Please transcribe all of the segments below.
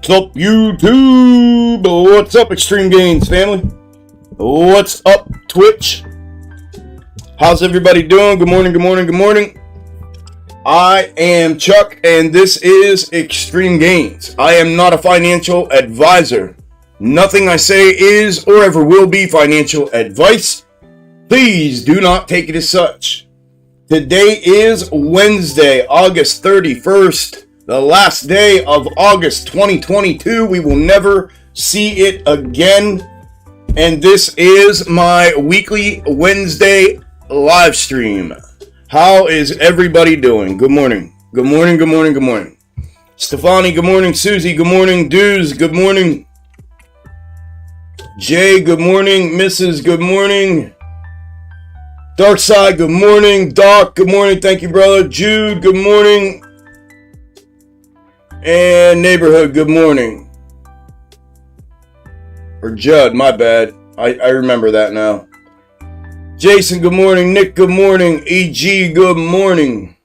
What's up, YouTube? What's up, Extreme Gains family? What's up, Twitch? How's everybody doing? Good morning, good morning, good morning. I am Chuck, and this is Extreme Gains. I am not a financial advisor. Nothing I say is or ever will be financial advice. Please do not take it as such. Today is Wednesday, August 31st. The last day of August 2022. We will never see it again. And this is my weekly Wednesday live stream. How is everybody doing? Good morning. Good morning, good morning, good morning. Stefani, good morning. Susie, good morning. Dues, good morning. Jay, good morning. Mrs., good morning. Darkside, good morning. Doc, good morning. Thank you, brother. Jude, good morning. And Neighborhood, good morning. Or Judd, my bad. I remember that now. Jason, good morning. Nick, good morning. EG, good morning.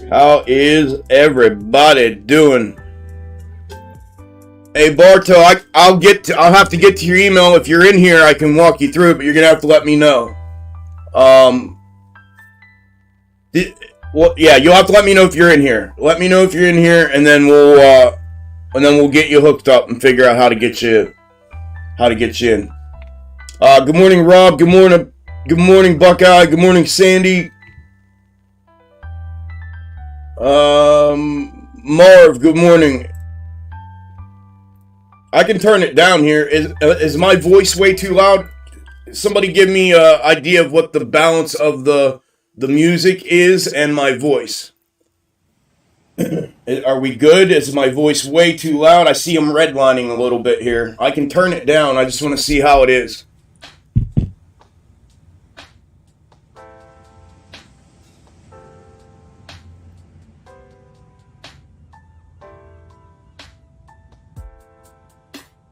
How is everybody doing? Hey Barto, I'll have to get to your email. If you're in here, I can walk you through it, but you're gonna have to let me know. Yeah, you'll have to let me know if you're in here. Let me know if you're in here, and then we'll get you hooked up and figure out how to get you in. Good morning, Rob. Good morning, Buckeye. Good morning, Sandy. Marv. Good morning. I can turn it down here. Is my voice way too loud? Somebody give me an idea of what the balance of the music is and my voice. Are we good? Is my voice way too loud? I see them redlining a little bit here. I can turn it down. I just want to see how it is.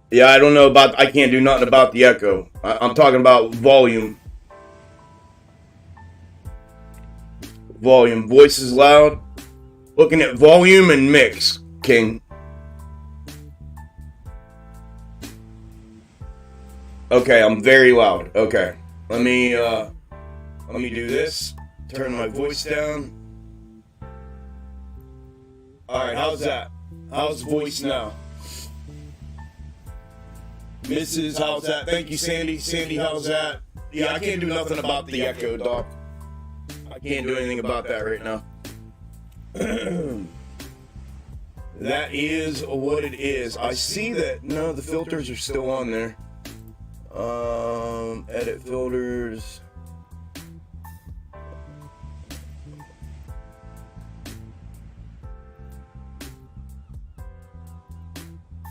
Yeah, I don't know about, I can't do nothing about the echo. I'm talking about volume. Volume. Voice is loud. Looking at volume and mix, King. Okay, I'm very loud. Okay. Let me do this. Turn my voice down. Alright, how's that? How's voice now? Mrs., how's that? Thank you, Sandy. Sandy, how's that? Yeah, I can't do nothing about the echo, Doc. I can't do anything about that right now. That is what it is. I see that, no, the filters are still on there. Edit filters.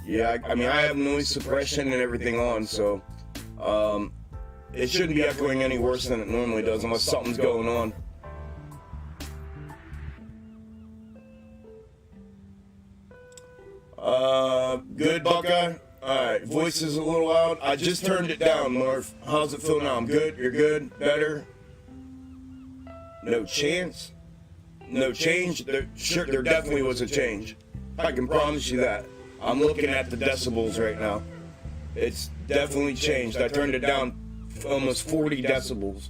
Yeah, I mean, I have noise suppression and everything on, so it shouldn't be echoing any worse than it normally does unless something's going on. Good, Buckeye? Alright, voice is a little loud. I just turned it down, Marv. How's it feel now? I'm good? You're good? Better? No chance? No change? There definitely was a change. I can promise you that. I'm looking at the decibels right now. It's definitely changed. I turned it down almost 40 decibels.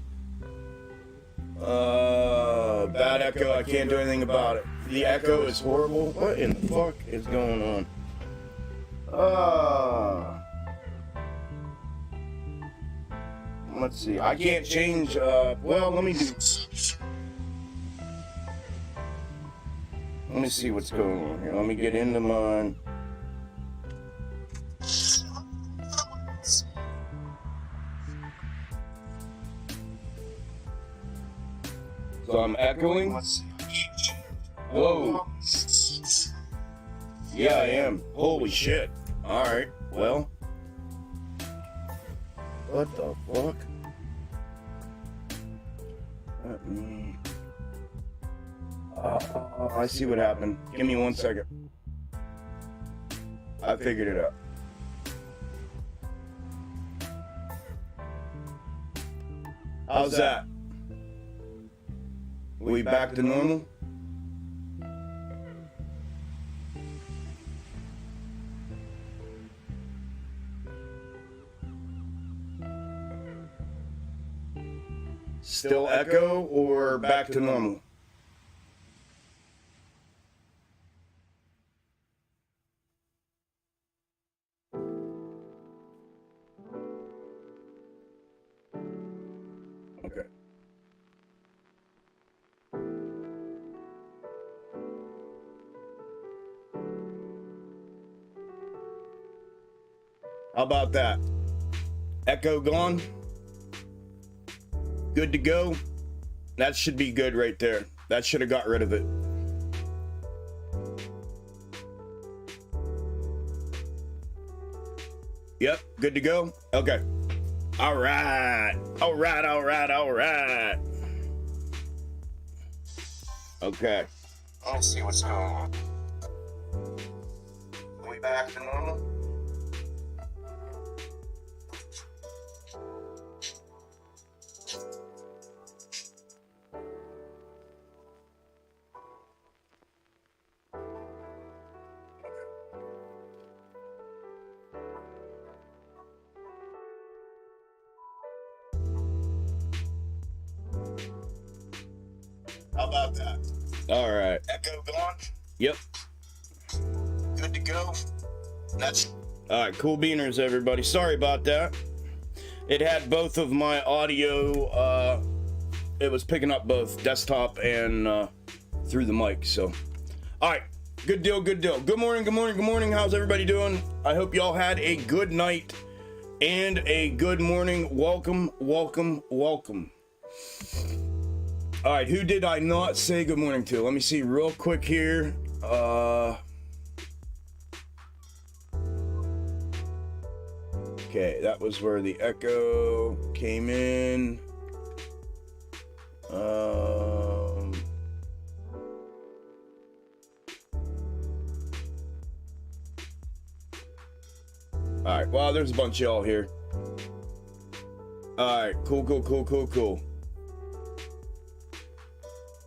Bad echo. I can't do anything about it. The echo is horrible. What in the fuck is going on? Let's see. I can't change. Well, let me see what's going on here. Let me get into mine. So I'm echoing. Whoa. Yeah, I am. Holy shit. Alright, well. What the fuck? Let me... I see what happened. Give me 1 second. I figured it out. How's that? We back to normal? Still echo or back to normal? Okay. How about that? Echo gone? Good to go? That should be good right there. That should have got rid of it. Yep, good to go? Okay. All right. All right, all right, all right. Okay. Let's see what's going on. Are we back to normal? How about that? All right. Echo gone? Yep. Good to go? That's... All right, cool beaners, everybody. Sorry about that. It had both of my audio, it was picking up both desktop and through the mic, so. All right, good deal, good deal. Good morning, good morning, good morning. How's everybody doing? I hope y'all had a good night and a good morning. Welcome, welcome, welcome. All right, who did I not say good morning to? Let me see real quick here. Okay, that was where the echo came in. All right, well, there's a bunch of y'all here. All right, cool, cool, cool, cool, cool.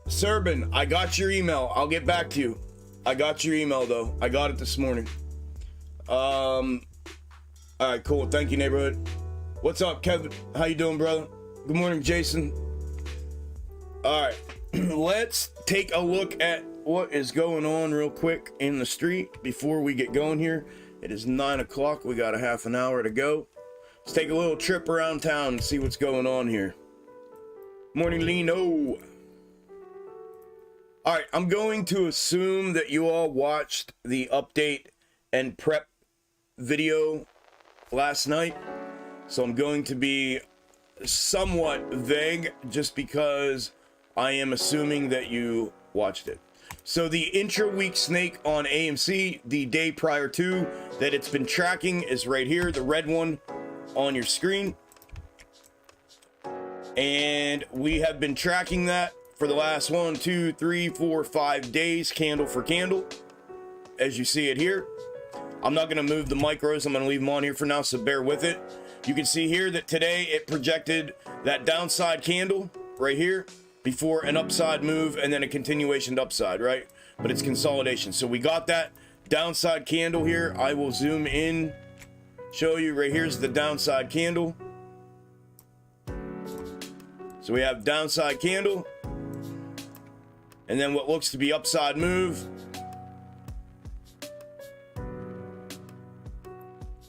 Serban, I got your email. I'll get back to you. I got your email, though. I got it this morning. All right, cool. Thank you, neighborhood. What's up, Kevin? How you doing, brother? Good morning, Jason. All right, let's take a look at what is going on real quick in the street before we get going here. It is 9 o'clock. We got a half an hour to go. Let's take a little trip around town and see what's going on here. Morning, Lino. All right, I'm going to assume that you all watched the update and prep video last night. So I'm going to be somewhat vague just because I am assuming that you watched it. So the intra-week snake on AMC, the day prior to that it's been tracking is right here, the red one on your screen. And we have been tracking that for the last 1, 2, 3, 4, 5 days, candle for candle, as you see it here. I'm not going to move the micros. I'm going to leave them on here for now, so bear with it. You can see here that today it projected that downside candle right here before an upside move and then a continuation to upside, right? But it's consolidation. So we got that downside candle here. I will zoom in, show you right here's the downside candle. So we have downside candle and then what looks to be upside move.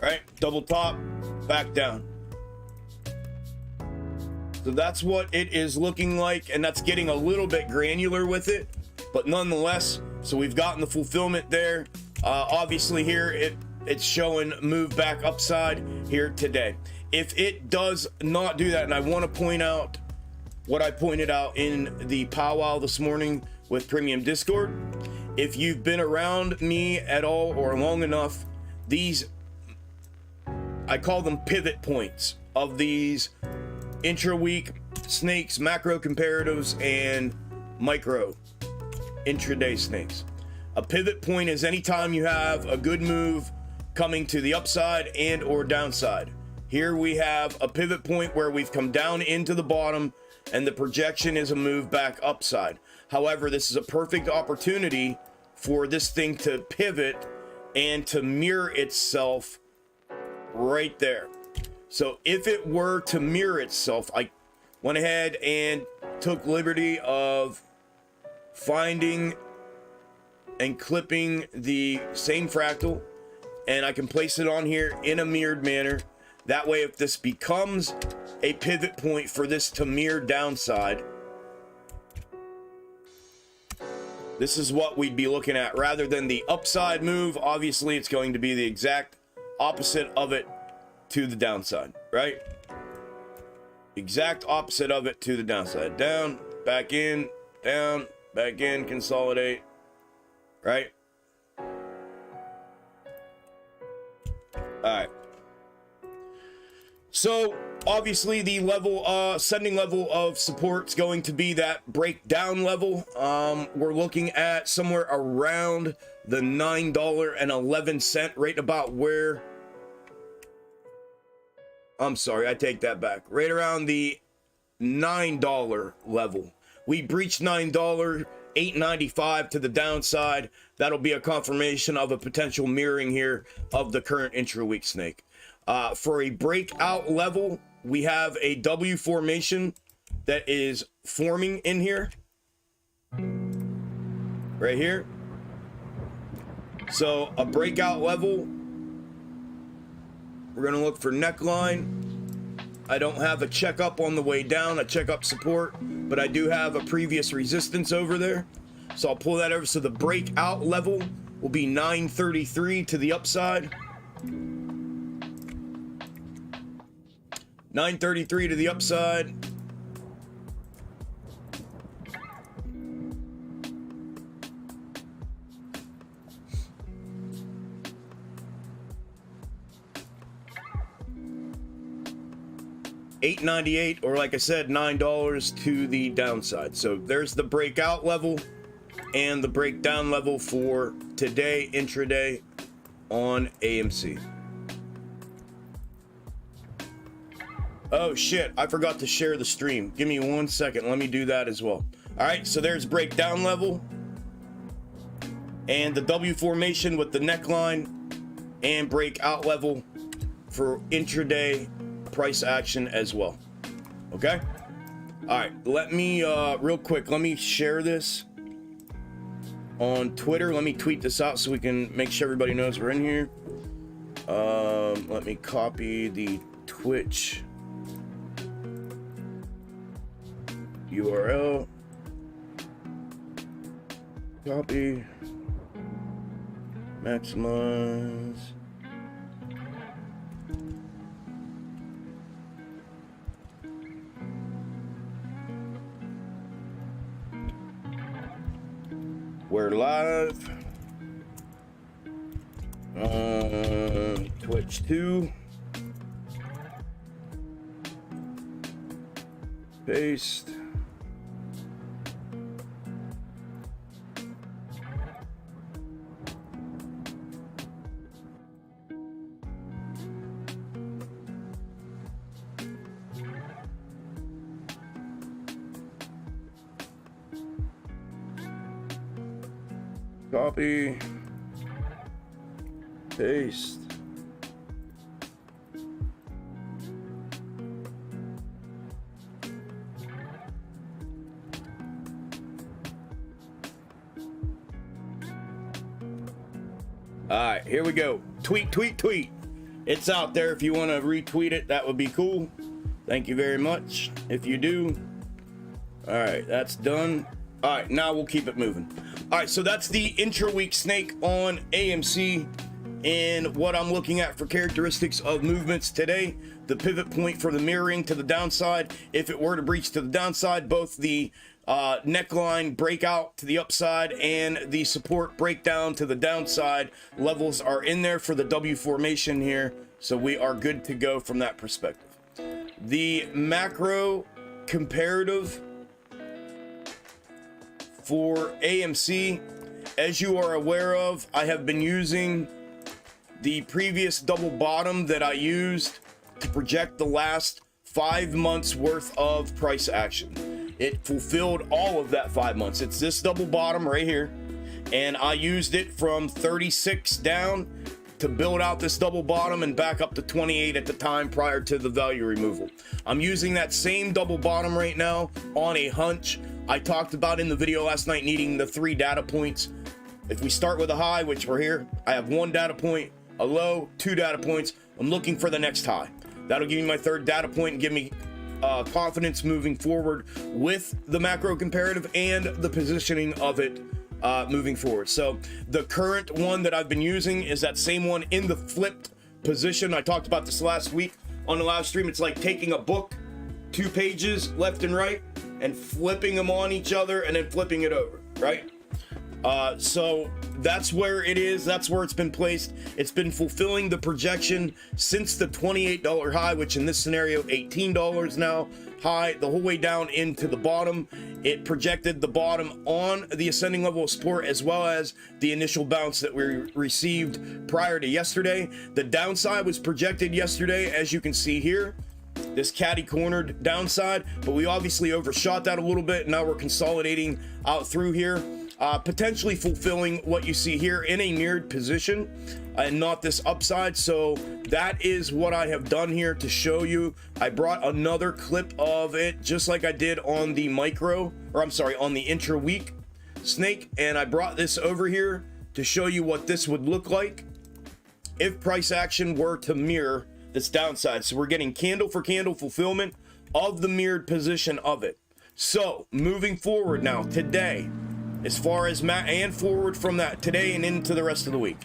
Right, double top, back down. So that's what it is looking like, and that's getting a little bit granular with it, but nonetheless, so we've gotten the fulfillment there. Obviously here, it's showing move back upside here today. If it does not do that, and I want to point out what I pointed out in the powwow this morning with Premium Discord, if you've been around me at all or long enough, these, I call them pivot points of these intra-week snakes, macro comparatives, and micro intraday snakes. A pivot point is anytime you have a good move coming to the upside and or downside. Here we have a pivot point where we've come down into the bottom, and the projection is a move back upside. However, this is a perfect opportunity for this thing to pivot and to mirror itself right there. So if it were to mirror itself, I went ahead and took liberty of finding and clipping the same fractal, and I can place it on here in a mirrored manner. That way, if this becomes a pivot point for this to mirror downside, this is what we'd be looking at. Rather than the upside move, obviously it's going to be the exact opposite of it to the downside, right? Exact opposite of it to the downside. Down, back in, down, back in, consolidate, right? All right. So obviously the level, ascending level of support is going to be that breakdown level. We're looking at somewhere around the $9.11, right about where, I'm sorry, I take that back. Right around the $9 level. We breached $9, $8.95 to the downside. That'll be a confirmation of a potential mirroring here of the current intra-week snake. For a breakout level, we have a W formation that is forming in here. Right here. So a breakout level, we're going to look for neckline. I don't have a checkup on the way down, a checkup support, but I do have a previous resistance over there. So I'll pull that over. So the breakout level will be 933 to the upside. 933 to the upside. $8.98, or like I said, $9 to the downside. So there's the breakout level and the breakdown level for today, intraday on AMC. Oh shit, I forgot to share the stream. Give me 1 second, let me do that as well. All right, so there's breakdown level and the W formation with the neckline and breakout level for intraday price action as well. Okay? All right, let me real quick, let me share this on Twitter. Let me tweet this out so we can make sure everybody knows we're in here. Let me copy the Twitch URL. Copy. Maximize. We're live on Twitch 2. Paste. Copy, paste. All right, here we go. Tweet, tweet, tweet. It's out there. If you want to retweet it, that would be cool. Thank you very much if you do. All right, that's done. All right, now we'll keep it moving. All right, so that's the intra-week snake on AMC, and what I'm looking at for characteristics of movements today. The pivot point for the mirroring to the downside. If it were to breach to the downside, both the neckline breakout to the upside and the support breakdown to the downside levels are in there for the W formation here, so we are good to go from that perspective. The macro comparative for AMC, as you are aware of, I have been using the previous double bottom that I used to project the last 5 months worth of price action. It fulfilled all of that 5 months. It's this double bottom right here, and I used it from 36 down to build out this double bottom and back up to 28 at the time prior to the value removal. I'm using that same double bottom right now on a hunch. I talked about in the video last night needing the 3 data points. If we start with a high, which we're here, I have 1 data point, a low, 2 data points. I'm looking for the next high. That'll give me my 3rd data point and give me confidence moving forward with the macro comparative and the positioning of it moving forward. So the current one that I've been using is that same one in the flipped position. I talked about this last week on the live stream. It's like taking a book, 2 pages left and right, and flipping them on each other and then flipping it over, right? So that's where it is. That's where it's been placed. It's been fulfilling the projection since the $28 high, which in this scenario, $18 now high, the whole way down into the bottom. It projected the bottom on the ascending level of support, as well as the initial bounce that we received prior to yesterday. The downside was projected yesterday, as you can see here, this catty cornered downside, but we obviously overshot that a little bit. Now we're consolidating out through here. Potentially fulfilling what you see here in a mirrored position and not this upside. So that is what I have done here to show you. I brought another clip of it just like I did on the on the intra-week snake, and I brought this over here to show you what this would look like if price action were to mirror this downside. So we're getting candle for candle fulfillment of the mirrored position of it. So moving forward now today, as far as and forward from that today and into the rest of the week,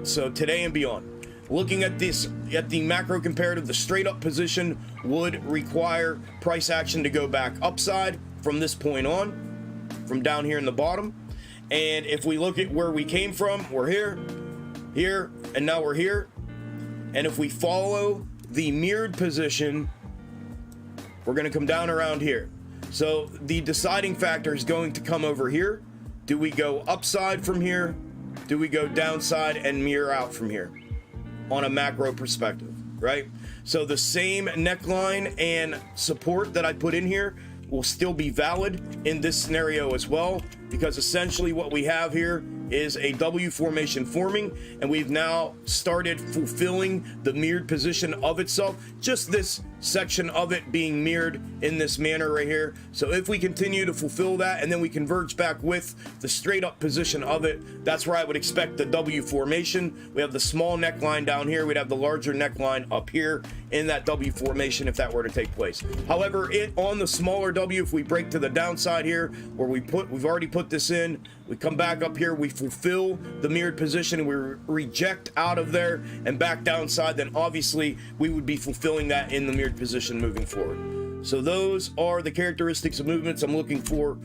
so today and beyond, looking at this, at the macro comparative, the straight up position would require price action to go back upside from this point on, from down here in the bottom. And if we look at where we came from, we're here, here, and now we're here. And if we follow the mirrored position, we're going to come down around here. So the deciding factor is going to come over here. Do we go upside from here? Do we go downside and mirror out from here on a macro perspective, right? So the same neckline and support that I put in here will still be valid in this scenario as well, because essentially what we have here is a W formation forming, and we've now started fulfilling the mirrored position of itself, just this section of it being mirrored in this manner right here. So if we continue to fulfill that and then we converge back with the straight up position of it, that's where I would expect the W formation. We have the small neckline down here, we'd have the larger neckline up here in that W formation if that were to take place. However, on the smaller W, if we break to the downside here, where we've already put this in, we come back up here, we fulfill the mirrored position, and we reject out of there and back downside, then obviously we would be fulfilling that in the mirrored position moving forward. So those are the characteristics of movements I'm looking for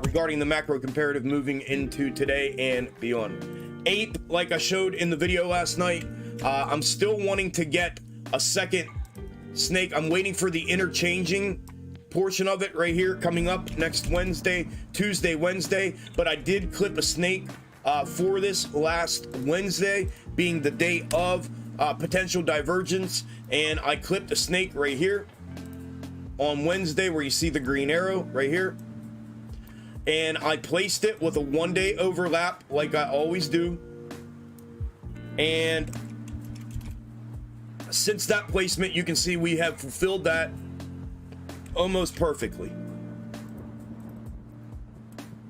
regarding the macro comparative moving into today and beyond. Ape, like I showed in the video last night, I'm still wanting to get a second snake. I'm waiting for the interchanging portion of it right here coming up next Wednesday, Tuesday, Wednesday. But I did clip a snake for this last Wednesday, being the day of potential divergence, and I clipped a snake right here on Wednesday where you see the green arrow right here, and I placed it with a 1-day overlap like I always do. And since that placement, you can see we have fulfilled that almost perfectly.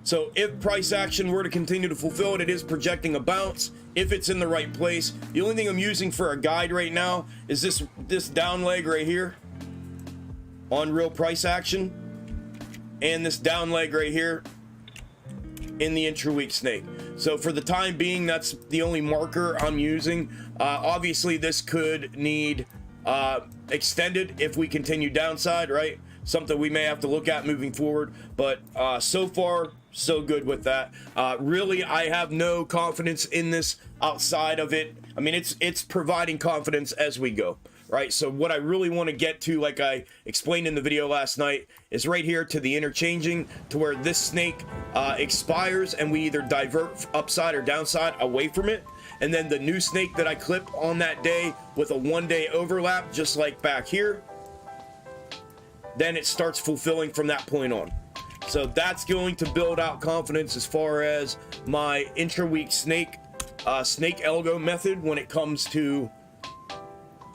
So if price action were to continue to fulfill it, it is projecting a bounce if it's in the right place. The only thing I'm using for a guide right now is this down leg right here on real price action, and this down leg right here in the intra-week snake. So for the time being, that's the only marker I'm using. Obviously this could need extended if we continue downside, right? Something we may have to look at moving forward, but so far so good with that. Really, I have no confidence in this outside of it. I mean, it's providing confidence as we go, right? So what I really want to get to, like I explained in the video last night, is right here to the interchanging, to where this snake expires and we either divert upside or downside away from it. and then the new snake that I clip on that day with a 1-day overlap, just like back here, then it starts fulfilling from that point on. So that's going to build out confidence as far as my intra-week snake algo method when it comes to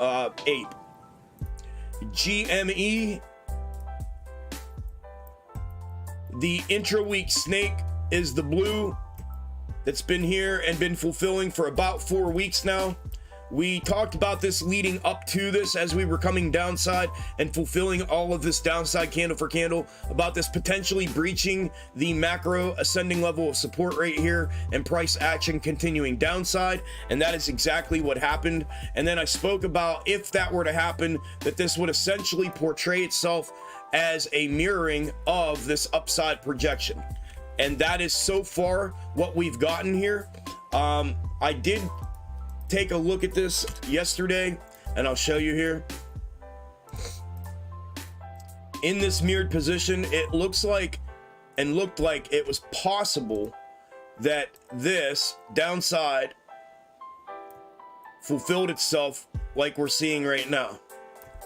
ape. GME, the intra-week snake is the blue that's been here and been fulfilling for about 4 weeks now. We talked about this leading up to this as we were coming downside and fulfilling all of this downside candle for candle, about this potentially breaching the macro ascending level of support right here and price action continuing downside, and that is exactly what happened. And then I spoke about, if that were to happen, that this would essentially portray itself as a mirroring of this upside projection, and that is so far what we've gotten here. I did take a look at this yesterday, and I'll show you here. In this mirrored position, it looks like and looked like it was possible that this downside fulfilled itself like we're seeing right now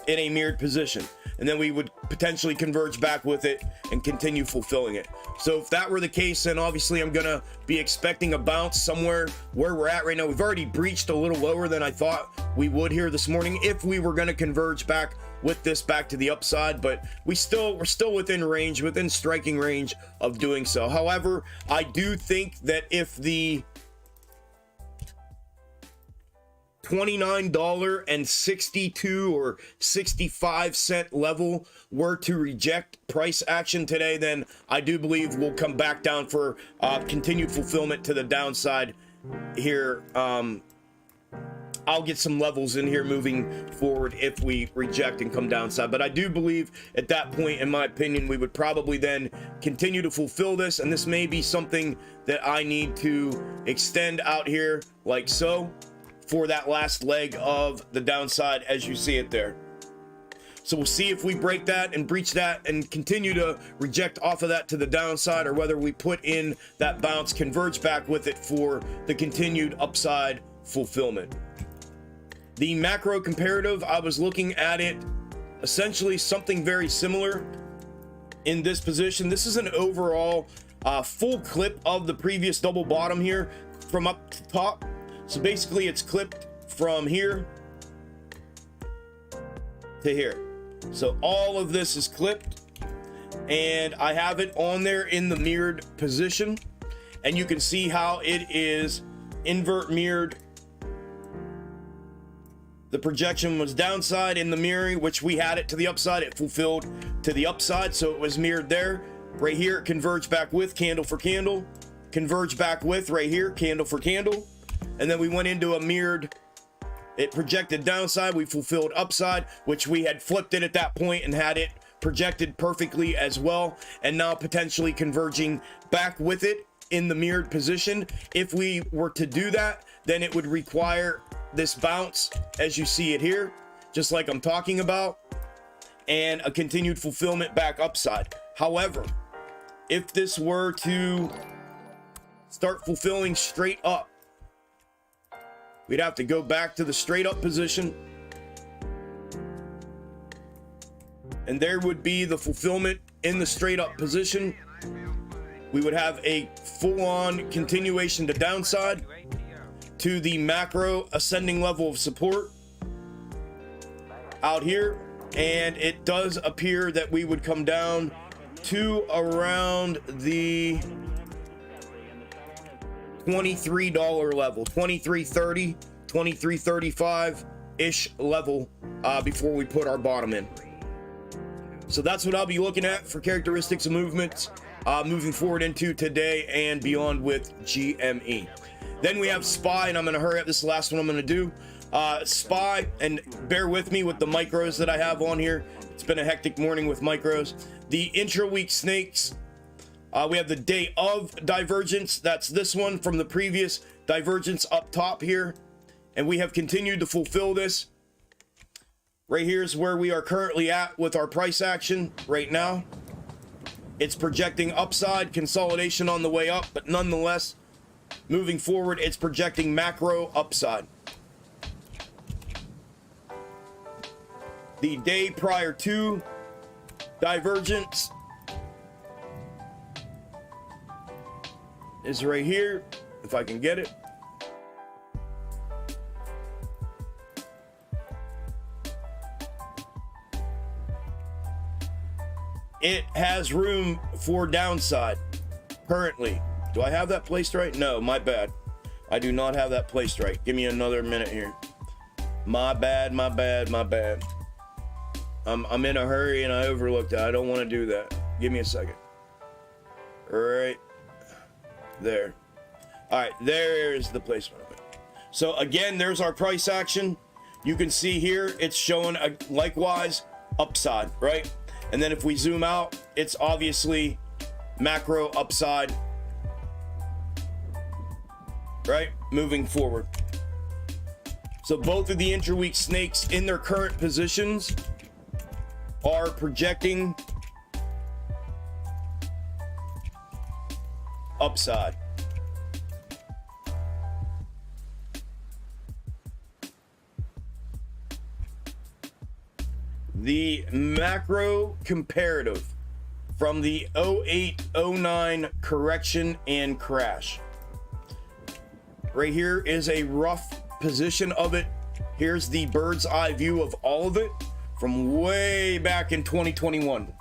in a mirrored position, and then we would potentially converge back with it and continue fulfilling it. So if that were the case, then obviously I'm gonna be expecting a bounce somewhere where we're at right now. We've already breached a little lower than I thought we would here this morning if we were gonna converge back with this back to the upside, but we're still within range, within striking range of doing so. However, I do think that if the $29.62 or 65 cent level were to reject price action today, then I do believe we'll come back down for continued fulfillment to the downside here. I'll get some levels in here moving forward if we reject and come downside, but I do believe at that point, in my opinion, we would probably then continue to fulfill this, and this may be something that I need to extend out here like so for that last leg of the downside as you see it there. So we'll see if we break that and breach that and continue to reject off of that to the downside, or whether we put in that bounce, converge back with it for the continued upside fulfillment. The macro comparative, I was looking at it essentially something very similar in this position. This is an overall full clip of the previous double bottom here from up to top. So basically it's clipped from here to here. So all of this is clipped, and I have it on there in the mirrored position, and you can see how it is invert mirrored. The projection was downside in the mirroring, which we had it to the upside. It fulfilled to the upside, so it was mirrored there. Right here, it converged back with candle for candle, converged back with right here, candle for candle. And then we went into a mirrored, it projected downside, we fulfilled upside, which we had flipped it at that point and had it projected perfectly as well, and now potentially converging back with it in the mirrored position. If we were to do that, then it would require this bounce as you see it here, just like I'm talking about, and a continued fulfillment back upside. However, if this were to start fulfilling straight up, we'd have to go back to the straight up position, and there would be the fulfillment in the straight up position. We would have a full-on continuation to downside to the macro ascending level of support out here, and it does appear that we would come down to around the $23 level, $23.30, $23.35 ish level before we put our bottom in. So that's what I'll be looking at for characteristics of movements moving forward into today and beyond with GME. Then we have SPY, and I'm going to hurry up. This is the last one I'm going to do. SPY, and bear with me with the micros that I have on here. It's been a hectic morning with micros. The intra-week snakes, we have the day of divergence. That's this one from the previous divergence up top here. And we have continued to fulfill this. Right here is where we are currently at with our price action right now. It's projecting upside, consolidation on the way up, but nonetheless, moving forward, it's projecting macro upside. The day prior to divergence is right here, if I can get it. It has room for downside currently. Do I have that placed right? No, my bad. I do not have that placed right. Give me another minute here. My bad, my bad, my bad. I'm in a hurry and I overlooked it. I don't want to do that. Give me a second. Right there. All right, there's the placement of it. So again, there's our price action. You can see here, it's showing a likewise upside, right? And then if we zoom out, it's obviously macro upside, right? Moving forward. So both of the intraweek snakes in their current positions are projecting upside. The macro comparative from the 08-09 correction and crash. Right here is a rough position of it. Here's the bird's eye view of all of it from way back in 2021.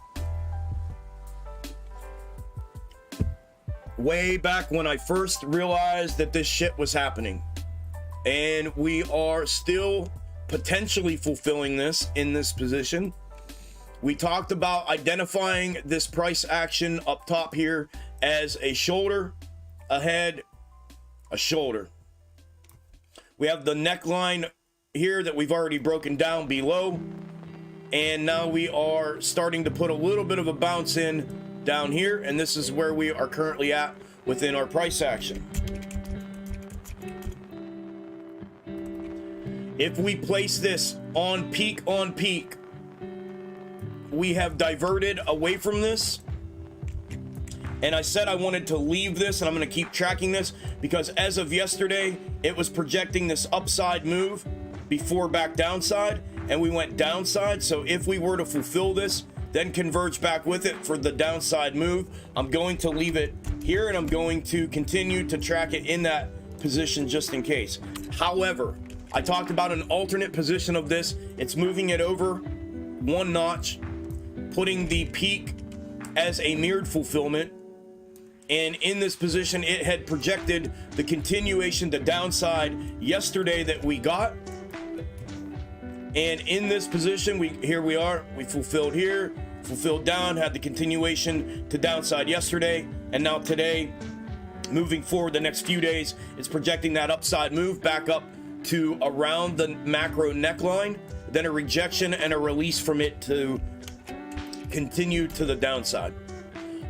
Way back when I first realized that this shit was happening. And we are still potentially fulfilling this in this position. We talked about identifying this price action up top here as a shoulder, a head, a shoulder. We have the neckline here that we've already broken down below. And now we are starting to put a little bit of a bounce in down here. And this is where we are currently at within our price action. If we place this on peak, we have diverted away from this. And I said I wanted to leave this, and I'm going to keep tracking this because as of yesterday, it was projecting this upside move before back downside, and we went downside. So if we were to fulfill this, then converge back with it for the downside move, I'm going to leave it here, and I'm going to continue to track it in that position just in case. However, I talked about an alternate position of this. It's moving it over one notch, putting the peak as a mirrored fulfillment. And in this position, it had projected the continuation to downside yesterday that we got. And in this position, here we are, we fulfilled here, fulfilled down, had the continuation to downside yesterday. And now today, moving forward the next few days, it's projecting that upside move back up to around the macro neckline, then a rejection and a release from it to continue to the downside.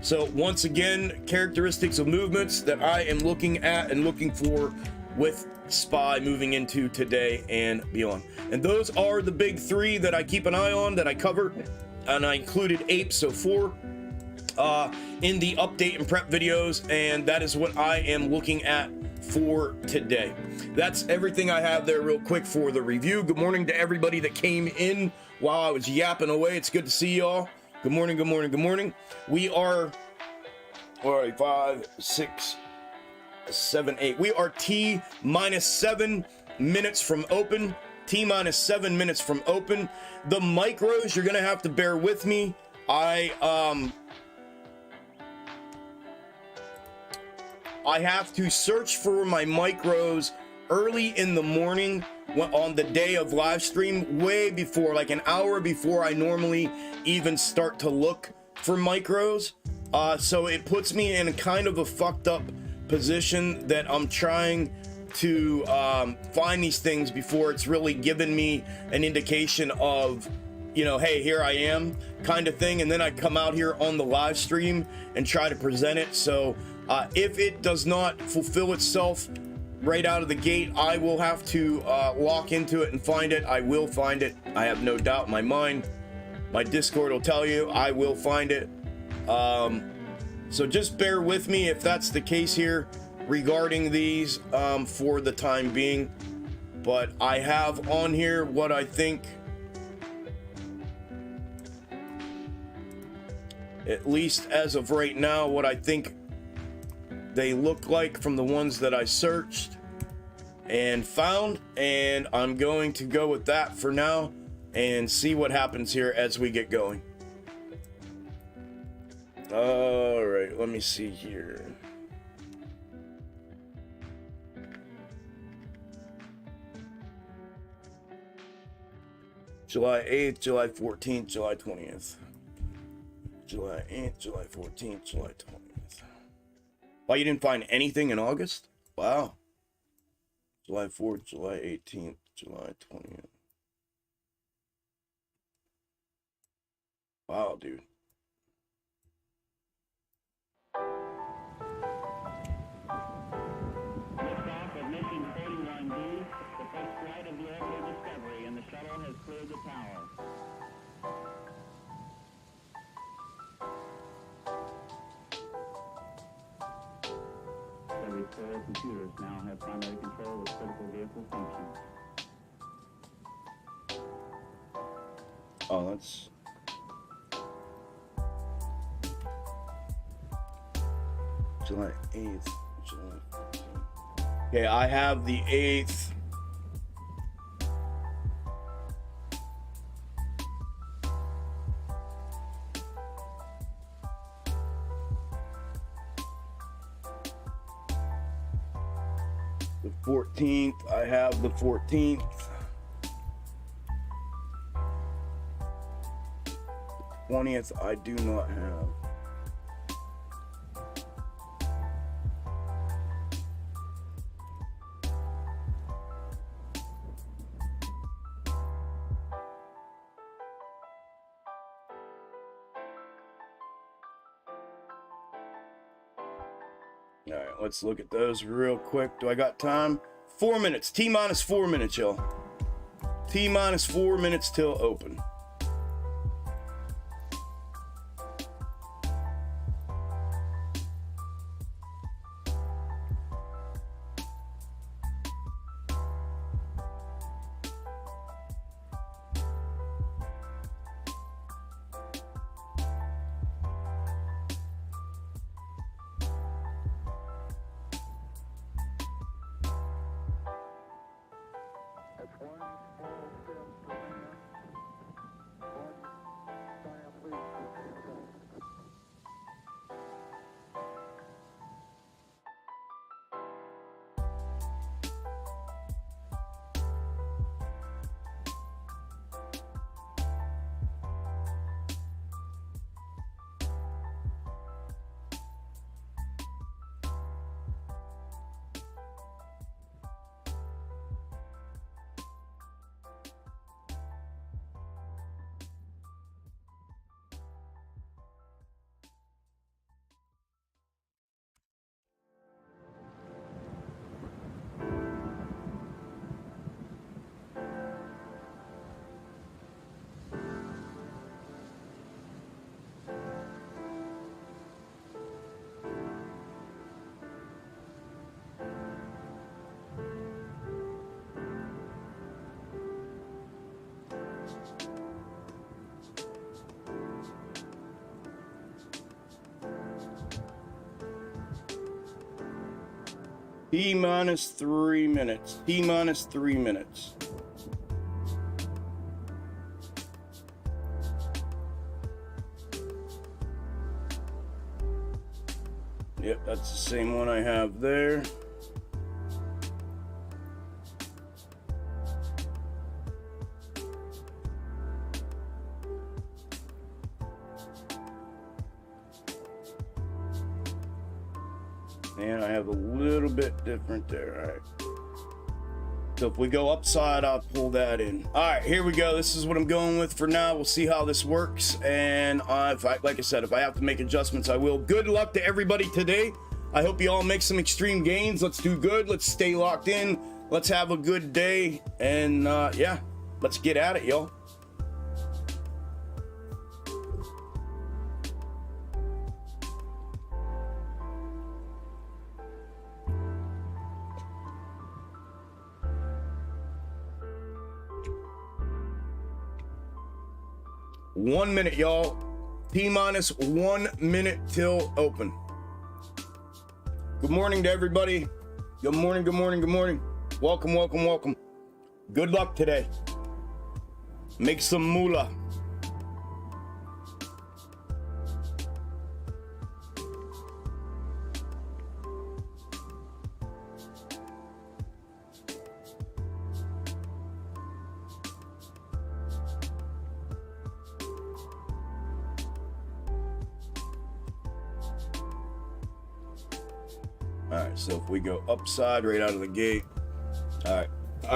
So once again, characteristics of movements that I am looking at and looking for with SPY moving into today and beyond. And those are the big three that I keep an eye on, that I cover, and I included APE, so 4 in the update and prep videos, and that is what I am looking at for today. That's everything I have there real quick for the review. Good morning to everybody that came in while I was yapping away. It's good to see y'all. Good morning, good morning, good morning. We are, all right, 5, 6, 7, 8. We are T minus 7 minutes from open. T minus 7 minutes from open. The micros, you're gonna have to bear with me. I have to search for my micros early in the morning on the day of live stream, way before, like an hour before I normally even start to look for micros. So it puts me in kind of a fucked up position that I'm trying to find these things before it's really given me an indication of, you know, hey, here I am kind of thing. And then I come out here on the live stream and try to present it. So if it does not fulfill itself right out of the gate, I will have to walk into it and find it. I will find it. I have no doubt in my mind. My Discord will tell you I will find it. So just bear with me if that's the case here. regarding these for the time being, but I have on here what I think, at least as of right now, what I think they look like from the ones that I searched and found, and I'm going to go with that for now and see what happens here as we get going. All right, let me see here. July 8th, July 14th, July 20th. July 8th, July 14th, July 20th. Oh, you didn't find anything in August? Wow. July 4th, July 18th, July 20th. Wow, dude. Liftoff of mission 41D, the first flight of the Algo Discovery, and the shuttle has cleared the tower. Every four computers now have primary control of critical vehicle functions. Oh, that's... July 8th, July 14th. Okay, I have the 8th. The 14th, I have the 14th. 20th, I do not have. All right, let's look at those real quick. Do I got time? 4 minutes. T minus 4 minutes, y'all. T minus 4 minutes till open. T minus 3 minutes. T minus 3 minutes. Yep, that's the same one I have there. And I have a little bit different there. All right. So if we go upside, I'll pull that in. All right, here we go. This is what I'm going with for now. We'll see how this works. And like I said, if I have to make adjustments, I will. Good luck to everybody today. I hope you all make some extreme gains. Let's do good. Let's stay locked in. Let's have a good day. And yeah, let's get at it, y'all. 1 minute, y'all. T-minus 1 minute till open. Good morning to everybody. Good morning, good morning, good morning. Welcome, welcome, welcome. Good luck today. Make some moolah. All right, so if we go upside right out of the gate. All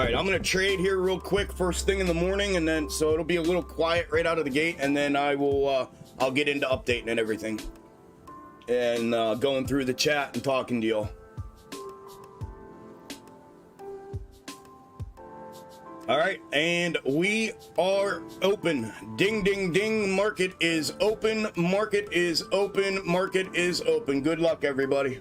right, I'm gonna trade here real quick first thing in the morning, and then so it'll be a little quiet right out of the gate, and then I will I'll get into updating and everything, and going through the chat and talking to y'all. All right, and we are open. Ding, ding, ding. Market is open. Market is open. Market is open. Good luck, everybody.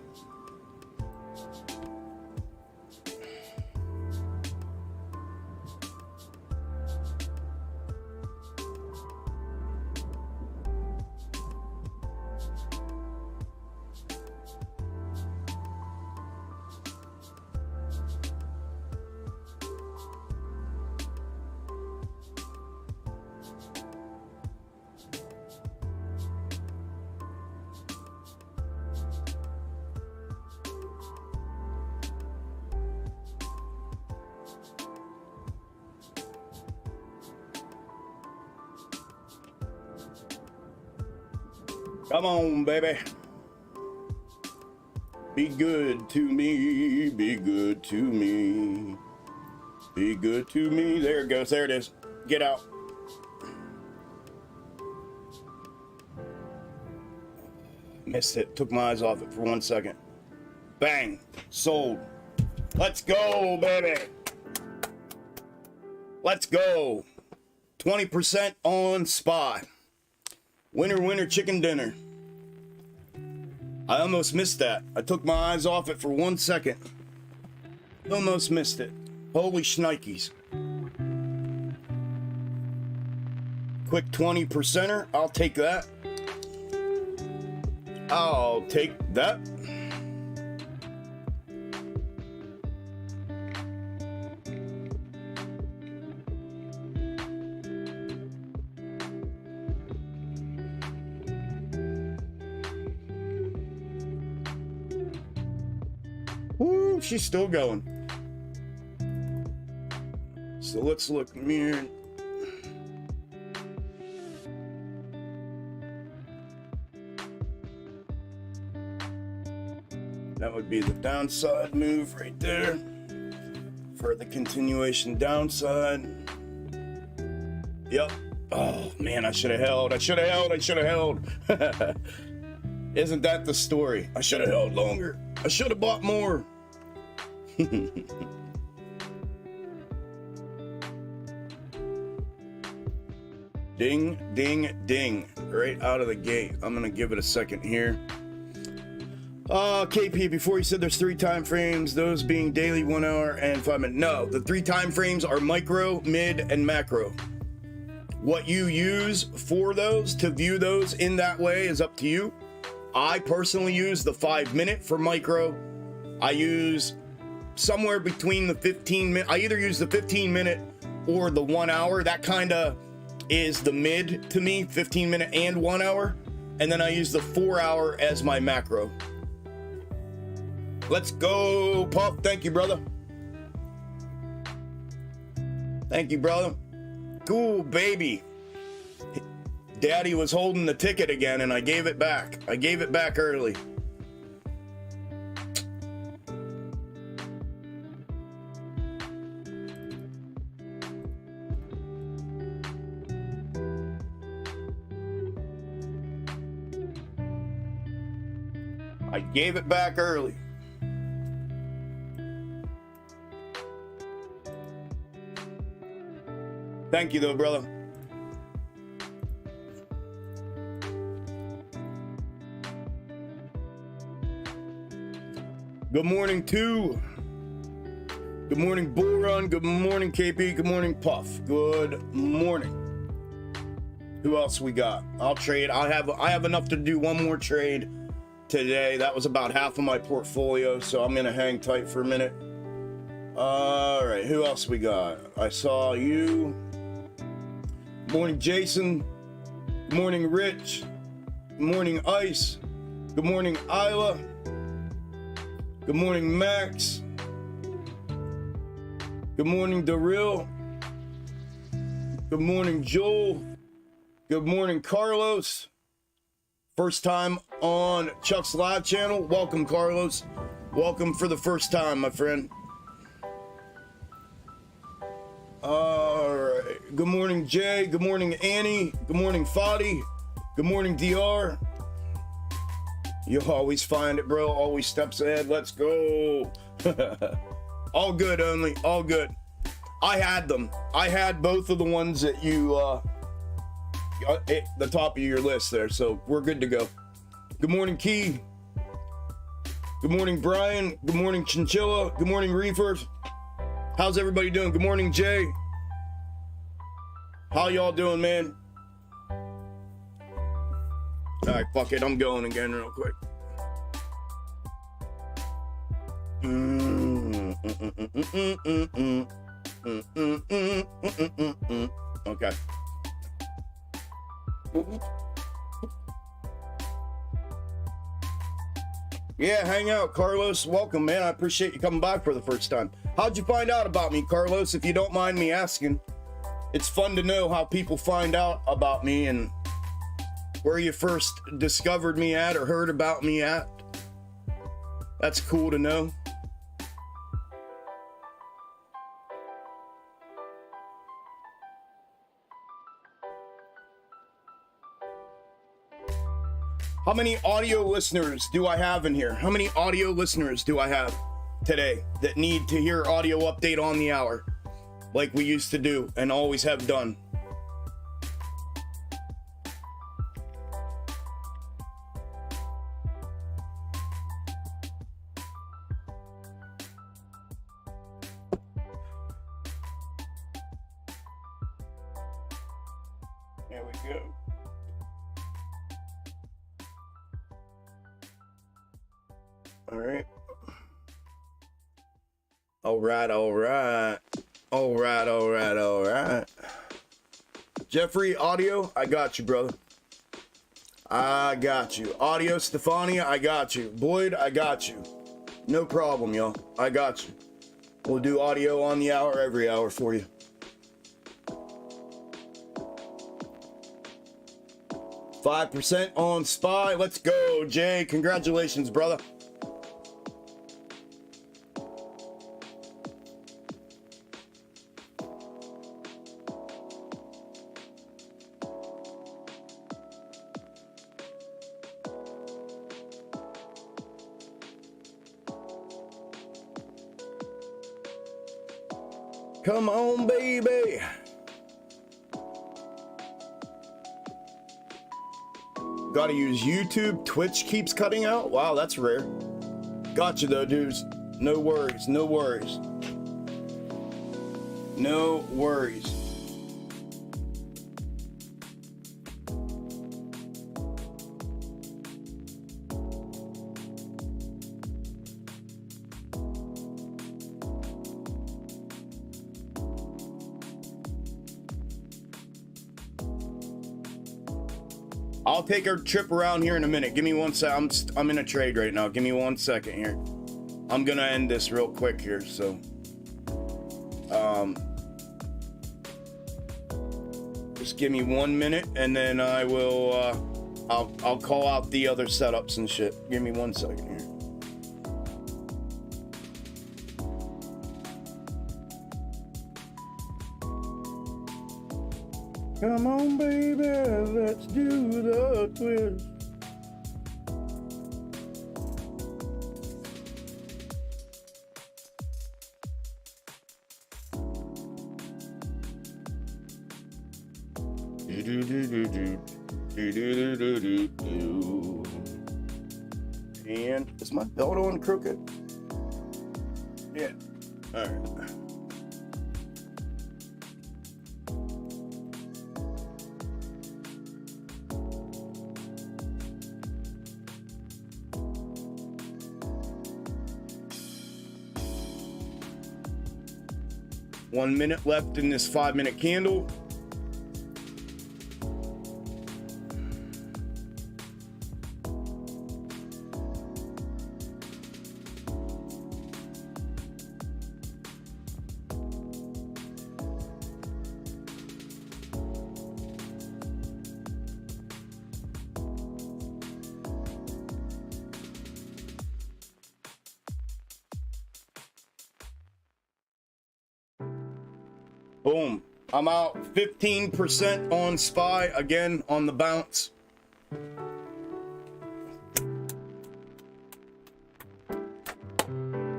Come on, baby. Be good to me. Be good to me. Be good to me. There it goes. There it is. Get out. Missed it. Took my eyes off it for 1 second. Bang. Sold. Let's go, baby. Let's go. 20% on SPY. Winner, winner, chicken dinner. I almost missed that. I took my eyes off it for 1 second. Almost missed it. Holy shnikes. Quick 20%er. I'll take that. I'll take that. Woo, she's still going. So let's look here. That would be the downside move right there for the continuation downside. Yep. Oh man, I should have held. I should have held. I should have held. Isn't that the story? I should have held longer. I should have bought more. Ding, ding, ding. Right out of the gate. I'm going to give it a second here. KP, before you said there's 3 time frames, those being daily, 1 hour, and 5 minutes. No, the 3 time frames are micro, mid, and macro. What you use for those to view those in that way is up to you. I personally use the 5 minute for micro. I use somewhere between the 15 minute. I either use the 15 minute or the 1 hour. That kind of is the mid to me, 15 minute and 1 hour. And then I use the 4 hour as my macro. Let's go, Puff. Thank you, brother. Thank you, brother. Cool, baby. Daddy was holding the ticket again, and I gave it back. I gave it back early. I gave it back early. Thank you, though, brother. Good morning, too. Good morning, Bull Run. Good morning, KP. Good morning, Puff. Good morning. Who else we got? I'll trade. I have enough to do one more trade today. That was about half of my portfolio, so I'm gonna hang tight for a minute. All right, who else we got? I saw you. Good morning, Jason. Good morning, Rich. Good morning, Ice. Good morning, Isla. Good morning, Max. Good morning, Daryl. Good morning, Joel. Good morning, Carlos. First time on Chuck's live channel. Welcome, Carlos. Welcome for the first time, my friend. All right. Good morning, Jay. Good morning, Annie. Good morning, Fadi. Good morning, DR. You always find it, bro. Always steps ahead. Let's go. All good, only. All good. I had them. I had both of the ones that you at the top of your list there, so we're good to go. Good morning, Key. Good morning, Brian. Good morning, Chinchilla. Good morning, Reefers. How's everybody doing? Good morning, Jay. How y'all doing, man? All right, fuck it. I'm going again real quick. Okay. Yeah, hang out, Carlos. Welcome, man. I appreciate you coming by for the first time. How'd you find out about me, Carlos, if you don't mind me asking? It's fun to know how people find out about me and where you first discovered me at or heard about me at. That's cool to know. How many audio listeners do I have in here? How many audio listeners do I have today that need to hear audio update on the hour like we used to do and always have done? There we go. All right. All right, all right. All right, all right, all right. Jeffrey, audio, I got you, brother. I got you. Audio, Stefania, I got you. Boyd, I got you. No problem, y'all. I got you. We'll do audio on the hour, every hour for you. %5 on SPY. Let's go, Jay. Congratulations, brother. Come on, baby. Gotta use YouTube. Twitch keeps cutting out. Wow, that's rare. Gotcha though, dudes. No worries, no worries. No worries. I'll take our trip around here in a minute. Give me 1 sec. I'm in a trade right now. Give me 1 second here. I'm gonna end this real quick here. So, just give me 1 minute, and then I will. I'll call out the other setups and shit. Give me 1 second here. Come on, baby, let's do the twist. And is my belt on crooked? Yeah. All right. 1 minute left in this 5-minute candle. Boom. I'm out 15% on SPY again on the bounce.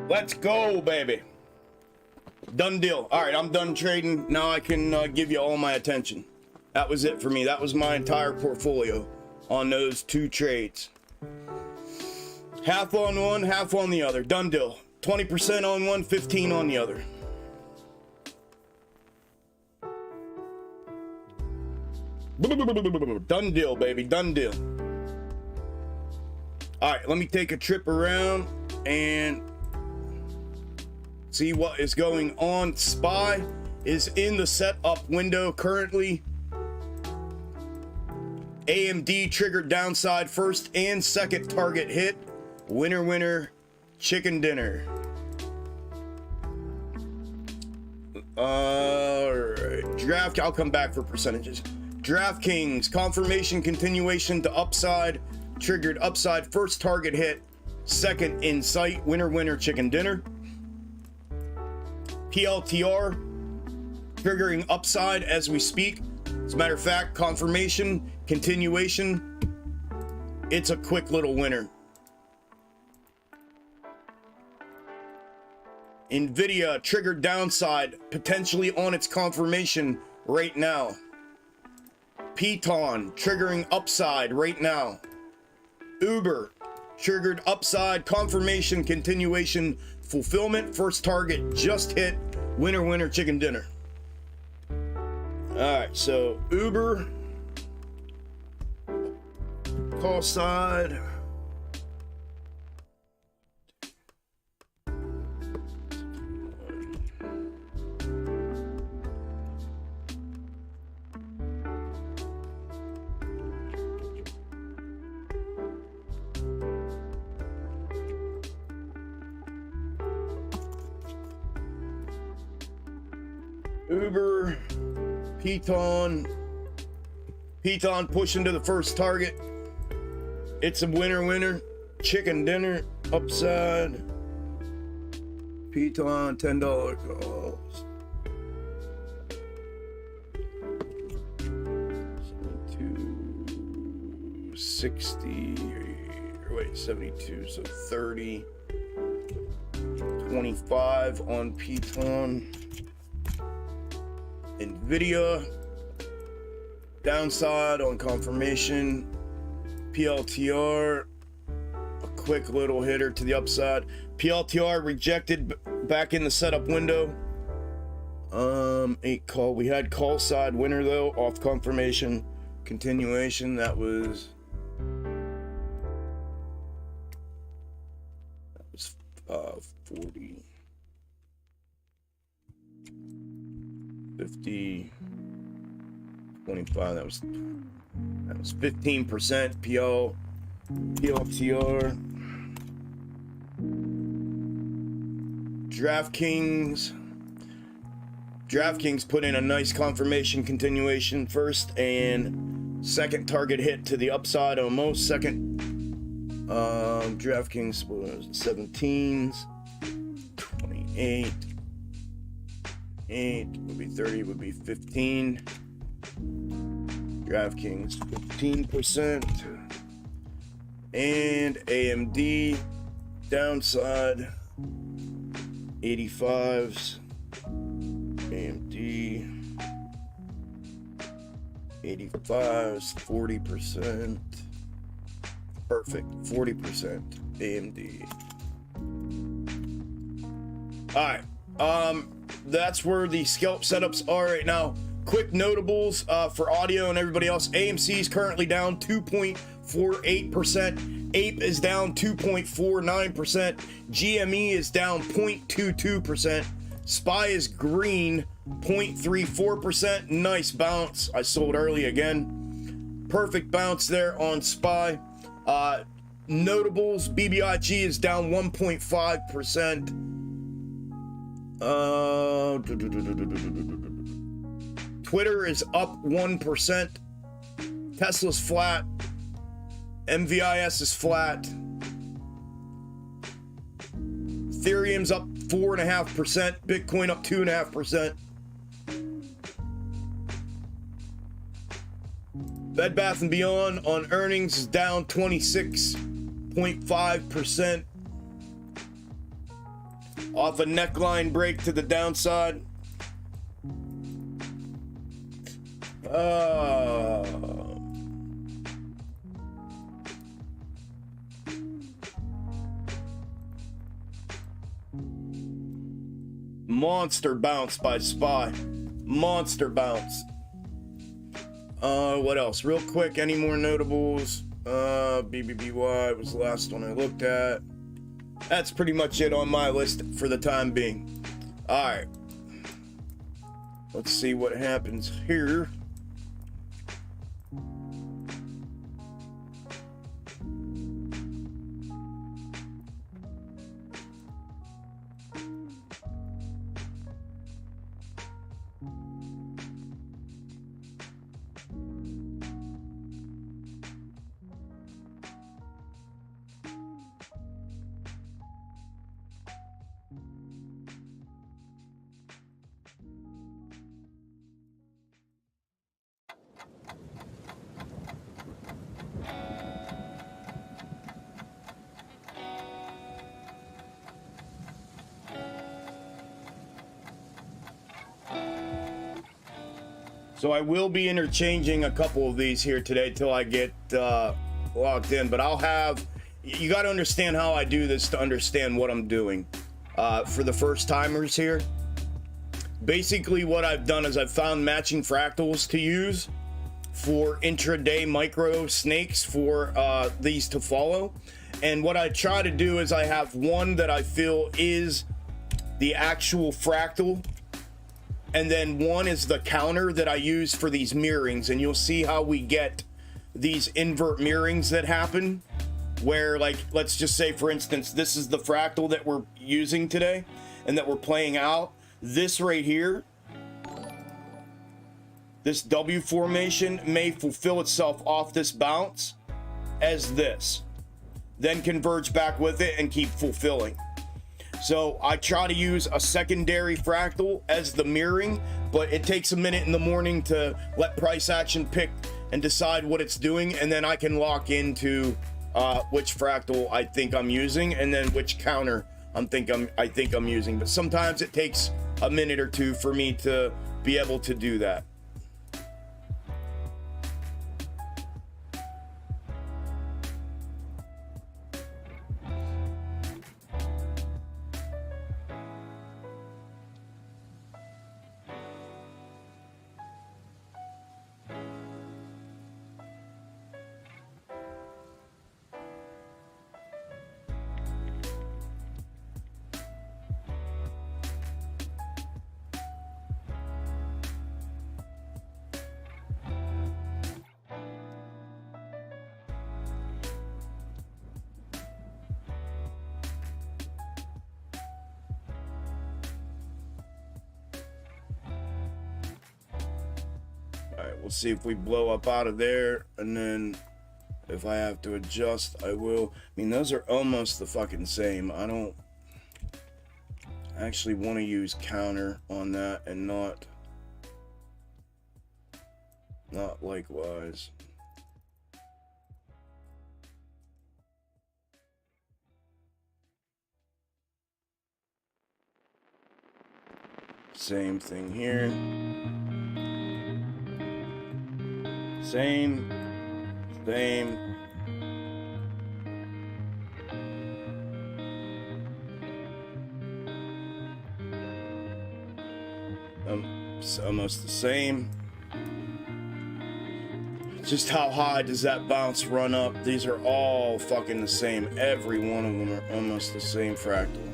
Let's go, baby. Done deal. All right, I'm done trading. Now I can give you all my attention. That was it for me. That was my entire portfolio on those 2 trades. Half on one, half on the other. Done deal. 20% on one, 15 on the other. Done deal, baby. Done deal. All right, let me take a trip around and see what is going on. SPY is in the setup window currently. AMD triggered downside first and second target hit. Winner, winner, chicken dinner. All right, I'll come back for percentages. DraftKings, confirmation continuation to upside, triggered upside, first target hit, second in sight, winner, winner, chicken dinner. PLTR, triggering upside as we speak. As a matter of fact, confirmation, continuation, it's a quick little winner. NVIDIA, triggered downside, potentially on its confirmation right now. Piton, triggering upside right now. Uber, triggered upside, confirmation, continuation, fulfillment, first target just hit, winner, winner, chicken dinner. All right, so Uber, call side. Uber, Piton pushing to the first target. It's a winner, winner, chicken dinner, upside. Piton, $10 calls. 72, 60, wait, 72, so 30, 25 on Piton. NVIDIA, downside on confirmation. PLTR, a quick little hitter to the upside. PLTR rejected back in the setup window. 8 call. We had call side winner though, off confirmation. Continuation, that was 40. 50, 25, that was 15% PLTR. DraftKings put in a nice confirmation continuation first and second target hit to the upside almost. Second DraftKings was 17s, 28, 8 would be 30, would be 15. DraftKings 15%. And AMD downside 85s. AMD 85s, 40%. Perfect, 40% AMD. All right. That's where the scalp setups are right now. Quick notables for audio and everybody else. AMC is currently down 2.48%. Ape is down 2.49%. GME is down 0.22%. SPY is green, 0.34%. Nice bounce. I sold early again. Perfect bounce there on SPY. Notables, BBIG is down 1.5%. Twitter is up 1%. Tesla's flat. MVIS is flat. Ethereum's up 4.5%. Bitcoin up 2.5%. Bed Bath & Beyond on earnings is down 26.5%. Off a neckline break to the downside. Monster bounce by SPY. Monster bounce. What else? Real quick, any more notables? BBBY was the last one I looked at. That's pretty much it on my list for the time being. Alright. Let's see what happens here. So I will be interchanging a couple of these here today till I get logged in, but I'll have, you got to understand how I do this to understand what I'm doing. For the first timers here, basically what I've done is I've found matching fractals to use for intraday micro snakes for these to follow. And what I try to do is I have one that I feel is the actual fractal, and then one is the counter that I use for these mirrorings. And you'll see how we get these invert mirrorings that happen, where, like, let's just say, for instance, this is the fractal that we're using today and that we're playing out. This right here, this W formation may fulfill itself off this bounce as this, then converge back with it and keep fulfilling. So I try to use a secondary fractal as the mirroring, but it takes a minute in the morning to let price action pick and decide what it's doing, and then I can lock into which fractal I think I'm using, and then which counter I think I'm using. But sometimes it takes a minute or two for me to be able to do that. We'll see if we blow up out of there, and then if I have to adjust, I will. I mean, those are almost the fucking same. I don't actually want to use counter on that and not likewise. Same thing here. Same. It's almost the same. Just how high does that bounce run up? These are all fucking the same. Every one of them are almost the same fractal.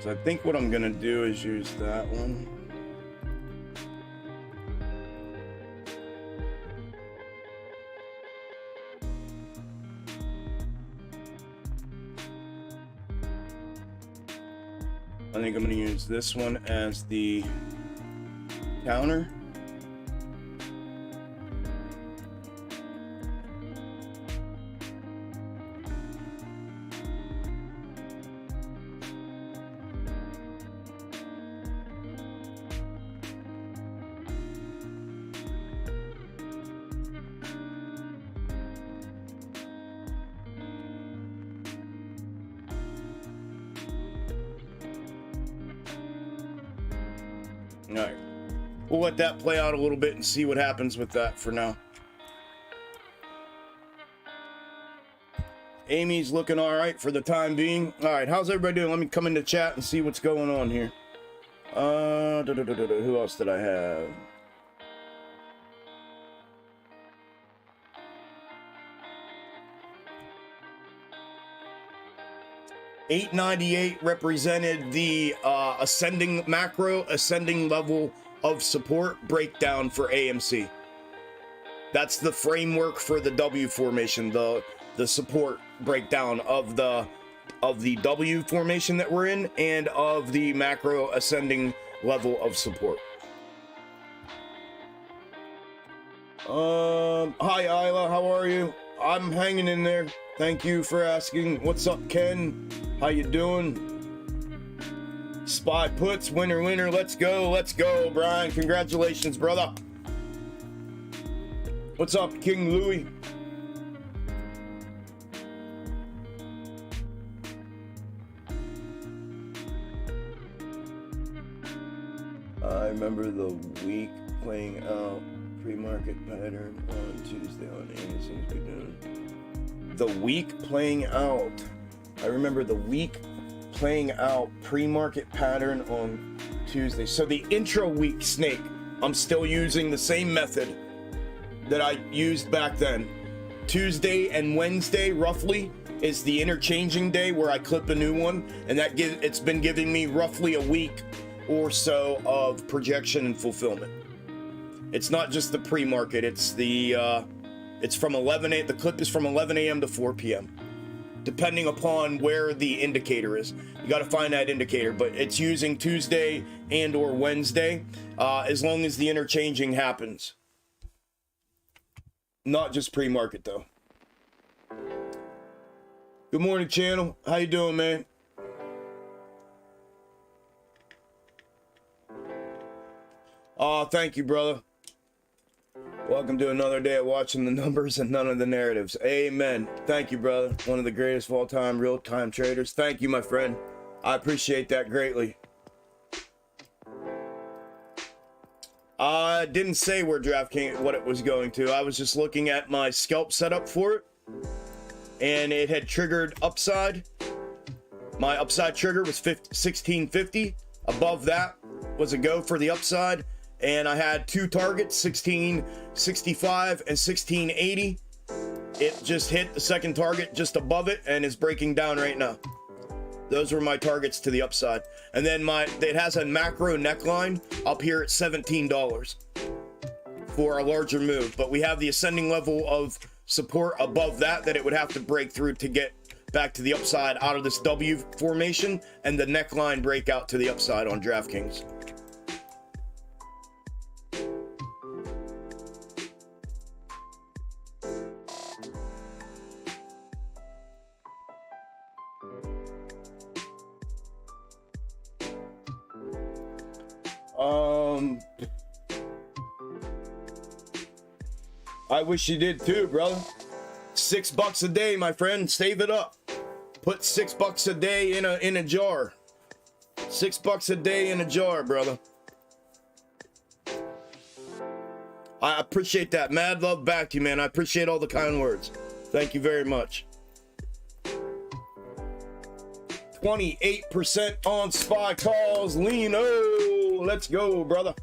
So I think what I'm gonna do is use that one. I think I'm gonna use this one as the counter. All right, we'll let that play out a little bit and see what happens with that for now. Amy's looking all right for the time being. All right, how's everybody doing? Let me come into chat and see what's going on here. Who else did I have? $8.98 represented the ascending level of support breakdown for AMC. That's the framework for the W formation, the support breakdown of the W formation that we're in, and of the macro ascending level of support. Hi Isla, how are you? I'm hanging in there. Thank you for asking. What's up, Ken? How you doing? Spy puts, winner, winner. Let's go, Brian. Congratulations, brother. What's up, King Louis? I remember the week playing out pre-market pattern on Tuesday on AMC. The week playing out. I remember the week playing out pre-market pattern on Tuesday. So the intro week snake, I'm still using the same method that I used back then. Tuesday and Wednesday roughly is the interchanging day where I clip a new one, and it's been giving me roughly a week or so of projection and fulfillment. It's not just the pre-market, it's from 11 a.m. The clip is from 11 a.m. to 4 p.m. depending upon where the indicator is. You got to find that indicator, but it's using Tuesday and or Wednesday, as long as the interchanging happens. Not just pre-market though. Good morning, channel. How you doing, man? Thank you, brother. Welcome to another day of watching the numbers and none of the narratives. Amen. Thank you, brother. One of the greatest of all time real-time traders. Thank you, my friend. I appreciate that greatly. I didn't say where DraftKings, what it was going to. I was just looking at my scalp setup for it, and it had triggered upside. My upside trigger was 1650. Above that was a go for the upside. And I had two targets, 1665 and 1680. It just hit the second target just above it and is breaking down right now. Those were my targets to the upside. And then it has a macro neckline up here at $17 for a larger move. But we have the ascending level of support above that it would have to break through to get back to the upside out of this W formation, and the neckline breakout to the upside on DraftKings. I wish you did too, brother. $6 a day, my friend. Save it up. Put $6 a day in a jar. $6 a day in a jar, brother. I appreciate that. Mad love back to you, man. I appreciate all the kind words. Thank you very much. 28% on SPY calls. Lino. Let's go, brother.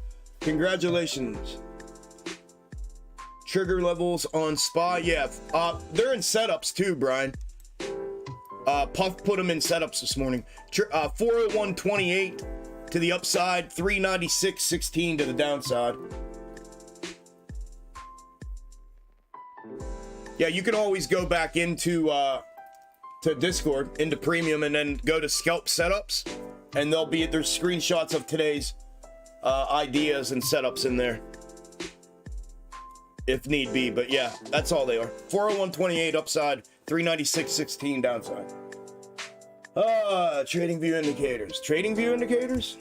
Congratulations. Trigger levels on SPY. Yeah, they're in setups too, Brian. Puff put them in setups this morning. 401.28 to the upside, 396.16 to the downside. Yeah, you can always go back into to Discord, into Premium, and then go to Scalp Setups, and there's screenshots of today's ideas and setups in there, if need be. But yeah, that's all they are. 401.28 upside, 396.16 downside. Trading view indicators. Trading view indicators?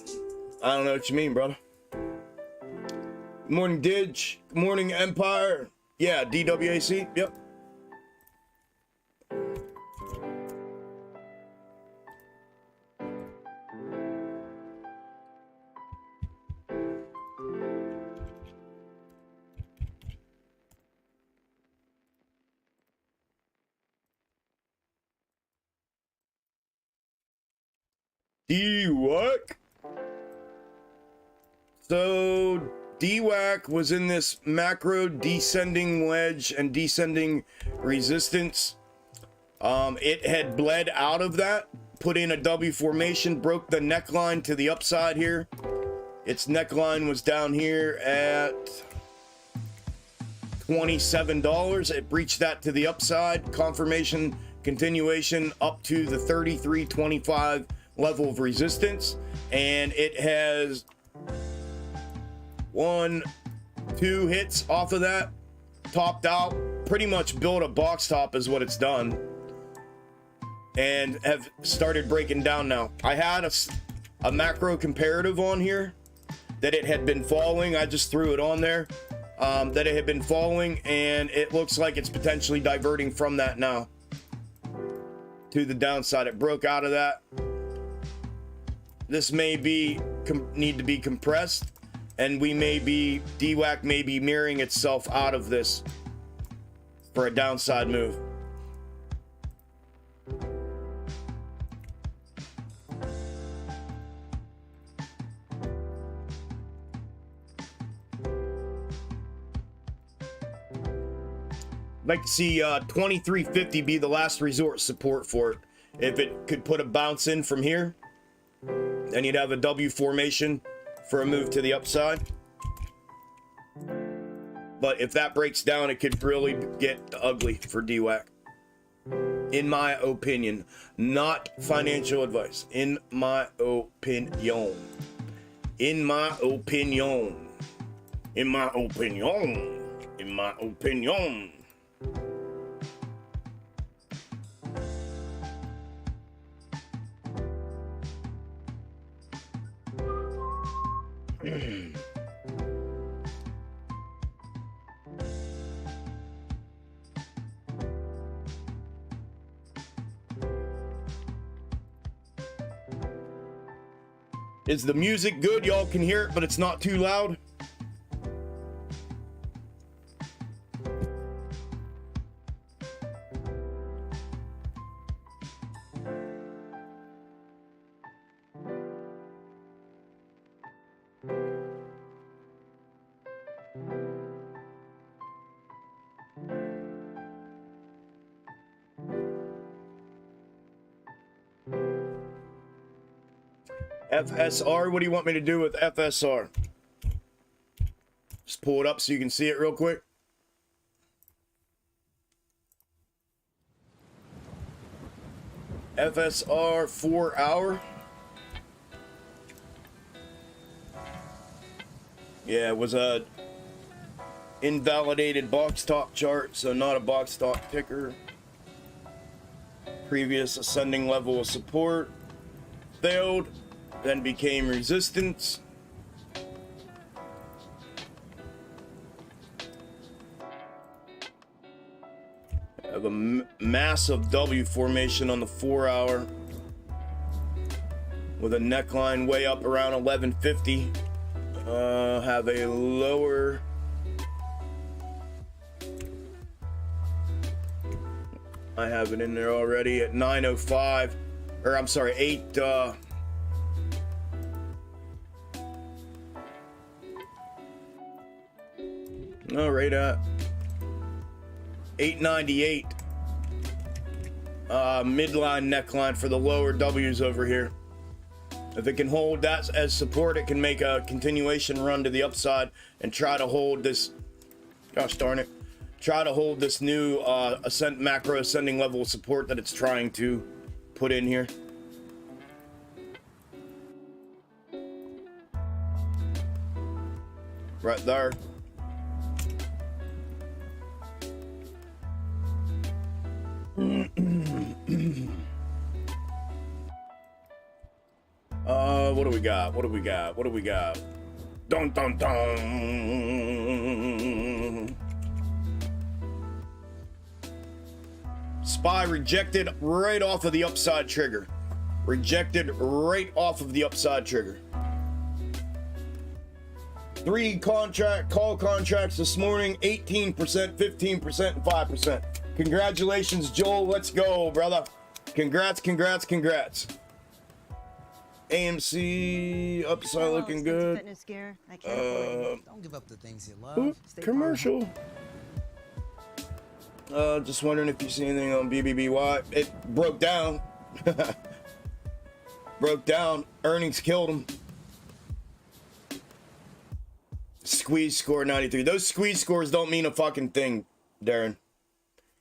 I don't know what you mean, brother. Good morning, Dig. Good morning, Empire. Yeah, DWAC. Yep. DWAC. So DWAC was in this macro descending wedge and descending resistance. It had bled out of that, put in a W formation, broke the neckline to the upside here. Its neckline was down here at $27. It breached that to the upside. Confirmation, continuation up to the 33.25 level of resistance, and it has 1, 2 hits off of that, topped out, pretty much built a box top is what it's done, and have started breaking down now. I had a macro comparative on here that it had been falling. I just threw it on there, that it had been falling, and it looks like it's potentially diverting from that now to the downside. It broke out of that. This may be need to be compressed, and DWAC may be mirroring itself out of this for a downside move. I'd like to see 2350 be the last resort support for it. If it could put a bounce in from here, then you'd have a W formation for a move to the upside. But if that breaks down, it could really get ugly for DWAC. In my opinion. Not financial advice. In my opinion. In my opinion. In my opinion. In my opinion. Is the music good? Y'all can hear it, but it's not too loud. FSR, what do you want me to do with FSR? Just pull it up so you can see it real quick. FSR 4 hour. Yeah, it was a invalidated box top chart, so not a box top ticker. Previous ascending level of support failed, then became resistance. Have a massive W formation on the 4 hour with a neckline way up around 1150. Have a lower I have it in there already at 905, or I'm sorry, 8 no, right at 898. midline neckline for the lower W's over here. If it can hold that as support, it can make a continuation run to the upside and try to hold this, gosh darn it, try to hold this new macro ascending level of support that it's trying to put in here. Right there. What do we got? What do we got? What do we got? Dun dun dun. SPY rejected right off of the upside trigger. Rejected right off of the upside trigger. 3 call contracts this morning, 18%, 15%, and 5%. Congratulations, Joel. Let's go, brother. Congrats, congrats, congrats. AMC upside looking good. Fitness gear. I can't afford it. Don't give up the things you love. Commercial. Just wondering if you see anything on BBBY. It broke down. Broke down. Earnings killed them. Squeeze score 93. Those squeeze scores don't mean a fucking thing, Darren.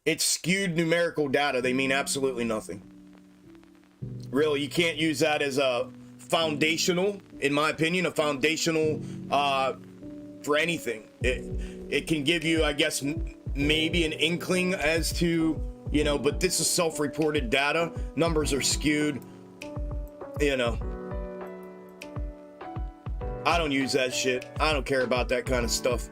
It's skewed numerical data. They mean absolutely nothing. Really, you can't use that as a foundational, in my opinion, a foundational for anything. It can give you, I guess, maybe an inkling as to, you know, but this is self-reported data. Numbers are skewed, you know. I don't use that shit. I don't care about that kind of stuff.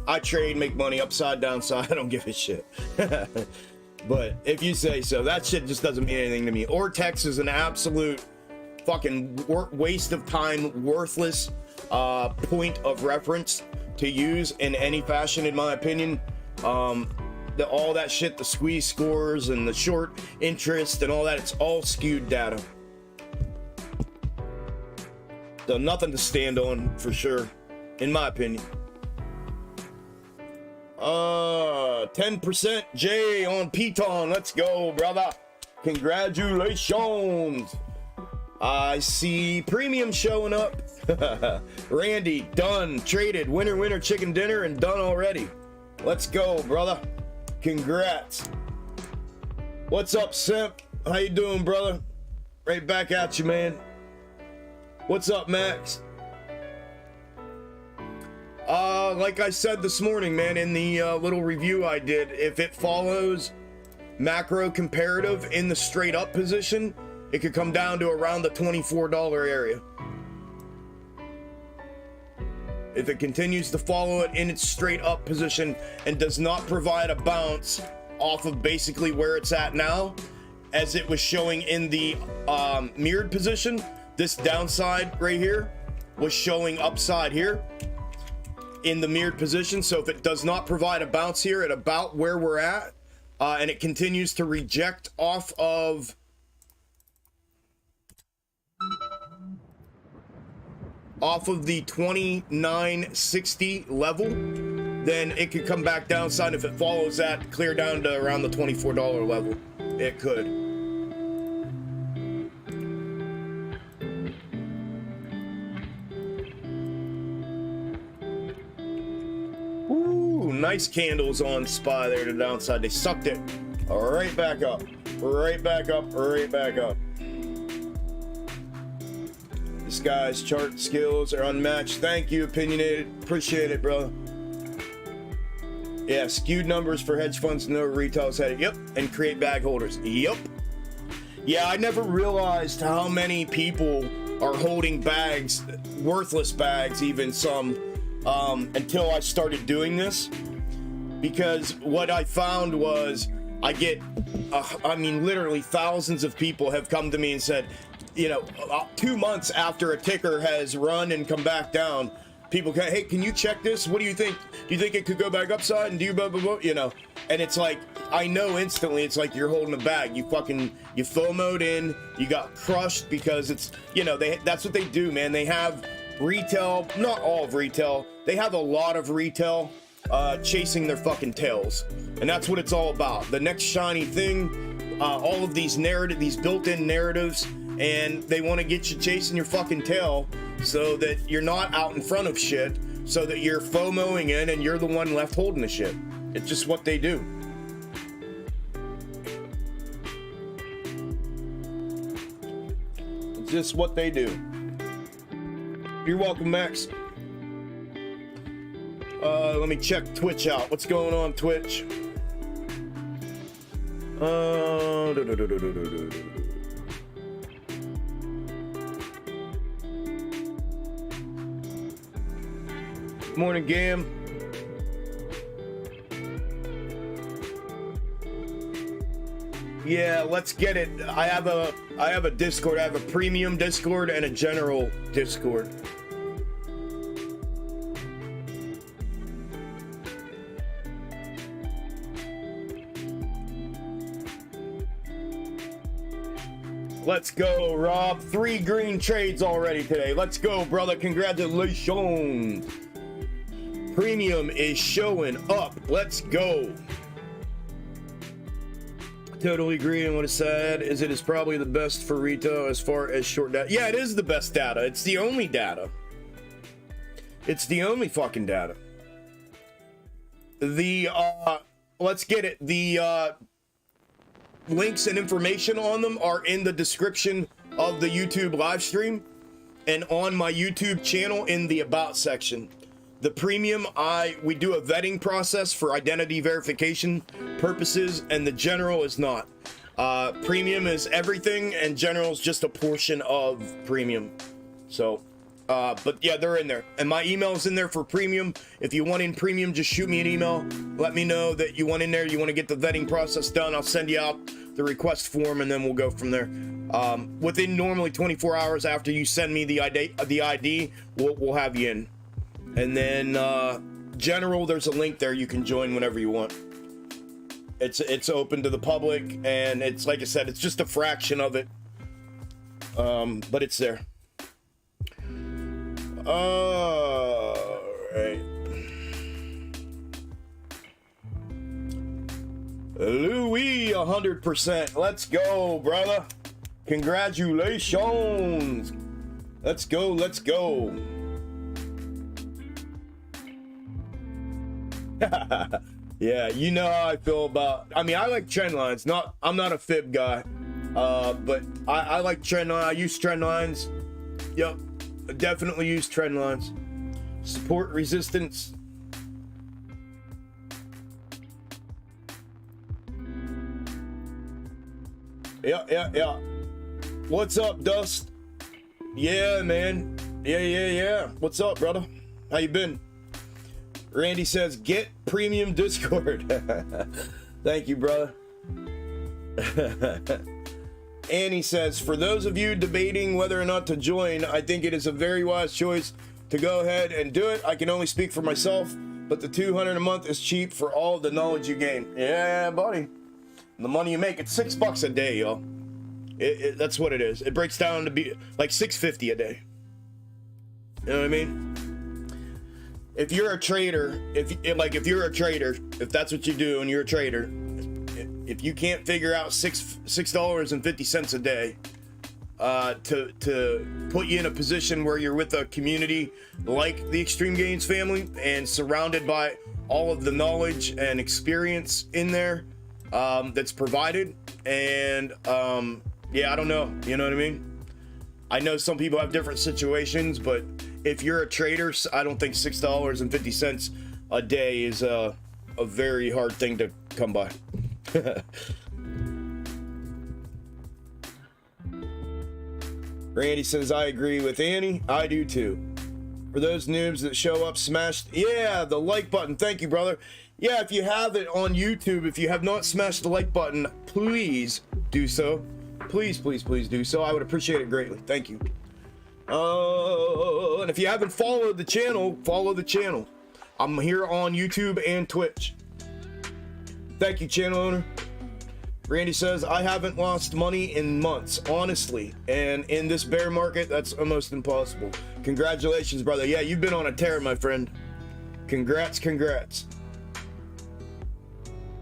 I trade, make money upside, downside. I don't give a shit. But if you say so, that shit just doesn't mean anything to me. Ortex is an absolute fucking waste of time, worthless point of reference to use in any fashion, in my opinion. All that shit, the squeeze scores and the short interest and all that, it's all skewed data. So nothing to stand on for sure, in my opinion. 10% J on Piton. Let's go, brother. Congratulations. I see premium showing up. Randy, done. Traded. Winner, winner, chicken dinner, and done already. Let's go, brother. Congrats. What's up, Simp? How you doing, brother? Right back at you, man. What's up, Max? Like I said this morning, man, in the little review I did, if it follows macro comparative in the straight up position, it could come down to around the $24 area. If it continues to follow it in its straight up position and does not provide a bounce off of basically where it's at now, as it was showing in the mirrored position, this downside right here was showing upside here in the mirrored position. So if it does not provide a bounce here at about where we're at, and it continues to reject off of the 2960 level, then it could come back downside. If it follows that, clear down to around the $24 level. It could. Nice candles on SPY there to the downside. They sucked it right back up, right back up, right back up. This guy's chart skills are unmatched. Thank you, Opinionated. Appreciate it, bro. Yeah, skewed numbers for hedge funds, no retail said it. Yep, and create bag holders. Yep. Yeah, I never realized how many people are holding bags, worthless bags, even some, until I started doing this. Because what I found was I get, I mean, literally thousands of people have come to me and said, you know, 2 months after a ticker has run and come back down, people go, hey, can you check this? What do you think? Do you think it could go back upside? And do you blah, blah, blah, you know? And it's like, I know instantly, it's like you're holding a bag. You FOMO'd in, you got crushed because it's, you know, that's what they do, man. They have retail, not all of retail. They have a lot of retail chasing their fucking tails. And that's what it's all about. The next shiny thing, all of these these built-in narratives, and they want to get you chasing your fucking tail so that you're not out in front of shit, so that you're FOMOing in and you're the one left holding the shit. It's just what they do. It's just what they do. You're welcome, Max. Let me check Twitch out. What's going on, Twitch? Morning, Gam. Yeah, let's get it. I have a Discord. I have a premium Discord and a general Discord. Let's go, Rob. 3 green trades already today. Let's go, brother. Congratulations. Premium is showing up. Let's go. Totally agree on what it said. It is probably the best for retail as far as short data. Yeah, it is the best data. It's the only data. It's the only fucking data. Let's get it. The links and information on them are in the description of the YouTube live stream and on my YouTube channel in the About section. The premium, we do a vetting process for identity verification purposes, and the general is not. Premium is everything, and general is just a portion of premium. So, but yeah, they're in there. And my email is in there for premium. If you want in premium, just shoot me an email. Let me know that you want in there. You want to get the vetting process done. I'll send you out the request form, and then we'll go from there. Within normally 24 hours after you send me the ID, we'll have you in. And then general, there's a link there. You can join whenever you want. It's open to the public, and it's, like I said, it's just a fraction of it, but it's there. All right. Louis, 100%. Let's go, brother. Congratulations. Let's go. Let's go. Yeah, you know how I feel about. I mean, I like trend lines. I'm not a fib guy, but I like trend lines. I use trend lines. Yep, I definitely use trend lines. Support resistance. Yeah. What's up, Dust? Yeah, man. Yeah. What's up, brother? How you been? Randy says, get premium Discord. Thank you, brother. Annie says, for those of you debating whether or not to join, I think it is a very wise choice to go ahead and do it. I can only speak for myself, but the $200 a month is cheap for all of the knowledge you gain. Yeah, buddy. The money you make, it's $6 a day, y'all. That's what it is. It breaks down to be like $6.50 a day. You know what I mean? If you're a trader, if you're a trader, if that's what you do and you're a trader, if you can't figure out $6.50 a day to put you in a position where you're with a community like the Extreme Gains family and surrounded by all of the knowledge and experience in there that's provided, and yeah, I don't know, you know what I mean? I know some people have different situations, but if you're a trader, I don't think $6.50 a day is a very hard thing to come by. Randy says, I agree with Annie. I do too. For those noobs that show up, smash, yeah, the like button. Thank you, brother. Yeah, if you have it on YouTube, if you have not smashed the like button, please do so. Please do so. I would appreciate it greatly. Thank you. And if you haven't followed the channel, follow the channel. I'm here on YouTube and Twitch. Thank you, channel owner. Randy says, I haven't lost money in months, honestly. And in this bear market, that's almost impossible. Congratulations, brother. Yeah, you've been on a tear, my friend. Congrats, congrats.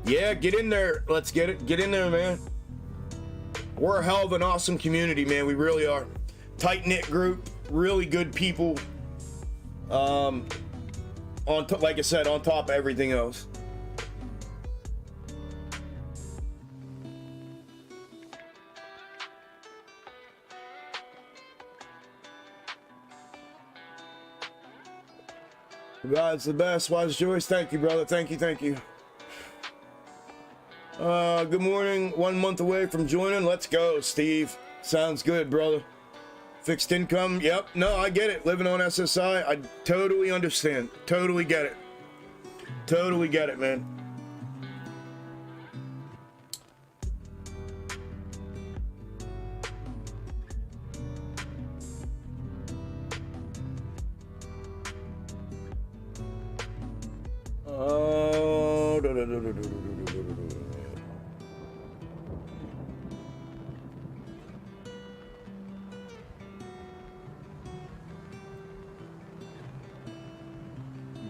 Yeah, get in there. Let's get it. Get in there, man. We're a hell of an awesome community, man. We really are. Tight-knit group, really good people. Like I said, on top of everything else. God's the best. Wise Joyce, thank you, brother. Thank you, thank you. Good morning. 1 month away from joining. Let's go, Steve. Sounds good, brother. Fixed income. Yep. No, I get it. Living on SSI. I totally understand. Totally get it. Totally get it, man.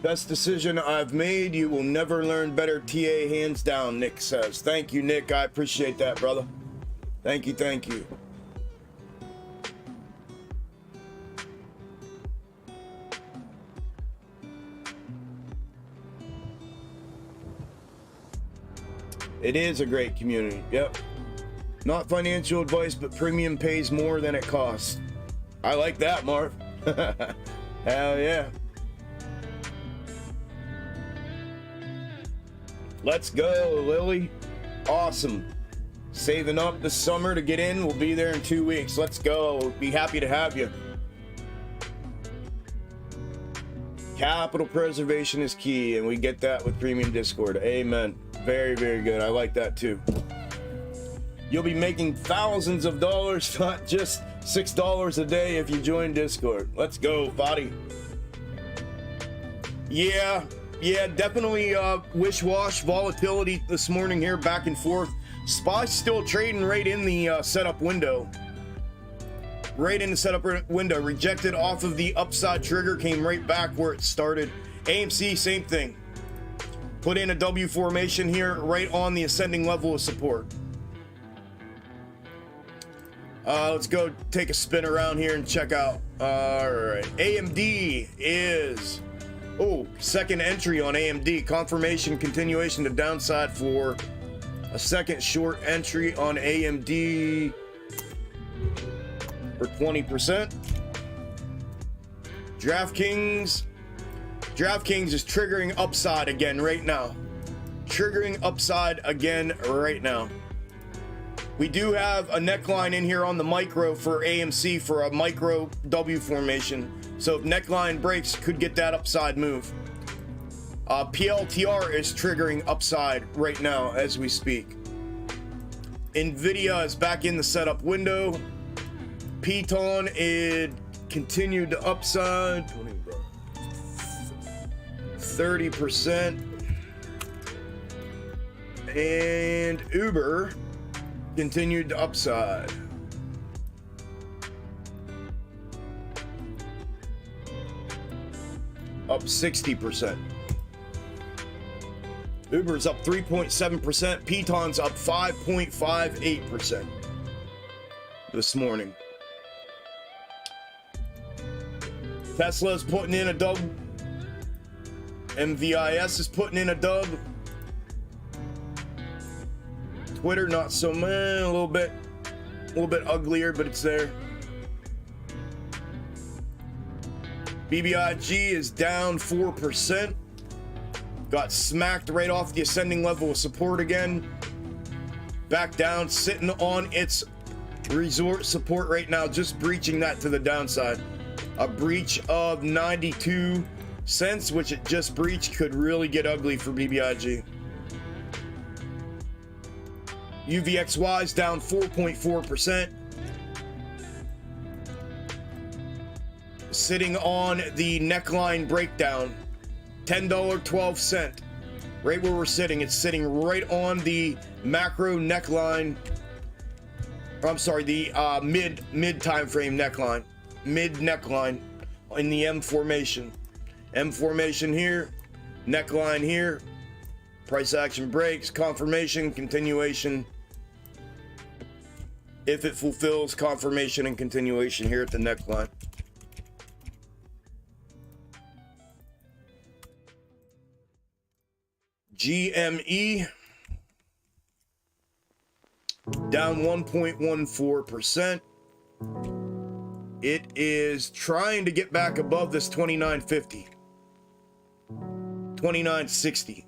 Best decision I've made. You will never learn better. TA hands down, Nick says. Thank you, Nick. I appreciate that, brother. Thank you, thank you. It is a great community. Yep. Not financial advice, but premium pays more than it costs. I like that, Marv. Hell yeah. Let's go, Lily. Awesome. Saving up this summer to get in. We'll be there in 2 weeks. Let's go. We'll be happy to have you. Capital preservation is key, and we get that with Premium Discord. Amen. Very, very good. I like that too. You'll be making thousands of dollars, not just $6 a day if you join Discord. Let's go, Fadi. Yeah, definitely wish-wash volatility this morning here, back and forth. SPY's still trading right in the setup window. Right in the setup window. Rejected off of the upside trigger, came right back where it started. AMC, same thing. Put in a W formation here, right on the ascending level of support. Let's go take a spin around here and check out. All right, AMD is... Oh, second entry on AMD. Confirmation, continuation to downside for a second short entry on AMD for 20%. DraftKings is triggering upside again right now. Triggering upside again right now. We do have a neckline in here on the micro for AMC for a micro W formation. So if neckline breaks, could get that upside move. PLTR is triggering upside right now as we speak. Nvidia is back in the setup window. Piton, it continued to upside. 30%. And Uber continued to upside. Up 60%. Uber's up 3.7%. Piton's up 5.58% this morning. Tesla's putting in a dub. MVIS is putting in a dub. Twitter not so much, a little bit uglier, but it's there. BBIG is down 4%. Got smacked right off the ascending level of support again. Back down, sitting on its resort support right now, just breaching that to the downside. A breach of 92 cents, which it just breached, could really get ugly for BBIG. UVXY is down 4.4%. Sitting on the neckline breakdown, $10.12, right where we're sitting. It's sitting right on the macro neckline. I'm sorry, the mid time frame neckline, mid neckline in the M formation. M formation here, neckline here. Price action breaks, confirmation, continuation. If it fulfills, confirmation and continuation here at the neckline. GME down 1.14%. It is trying to get back above this 29.50. 29.60.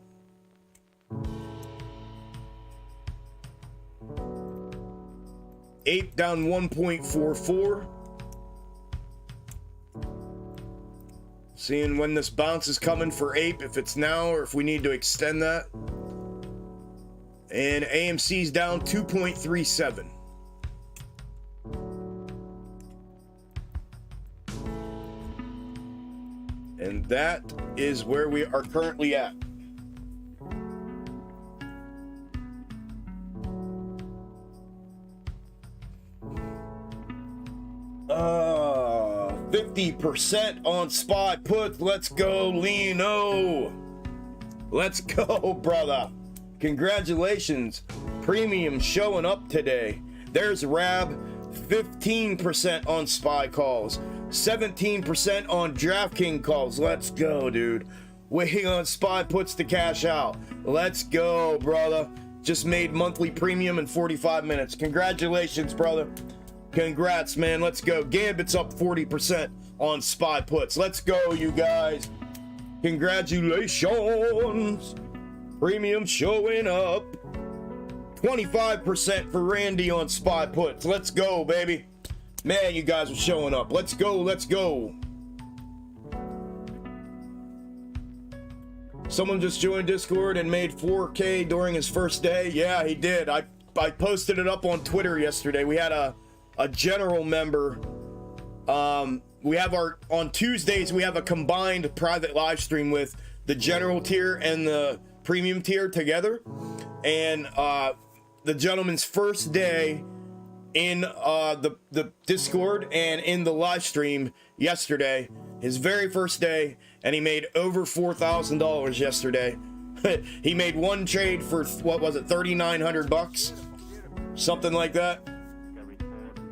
Ape down 1.44. Seeing when this bounce is coming for Ape, if it's now or if we need to extend that. And AMC's down 2.37. And that is where we are currently at. 50% on spot puts. Let's go, Lino. Let's go, brother. Congratulations. Premium showing up today. There's Rab. 15% on SPY calls. 17% on DraftKings calls. Let's go, dude. Waiting on SPY puts to cash out. Let's go, brother. Just made monthly premium in 45 minutes. Congratulations, brother. Congrats, man. Let's go. Gambit's up 40% on SPY puts. Let's go, you guys. Congratulations. Premium showing up. 25% for Randy on SPY puts. Let's go, baby. Man, you guys are showing up. Let's go. Let's go. Someone just joined Discord and made 4K during his first day. Yeah, he did. I posted it up on Twitter yesterday. We had a general member. We have on Tuesdays, we have a combined private live stream with the general tier and the premium tier together. And the gentleman's first day in the Discord and in the live stream yesterday, his very first day, and he made over $4,000 yesterday. He made one trade for, what was it, 3,900 bucks, something like that.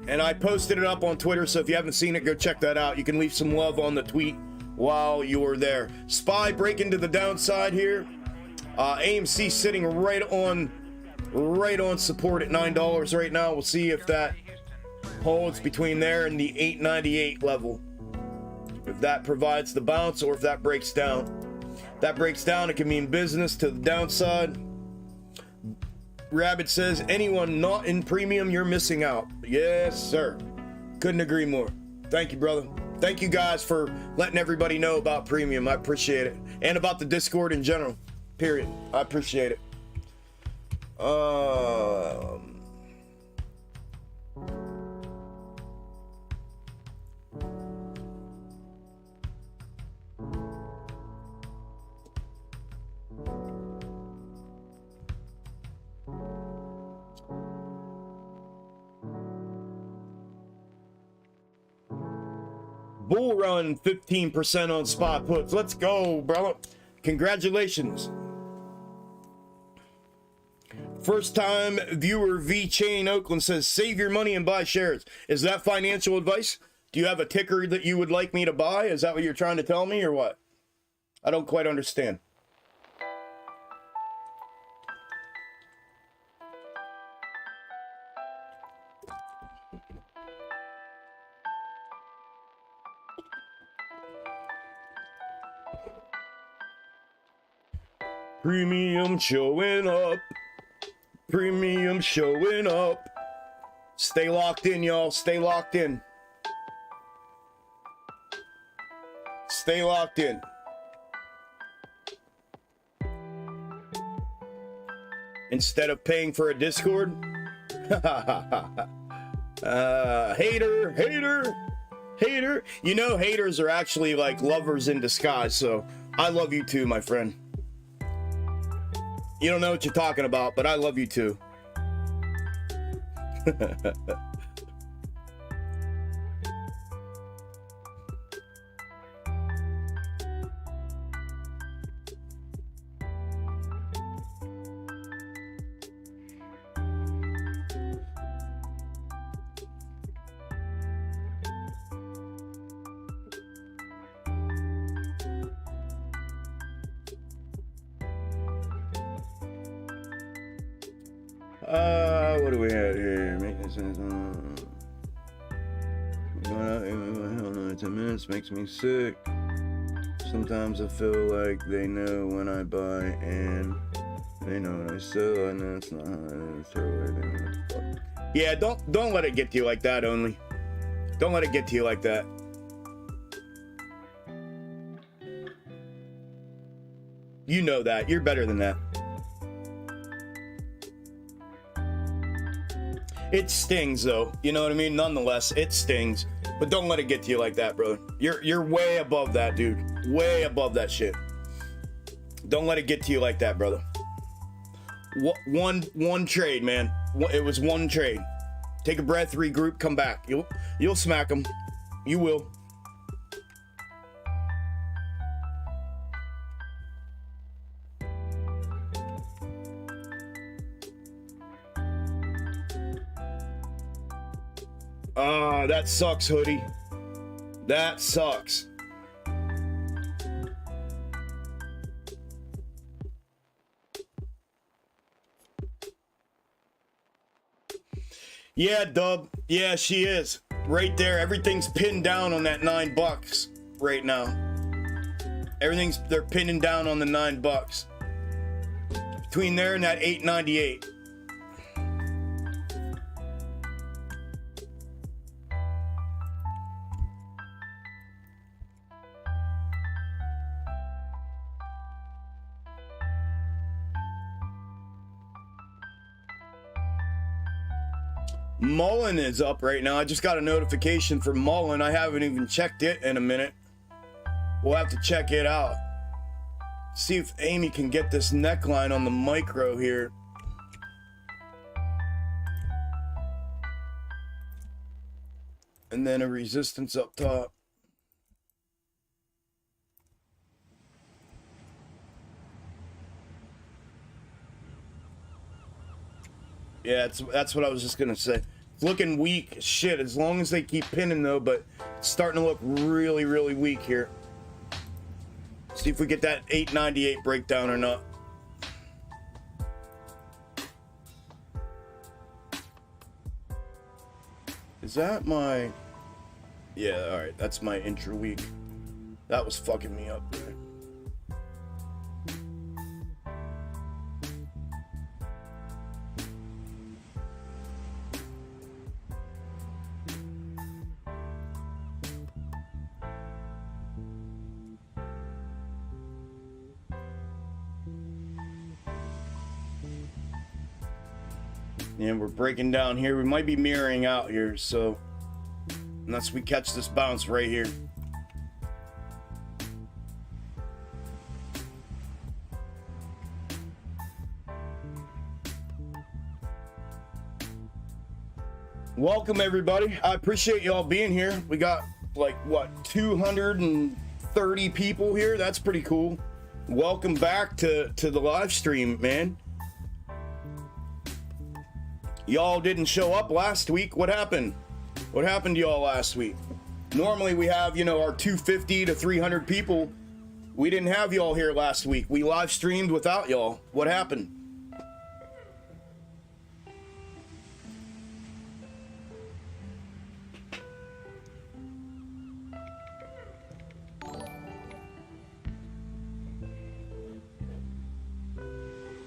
And I posted it up on Twitter, so if you haven't seen it, go check that out. You can leave some love on the tweet while you're there. SPY breaking to the downside here. AMC sitting right on support at $9 right now. We'll see if that holds between there and the 898 level. If that provides the bounce or if that breaks down. If that breaks down, it can mean business to the downside. Rabbit says, anyone not in premium, you're missing out. Yes, sir. Couldn't agree more. Thank you, brother. Thank you guys for letting everybody know about premium. I appreciate it. And about the Discord in general. Period. I appreciate it. Bull run 15% on spot puts. Let's go, brother. Congratulations. First time viewer V Chain Oakland says, save your money and buy shares. Is that financial advice? Do you have a ticker that you would like me to buy? Is that what you're trying to tell me or what? I don't quite understand. Premium showing up. Premium showing up. Stay locked in, y'all. Stay locked in. Stay locked in. Instead of paying for a Discord. Hater, hater, hater. You know, haters are actually like lovers in disguise. So I love you too, my friend. You don't know what you're talking about, but I love you too. What do we have here? Maintenance. Hell no, 10 minutes makes me sick. Sometimes I feel like they know when I buy and they know when I sell, and that's not how it is. Yeah, don't let it get to you like that. Only don't let it get to you like that. You know that. You're better than that. It stings, though. You know what I mean? Nonetheless, it stings. But don't let it get to you like that, bro. You're way above that, dude. Way above that shit. Don't let it get to you like that, brother. One trade, man. It was one trade. Take a breath, regroup, come back. You'll smack them. You will. That sucks, hoodie. That sucks. Yeah, Dub. Yeah, she is. Right there. Everything's pinned down on that $9 right now. They're pinning down on the $9. Between there and that $8.98. Mullen is up right now. I just got a notification from Mullen. I haven't even checked it in a minute. We'll have to check it out. See if Amy can get this neckline on the micro here. And then a resistance up top. Yeah, that's what I was just gonna say. It's looking weak, shit. As long as they keep pinning though, but it's starting to look really, really weak here. See if we get that 8.98 breakdown or not. Is that my? Yeah, all right. That's my intra-week. That was fucking me up, dude. And we're breaking down here. We might be mirroring out here, so unless we catch this bounce right here. Welcome everybody. I appreciate y'all being here. We got like what, 230 people here. That's pretty cool. Welcome back to the live stream, man. Y'all didn't show up last week. What happened? What happened to y'all last week? Normally we have, you know, our 250 to 300 people. We didn't have y'all here last week. We live streamed without y'all. What happened?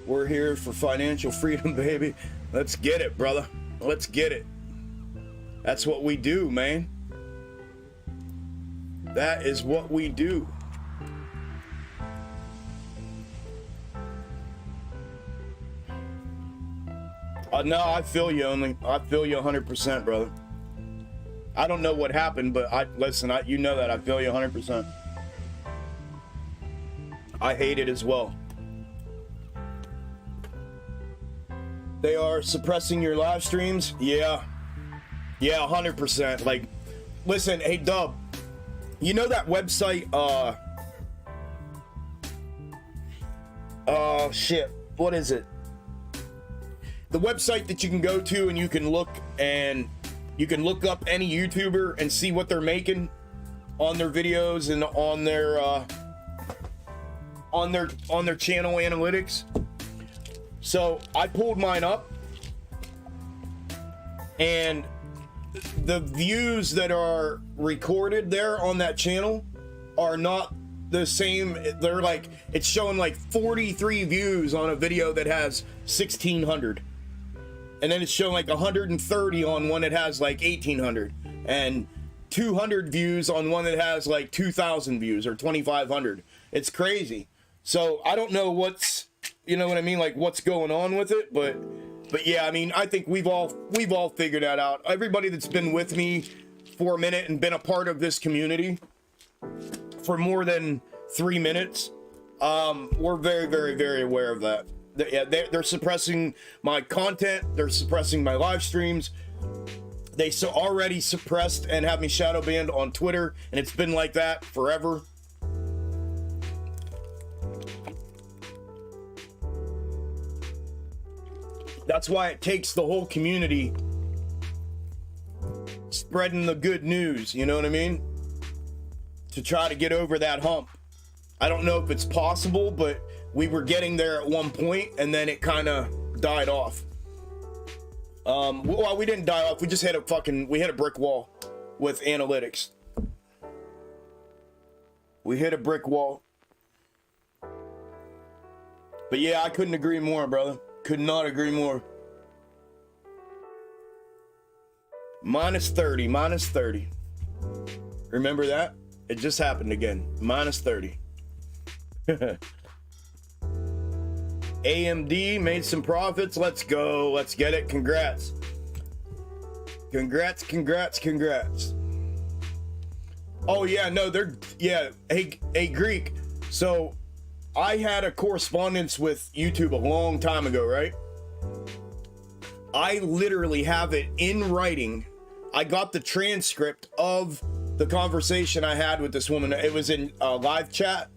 We're here for financial freedom, baby. Let's get it, brother. Let's get it. That's what we do, man. That is what we do. No, I feel you, only. I feel you 100%, brother. I don't know what happened, but listen, you know that I feel you 100%. I hate it as well. They are suppressing your live streams? Yeah. Yeah, 100%. Like, listen, hey, Dub, you know that website, shit, what is it? The website that you can go to and you can look up any YouTuber and see what they're making on their videos and on their channel analytics. So I pulled mine up and the views that are recorded there on that channel are not the same. They're like, it's showing like 43 views on a video that has 1,600, and then it's showing like 130 on one that has like 1,800, and 200 views on one that has like 2,000 views or 2,500. It's crazy. So I don't know what's, you know what I mean, like what's going on with it, but yeah, I mean, I think we've all figured that out. Everybody that's been with me for a minute and been a part of this community for more than 3 minutes, we're very, very, very aware of that. Yeah, they're suppressing my content. They're suppressing my live streams. They already suppressed and have me shadow banned on Twitter, and it's been like that forever. That's why it takes the whole community spreading the good news, you know what I mean? To try to get over that hump. I don't know if it's possible, but we were getting there at one point, and then it kind of died off. Well, we didn't die off. We just hit a brick wall with analytics. We hit a brick wall. But yeah, I couldn't agree more, brother. Could not agree more. Minus 30, minus 30. Remember that? It just happened again. Minus 30. AMD made some profits. Let's go. Let's get it. Congrats. Congrats, congrats, congrats. Oh yeah, no, hey Greek. So I had a correspondence with YouTube a long time ago, right? I literally have it in writing. I got the transcript of the conversation I had with this woman. It was in a live chat,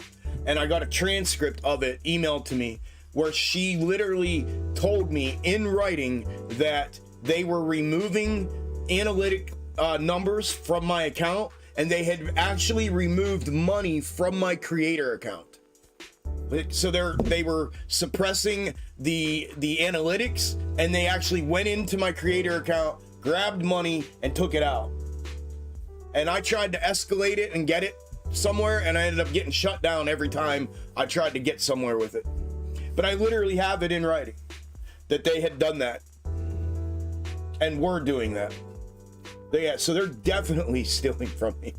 and I got a transcript of it emailed to me, where she literally told me in writing that they were removing analytic numbers from my account, and they had actually removed money from my creator account. So they were suppressing the analytics, and they actually went into my creator account, grabbed money, and took it out. And I tried to escalate it and get it somewhere, and I ended up getting shut down every time I tried to get somewhere with it. But I literally have it in writing that they had done that and were doing that. So they're definitely stealing from me.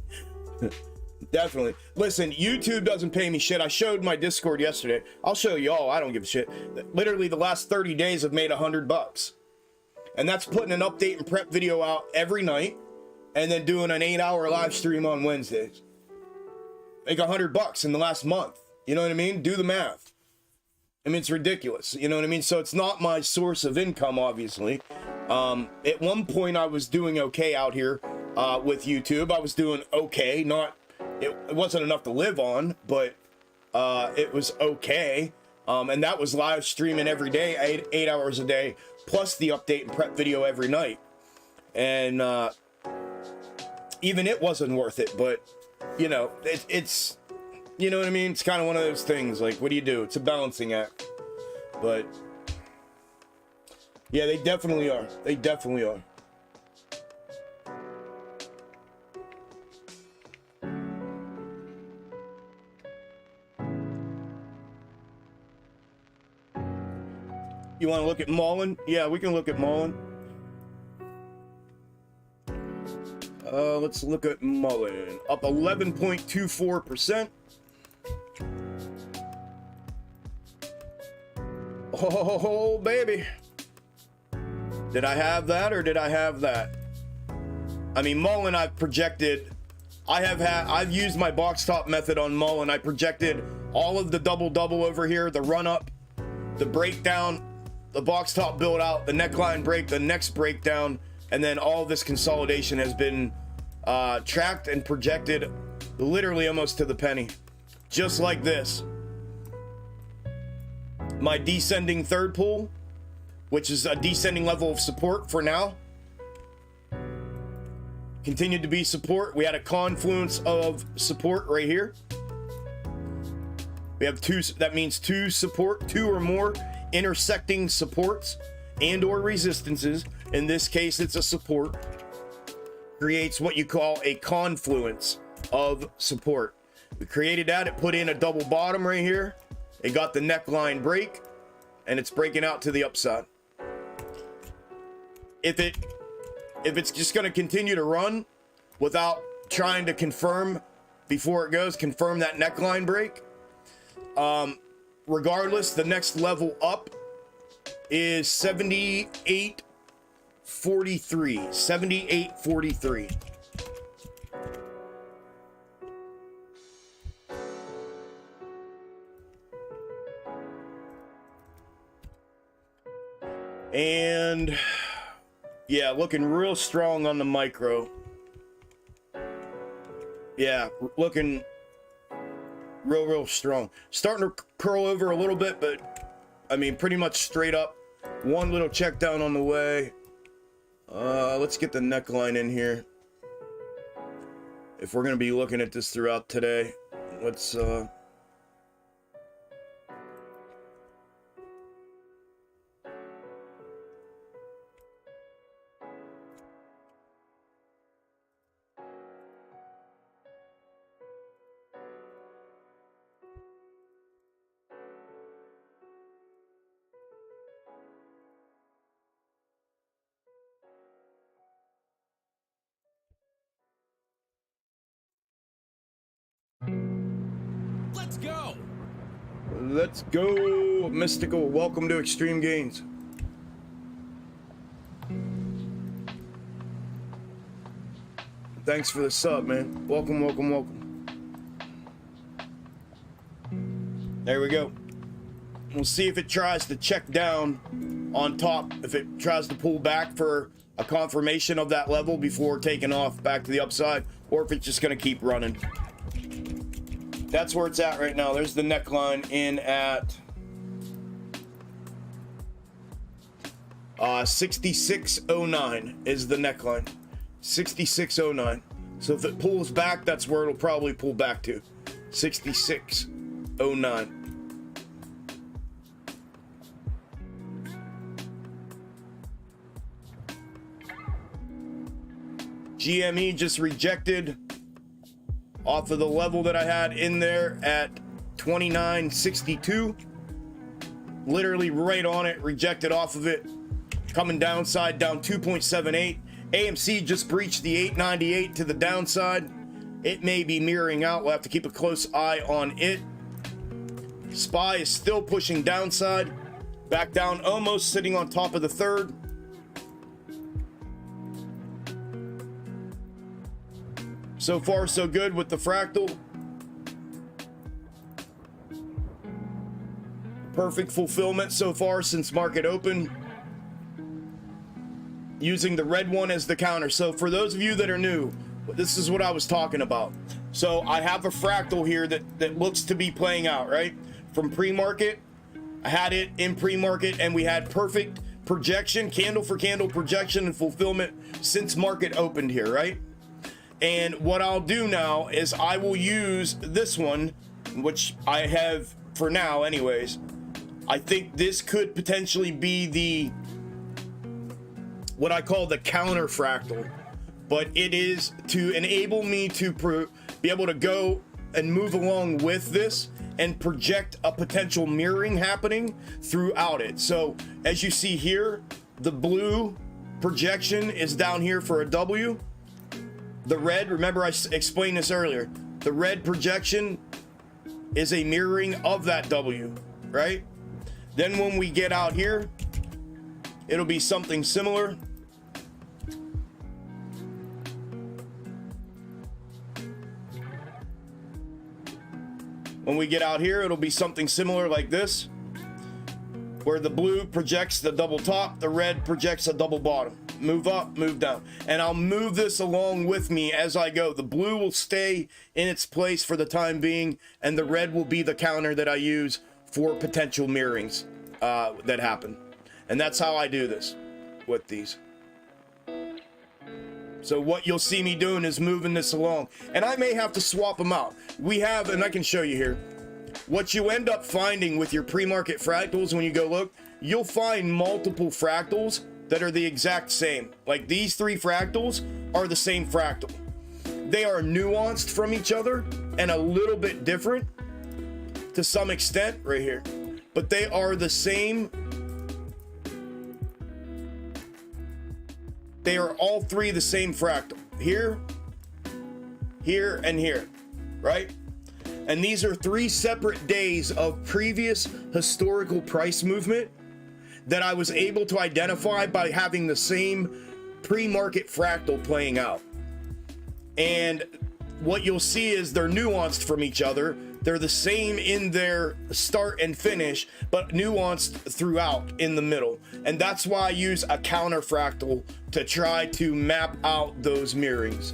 Definitely. Listen, YouTube doesn't pay me shit. I showed my Discord yesterday. I'll show y'all. I don't give a shit. Literally the last 30 days I've made $100. And that's putting an update and prep video out every night and then doing an 8-hour live stream on Wednesdays. Make $100 in the last month. You know what I mean? Do the math. I mean, it's ridiculous. You know what I mean? So it's not my source of income, obviously. At one point I was doing okay out here with YouTube. I was doing okay. It wasn't enough to live on, but it was okay. And that was live streaming every day, 8 hours a day, plus the update and prep video every night. And even it wasn't worth it, but you know, it's, you know what I mean? It's kind of one of those things, like, what do you do? It's a balancing act. But yeah, they definitely are. They definitely are. You want to look at Mullen? Yeah, we can look at Mullen. Let's look at Mullen. Up 11.24%. Oh, baby. Did I have that or did I have that? I mean, Mullen, I've projected. I've used my box top method on Mullen. I projected all of the double over here, the run up, the breakdown, the box top build out, the neckline break, the next breakdown, and then all this consolidation has been tracked and projected literally almost to the penny. Just like this. My descending third pull, which is a descending level of support for now, continued to be support. We had a confluence of support right here. We have two, that means two or more intersecting supports and or resistances, in this case it's a support, creates what you call a confluence of support. We created that, it put in a double bottom right here, it got the neckline break, and it's breaking out to the upside. If it's just going to continue to run without trying to confirm before it goes, confirm that neckline break, regardless, the next level up is 78.43. 78.43. And yeah, looking real strong on the micro. Yeah, looking real strong. Starting to curl over a little bit, but I mean pretty much straight up. One little check down on the way. Let's get the neckline in here. If we're gonna be looking at this throughout today, let's let's go, Mystical. Welcome to Extreme Gains. Thanks for the sub, man. Welcome. There we go. We'll see if it tries to check down on top, if it tries to pull back for a confirmation of that level before taking off back to the upside, or if it's just going to keep running. That's where it's at right now. There's the neckline in at 6609 is the neckline. 6609. So if it pulls back, that's where it'll probably pull back to. 6609. GME just rejected off of the level that I had in there at 29.62. Literally right on it, rejected off of it. Coming downside, down 2.78. AMC just breached the 898 to the downside. It may be mirroring out. We'll have to keep a close eye on it. SPY is still pushing downside. Back down, almost sitting on top of the third. So far, so good with the Fractal. Perfect fulfillment so far since market open. Using the red one as the counter. So for those of you that are new, this is what I was talking about. So I have a Fractal here that looks to be playing out, right? From pre-market, I had it in pre-market and we had perfect projection, candle for candle projection and fulfillment since market opened here, right? And what I'll do now is I will use this one, which I have for now anyways. I think this could potentially be the, what I call the counter fractal, but it is to enable me to be able to go and move along with this and project a potential mirroring happening throughout it. So as you see here, the blue projection is down here for a W. The red, remember I explained this earlier, the red projection is a mirroring of that W, right? Then when we get out here, it'll be something similar. When we get out here, it'll be something similar like this, where the blue projects the double top, the red projects a double bottom. Move up, move down. And I'll move this along with me as I go. The blue will stay in its place for the time being, and the red will be the counter that I use for potential mirrorings that happen. And that's how I do this with these. So what you'll see me doing is moving this along. And I may have to swap them out. We have, and I can show you here, what you end up finding with your pre-market fractals when you go look, you'll find multiple fractals that are the exact same. Like these 3 fractals are the same fractal. They are nuanced from each other and a little bit different to some extent right here, but they are the same. They are all 3 the same fractal. Here, here, and here, right? And these are 3 separate days of previous historical price movement that I was able to identify by having the same pre-market fractal playing out. And what you'll see is they're nuanced from each other. They're the same in their start and finish, but nuanced throughout in the middle. And that's why I use a counter fractal to try to map out those mirrorings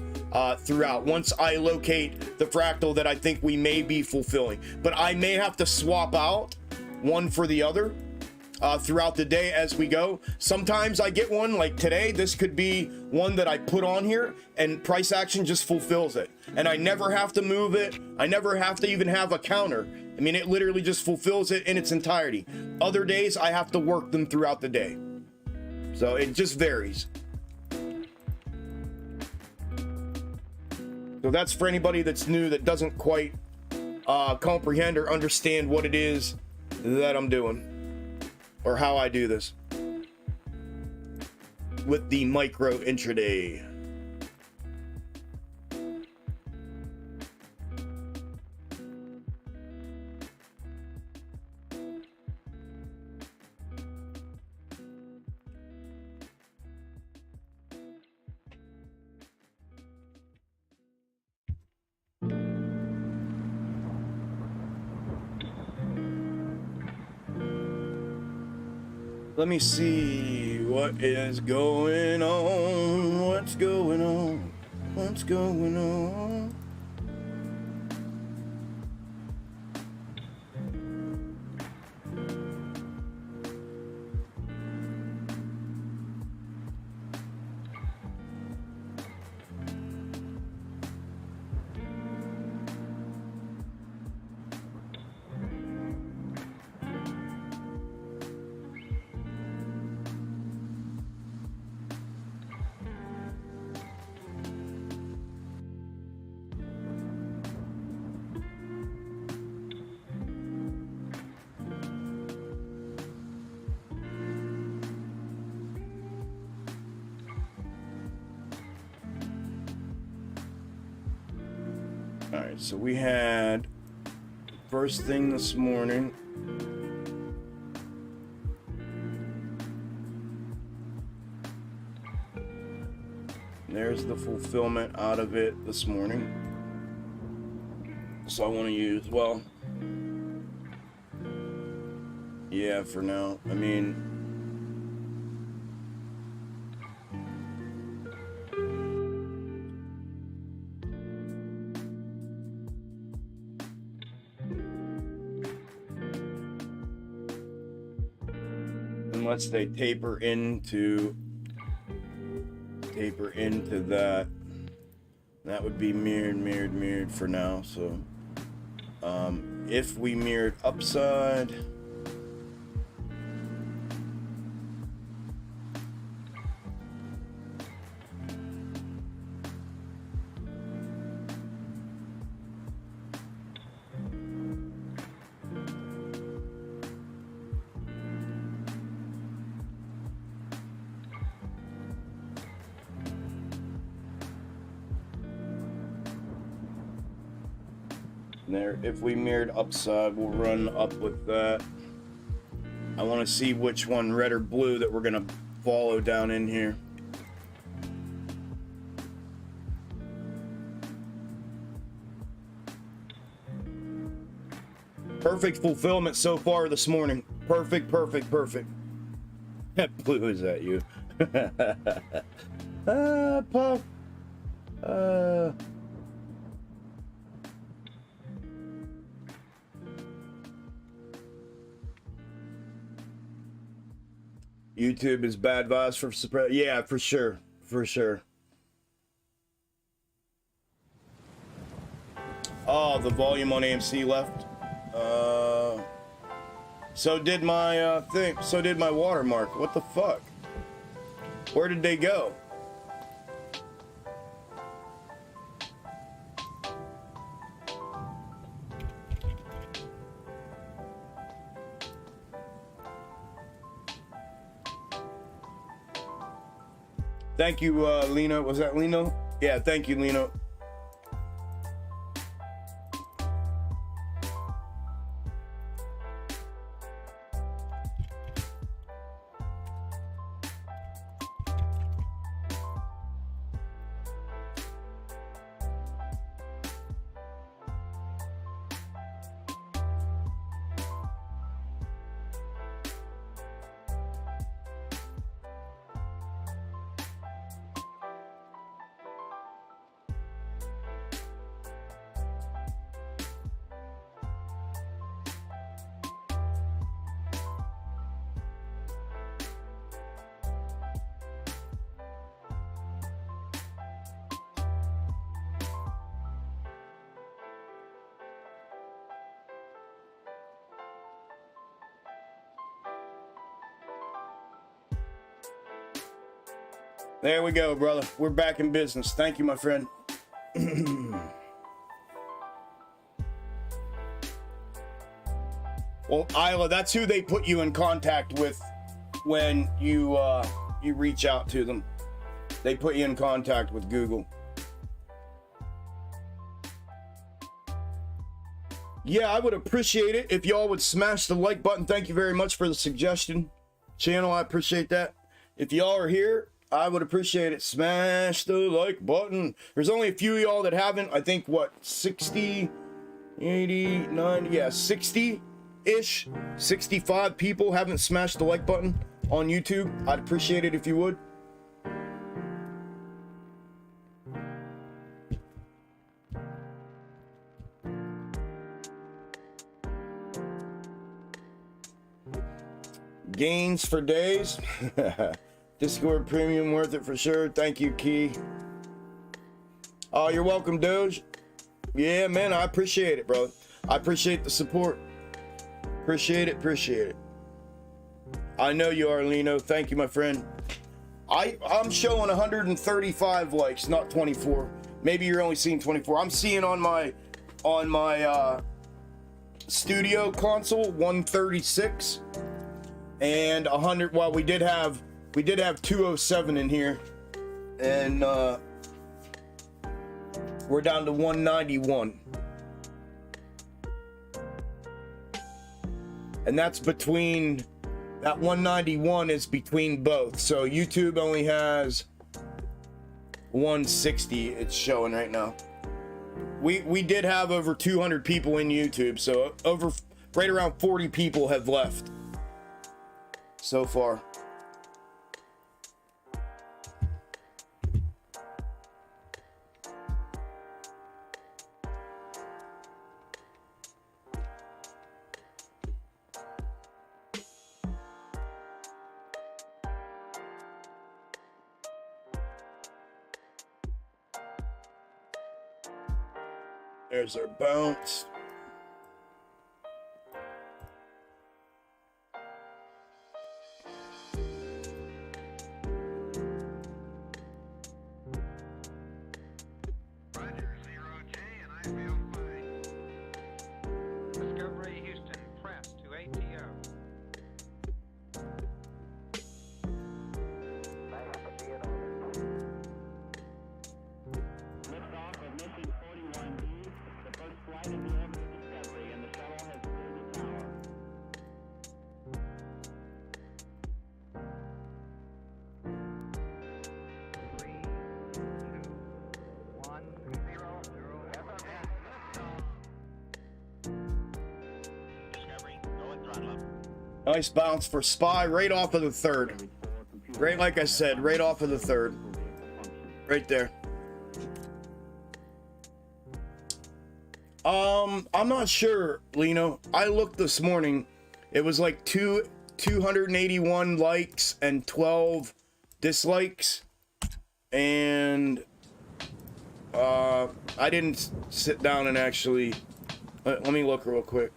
throughout, once I locate the fractal that I think we may be fulfilling. But I may have to swap out one for the other throughout the day as we go. Sometimes I get one like today. This could be one that I put on here and price action just fulfills it, and I never have to move it. I never have to even have a counter. I mean, it literally just fulfills it in its entirety. Other days I have to work them throughout the day, so it just varies. So that's for anybody that's new, that doesn't quite comprehend or understand what it is that I'm doing, or how I do this with the micro intraday. Let me see what is going on. What's going on? What's going on? All right, so we had first thing this morning. There's the fulfillment out of it this morning. So I want to use, well, yeah, for now. I mean, unless they taper into that, that would be mirrored for now. So if we mirrored upside, there, if we mirrored upside, we'll run up with that. I want to see which one, red or blue, that we're gonna follow down in here. Perfect fulfillment so far this morning. Perfect. Blue, is that you? Puff. YouTube is bad vibes for suppress. Yeah, for sure. Oh, the volume on AMC left. So did my thing. So did my watermark. What the fuck? Where did they go? Thank you, Lino. Was that Lino? Yeah, thank you, Lino. There we go, brother. We're back in business. Thank you, my friend. Well, Isla, that's who they put you in contact with when you reach out to them. They put you in contact with Google. Yeah, I would appreciate it if y'all would smash the like button. Thank you very much for the suggestion, channel. I appreciate that. If y'all are here, I would appreciate it. Smash the like button. There's only a few of y'all that haven't. I think, what, 60, 80, 90, yeah, 60-ish, 65 people haven't smashed the like button on YouTube. I'd appreciate it if you would. Gains for days. Discord premium worth it for sure. Thank you, Key. Oh, you're welcome, Doge. Yeah, man, I appreciate it, bro. I appreciate the support. Appreciate it, appreciate it. I know you are, Lino. Thank you, my friend. I'm showing 135 likes, not 24. Maybe you're only seeing 24. I'm seeing on my studio console 136 and 100. Well, we did have 207 in here, and we're down to 191, and that's between, that 191 is between both. So YouTube only has 160. It's showing right now. We did have over 200 people in YouTube, so right around 40 people have left so far. There's our bounce. Roger, 0J, and I feel fine. Discovery Houston, press to ATO. Liftoff of mission 41B, the first flight of the Algo Discovery, and the shuttle has cleared the tower. 3, 2, 1, 0, 0. Discovery, go and throttle up. Nice bounce for Spy right off of the third. Right, like I said, right off of the third. Right there. I'm not sure, Lino. I looked this morning. It was like 281 likes and 12 dislikes. And I didn't sit down and actually let me look real quick.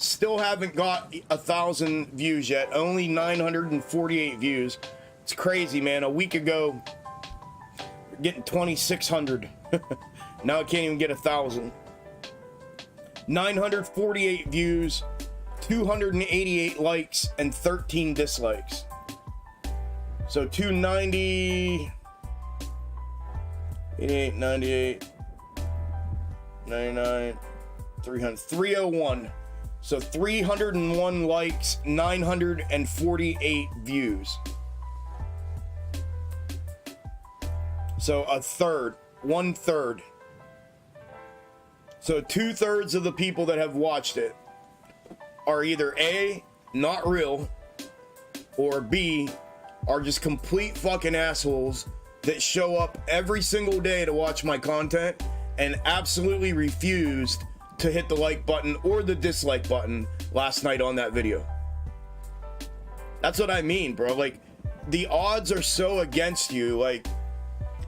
Still haven't got 1,000 views yet. Only 948 views. It's crazy, man. A week ago, getting 2,600. Now I can't even get 1,000. 948 views, 288 likes, and 13 dislikes. So 290, 88, 98, 99, 300, 301. So 301 likes, 948 views. So a third, 1/3. So 2/3 of the people that have watched it are either A, not real, or B, are just complete fucking assholes that show up every single day to watch my content and absolutely refused to hit the like button or the dislike button last night on that video. That's what I mean, bro. Like, the odds are so against you. Like,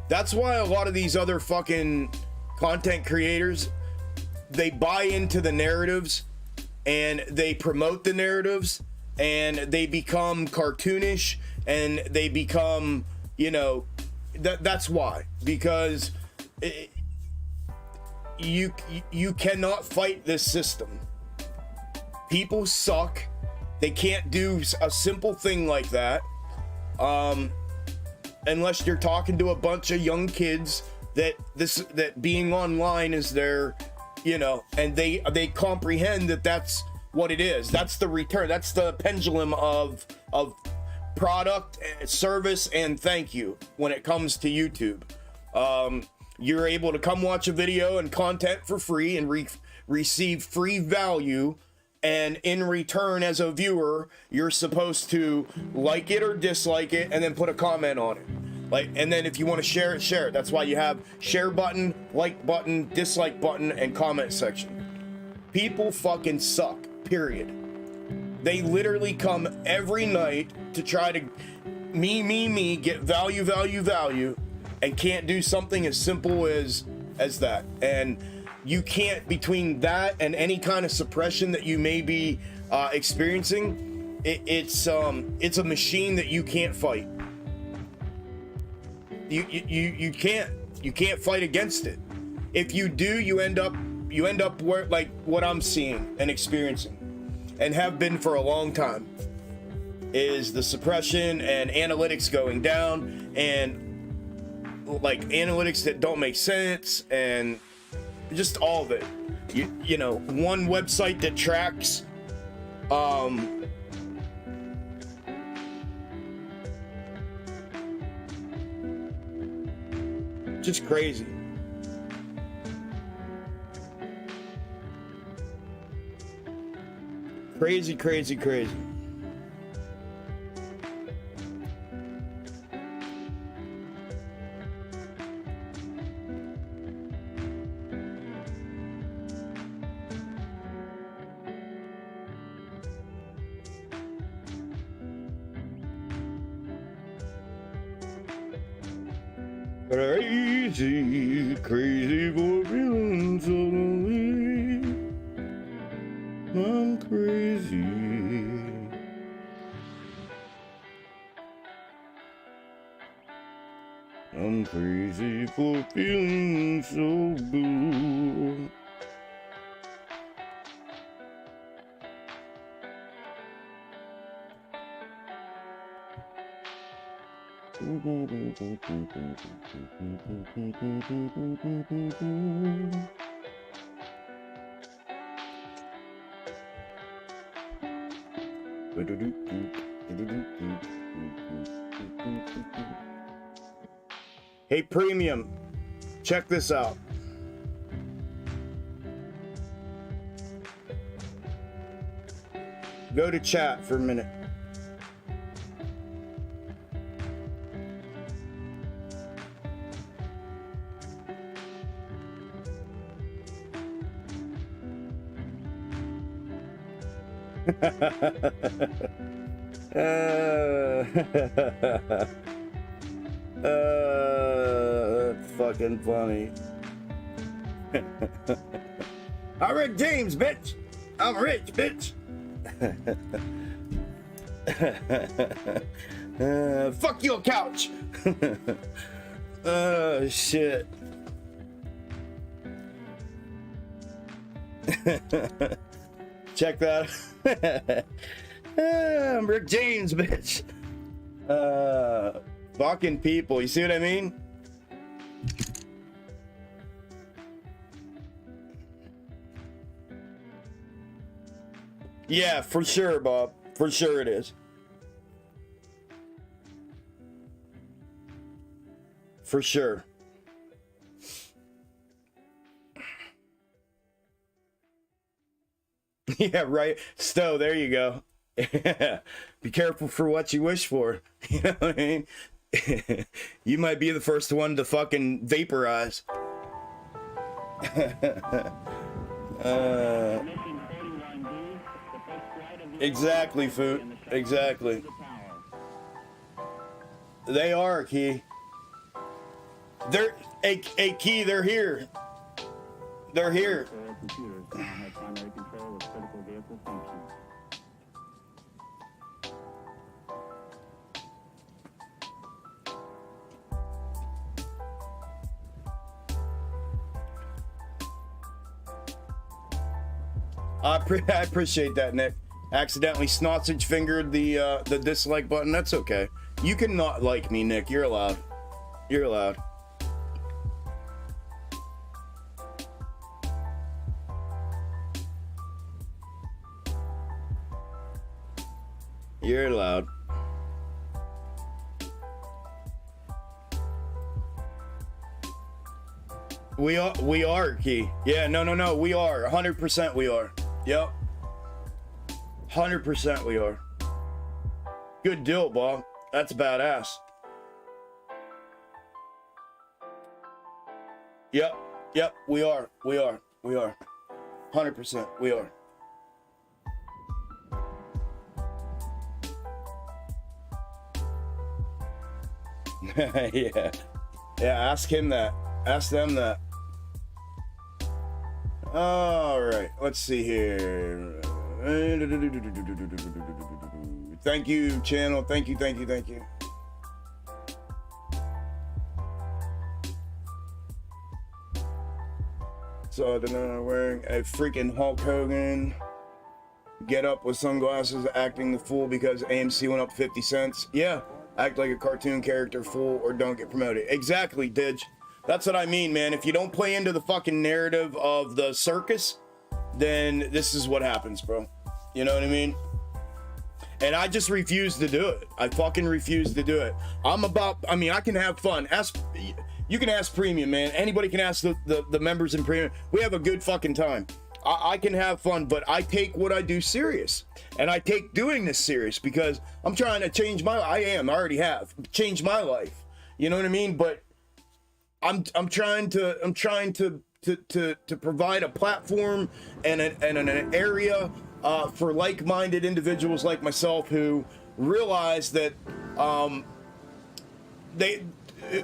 that's why a lot of these other fucking content creators, they buy into the narratives and they promote the narratives and they become cartoonish and they become, you know, that's why. Because you cannot fight this system. People suck. They can't do a simple thing like that unless you're talking to a bunch of young kids that being online is their, you know, and they comprehend that that's what it is. That's the return. That's the pendulum of product, service, and thank you when it comes to YouTube. You're able to come watch a video and content for free and receive free value, and in return, as a viewer, you're supposed to like it or dislike it and then put a comment on it. Like, and then if you want to share it, share it. That's why you have share button, like button, dislike button, and comment section. People fucking suck, period. They literally come every night to try to me, get value, and can't do something as simple as that. And you can't, between that and any kind of suppression that you may be experiencing, it's a machine that you can't fight. You can't fight against it. If you do, you end up where, like what I'm seeing and experiencing and have been for a long time, is the suppression and analytics going down, and like analytics that don't make sense, and just all of it. You know, one website that tracks just crazy. Crazy. Crazy for feeling so lonely. I'm crazy. I'm crazy for feeling so blue. Hey, Premium, check this out. Go to chat for a minute. That's fucking funny. I read James, bitch. I'm rich, bitch. Fuck your couch. Oh, shit. Check that. I'm Rick James, bitch. Fucking people, you see what I mean? Yeah, for sure, Bob. For sure it is. For sure. Yeah, right. Stowe, there you go. Be careful for what you wish for. You know what I mean? You might be the first one to fucking vaporize. Exactly, Food. Exactly. They are, Key. They're a Key. They're here. They're here. Computers now have primary control of critical vehicle functions. I appreciate that, Nick. Accidentally sausage fingered the dislike button. That's okay. You can not like me, Nick. You're allowed. You're allowed. You're allowed. We are, Key. Yeah, no, we are. 100% we are. Yep. 100% we are. Good deal, Bob. That's badass. Yep, we are. 100% we are. Yeah, ask him that. Ask them that. All right, let's see here. Thank you, channel. Thank you. So I don't know, wearing a freaking Hulk Hogan get up with sunglasses, acting the fool because AMC went up 50 cents. Yeah, act like a cartoon character, fool, or don't get promoted. Exactly, Didge. That's what I mean, man. If you don't play into the fucking narrative of the circus, then this is what happens, bro. You know what I mean? And I just refuse to do it. I fucking refuse to do it. I can have fun. You can ask Premium, man. Anybody can ask the members in Premium. We have a good fucking time. I can have fun, but I take what I do serious. And I take doing this serious because I'm trying to change I already have changed my life. You know what I mean? But I'm trying to provide a platform and an area for like-minded individuals like myself who realize that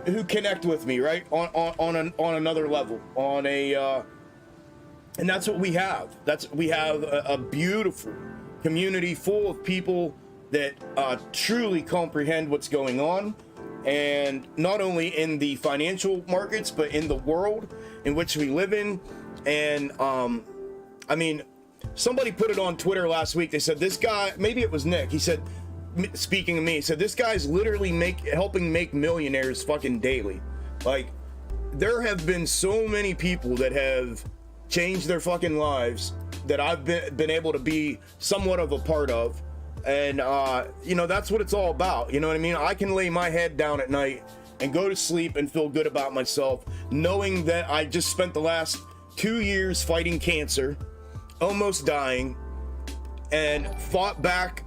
who connect with me, right, on another level, and that's what we have. We have a beautiful community full of people that truly comprehend what's going on. And not only in the financial markets, but in the world in which we live in. And I mean, somebody put it on Twitter last week. They said this guy, maybe it was Nick, he said, speaking of me, he said this guy's literally helping make millionaires fucking daily. Like, there have been so many people that have changed their fucking lives that I've been able to be somewhat of a part of. And you know, that's what it's all about. You know what I mean? I can lay my head down at night and go to sleep and feel good about myself, knowing that I just spent the last 2 years fighting cancer, almost dying, and fought back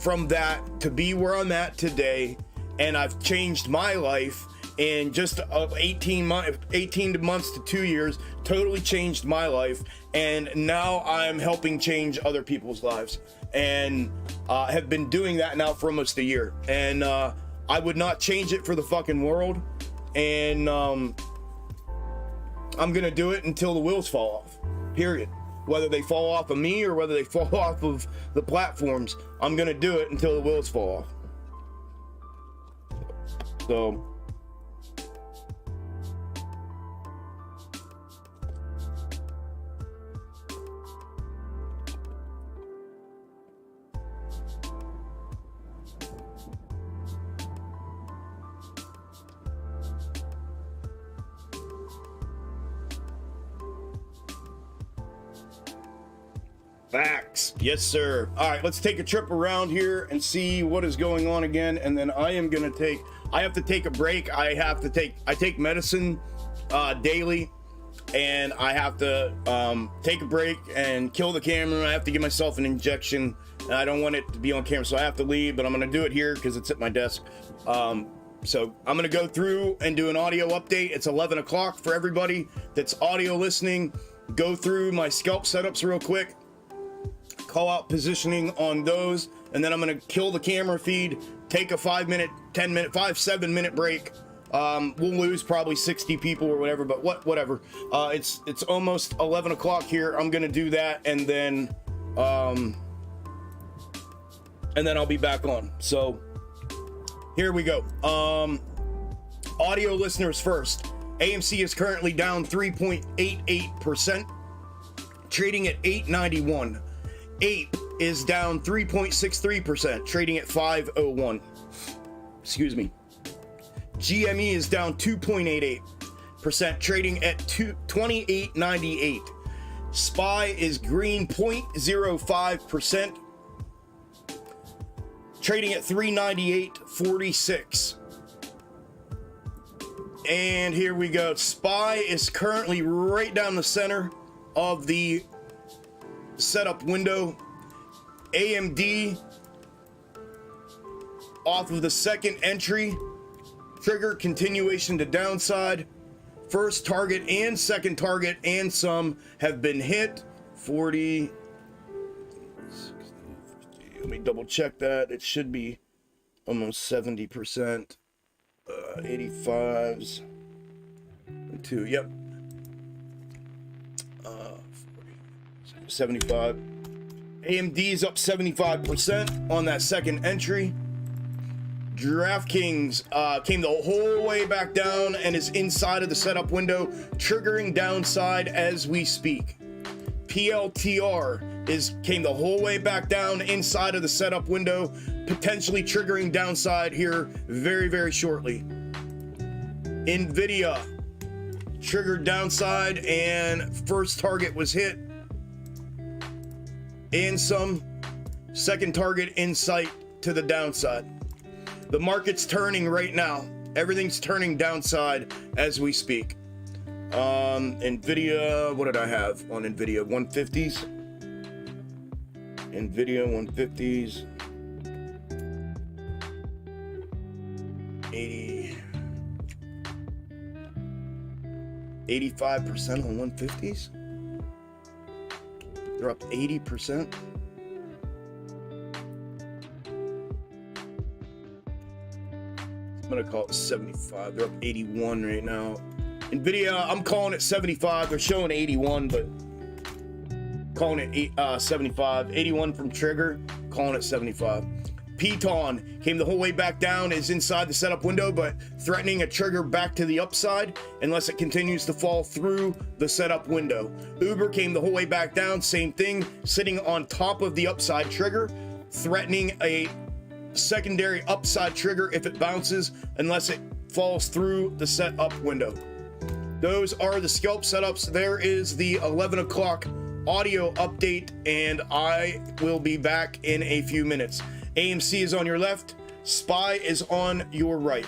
from that to be where I'm at today. And I've changed my life in just 18 months to 2 years, totally changed my life. And now I'm helping change other people's lives, and have been doing that now for almost a year. And I would not change it for the fucking world. And I'm gonna do it until the wheels fall off, period. whether they fall off of me or whether they fall off of the platforms. I'm gonna do it until the wheels fall off. So facts. Yes, sir. All right, let's take a trip around here and see what is going on again. And then I have to take a break. I take medicine daily, and I have to take a break and kill the camera. I have to give myself an injection, and I don't want it to be on camera, so I have to leave, but I'm going to do it here because it's at my desk. So I'm going to go through and do an audio update. It's 11 o'clock for everybody that's audio listening. Go through my scalp setups real quick. Call out positioning on those, and then I'm going to kill the camera feed, take a 7 minute break. We'll lose probably 60 people or whatever, but whatever. It's almost 11 o'clock here. I'm going to do that, and then I'll be back on. So here we go. Audio listeners first. AMC is currently down 3.88%, trading at 891. Ape is down 3.63%, trading at 501. Excuse me. GME is down 2.88%, trading at 2898. SPY is green 0.05%, trading at 398.46. And here we go. SPY is currently right down the center of the setup window. AMD off of the second entry trigger, continuation to downside. First target and second target and some have been hit. 40, 60, 50. Let me double check that. It should be almost 70%. 85s. 2, yep. 75. AMD is up 75% on that second entry. DraftKings came the whole way back down and is inside of the setup window, triggering downside as we speak. PLTR came the whole way back down inside of the setup window, potentially triggering downside here very, very shortly. NVIDIA triggered downside and first target was hit. And some second target in sight to the downside. The market's turning right now. Everything's turning downside as we speak. NVIDIA, what did I have on NVIDIA? 150s. NVIDIA 150s. 85% on 150s. They're up 80%. I'm gonna call it 75. They're up 81 right now. NVIDIA, I'm calling it 75. They're showing 81, but calling it 75. 81 from trigger, calling it 75. Piton came the whole way back down, is inside the setup window, but threatening a trigger back to the upside unless it continues to fall through the setup window. Uber came the whole way back down, same thing, sitting on top of the upside trigger, threatening a secondary upside trigger if it bounces unless it falls through the setup window. Those are the scalp setups. There is the 11 o'clock audio update, and I will be back in a few minutes. AMC is on your left, SPY is on your right.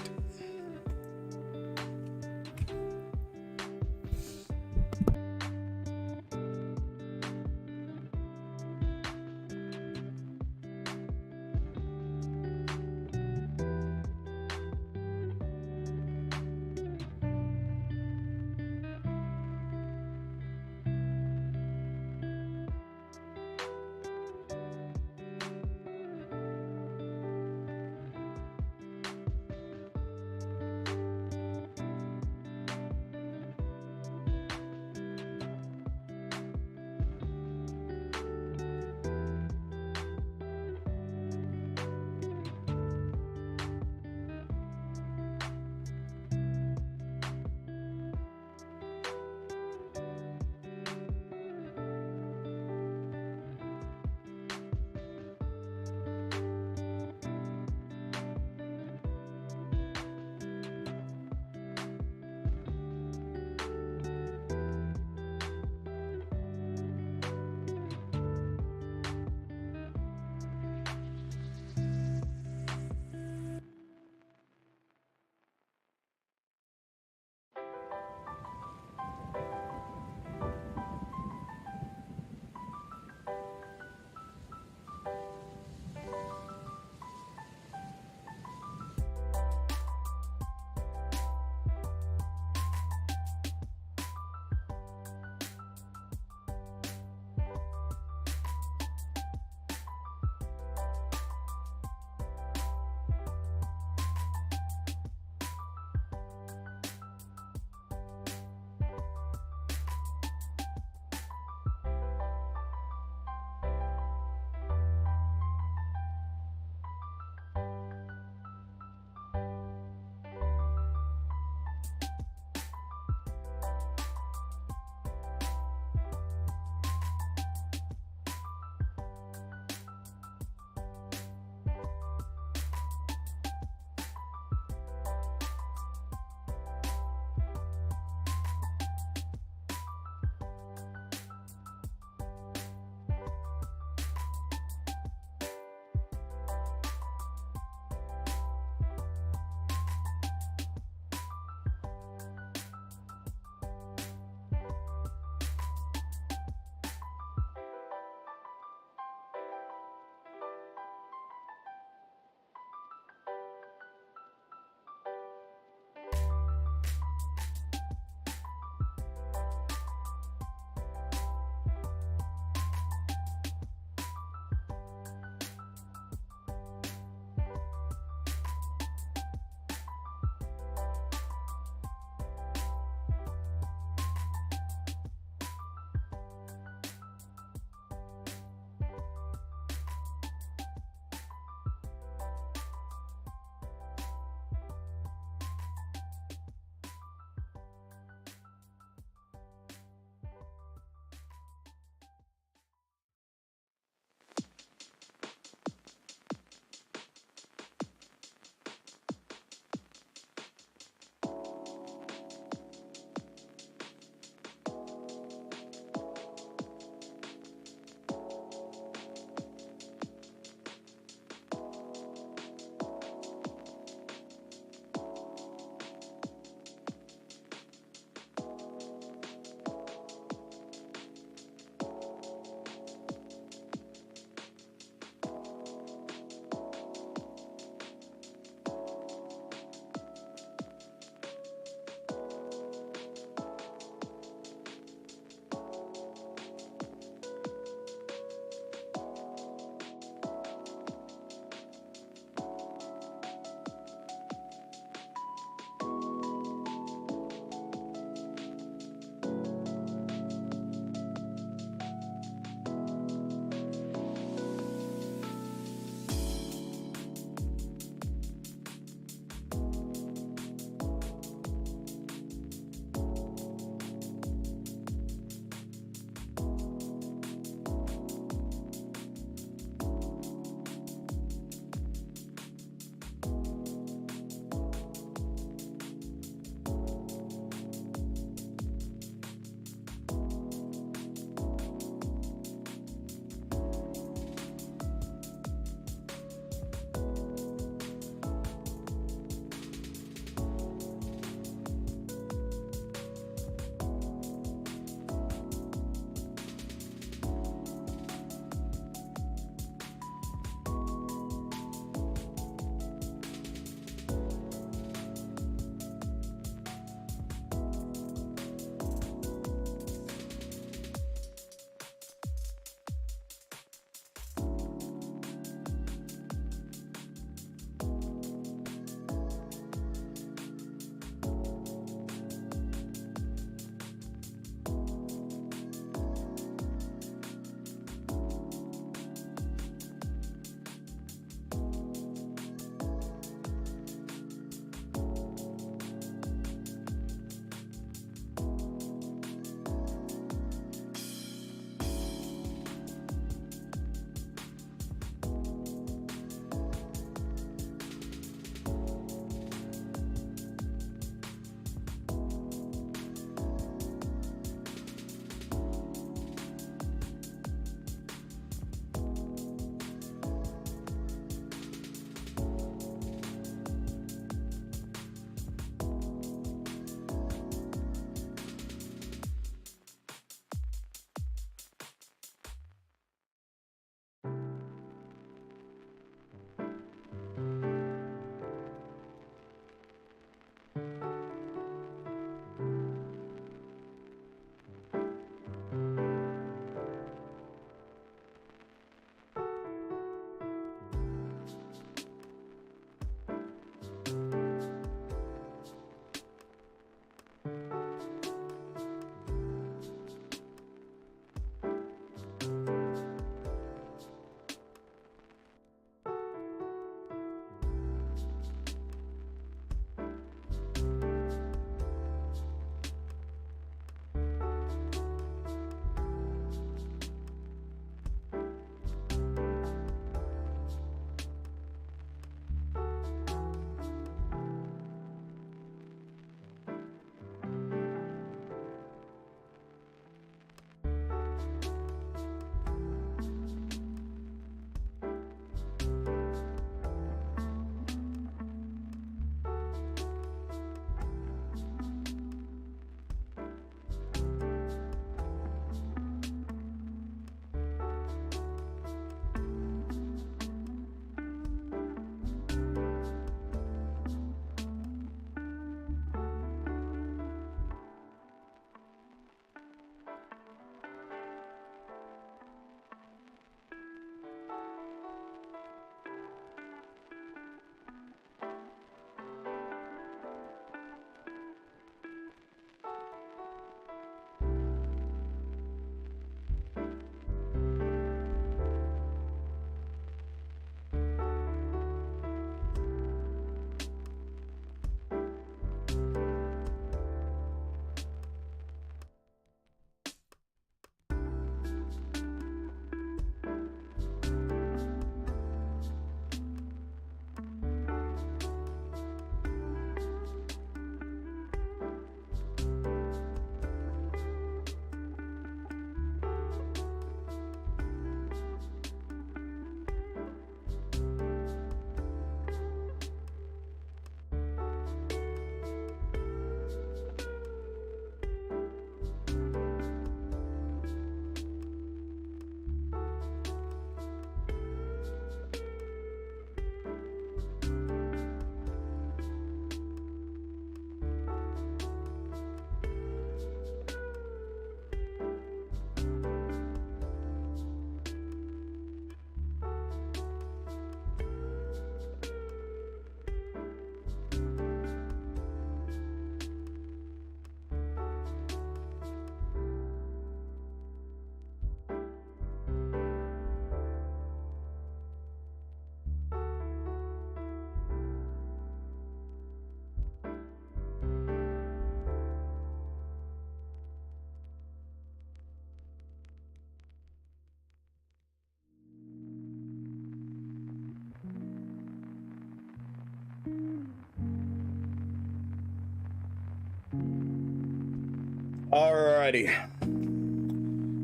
Alrighty.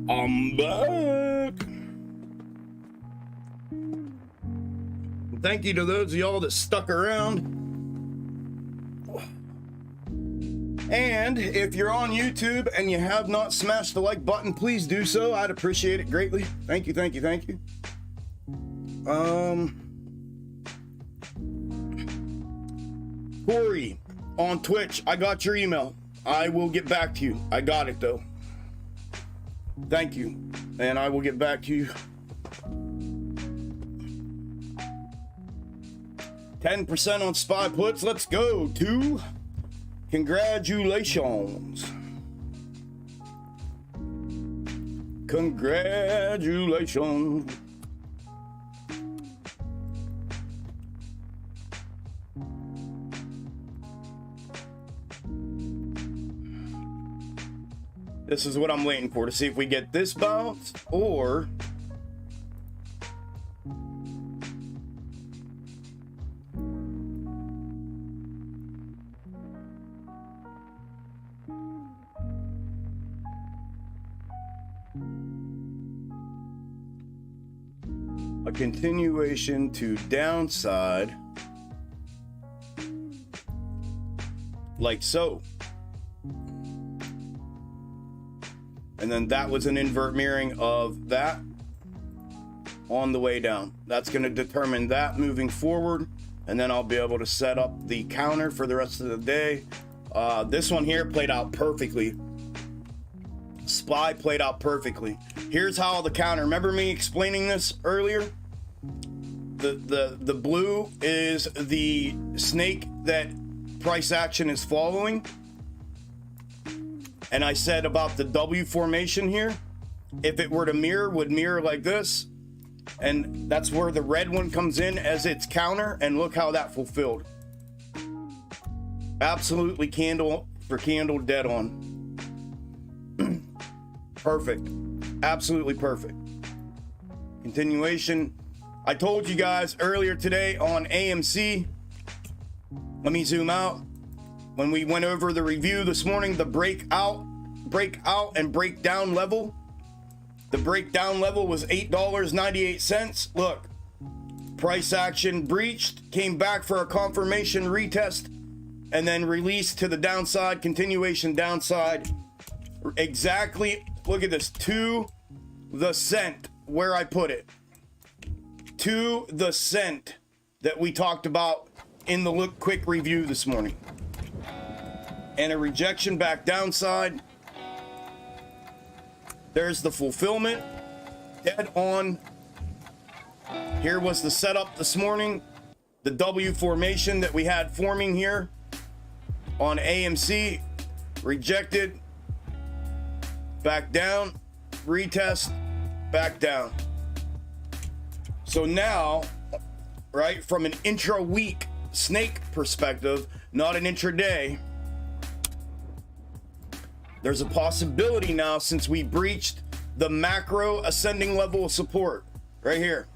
I'm back. Thank you to those of y'all that stuck around. And if you're on YouTube and you have not smashed the like button, please do so. I'd appreciate it greatly. Thank you, thank you, thank you. Corey on Twitch, I got your email. I will get back to you. I got it though. Thank you. And I will get back to you. 10% on spy puts. Let's go to congratulations. Congratulations. This is what I'm waiting for, to see if we get this bounce or a continuation to downside like so. And then that was an invert mirroring of that on the way down. That's going to determine that moving forward. And then I'll be able to set up the counter for the rest of the day. This one here played out perfectly. SPY played out perfectly. Here's how the counter, remember me explaining this earlier? The blue is the snake that price action is following. And I said about the W formation here, if it were to mirror, would mirror like this. And that's where the red one comes in as its counter. And look how that fulfilled. Absolutely candle for candle, dead on. Perfect. Absolutely perfect. Continuation. I told you guys earlier today on AMC. Let me zoom out. When we went over the review this morning, the breakout and breakdown level. The breakdown level was $8.98. Look, price action breached, came back for a confirmation retest, and then released to the downside, continuation downside. Exactly, look at this, to the cent where I put it. To the cent that we talked about in the look quick review this morning. And a rejection back downside. There's the fulfillment, dead on. Here was the setup this morning, the W formation that we had forming here on AMC, rejected, back down, retest, back down. So now, right, from an intra-week snake perspective, not an intraday, there's a possibility now, since we breached the macro ascending level of support right here.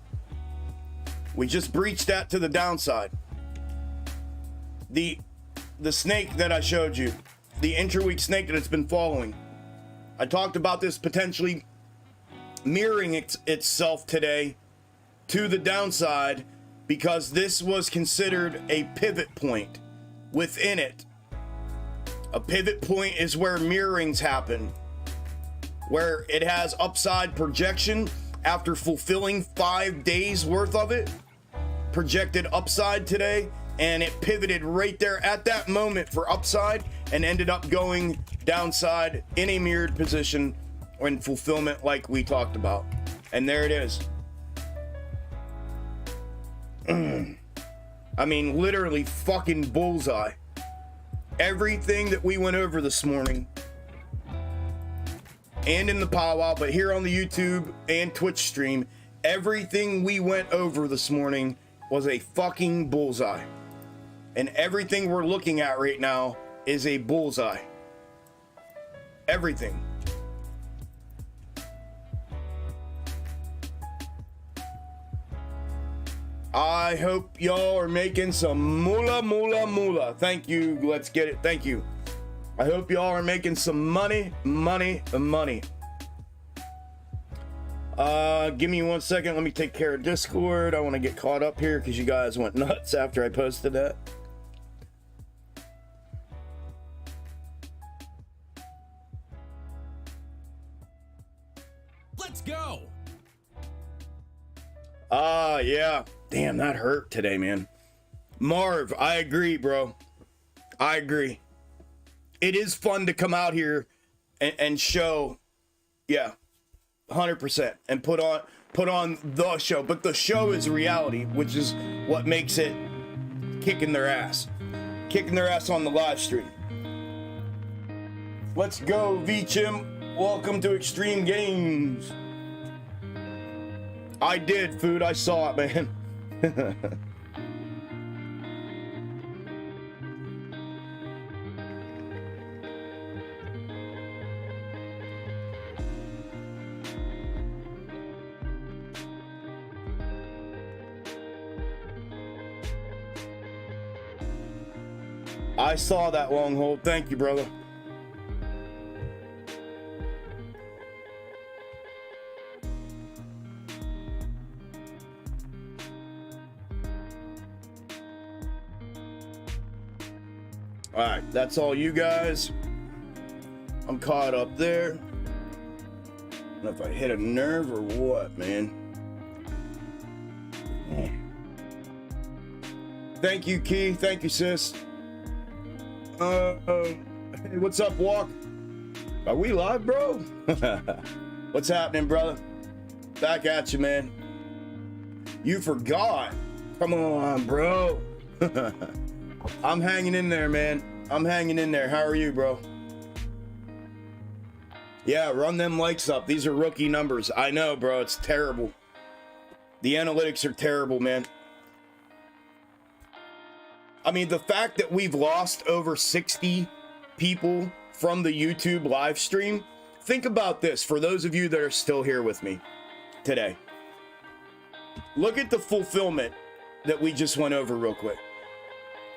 We just breached that to the downside. The snake that I showed you, the intra-week snake that it's been following. I talked about this potentially mirroring itself today to the downside because this was considered a pivot point within it. A pivot point is where mirrorings happen, where it has upside projection after fulfilling 5 days worth of it, projected upside today, and it pivoted right there at that moment for upside and ended up going downside in a mirrored position in fulfillment like we talked about. And there it is. I mean, literally fucking bullseye. Everything that we went over this morning and in the powwow, but here on the YouTube and Twitch stream, everything we went over this morning was a fucking bullseye. And everything we're looking at right now is a bullseye. Everything. I hope y'all are making some moolah. Thank you. Let's get it. Thank you. I hope y'all are making some money. Give me 1 second. Let me take care of Discord. I want to get caught up here because you guys went nuts after I posted that. Let's go. Yeah. Damn, that hurt today, man. Marv, I agree, bro. I agree. It is fun to come out here and show, yeah, 100%, and put on the show. But the show is reality, which is what makes it kicking their ass on the live stream. Let's go, V-Chim. Welcome to Extreme Games. I did, Food. I saw it, man. I saw that long hold. Thank you, brother. All right, that's all you guys. I'm caught up there. I don't know if I hit a nerve or what, man. Thank you, Key. Thank you, sis. Hey, what's up, Walk? Are we live, bro? What's happening, brother? Back at you, man. You forgot. Come on, bro. I'm hanging in there, man. I'm hanging in there. How are you, bro? Yeah, run them likes up. These are rookie numbers. I know, bro. It's terrible. The analytics are terrible, man. I mean, the fact that we've lost over 60 people from the YouTube live stream. Think about this for those of you that are still here with me today. Look at the fulfillment that we just went over real quick.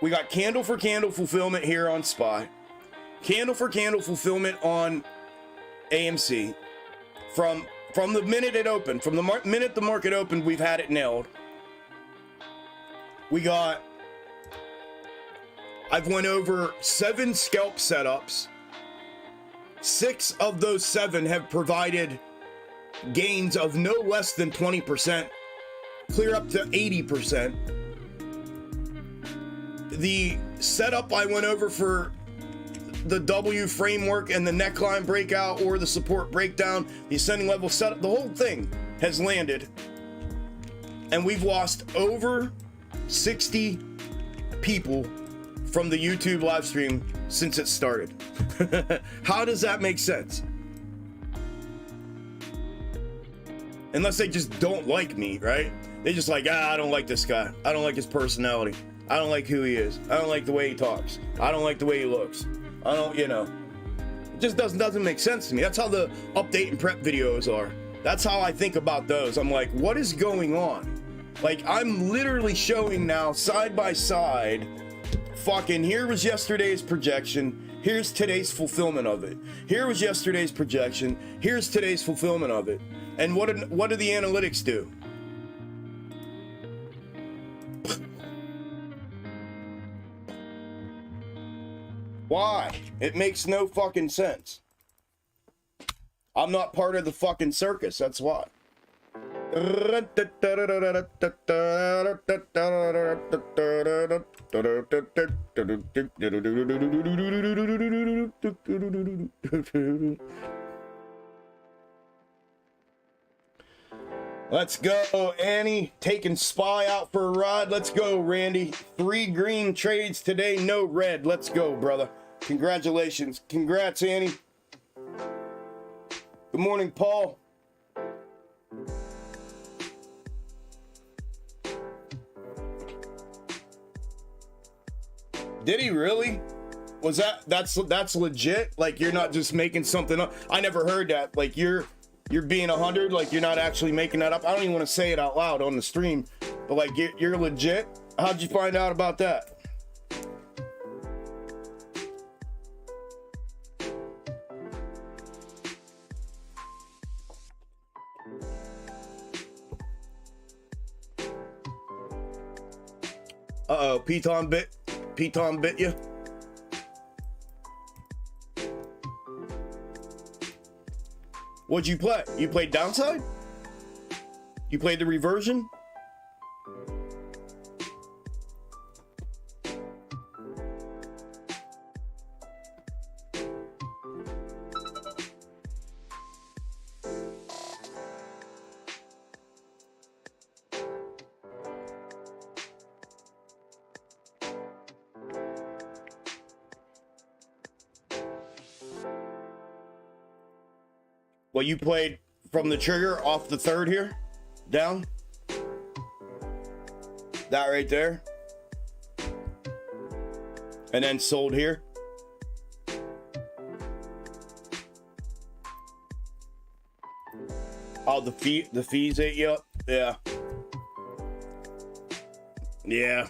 We got candle for candle fulfillment here on SPY. Candle for candle fulfillment on AMC. From the minute it opened, from the minute the market opened, we've had it nailed. I've went over 7 scalp setups. 6 of those 7 have provided gains of no less than 20%, clear up to 80%. The setup I went over for the W framework and the neckline breakout or the support breakdown, the ascending level setup, the whole thing has landed. And we've lost over 60 people from the YouTube live stream since it started. How does that make sense? Unless they just don't like me, right? They just like, I don't like this guy. I don't like his personality. I don't like who he is. I don't like the way he talks. I don't like the way he looks. I don't, it just doesn't make sense to me. That's how the update and prep videos are. That's how I think about those. I'm like, what is going on? Like, I'm literally showing now side by side, fucking, here was yesterday's projection. Here's today's fulfillment of it. Here was yesterday's projection. Here's today's fulfillment of it. And what do the analytics do? Why? It makes no fucking sense. I'm not part of the fucking circus, that's why. Let's go, Annie. Taking SPY out for a ride. Let's go, Randy. 3 green trades today, no red. Let's go, brother. Congratulations. Congrats, Annie. Good morning, Paul. Did he really? Was that's legit? Like, you're not just making something up? I never heard that. Like, you're being 100, like you're not actually making that up. I don't even want to say it out loud on the stream, but like you're legit. How'd you find out about that? Uh-oh, Piton bit you? What'd you play? You played downside? You played the reversion? Well, you played from the trigger off the third here, down. That right there. And then sold here. Oh, the fees ate you up? Yeah. Yeah.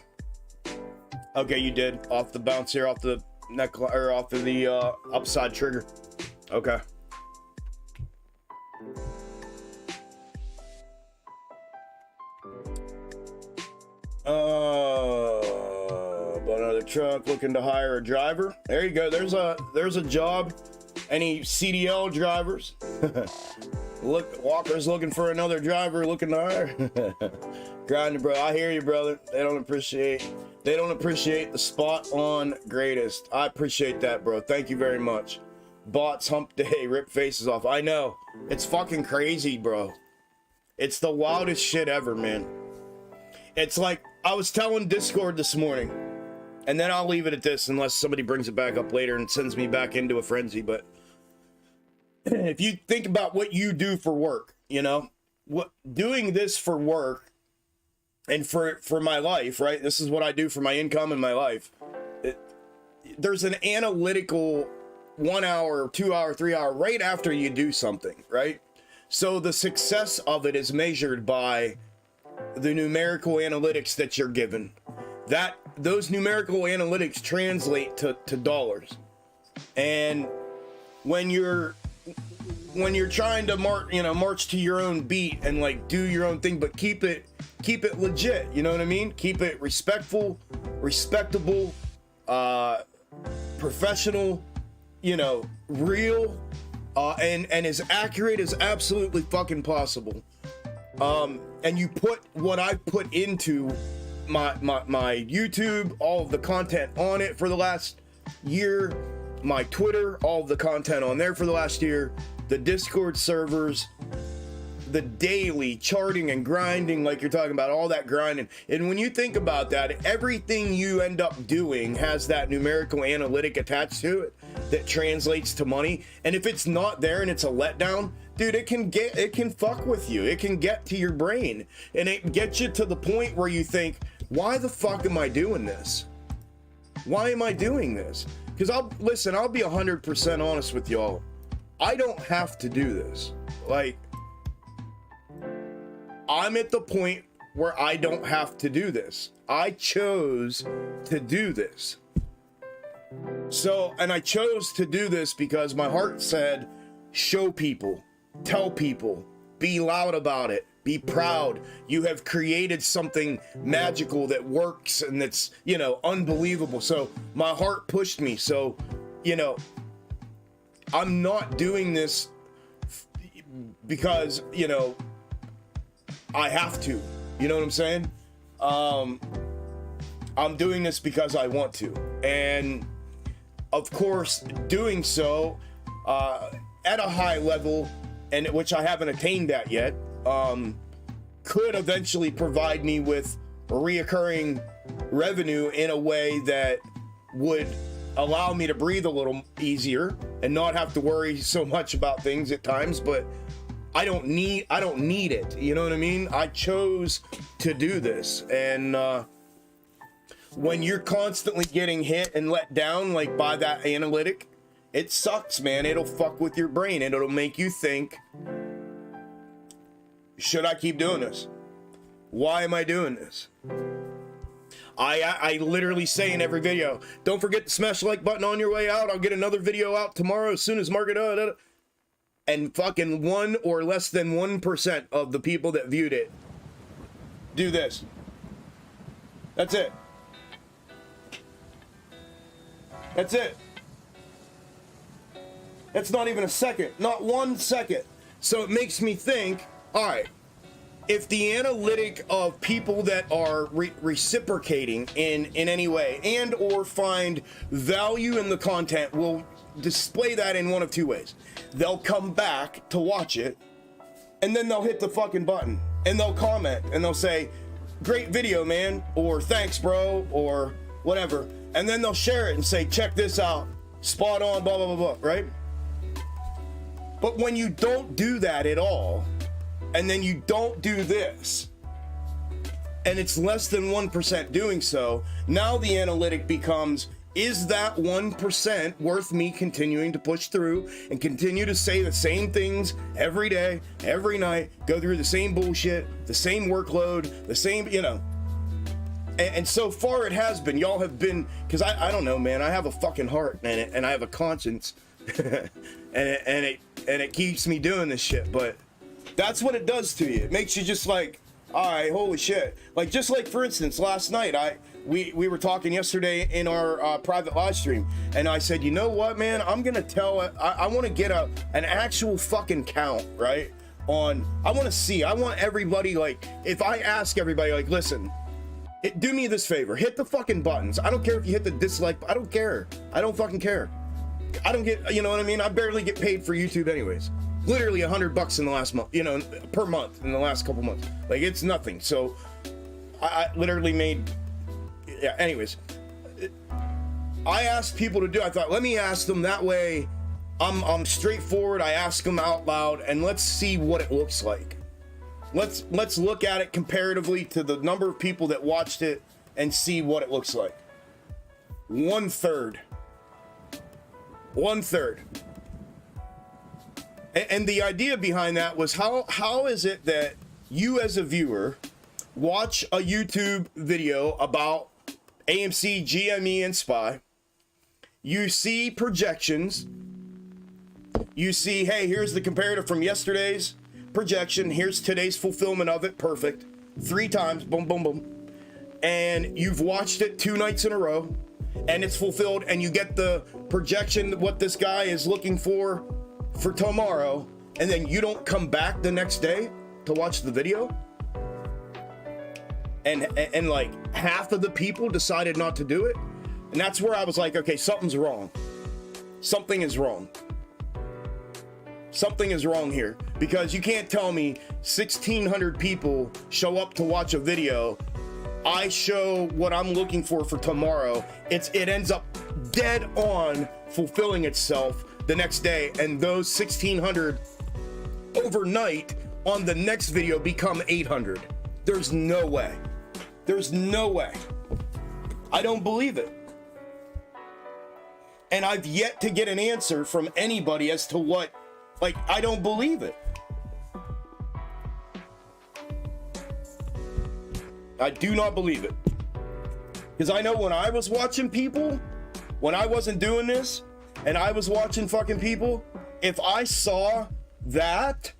Okay, you did. Off the bounce here, off the neck, or off of the upside trigger. Okay. But another truck looking to hire a driver. There you go. There's a job. Any CDL drivers? Look, Walker's looking for another driver, looking to hire. Grinding, bro. I hear you, brother. They don't appreciate the spot on greatest. I appreciate that, bro. Thank you very much. Bots hump day, rip faces off. I know. It's fucking crazy, bro. It's the wildest shit ever, man. It's like, I was telling Discord this morning, and then I'll leave it at this unless somebody brings it back up later and sends me back into a frenzy. But if you think about what you do for work, you know, what doing this for work and for my life, right? This is what I do for my income and my life. There's an analytical 1 hour, 2 hour, 3 hour right after you do something, right? So the success of it is measured by the numerical analytics that you're given. Those numerical analytics translate to dollars. And when you're trying to march to your own beat and like do your own thing, but keep it legit, you know what I mean? Keep it respectful, respectable, professional, you know, real, and as accurate as absolutely fucking possible. And you put what I put into my YouTube, all of the content on it for the last year, my Twitter, all of the content on there for the last year, the Discord servers, the daily charting and grinding, like you're talking about, all that grinding. And when you think about that, everything you end up doing has that numerical analytic attached to it that translates to money. And if it's not there and it's a letdown, dude, it can fuck with you. It can get to your brain, and it gets you to the point where you think, why the fuck am I doing this? Why am I doing this? Because I'll be 100% honest with y'all. I don't have to do this. Like, I'm at the point where I don't have to do this. I chose to do this. So, and I chose to do this because my heart said, show people, tell people, be loud about it, be proud. You have created something magical that works and that's, you know, unbelievable. So my heart pushed me. So, you know, I'm not doing this because, you know, I have to, you know what I'm saying? I'm doing this because I want to. And of course, doing so at a high level, and which I haven't attained at yet, could eventually provide me with reoccurring revenue in a way that would allow me to breathe a little easier and not have to worry so much about things at times. But I don't need it. You know what I mean? I chose to do this. And when you're constantly getting hit and let down, like by that analytic, it sucks, man. It'll fuck with your brain and it'll make you think, should I keep doing this? Why am I doing this? I literally say in every video, don't forget to smash the like button on your way out. I'll get another video out tomorrow as soon as market. And fucking 1 or less than 1% of the people that viewed it do this. That's it. That's it. That's not even a second. Not 1 second. So it makes me think, all right, if the analytic of people that are reciprocating in any way and or find value in the content will display that in one of two ways. They'll come back to watch it, and then they'll hit the fucking button, and they'll comment, and they'll say, great video, man, or thanks, bro, or whatever. And then they'll share it and say, check this out, spot on, blah, blah, blah, blah, right? But when you don't do that at all, and then you don't do this, and it's less than 1% doing so, now the analytic becomes, is that 1% worth me continuing to push through and continue to say the same things every day, every night, go through the same bullshit, the same workload, the same, you know. And so far it has been. Y'all have been, because I don't know, man, I have a fucking heart and I have a conscience and it keeps me doing this shit, but that's what it does to you. It makes you just like, all right, holy shit. Like, just like, for instance, last night, we were talking yesterday in our private live stream, and I said, you know what, man, I'm gonna tell, I want to get an actual fucking count, right? I want to see, I want everybody, like, if I ask everybody, like, listen, do me this favor, hit the fucking buttons. I don't care if you hit the dislike, I don't care. I don't fucking care. I don't get, you know what I mean? I barely get paid for YouTube anyways. Literally $100 in the last month, you know, per month in the last couple months. Like, it's nothing. So I literally made, yeah, anyways. I asked people to do, I thought, let me ask them that way. I'm straightforward. I ask them out loud and let's see what it looks like. Let's look at it comparatively to the number of people that watched it and see what it looks like. 1/3. 1/3. And the idea behind that was how is it that you as a viewer watch a YouTube video about AMC, GME, and SPY, you see projections, you see, hey, here's the comparative from yesterday's projection, here's today's fulfillment of it, perfect, 3 times, boom, boom, boom, and you've watched it 2 nights in a row, and it's fulfilled, and you get the projection, what this guy is looking for tomorrow, and then you don't come back the next day to watch the video, and like half of the people decided not to do it, and that's where I was like, okay, something's wrong. Something is wrong. Something is wrong here, because you can't tell me 1,600 people show up to watch a video. I show what I'm looking for tomorrow. It ends up dead on fulfilling itself the next day, and those 1,600 overnight on the next video become 800. There's no way. There's no way. I don't believe it. And I've yet to get an answer from anybody as to what, like, I don't believe it. I do not believe it. Because I know when I was watching people, when I wasn't doing this, and I was watching fucking people, if I saw that,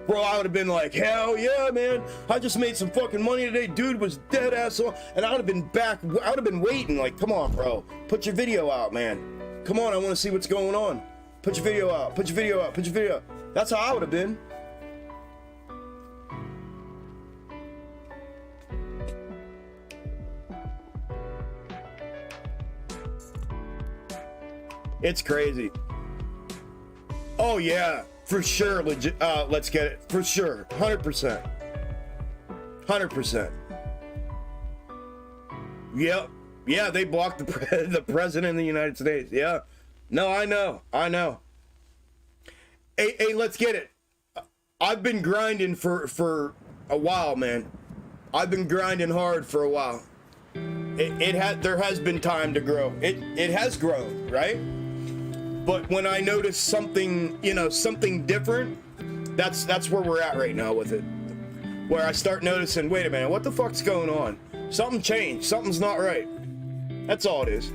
bro, I would have been like, hell yeah, man, I just made some fucking money today, dude was dead ass on, and I would have been back, I would have been waiting, like, come on, bro, put your video out, man, come on, I want to see what's going on, put your video out, put your video out, put your video out. That's how I would have been. It's crazy. Oh yeah, for sure. Legit. Let's get it for sure. 100%. 100%. Yep. Yeah, they blocked the president of the United States. Yeah. No, I know. I know. Hey, let's get it. I've been grinding for a while, man. I've been grinding hard for a while. There has been time to grow. It has grown, right? But when I notice something, you know, something different, that's where we're at right now with it. where I start noticing, wait a minute, what the fuck's going on? Something changed. Something's not right. That's all it is.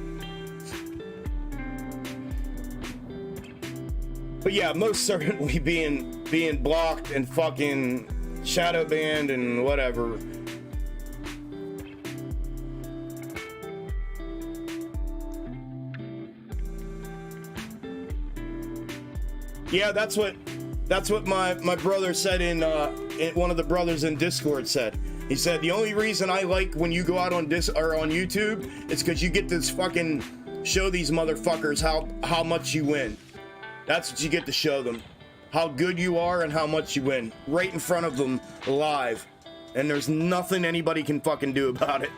But yeah, most certainly being blocked and fucking shadow banned and whatever. Yeah, that's what my brother said in one of the brothers in Discord said. He said the only reason I like when you go out on on YouTube is because you get to fucking show these motherfuckers how much you win. That's what you get to show them, how good you are and how much you win, right in front of them live, and there's nothing anybody can fucking do about it.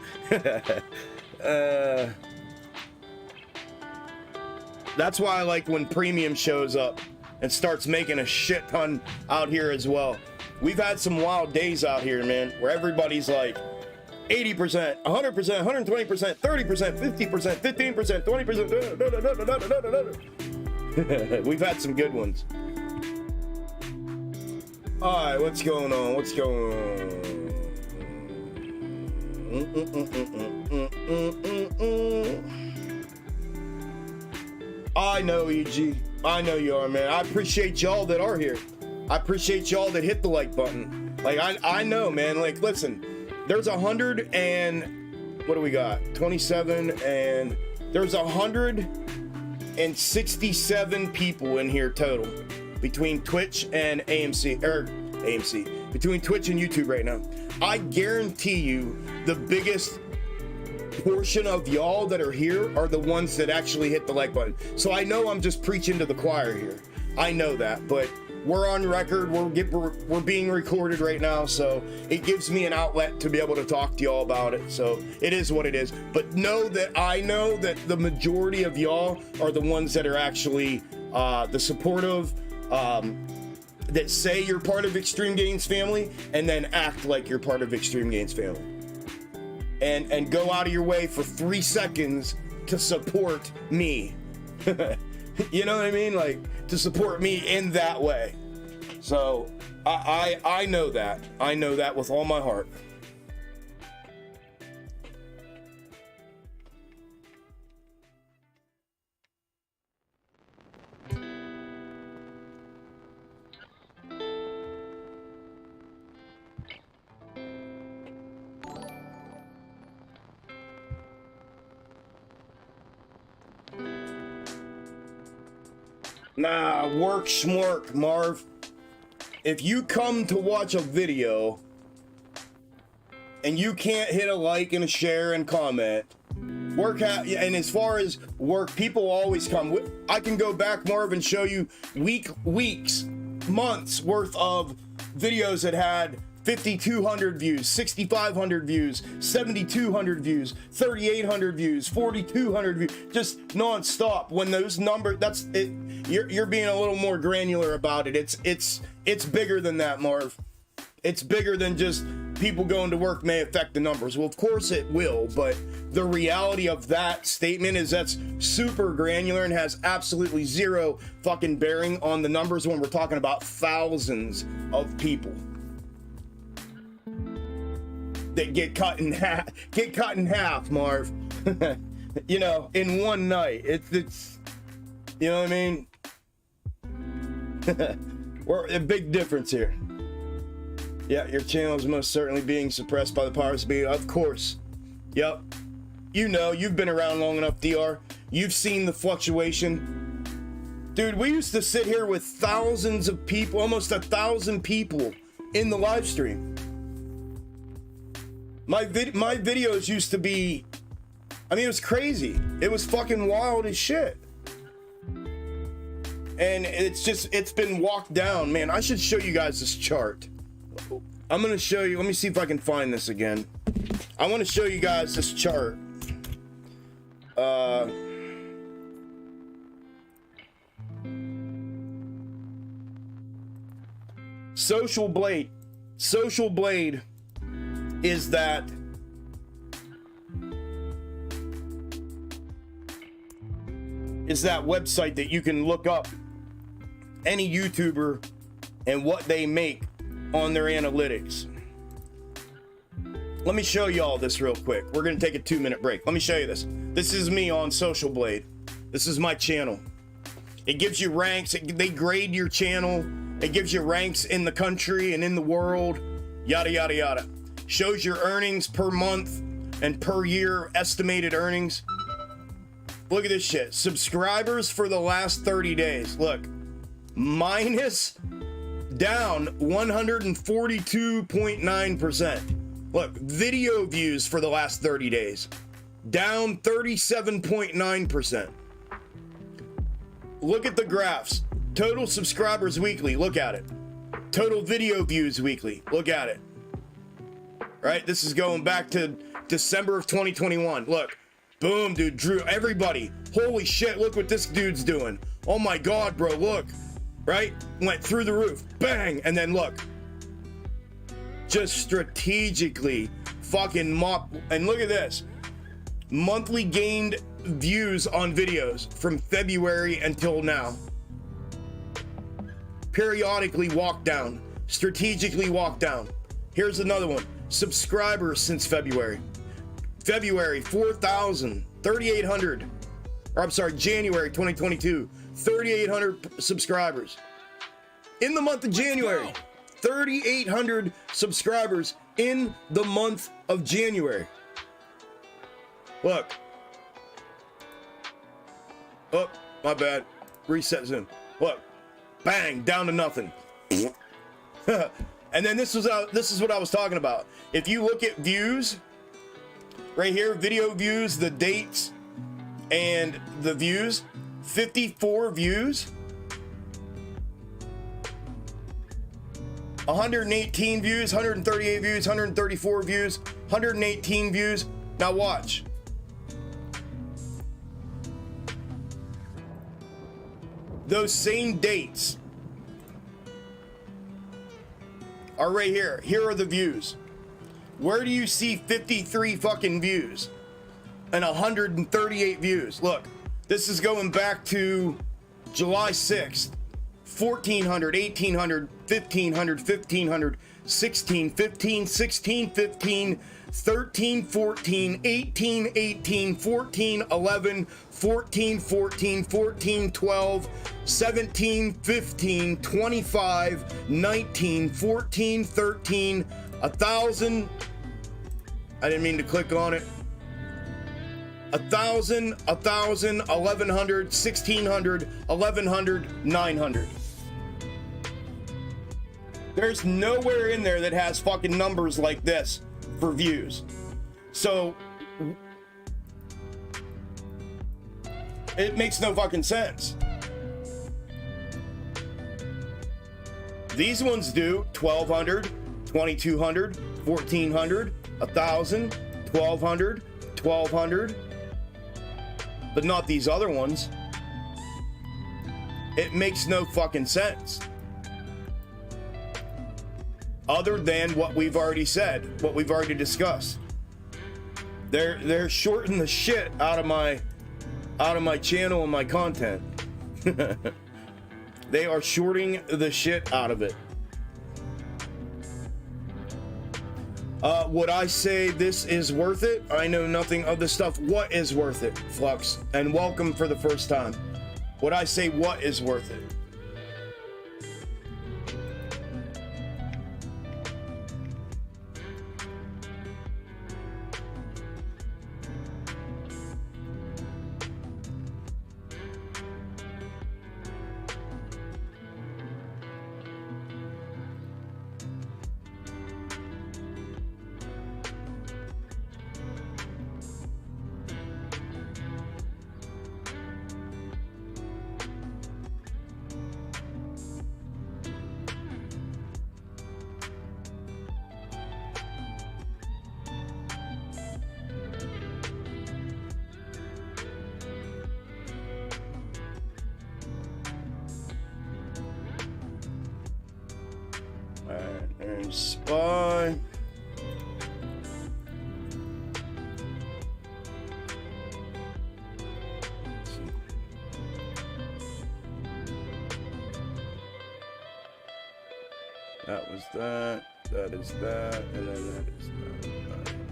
That's why I like when Premium shows up and starts making a shit ton out here as well. We've had some wild days out here, man, where everybody's like 80%, 100%, 120%, 30%, 50%, 15%, 20%. We've had some good ones. All right, what's going on? What's going on? I know, EG. I know you are, man. I appreciate y'all that are here. I appreciate y'all that hit the like button. Like, I know, man. Like, listen, there's 100 and... What do we got? 27 and... There's 167 people in here total. Between Twitch and AMC. Between Twitch and YouTube right now. I guarantee you the biggest portion of y'all that are here are the ones that actually hit the like button. So I know I'm just preaching to the choir here. I know that, but we're on record. We're being recorded right now, so it gives me an outlet to be able to talk to y'all about it. So it is what it is. But know that I know that the majority of y'all are the ones that are actually the supportive, that say you're part of Extreme Gains family and then act like you're part of Extreme Gains family. And go out of your way for 3 seconds to support me. You know what I mean? Like, to support me in that way. So I know that. I know that with all my heart. Nah, work schmork, Marv. If you come to watch a video and you can't hit a like and a share and comment, and as far as work, people always come. I can go back, Marv, and show you weeks, months worth of videos that had 5,200 views, 6,500 views, 7,200 views, 3,800 views, 4,200 views, just non-stop. When those numbers, that's it. You're being a little more granular about it. It's bigger than that, Marv. It's bigger than just people going to work may affect the numbers. Well, of course it will, but the reality of that statement is that's super granular and has absolutely zero fucking bearing on the numbers when we're talking about thousands of people that get cut in half, Marv. You know, in one night. It's you know what I mean? We're a big difference here. Yeah, your channel is most certainly being suppressed by the powers that be. Of course. Yep. You know, you've been around long enough, DR. You've seen the fluctuation. Dude, we used to sit here with thousands of people, almost 1,000 people in the live stream. My videos used to be, I mean, it was crazy. It was fucking wild as shit. And it's been walked down. Man, I should show you guys this chart. I'm gonna show you, let me see if I can find this again. I wanna show you guys this chart. Social Blade is that website that you can look up any YouTuber and what they make on their analytics. Let me show you all this real quick. We're gonna take a 2-minute break. Let me show you this. This is me on Social Blade. This is my channel. It gives you ranks. They grade your channel. It gives you ranks in the country and in the world. Yada, yada, yada. Shows your earnings per month and per year, estimated earnings. Look at this shit. Subscribers for the last 30 days. Look. Minus down 142.9%. Look, video views for the last 30 days. Down 37.9%. Look at the graphs. Total subscribers weekly. Look at it. Total video views weekly. Look at it. Right? This is going back to December of 2021. Look. Boom, dude. Drew. Everybody. Holy shit. Look what this dude's doing. Oh my God, bro. Look. Right? Went through the roof. Bang. And then look. Just strategically fucking mop. And look at this. Monthly gained views on videos from February until now. Periodically walk down. Strategically walk down. Here's another one. Subscribers since February. February, 4,000. 3,800. Or I'm sorry, January 2022. 3,800 subscribers. In the month of January. 3,800 subscribers in the month of January. Look. Oh, my bad. Reset Zoom. Look. Bang, down to nothing. And then this is what I was talking about. If you look at views, right here, video views, the dates, and the views, 54 views, 118 views, 138 views, 134 views, 118 views. Now watch. Those same dates are right here. Here are the views. Where do you see 53 fucking views and 138 views? Look, this is going back to July 6th. 1,400, 1,800, 1,500, 1,500, 16, 15, 16, 15, 13, 14, 18, 18, 14, 11, 14, 14, 14, 12, 17, 15, 25, 19, 14, 13, 1,000. I didn't mean to click on it. 1,000, 1,000, 1,100, 1,600, 1,100, 900. There's nowhere in there that has fucking numbers like this for views. So it makes no fucking sense. These ones do 1,200, 2,200, 1,400, 1,000, 1,200, 1,200, but not these other ones. It makes no fucking sense. Other than what we've already said, what we've already discussed. They're shorting the shit out of my channel and my content. They are shorting the shit out of it. Would I say this is worth it? I know nothing of this stuff. What is worth it, Flux? And welcome for the first time. Would I say what is worth it? Alright, there's Spy. That was that, that is that, and then that is that.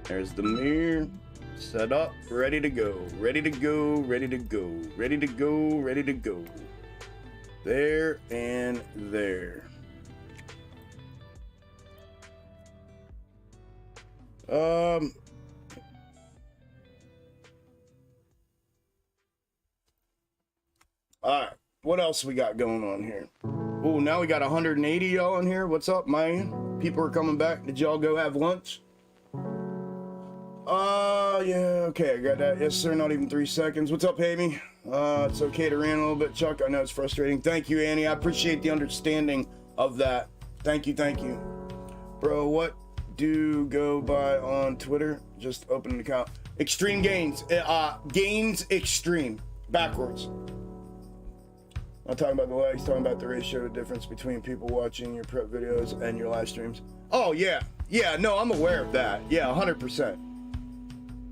There's the mirror. Set up, ready to go, ready to go, ready to go, ready to go, ready to go. There and there. All right, what else we got going on here? Oh, now we got 180 y'all in here. What's up, man? People are coming back. Did y'all go have lunch? Yeah, okay, I got that. Yes, sir, not even 3 seconds. What's up, Amy? It's okay to rant a little bit, Chuck. I know it's frustrating. Thank you, Annie. I appreciate the understanding of that. Thank you, thank you. Bro, what do go by on Twitter? Just open an account. Extreme Gains. Gainzxtreme. Backwards. I'm talking about the legs, talking about the ratio difference between people watching your prep videos and your live streams. Oh, yeah. Yeah, no, I'm aware of that. Yeah, 100%.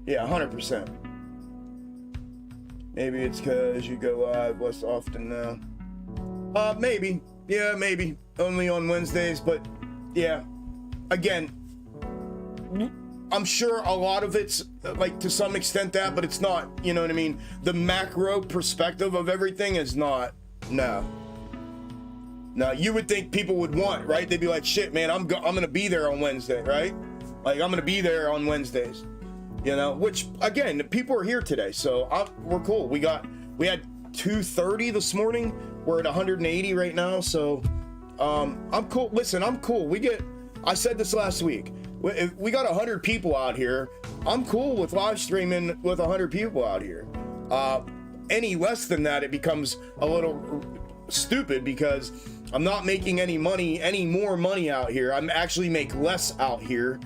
Yeah, 100%. Maybe it's because you go live less often now. Maybe. Yeah, maybe. Only on Wednesdays, but yeah. Again, I'm sure a lot of it's like to some extent that, but it's not, you know what I mean? The macro perspective of everything is not. No. Now, you would think people would want, right? They'd be like, shit, man, I'm gonna be there on Wednesday, right? Like, I'm gonna be there on Wednesdays. You know, which, again, people are here today, so we're cool. We had 230 this morning. We're at 180 right now, so I'm cool. Listen, I'm cool. I said this last week. If we got 100 people out here, I'm cool with live streaming with 100 people out here. Any less than that, it becomes a little stupid because I'm not making any more money out here. I'm actually make less out here.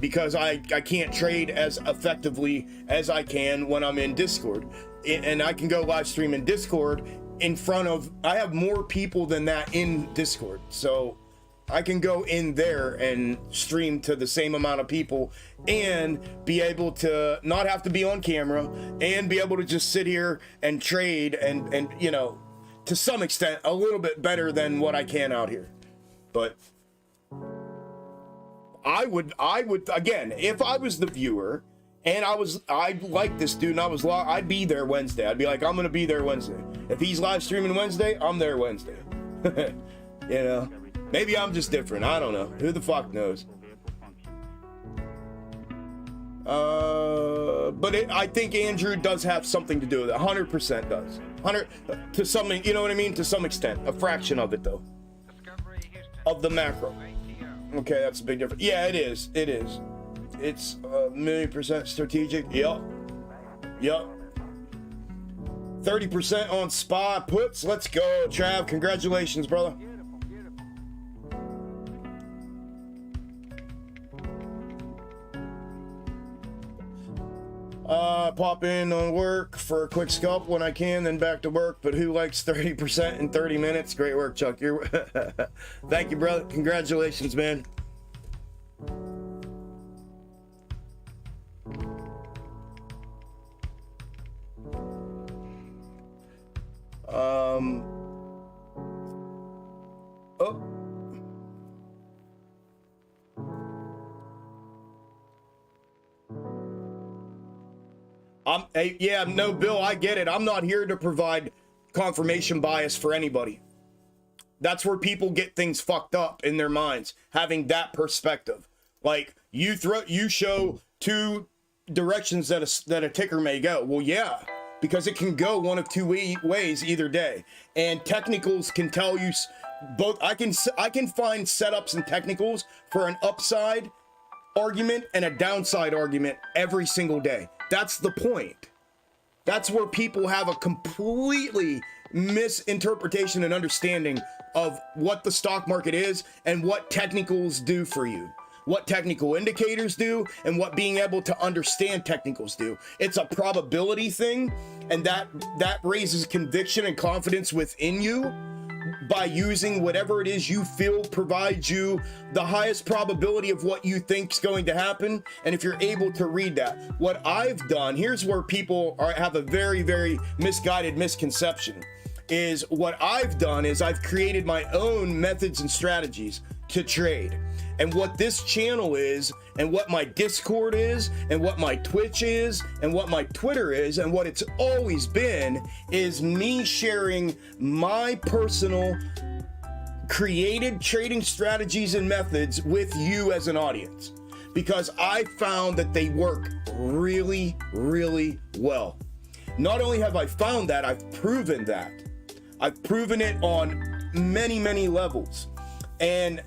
Because I can't trade as effectively as I can when I'm in Discord. And I can go live stream in Discord in front of, I have more people than that in Discord. So I can go in there and stream to the same amount of people and be able to not have to be on camera and be able to just sit here and trade and you know, to some extent, a little bit better than what I can out here. But I would again, if I was the viewer and I like this dude and I'd be there Wednesday. I'd be like, I'm gonna be there Wednesday. If he's live streaming Wednesday, I'm there Wednesday. You know, maybe I'm just different. I don't know. Who the fuck knows? But I think Andrew does have something to do with it. 100% does. 100 to some, you know what I mean? To some extent, a fraction of it though. Of the macro. Okay, that's a big difference. Yeah, it is. It is. It's a 1,000,000% strategic. Yup. 30% on SPA puts. Let's go, Trav. Congratulations, brother. Pop in on work for a quick scalp when I can, then back to work. But who likes 30% in 30 minutes? Great work, Chuck. Thank you, brother. Congratulations, man. Oh. Yeah, no, Bill, I get it. I'm not here to provide confirmation bias for anybody. That's where people get things fucked up in their minds, having that perspective. Like, you show two directions that a ticker may go. Well, yeah, because it can go one of two ways either day. And technicals can tell you both. I can find setups and technicals for an upside argument and a downside argument every single day. That's the point. That's where people have a completely misinterpretation and understanding of what the stock market is and what technicals do for you. What technical indicators do and what being able to understand technicals do. It's a probability thing, and that raises conviction and confidence within you by using whatever it is you feel provides you the highest probability of what you think is going to happen. And if you're able to read that, what I've done, here's where people have a very, very misguided misconception, is what I've done is I've created my own methods and strategies to trade. And what this channel is, and what my Discord is, and what my Twitch is, and what my Twitter is, and what it's always been, is me sharing my personal created trading strategies and methods with you as an audience, because I found that they work really, really well. Not only have I found that, I've proven that. I've proven it on many, many levels. And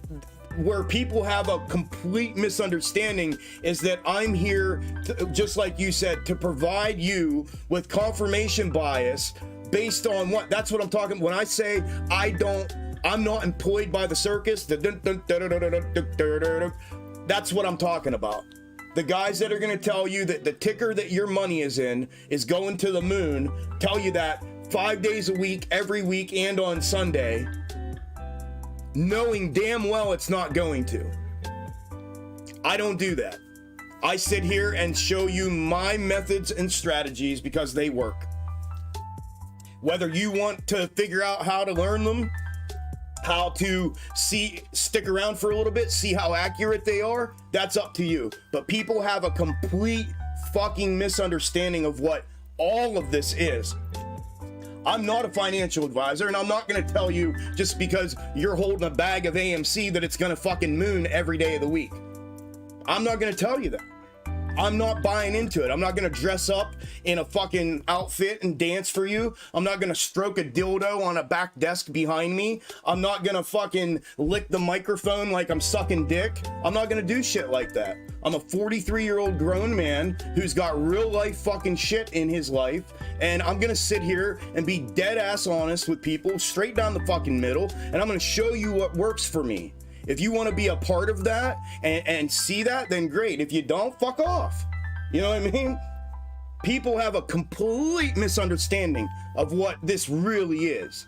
where people have a complete misunderstanding is that I'm here to, just like you said, to provide you with confirmation bias based on what? That's what I'm talking. When I say I'm not employed by the circus, that's what I'm talking about. The guys that are going to tell you that the ticker that your money is in is going to the moon, tell you that 5 days a week, every week, and on Sunday, knowing damn well it's not going to. I don't do that. I sit here and show you my methods and strategies because they work. Whether you want to figure out how to learn them, how to stick around for a little bit, see how accurate they are, that's up to you. But people have a complete fucking misunderstanding of what all of this is. I'm not a financial advisor, and I'm not going to tell you just because you're holding a bag of AMC that it's going to fucking moon every day of the week. I'm not going to tell you that. I'm not buying into it. I'm not going to dress up in a fucking outfit and dance for you. I'm not going to stroke a dildo on a back desk behind me. I'm not going to fucking lick the microphone like I'm sucking dick. I'm not going to do shit like that. I'm a 43-year-old grown man who's got real life fucking shit in his life, and I'm going to sit here and be dead ass honest with people straight down the fucking middle, and I'm going to show you what works for me. If you want to be a part of that and see that, then great. If you don't, fuck off. You know what I mean? People have a complete misunderstanding of what this really is.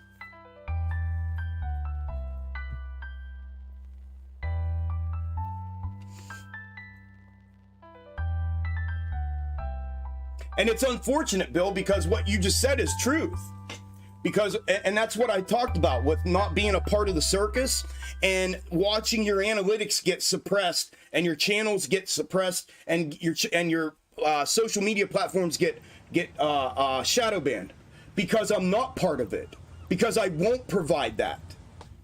And it's unfortunate, Bill, because what you just said is truth. Because, and that's what I talked about with not being a part of the circus and watching your analytics get suppressed and your channels get suppressed and your social media platforms get shadow banned, because I'm not part of it, because I won't provide that,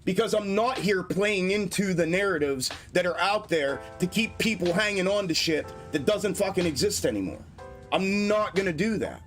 because I'm not here playing into the narratives that are out there to keep people hanging on to shit that doesn't fucking exist anymore. I'm not gonna do that.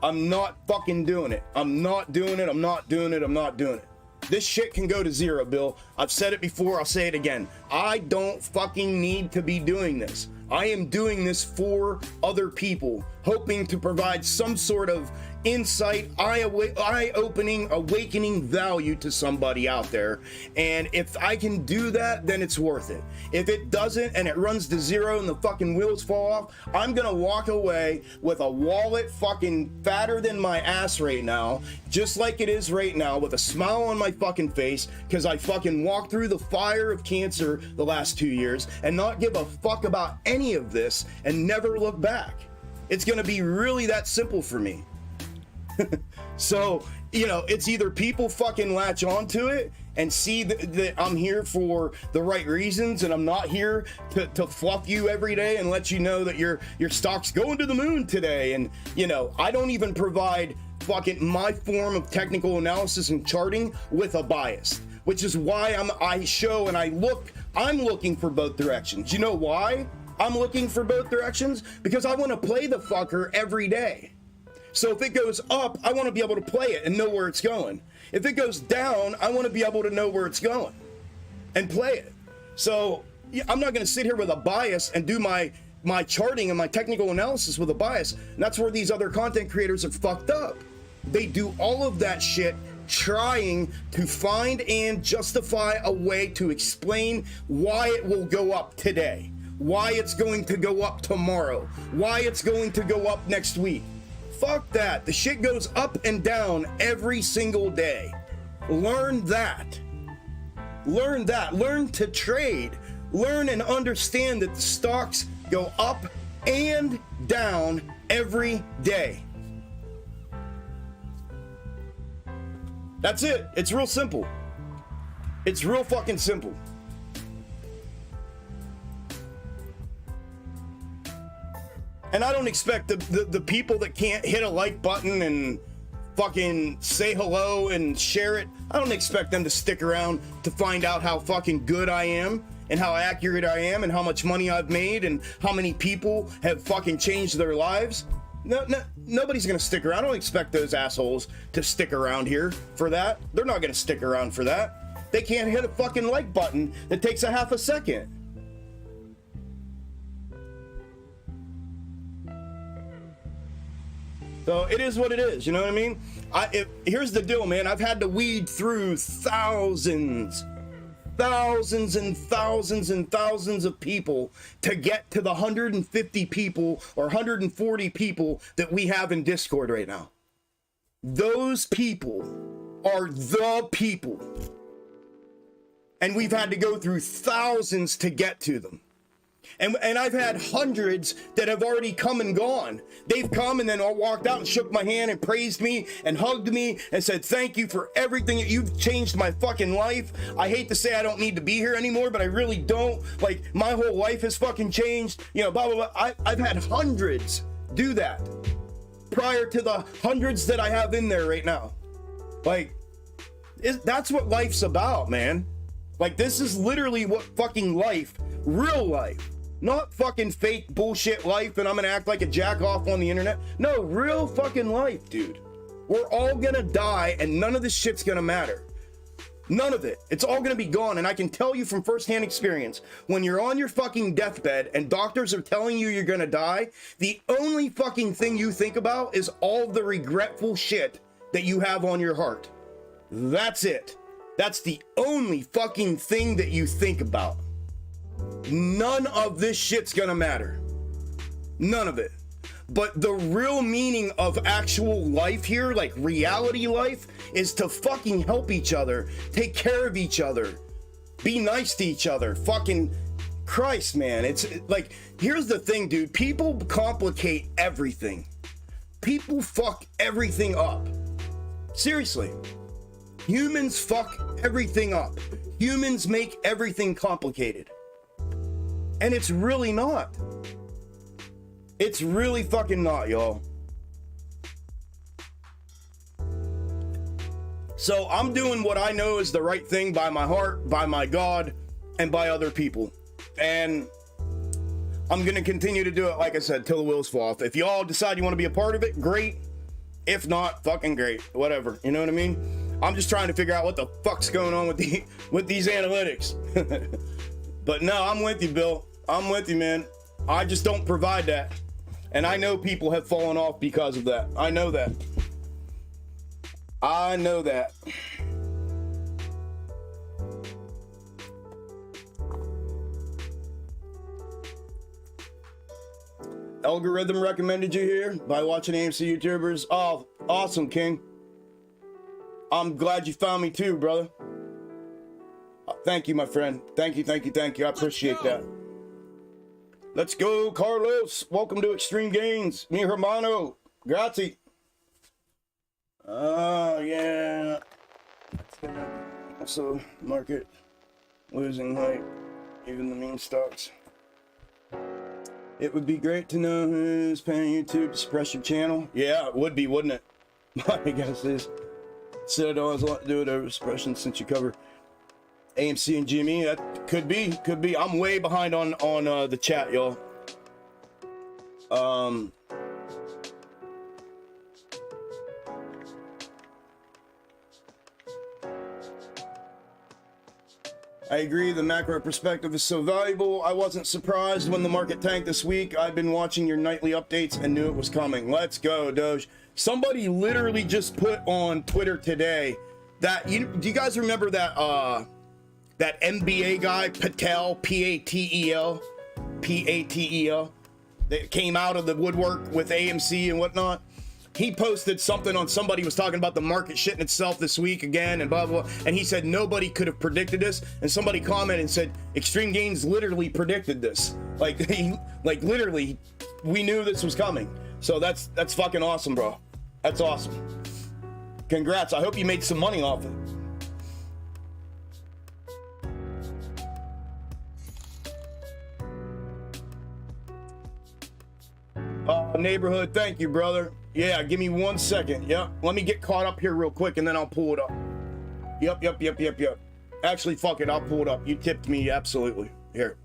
I'm not fucking doing it. I'm not doing it. I'm not doing it. I'm not doing it. This shit can go to zero, Bill. I've said it before. I'll say it again. I don't fucking need to be doing this. I am doing this for other people, hoping to provide some sort of insight, eye-opening, awakening value to somebody out there. And if I can do that, then it's worth it. If it doesn't and it runs to zero and the fucking wheels fall off, I'm gonna walk away with a wallet fucking fatter than my ass right now, just like it is right now, with a smile on my fucking face, because I fucking walked through the fire of cancer the last 2 years and not give a fuck about any of this and never look back. It's gonna be really that simple for me. So, you know, it's either people fucking latch onto it and see that I'm here for the right reasons, and I'm not here to fluff you every day and let you know that your stock's going to the moon today. And, you know, I don't even provide fucking my form of technical analysis and charting with a bias, which is why I'm looking for both directions. You know why I'm looking for both directions? Because I want to play the fucker every day. So if it goes up, I want to be able to play it and know where it's going. If it goes down, I want to be able to know where it's going and play it. So yeah, I'm not going to sit here with a bias and do my charting and my technical analysis with a bias. And that's where these other content creators are fucked up. They do all of that shit trying to find and justify a way to explain why it will go up today, why it's going to go up tomorrow, why it's going to go up next week. Fuck that. The shit goes up and down every single day. Learn that. Learn that. Learn to trade. Learn and understand that the stocks go up and down every day. That's it. It's real simple. It's real fucking simple. And I don't expect the people that can't hit a like button and fucking say hello and share it, I don't expect them to stick around to find out how fucking good I am and how accurate I am and how much money I've made and how many people have fucking changed their lives. No, nobody's gonna stick around. I don't expect those assholes to stick around here for that. They're not gonna stick around for that. They can't hit a fucking like button that takes a half a second. So it is what it is, you know what I mean? Here's the deal, man. I've had to weed through thousands and thousands of people to get to the 150 people or 140 people that we have in Discord right now. Those people are the people. And we've had to go through thousands to get to them. And I've had hundreds that have already come and gone. They've come and then all walked out and shook my hand and praised me and hugged me and said, thank you for everything. You've changed my fucking life. I hate to say I don't need to be here anymore, but I really don't. Like, my whole life has fucking changed. You know, blah, blah, blah. I've had hundreds do that prior to the hundreds that I have in there right now. Like, that's what life's about, man. Like, this is literally what fucking life, real life, not fucking fake bullshit life and I'm gonna act like a jack off on the internet. No, real fucking life, dude. We're all gonna die and none of this shit's gonna matter. None of it. It's all gonna be gone. And I can tell you from firsthand experience, when you're on your fucking deathbed and doctors are telling you you're gonna die, the only fucking thing you think about is all the regretful shit that you have on your heart. That's it. That's the only fucking thing that you think about. None of this shit's gonna matter. None of it. But the real meaning of actual life here, like reality life, is to fucking help each other, take care of each other, be nice to each other. Fucking Christ, man. It's like, here's the thing, dude. People complicate everything. People fuck everything up. Seriously. Humans fuck everything up. Humans make everything complicated. And it's really not. It's really fucking not, y'all. So I'm doing what I know is the right thing by my heart, by my God, and by other people. And I'm going to continue to do it, like I said, till the wheels fall off. If y'all decide you want to be a part of it, great. If not, fucking great. Whatever. You know what I mean? I'm just trying to figure out what the fuck's going on with these analytics. But no, I'm with you, Bill. I'm with you, man. I just don't provide that. And I know people have fallen off because of that. I know that. I know that. Algorithm recommended you here by watching AMC YouTubers. Oh, awesome, King. I'm glad you found me too, brother. Thank you, my friend. Thank you. I appreciate that. Let's go, Carlos. Welcome to Extreme Gains. Mi hermano. Grazie. Oh, yeah. Also, market losing height, even the meme stocks. It would be great to know who's paying YouTube to suppress your channel. Yeah, it would be, wouldn't it? My guess is. Said it all has a lot to do with over suppression since you cover AMC and GME. That could be. I'm way behind on the chat, y'all. I agree, the macro perspective is so valuable. I wasn't surprised when the market tanked this week. I've been watching your nightly updates and knew it was coming. Let's go, Doge. Somebody literally just put on Twitter today that, do you guys remember that that NBA guy, Patel, P-A-T-E-L, that came out of the woodwork with AMC and whatnot? He posted something on, somebody was talking about the market shitting itself this week again and blah, blah, blah. And he said, nobody could have predicted this. And somebody commented and said, Extreme Gains literally predicted this. Like, literally, we knew this was coming. So that's fucking awesome, bro. That's awesome. Congrats. I hope you made some money off it. Neighborhood, thank you, brother. Yeah, give me 1 second. Yep, let me get caught up here real quick and then I'll pull it up. Yep. Actually, fuck it, I'll pull it up. You tipped me, absolutely. Here.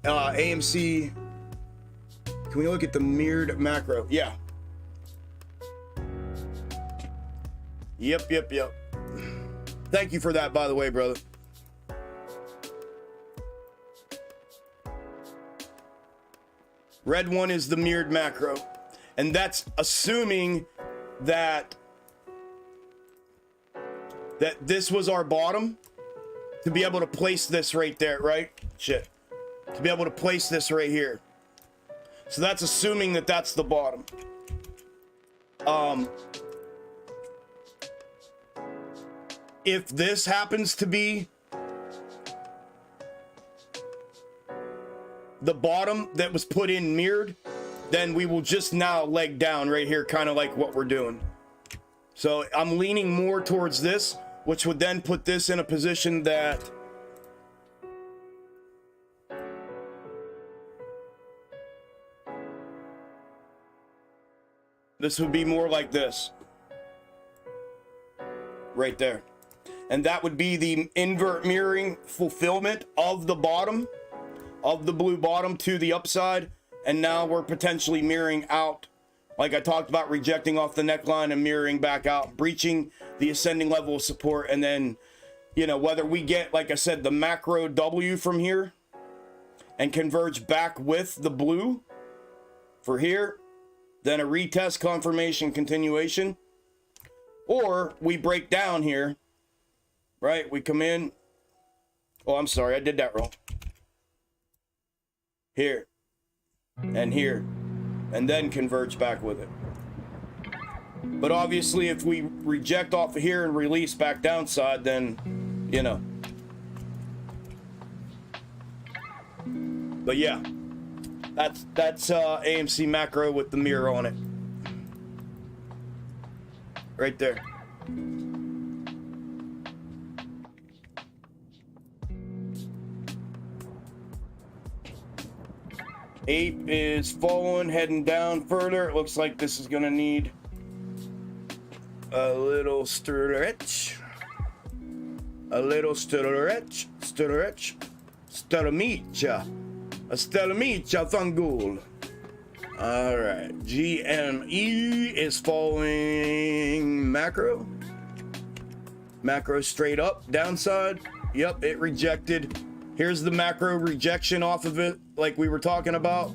AMC. Can we look at the mirrored macro? Yeah. Yep. Thank you for that, by the way, brother. Red one is the mirrored macro. And that's assuming that this was our bottom to be able to place this right there, right? Shit. To be able to place this right here. So that's assuming that that's the bottom. If this happens to be the bottom that was put in mirrored, then we will just now leg down right here, kind of like what we're doing. So I'm leaning more towards this, which would then put this in a position that this would be more like this. Right there. And that would be the invert mirroring fulfillment of the bottom, of the blue bottom to the upside. And now we're potentially mirroring out, like I talked about, rejecting off the neckline and mirroring back out, breaching the ascending level of support. And then, you know, whether we get, like I said, the macro W from here and converge back with the blue for here, then a retest, confirmation, continuation, or we break down here, right? We come in. Oh, I'm sorry, I did that wrong. Here. And here, and then converge back with it. But obviously, if we reject off of here and release back downside, then, you know. But yeah, that's AMC macro with the mirror on it. Right there. Ape is falling, heading down further. It looks like this is gonna need a little stretch. A little stretch. Stelamicha. A Stelamicha Thangul. Alright. GME is falling macro. Macro straight up, downside. Yep, it rejected. Here's the macro rejection off of it, like we were talking about.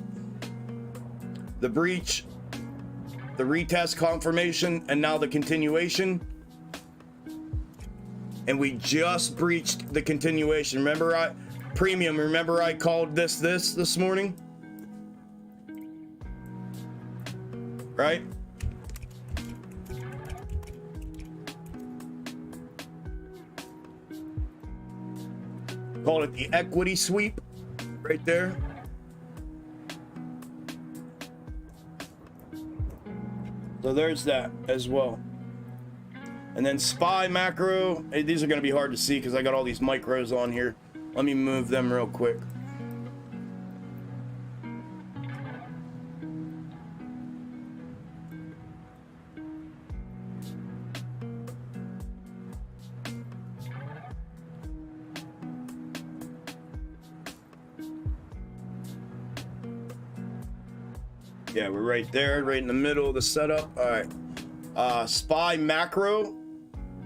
The breach, the retest, confirmation, and now the continuation. And we just breached the continuation. Remember remember I called this morning? Right? Call it the equity sweep right there. So there's that as well. And then SPY macro. Hey, these are going to be hard to see because I got all these micros on here. Let me move them real quick. Yeah, we're right there, right in the middle of the setup. All right. SPY macro.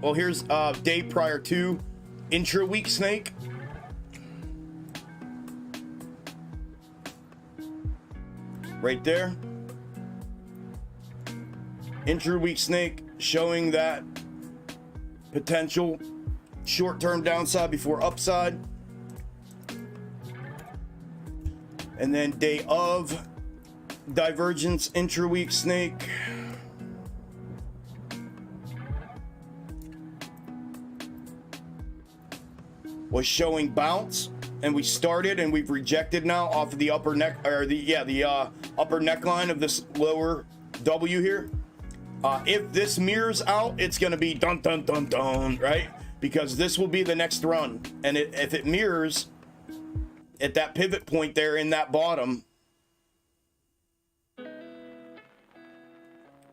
Well, here's day prior to intra-week snake. right there. Intra-week snake showing that potential short-term downside before upside. And then day of divergence, intra-week snake. Was showing bounce, and we started and we've rejected now off of the upper neck, or the upper neckline of this lower W here. If this mirrors out, it's gonna be dun dun dun dun, right? Because this will be the next run, and if it mirrors at that pivot point there in that bottom.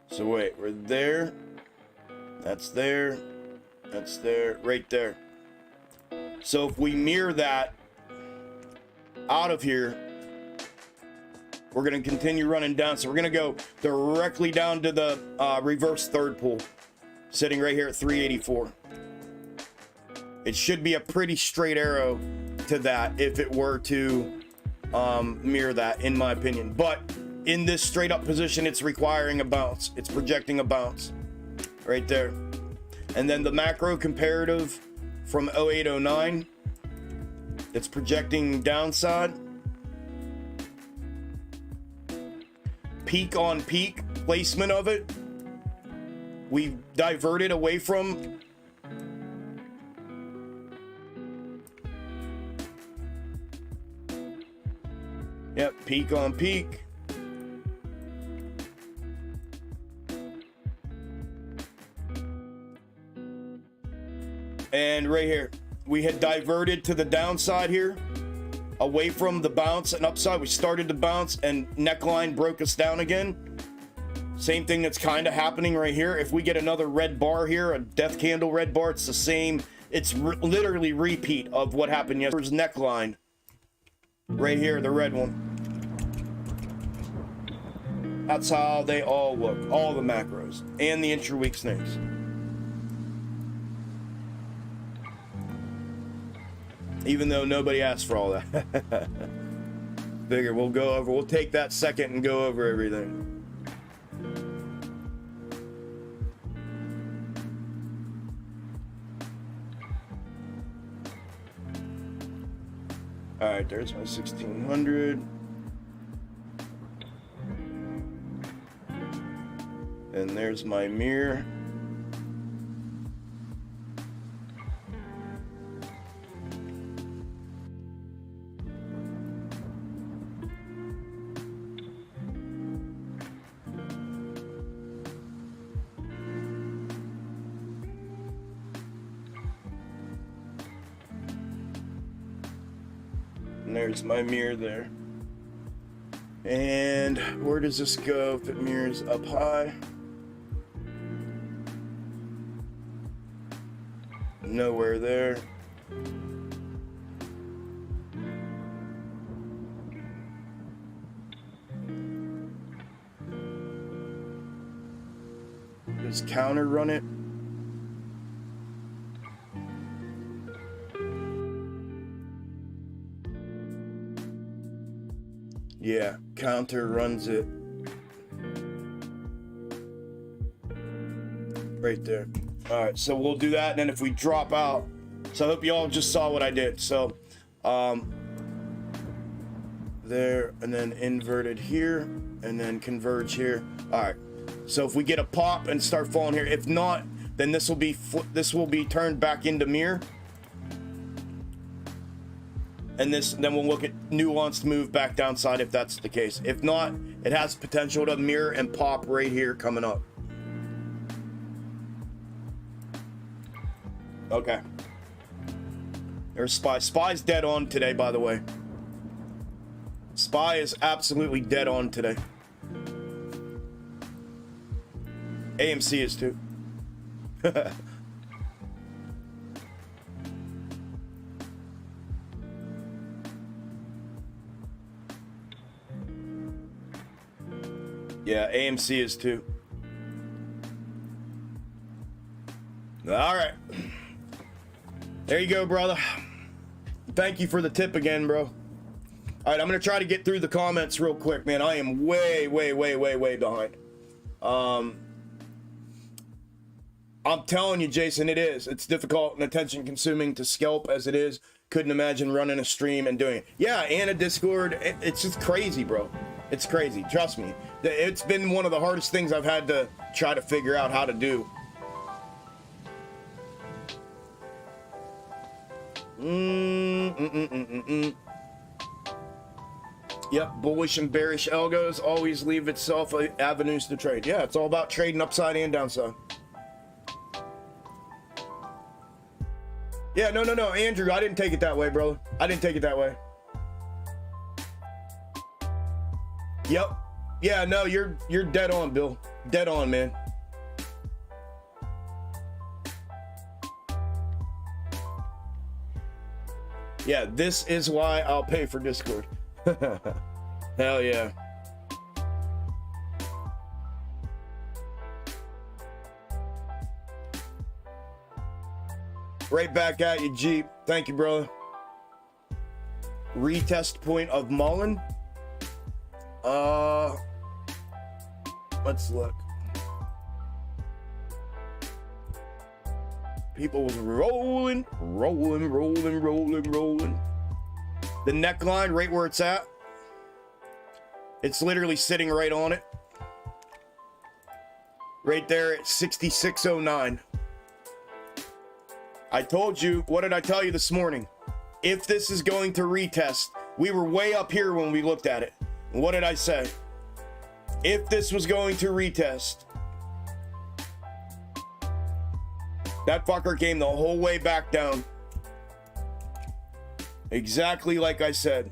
So wait, we're there. That's there. That's there. Right there. So if we mirror that out of here, we're going to continue running down. So we're going to go directly down to the reverse third pull, sitting right here at 384. It should be a pretty straight arrow to that if it were to mirror that, in my opinion. But in this straight up position, it's requiring a bounce. It's projecting a bounce right there. And then the macro comparative from 0809, it's projecting downside. Peak on peak placement of it, we've diverted away from. Yep, peak on peak. And right here, we had diverted to the downside here, away from the bounce and upside. We started to bounce and neckline broke us down again. Same thing that's kind of happening right here. If we get another red bar here, a death candle red bar, it's the same. It's literally repeat of what happened yesterday's neckline. Right here, the red one. That's how they all look, all the macros and the intra-week snakes. Even though nobody asked for all that. Figure we'll take that second and go over everything. All right, there's my 1600. And there's my mirror. And there's my mirror there. And where does this go if it mirrors up high? Nowhere there. Does counter run it? Yeah, counter runs it right there. All right, so we'll do that, and then if we drop out, so I hope you all just saw what I did. So there, and then inverted here, and then converge here. All right, so if we get a pop and start falling here, if not, then this will be turned back into mirror. And then we'll look at nuanced move back downside if that's the case. If not, it has potential to mirror and pop right here coming up. Okay. There's SPY. SPY's dead on today, by the way. SPY is absolutely dead on today. AMC is too. Yeah, AMC is too. All right. There you go, brother. Thank you for the tip again, bro. All right, I'm gonna try to get through the comments real quick, man. I am way behind. I'm telling you, Jason, it is. It's difficult and attention consuming to scalp as it is. Couldn't imagine running a stream and doing it. Yeah, and a Discord. It's just crazy, bro. It's crazy. Trust me. It's been one of the hardest things I've had to try to figure out how to do. Yep, bullish and bearish algos always leave itself avenues to trade. Yeah, it's all about trading upside and downside. Yeah, no, Andrew, I didn't take it that way, brother. I didn't take it that way. Yep. Yeah, no, you're dead on, Bill. Dead on, man. Yeah, this is why I'll pay for Discord. Hell yeah. Right back at you, Jeep. Thank you, brother. Retest point of Mullen. Let's look. People was rolling. The neckline, right where it's at. It's literally sitting right on it. Right there at 6609. I told you, what did I tell you this morning? If this is going to retest, we were way up here when we looked at it. What did I say? If this was going to retest, that fucker came the whole way back down. Exactly like I said.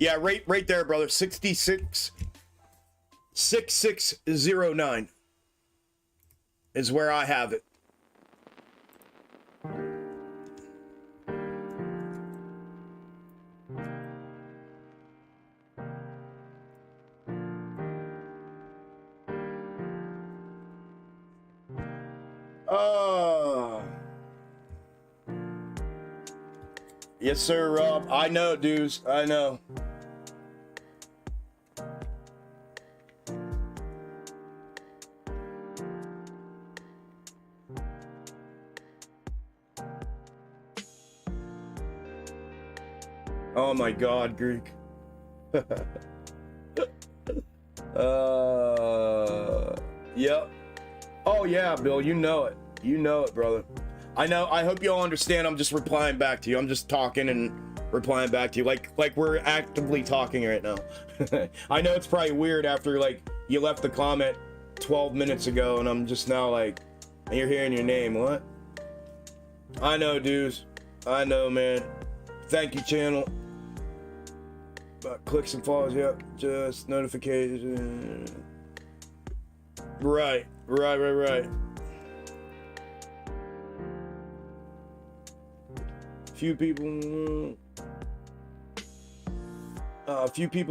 Yeah, right there, brother. 6609 is where I have it. Yes, sir, Rob. I know, dudes. I know. Oh my God, Greek. Yep. Oh yeah, Bill, you know it. You know it, brother. I know. I hope you all understand. I'm just replying back to you. I'm just talking and replying back to you, like we're actively talking right now. I know it's probably weird after like you left the comment 12 minutes ago, and I'm just now like, and you're hearing your name. What? I know, dudes. I know, man. Thank you, channel. Clicks and follows. Yep. Just notifications. Right. Few people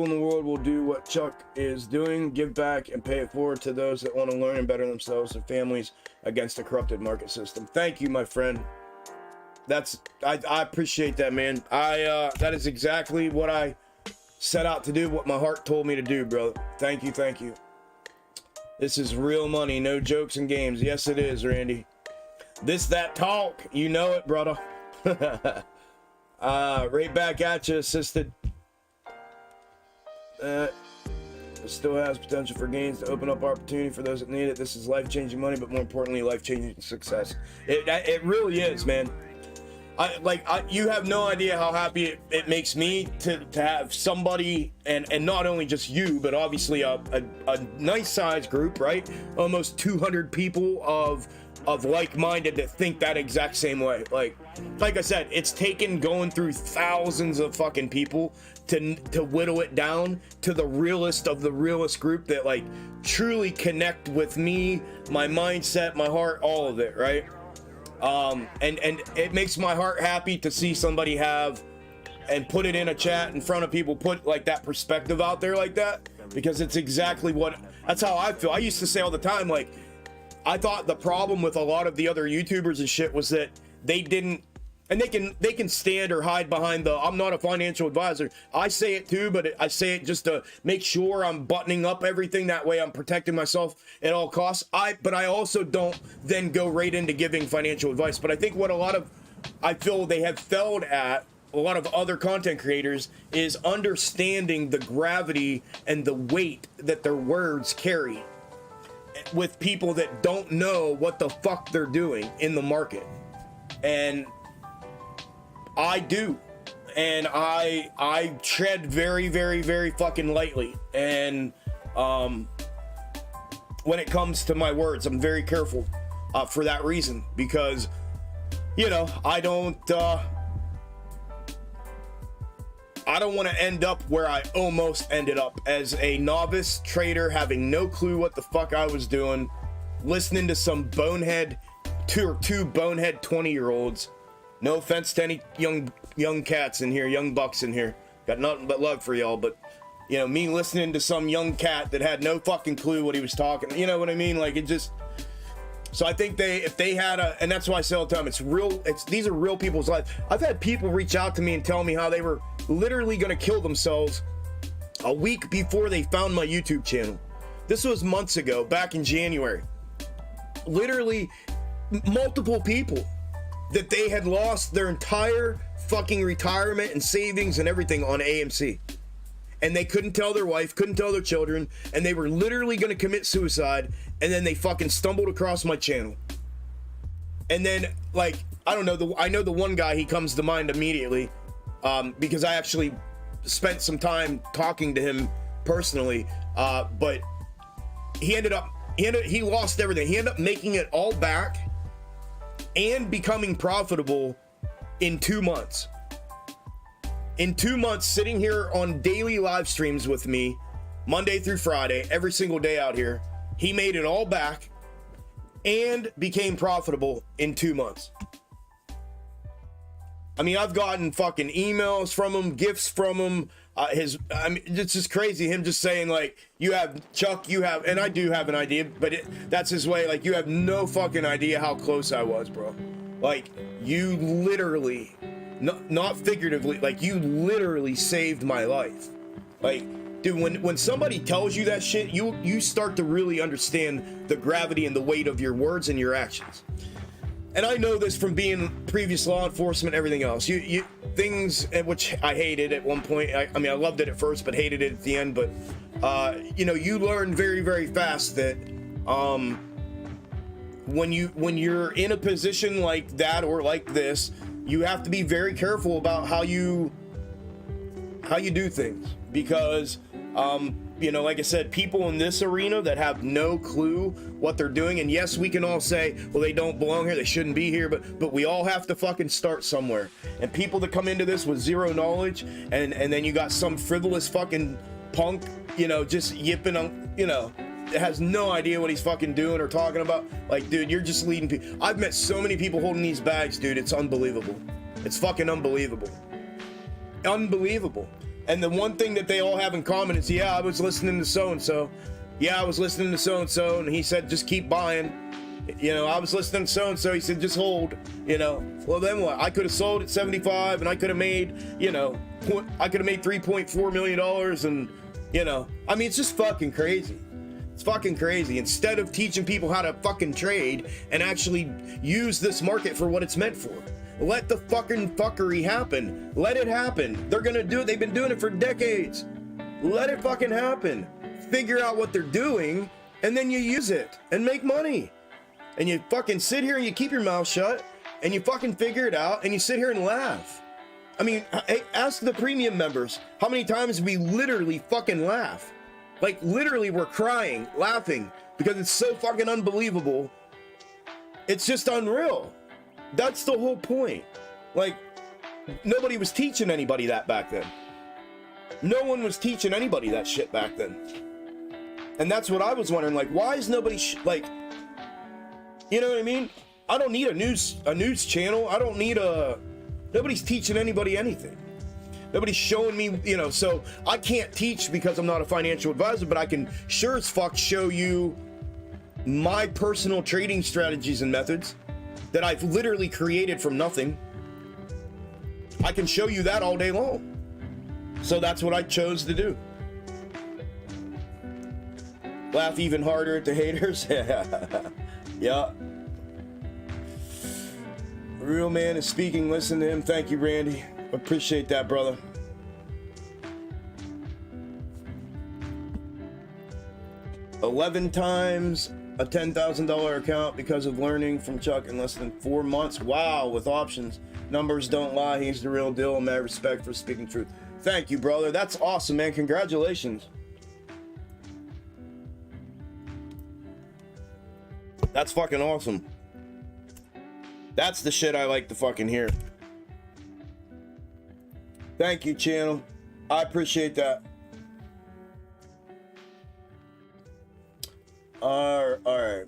in the world will do what Chuck is doing, give back and pay it forward to those that want to learn and better themselves and families against a corrupted market system. Thank you, my friend. I appreciate that, man. That is exactly what I set out to do, what my heart told me to do, brother. Thank you. This is real money, no jokes and games. Yes, it is, Randy. That talk, you know it, brother. Right back at you, assisted. It still has potential for gains to open up opportunity for those that need it. This is life-changing money, but more importantly, life-changing success. It really is, man. You have no idea how happy it makes me to have somebody, and not only just you, but obviously a nice sized group, right? Almost 200 people of like-minded that think that exact same way. Like I said, it's taken going through thousands of fucking people to whittle it down to the realest of the realest group that like truly connect with me, my mindset, my heart, all of it, right? And it makes my heart happy to see somebody have and put it in a chat in front of people, put like that perspective out there like that, because it's exactly that's how I feel. I used to say all the time, like, I thought the problem with a lot of the other YouTubers and shit was that they didn't, and they can stand or hide behind the I'm not a financial advisor. I say it too, but I say it just to make sure I'm buttoning up everything. That way I'm protecting myself at all costs. But I also don't then go right into giving financial advice. But I think what I feel they have failed at, a lot of other content creators, is understanding the gravity and the weight that their words carry with people that don't know what the fuck they're doing in the market. And I do, and I tread very, very, very fucking lightly. And when it comes to my words, I'm very careful for that reason, because you know I don't want to end up where I almost ended up as a novice trader, having no clue what the fuck I was doing, listening to some bonehead, two bonehead 20-year-olds. No offense to any young cats in here, young bucks in here. Got nothing but love for y'all, but you know, me listening to some young cat that had no fucking clue what he was talking, you know what I mean? Like, it just, so I think if they had and that's why I say all the time, these are real people's lives. I've had people reach out to me and tell me how they were literally gonna kill themselves a week before they found my YouTube channel. This was months ago, back in January. Literally multiple people that they had lost their entire fucking retirement and savings and everything on AMC. And they couldn't tell their wife, couldn't tell their children, and they were literally going to commit suicide, and then they fucking stumbled across my channel. And then, like, I don't know, I know the one guy, he comes to mind immediately, because I actually spent some time talking to him personally, but he lost everything. He ended up making it all back and becoming profitable in 2 months. In 2 months, sitting here on daily live streams with me, Monday through Friday, every single day out here, he made it all back and became profitable in 2 months. I mean, I've gotten fucking emails from him, gifts from him. It's just crazy. Him just saying, like, Chuck, and I do have an idea, but that's his way. Like, you have no fucking idea how close I was, bro. Like, you literally, not figuratively, like, you literally saved my life. Like, dude, when somebody tells you that shit, you start to really understand the gravity and the weight of your words and your actions. And I know this from being previous law enforcement, everything else. You things which I hated at one point. I mean, I loved it at first, but hated it at the end. But you know, you learn very, very fast that when you're in a position like that or like this, you have to be very careful about how you do things, because you know, like I said, people in this arena that have no clue what they're doing, and yes, we can all say, well, they don't belong here, they shouldn't be here, but we all have to fucking start somewhere. And people that come into this with zero knowledge, and then you got some frivolous fucking punk, you know, just yipping on, you know, that has no idea what he's fucking doing or talking about. Like, dude, you're just leading people. I've met so many people holding these bags, dude, it's unbelievable. It's fucking unbelievable. Unbelievable. And the one thing that they all have in common is, yeah, I was listening to so-and-so. Yeah, I was listening to so-and-so, and he said, just keep buying. You know, I was listening to so-and-so, he said, just hold, you know. Well, then what? I could have sold at 75, and I could have made, you know, I could have made $3.4 million, and, you know. I mean, it's just fucking crazy. It's fucking crazy. Instead of teaching people how to fucking trade and actually use this market for what it's meant for. Let the fucking fuckery happen. Let it happen. They're gonna do it. They've been doing it for decades. Let it fucking happen. Figure out what they're doing, and then you use it and make money. And you fucking sit here and you keep your mouth shut, and you fucking figure it out, and you sit here and laugh. I mean, hey, ask the premium members how many times we literally fucking laugh. Like, literally, we're crying, laughing, because it's so fucking unbelievable. It's just unreal. That's the whole point. Like, nobody was teaching anybody that back then. No one was teaching anybody that shit back then. And that's what I was wondering, like, why is nobody like, you know what I mean? I don't need a news channel. I don't need nobody's teaching anybody anything. Nobody's showing me, you know, so I can't teach because I'm not a financial advisor, but I can sure as fuck show you my personal trading strategies and methods. that I've literally created from nothing. I can show you that all day long. So that's what I chose to do. Laugh even harder at the haters. Yeah. Real man is speaking. Listen to him. Thank you, Randy. Appreciate that, brother. $11 times a $10,000 account because of learning from Chuck in less than 4 months. Wow, with options. Numbers don't lie. He's the real deal. Mad respect for speaking truth. Thank you, brother. That's awesome, man. Congratulations. That's fucking awesome. That's the shit I like to fucking hear. Thank you, channel. I appreciate that. All right.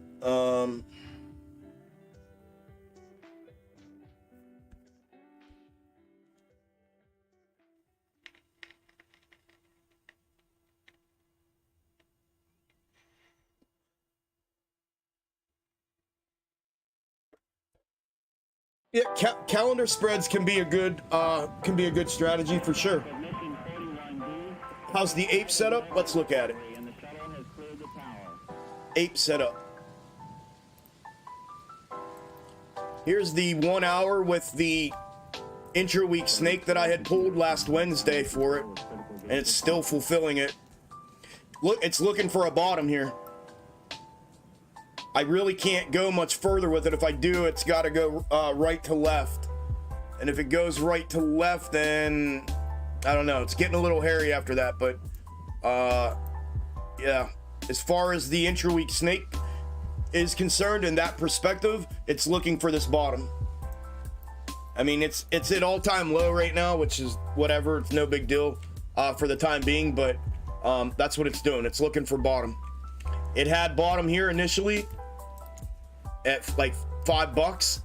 Yeah, calendar spreads can be a good strategy for sure. How's the ape setup? Let's look at it. Ape setup. Here's the 1 hour with the intra-week snake that I had pulled last Wednesday for it, and it's still fulfilling it. Look, it's looking for a bottom here. I really can't go much further with it. If I do, it's got to go right to left. And if it goes right to left, then I don't know. It's getting a little hairy after that, but yeah. As far as the intra-week snake is concerned, in that perspective, it's looking for this bottom. I mean, it's at all-time low right now, which is whatever. It's no big deal for the time being, but that's what it's doing. It's looking for bottom. It had bottom here initially at like $5,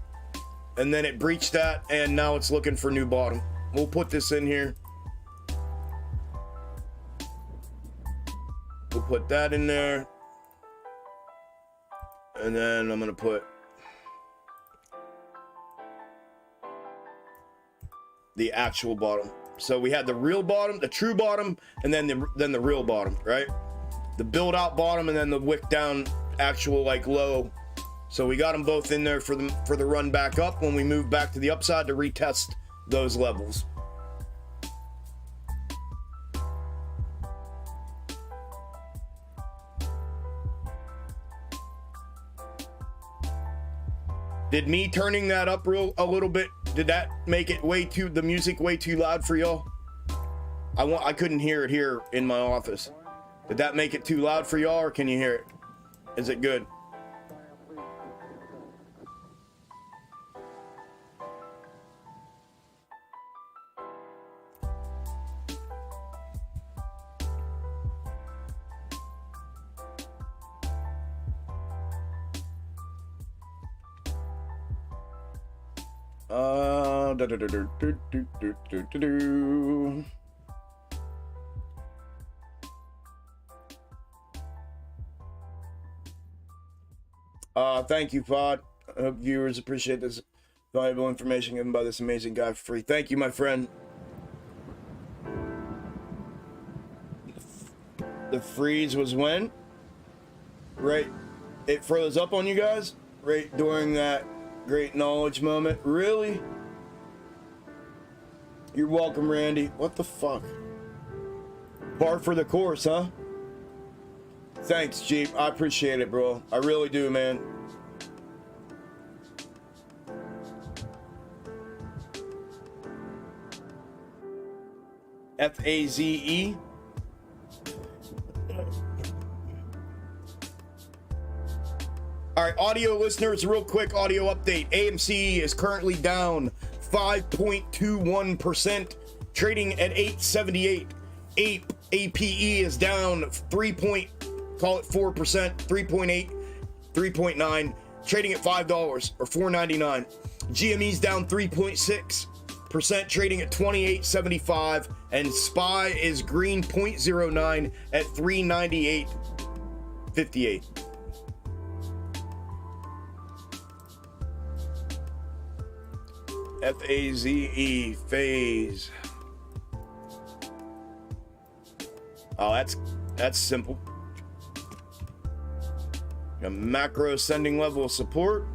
and then it breached that, and now it's looking for new bottom. We'll put this in here. We'll put that in there, and then I'm gonna put the actual bottom. So we had the real bottom, the true bottom, and then the real bottom, right? The build out bottom, and then the wick down actual like low. So we got them both in there for the run back up when we move back to the upside to retest those levels. Did me turning that up a little bit, did that make it the music way too loud for y'all? I couldn't hear it here in my office. Did that make it too loud for y'all, or can you hear it? Is it good? Thank you, Pod. I hope viewers appreciate this valuable information given by this amazing guy for free. Thank you, my friend. The freeze was when? Right, it froze up on you guys? Right during that great knowledge moment? Really? You're welcome, Randy. What the fuck? Par for the course, huh? Thanks, Jeep. I appreciate it, bro. I really do, man. F-A-Z-E. All right, audio listeners, real quick audio update. AMC is currently down 5.21%, trading at 878. APE is down 4%, 3.8, 3.9, trading at $5 or $4.99. GME's down 3.6%, trading at 28.75, and SPY is green 0.09 at 398.58. F-A-Z-E, phase. Oh, that's simple. A macro ascending level of support.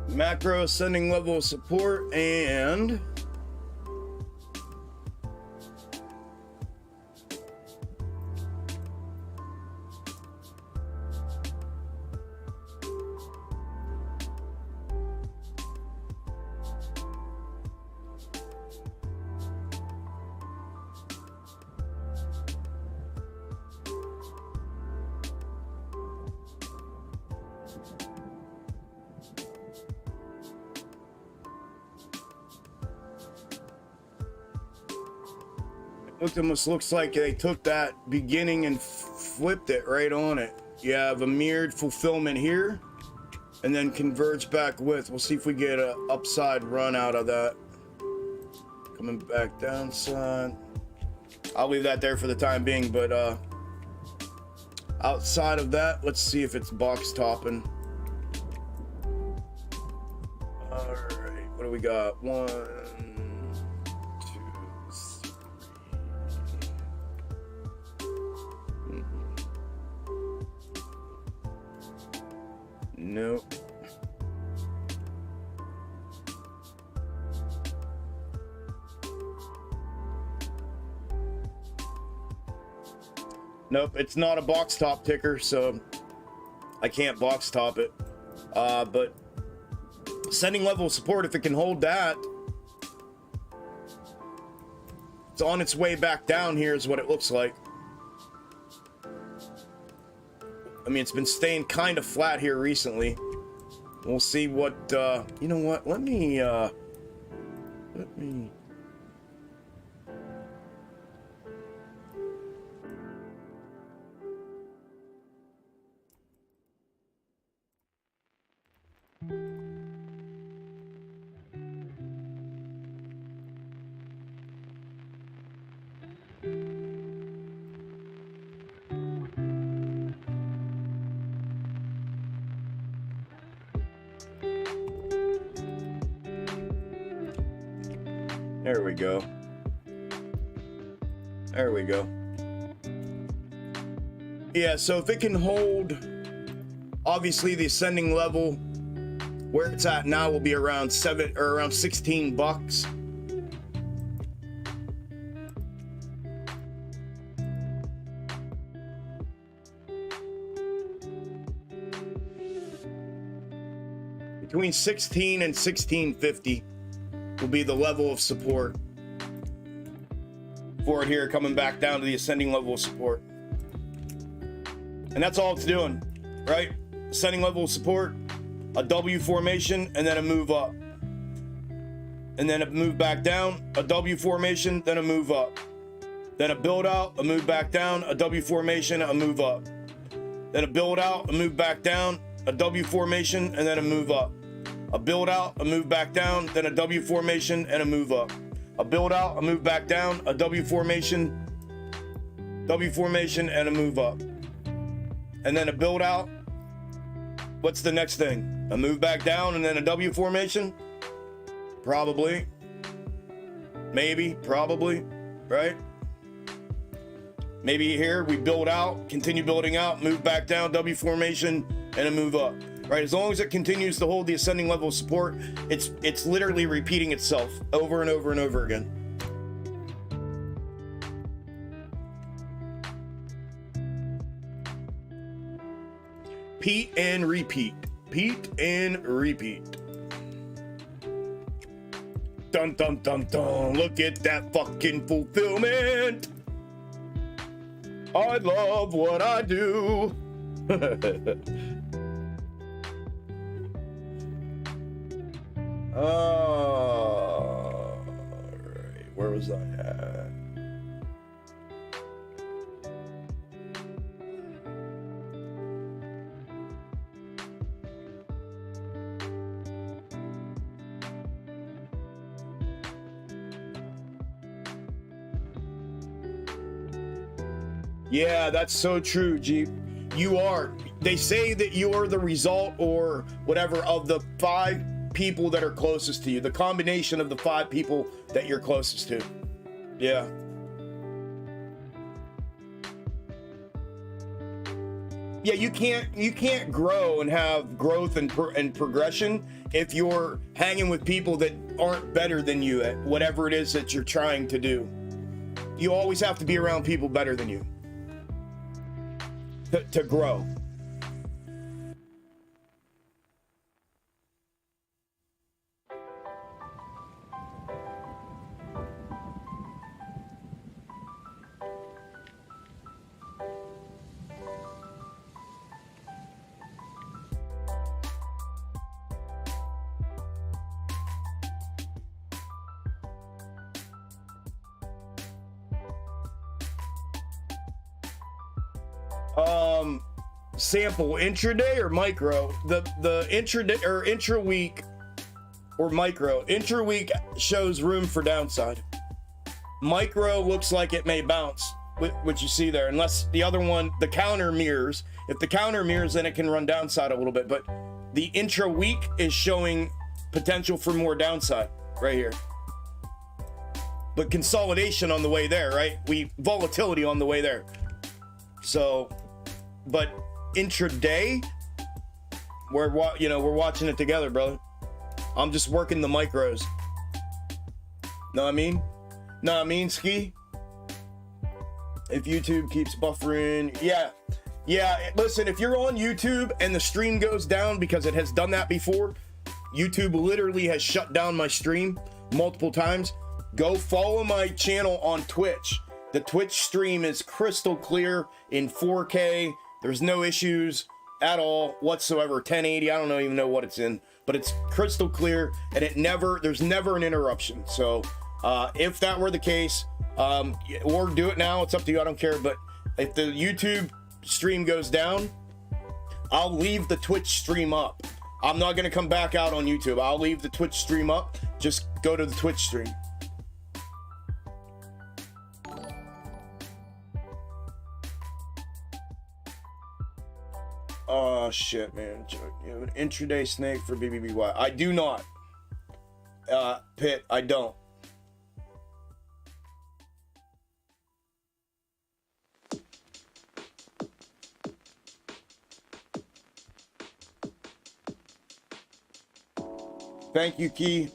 Macro ascending level of support, and it almost looks like they took that beginning and flipped it right on it. You have a mirrored fulfillment here, and then converge back with. We'll see if we get an upside run out of that. Coming back downside. I'll leave that there for the time being, but outside of that, let's see if it's box topping. All right, what do we got? 1, 2, 3. Nope. Nope, it's not a box top ticker, so I can't box top it. But ascending level of support, if it can hold that, it's on its way back down here is what it looks like. I mean, it's been staying kind of flat here recently. We'll see what, you know what, let me there we go. There we go. Yeah, so if it can hold, obviously the ascending level where it's at now will be around around 16 bucks. Between 16 and 16.50 will be the level of support for it here, coming back down to the ascending level of support. And that's all it's doing, right? Ascending level of support, a W formation, and then a move up. And then a move back down, a W formation, then a move up. Then a build out, a move back down, a W formation, a move up. Then a build out, a move back down, a W formation, and then a move up. A build out, a move back down, then a W formation and a move up. A build out, a move back down, a W formation and a move up. And then a build out. What's the next thing? A move back down and then a W formation? Probably. Maybe, probably, right? Maybe here we build out, continue building out, move back down, W formation, and a move up. Right, as long as it continues to hold the ascending level of support, it's literally repeating itself over and over and over again. Pete and repeat. Pete and repeat. Dun dun dun dun. Look at that fucking fulfillment. I love what I do. Oh. Where was I at? Yeah, that's so true, Jeep. You are. They say that you are the result or whatever of the 5 people that are closest to you. The combination of the 5 people that you're closest to. Yeah. Yeah, you can't grow and have growth and progression if you're hanging with people that aren't better than you at whatever it is that you're trying to do. You always have to be around people better than you to grow. Sample intraday or micro. The intraday or intra week or micro. Intra week shows room for downside. Micro looks like it may bounce, which you see there, unless the other one, the counter mirrors. If the counter mirrors, then it can run downside a little bit, but the intra week is showing potential for more downside right here. But consolidation on the way there, right? Volatility on the way there. So, but intraday, we're watching it together, brother. I'm just working the micros. Know what I mean? Know what I mean, Ski? If YouTube keeps buffering, yeah. Listen, if you're on YouTube and the stream goes down, because it has done that before, YouTube literally has shut down my stream multiple times. Go follow my channel on Twitch. The Twitch stream is crystal clear in 4K. There's no issues at all whatsoever. 1080, I don't even know what it's in, but it's crystal clear, and there's never an interruption. So if that were the case, or do it now, it's up to you, I don't care. But if the YouTube stream goes down, I'll leave the Twitch stream up. I'm not gonna come back out on YouTube. I'll leave the Twitch stream up. Just go to the Twitch stream. Oh shit, man. You have an intraday snake for BBBY. I do not. Pit, I don't. Thank you, Key.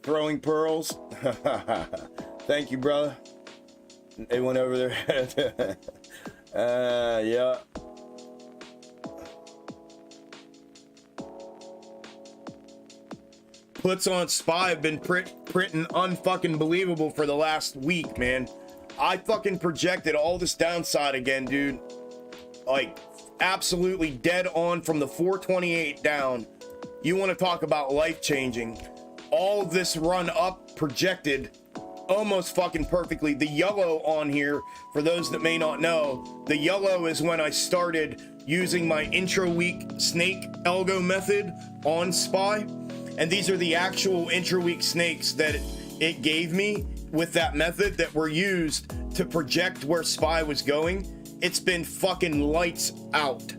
Throwing pearls. Thank you, brother. They went over there. Yeah. Puts on SPY have been printing unfucking believable for the last week, man. I fucking projected all this downside again, dude. Like, absolutely dead on from the 428 down. You want to talk about life-changing. All of this run up projected almost fucking perfectly. The yellow on here, for those that may not know, the yellow is when I started using my intra-week snake algo method on SPY. And these are the actual intra-week snakes that it gave me with that method that were used to project where SPY was going. It's been fucking lights out.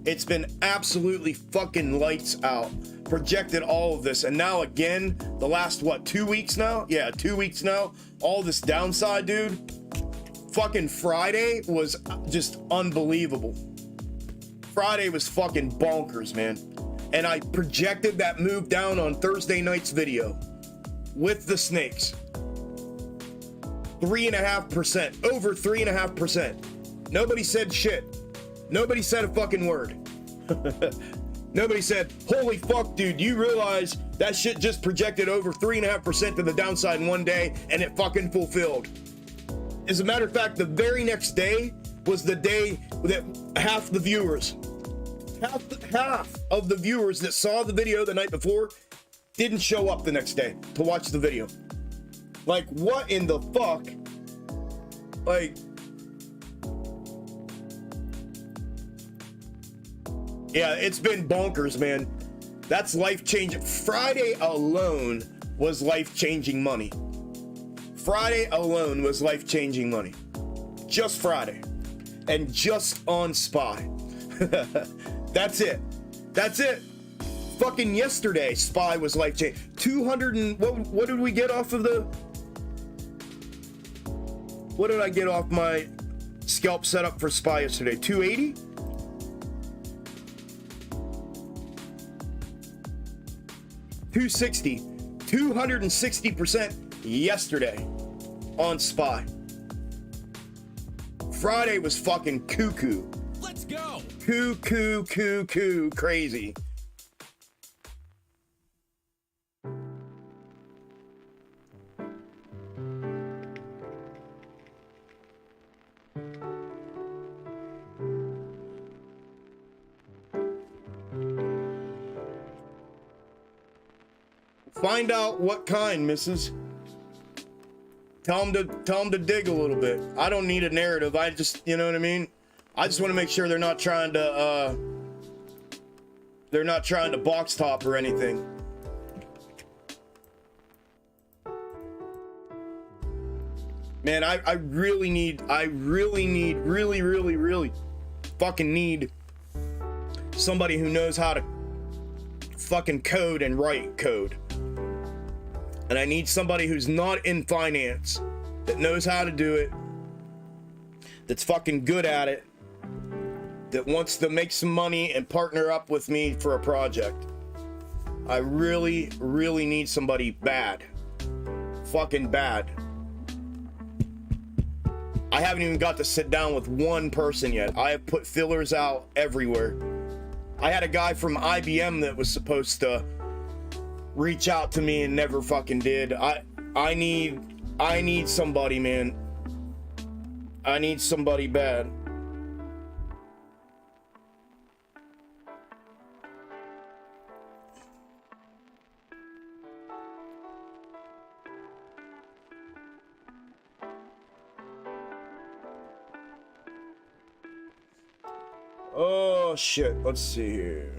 It's been absolutely fucking lights out. Projected all of this, and now again, the last, what, 2 weeks now? Yeah, 2 weeks now. All this downside, dude. Fucking Friday was just unbelievable. Friday was fucking bonkers, man. And I projected that move down on Thursday night's video with the snakes. 3.5%, over 3.5%. Nobody said shit. Nobody said a fucking word. Nobody said, holy fuck, dude, you realize that shit just projected over 3.5% to the downside in one day, and it fucking fulfilled. As a matter of fact, the very next day was the day that half the viewers half of the viewers that saw the video the night before didn't show up the next day to watch the video. Like, what in the fuck? Like, yeah, it's been bonkers, man. That's life-changing. Friday alone was life-changing money. Friday alone was life-changing money. Just Friday. And just on SPY. That's it. That's it. Fucking yesterday, SPY was life-changing. 200 and... What did we get off of the... What did I get off my scalp setup for SPY yesterday? 280? $260. 260% yesterday on SPY. Friday was fucking cuckoo. Let's go. Cuckoo, crazy. Find out what kind, missus. Tell them to dig a little bit. I don't need a narrative. I just, you know what I mean? I just want to make sure they're not trying to box top or anything. Man, I really fucking need somebody who knows how to fucking code and write code. And I need somebody who's not in finance, that knows how to do it, that's fucking good at it, that wants to make some money and partner up with me for a project. I really need somebody bad. Fucking bad. I haven't even got to sit down with one person yet. I have put fillers out everywhere. I had a guy from IBM that was supposed to reach out to me and never fucking did. I need somebody, man. I need somebody bad. Oh shit, let's see here.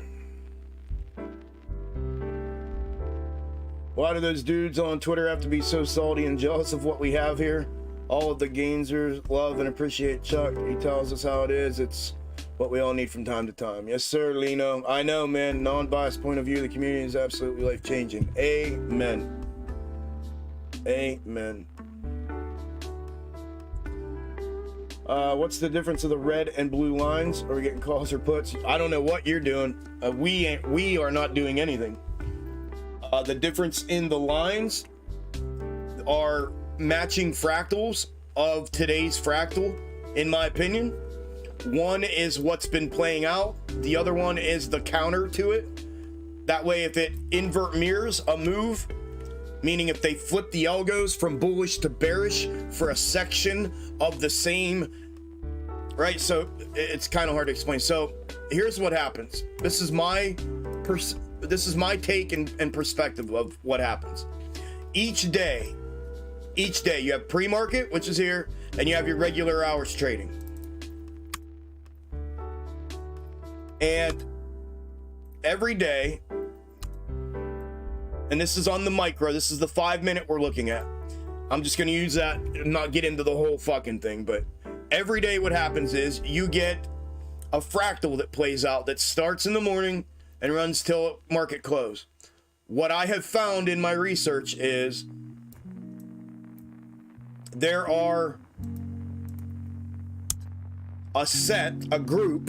Why do those dudes on Twitter have to be so salty and jealous of what we have here? All of the Gainzers love and appreciate Chuck. He tells us how it is. It's what we all need from time to time. Yes, sir, Lino. I know, man. Non-biased point of view. The community is absolutely life-changing. Amen. Amen. What's the difference of the red and blue lines? Are we getting calls or puts? I don't know what you're doing. We are not doing anything. The difference in the lines are matching fractals of today's fractal, in my opinion. One is what's been playing out. The other one is the counter to it. That way, if it invert mirrors a move, meaning if they flip the algos from bullish to bearish for a section of the same, right? So it's kind of hard to explain. So here's what happens. This is my take and perspective of what happens. Each day you have pre-market, which is here, and you have your regular hours trading. And every day, and this is on the micro, this is the 5 minute we're looking at. I'm just going to use that and not get into the whole fucking thing, but every day what happens is you get a fractal that plays out that starts in the morning and runs till market close. What I have found in my research is there are a group,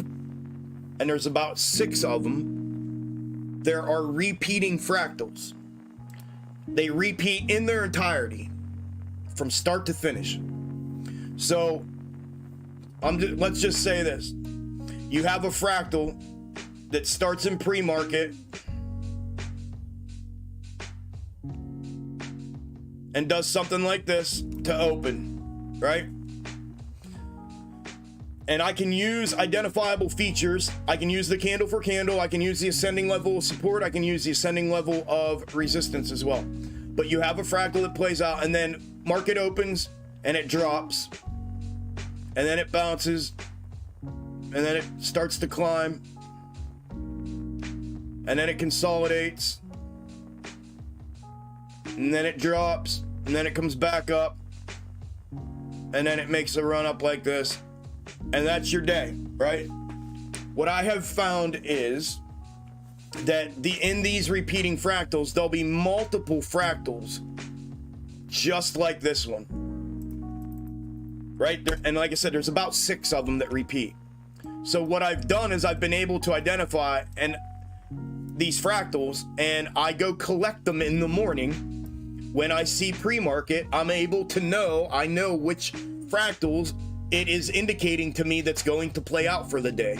and there's about 6 of them. There are repeating fractals. They repeat in their entirety from start to finish. So let's just say this. You have a fractal that starts in pre-market and does something like this to open, right? And I can use identifiable features. I can use the candle for candle. I can use the ascending level of support. I can use the ascending level of resistance as well. But you have a fractal that plays out, and then market opens and it drops, and then it bounces, and then it starts to climb, and then it consolidates, and then it drops, and then it comes back up, and then it makes a run up like this. And that's your day, right? What I have found is that in these repeating fractals, there'll be multiple fractals just like this one, right? And like I said, there's about 6 of them that repeat. So what I've done is I've been able to identify these fractals, and I go collect them in the morning. When I see pre-market, I'm able to know, I know which fractals it is indicating to me that's going to play out for the day.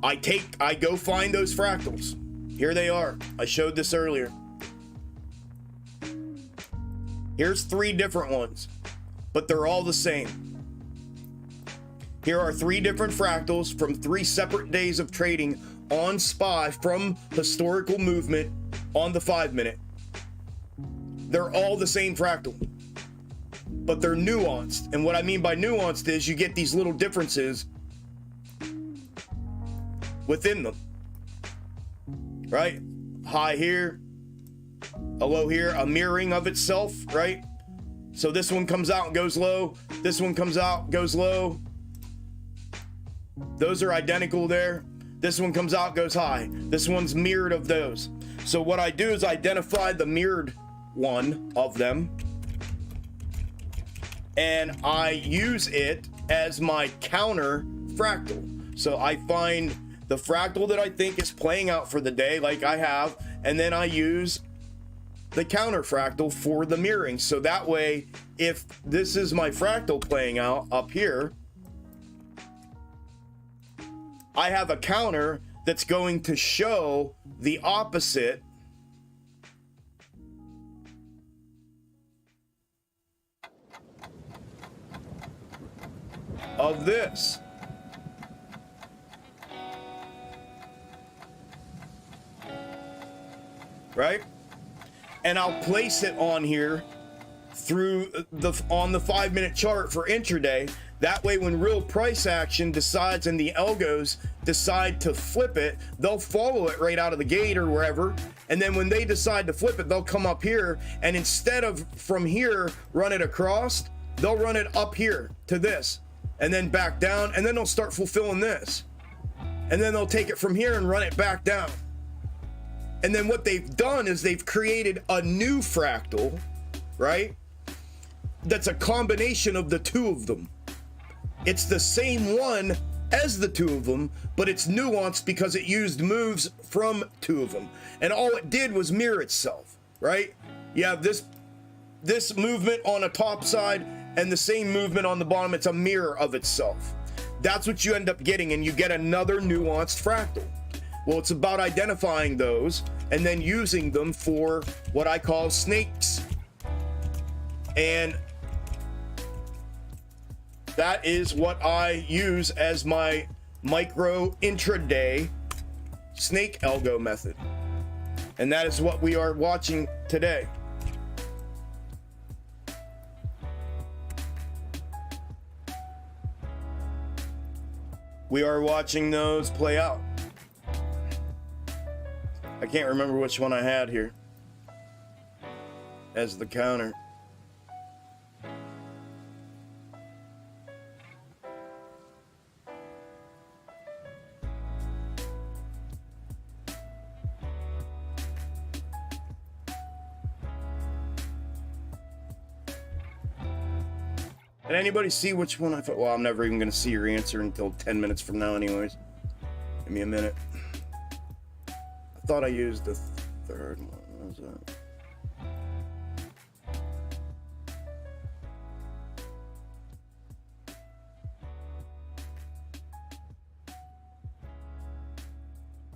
I go find those fractals. Here they are. I showed this earlier. Here's 3 different ones, but they're all the same. Here are 3 different fractals from 3 separate days of trading on SPY from historical movement on the 5-minute. They're all the same fractal, but they're nuanced. And what I mean by nuanced is you get these little differences within them, right? High here, a low here, a mirroring of itself, right? So this one comes out and goes low. This one comes out, goes low. Those are identical there. This one comes out, goes high. This one's mirrored of those. So what I do is identify the mirrored one of them, and I use it as my counter fractal. So I find the fractal that I think is playing out for the day, like I have, and then I use the counter fractal for the mirroring. So that way, if this is my fractal playing out up here, I have a counter that's going to show the opposite of this. Right? And I'll place it on here through on the 5-minute chart for intraday. That way, when real price action decides and the algos decide to flip it, they'll follow it right out of the gate or wherever. And then when they decide to flip it, they'll come up here, and instead of from here run it across, they'll run it up here to this, and then back down, and then they'll start fulfilling this. And then they'll take it from here and run it back down. And then what they've done is they've created a new fractal, right? That's a combination of the 2 of them. It's the same one as the 2 of them, but it's nuanced because it used moves from 2 of them. And all it did was mirror itself, right? You have this movement on a top side and the same movement on the bottom. It's a mirror of itself. That's what you end up getting, and you get another nuanced fractal. Well, it's about identifying those and then using them for what I call snakes. And that is what I use as my micro intraday snake algo method. And that is what we are watching today. We are watching those play out. I can't remember which one I had here as the counter. Did anybody see which one I thought? Well, I'm never even going to see your answer until 10 minutes from now anyways. Give me a minute. I thought I used the third one. What was that?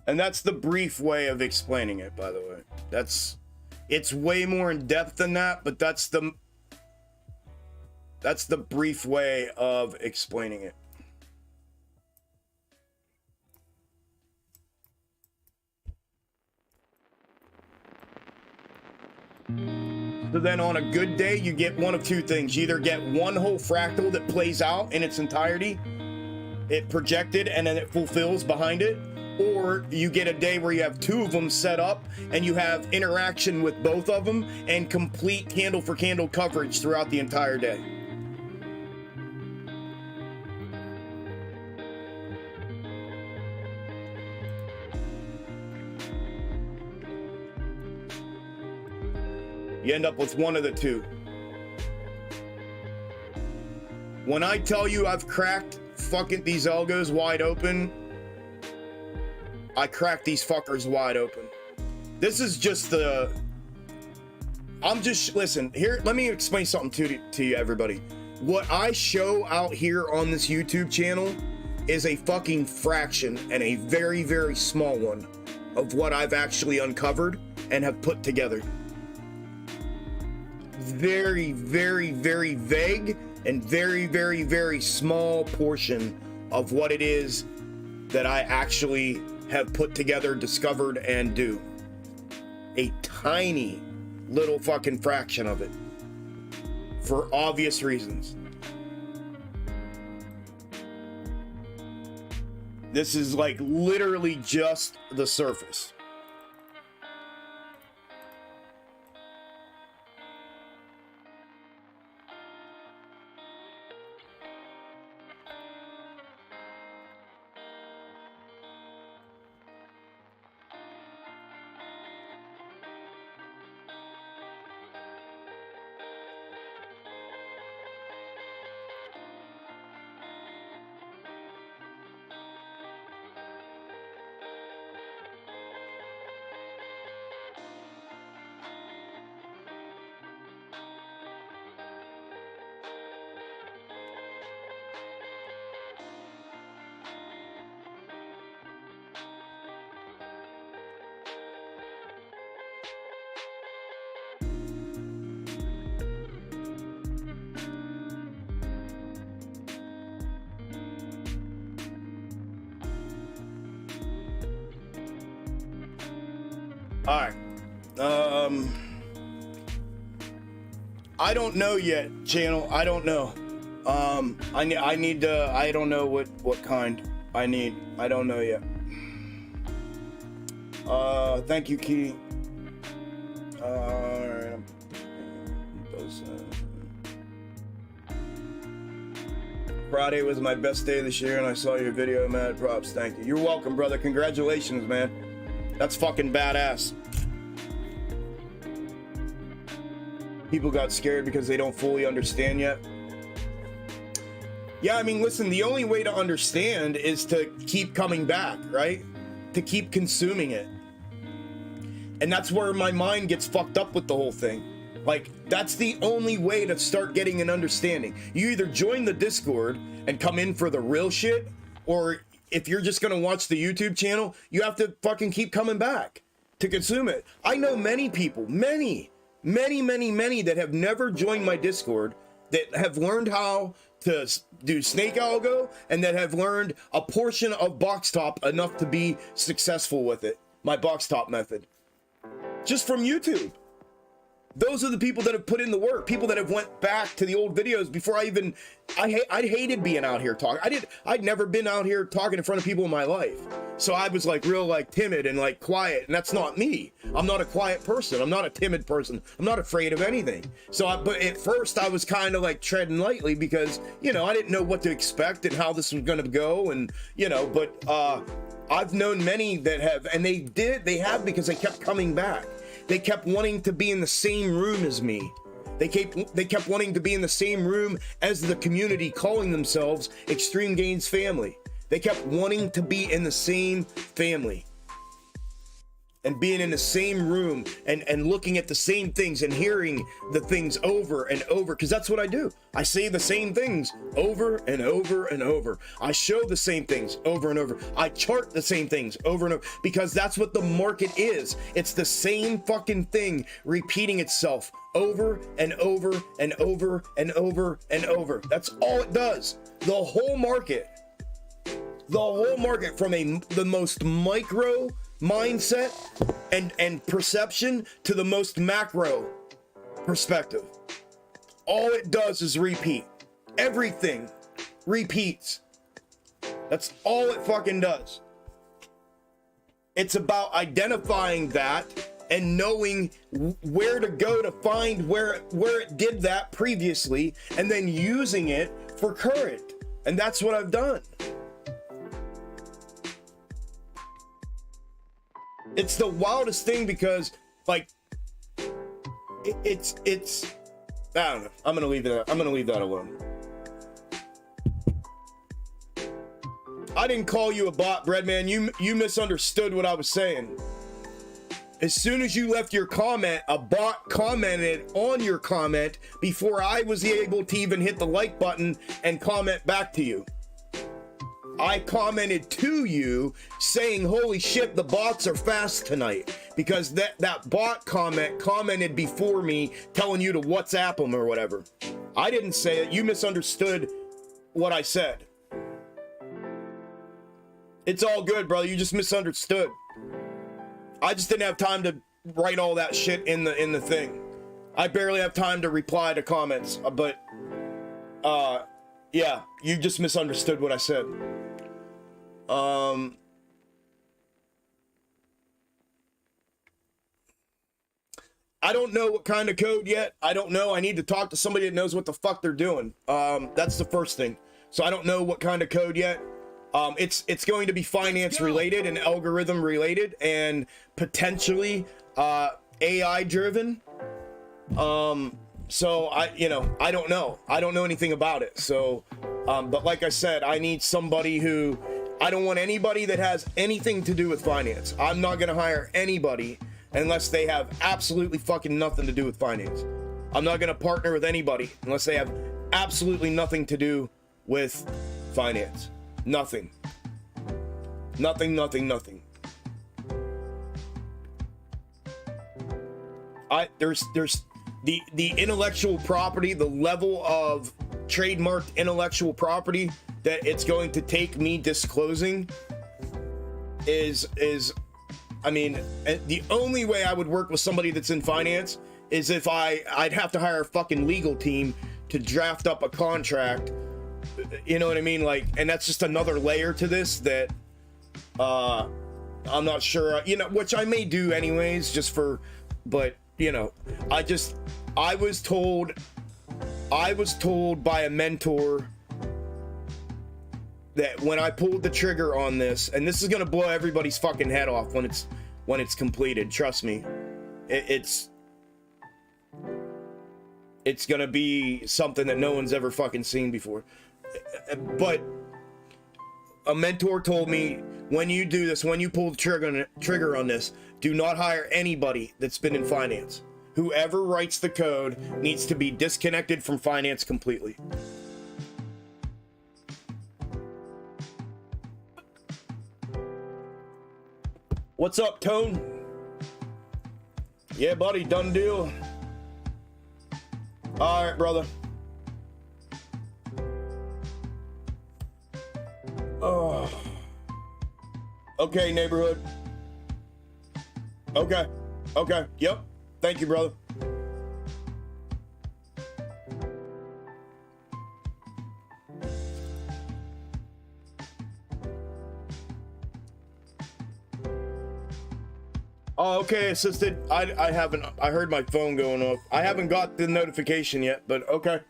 And that's the brief way of explaining it, by the way. It's way more in depth than that, but that's the brief way of explaining it. So then on a good day, you get one of two things. You either get one whole fractal that plays out in its entirety, it projected, and then it fulfills behind it, or you get a day where you have two of them set up and you have interaction with both of them and complete candle for candle coverage throughout the entire day. You end up with one of the two. When I tell you I've cracked fucking these algos wide open, I cracked these fuckers wide open. This is just the... listen, here, let me explain something to you, everybody. What I show out here on this YouTube channel is a fucking fraction and a very, very small one of what I've actually uncovered and have put together. Very, very, very vague and very, very, very small portion of what it is that I actually have put together, discovered, and do. A tiny little fucking fraction of it. For obvious reasons. This is like literally just the surface. All right. I don't know yet, channel. I don't know. I need to. I don't know what kind I need. I don't know yet. Thank you, Key. All right. Friday was my best day this year, and I saw your video. Mad props. Thank you. You're welcome, brother. Congratulations, man. That's fucking badass. People got scared because they don't fully understand yet. Yeah, I mean, listen, the only way to understand is to keep coming back, right? To keep consuming it. And that's where my mind gets fucked up with the whole thing. Like, that's the only way to start getting an understanding. You either join the Discord and come in for the real shit, or if you're just gonna watch the YouTube channel, you have to fucking keep coming back to consume it. I know many people, many that have never joined my Discord, that have learned how to do snake algo, and that have learned a portion of box top enough to be successful with it. My box top method. Just from YouTube. Those are the people that have put in the work, people that have went back to the old videos before I hated being out here talking. I'd never been out here talking in front of people in my life. So I was like real like timid and like quiet, and that's not me. I'm not a quiet person. I'm not a timid person. I'm not afraid of anything. But at first I was kind of like treading lightly because, you know, I didn't know what to expect and how this was going to go, and, you know, but I've known many that have, and they have because they kept coming back. They kept wanting to be in the same room as me. They kept wanting to be in the same room as the community calling themselves Extreme Gains Family. They kept wanting to be in the same family. And being in the same room and looking at the same things and hearing the things over and over, because that's what I do. I say the same things over and over and over. I show the same things over and over. I chart the same things over and over, because that's what the market is. It's the same fucking thing repeating itself over and over and over and over and over. That's all it does. The whole market from the most micro mindset and perception to the most macro perspective. All it does is repeat. Everything repeats. That's all it fucking does. It's about identifying that and knowing where to go to find where it did that previously, and then using it for current. And that's what I've done. It's the wildest thing because, like, it's I don't know. I'm gonna leave that alone. I didn't call you a bot, Breadman. You misunderstood what I was saying. As soon as you left your comment, a bot commented on your comment before I was able to even hit the like button and comment back to you. I commented to you saying, holy shit, the bots are fast tonight. Because that bot commented before me telling you to WhatsApp them or whatever. I didn't say it. You misunderstood what I said. It's all good, brother. You just misunderstood. I just didn't have time to write all that shit in the thing. I barely have time to reply to comments, but yeah, you just misunderstood what I said. I don't know what kind of code yet. I don't know. I need to talk to somebody that knows what the fuck they're doing. That's the first thing. So I don't know what kind of code yet. It's going to be finance related and algorithm related and potentially AI driven. So I don't know. I don't know anything about it. So, but like I said, I need somebody who, I don't want anybody that has anything to do with finance. I'm not going to hire anybody unless they have absolutely fucking nothing to do with finance. I'm not going to partner with anybody unless they have absolutely nothing to do with finance. Nothing. Nothing. There's the intellectual property, the level of trademarked intellectual property that it's going to take me disclosing is I mean, the only way I would work with somebody that's in finance is if I'd have to hire a fucking legal team to draft up a contract. You know what I mean? Like, and that's just another layer to this that I'm not sure, which I may do anyways, just for, but I was told by a mentor that when I pulled the trigger on this, and this is gonna blow everybody's fucking head off when it's completed, trust me, it's gonna be something that no one's ever fucking seen before. But a mentor told me, when you do this, when you pull the trigger on this, do not hire anybody that's been in finance. Whoever writes the code needs to be disconnected from finance completely. What's up, Tone? Yeah, buddy, done deal. All right, brother. Oh. Okay, neighborhood. Okay. Yep. Thank you, brother. Oh, okay, assisted. I haven't. I heard my phone going off. I haven't got the notification yet, but okay.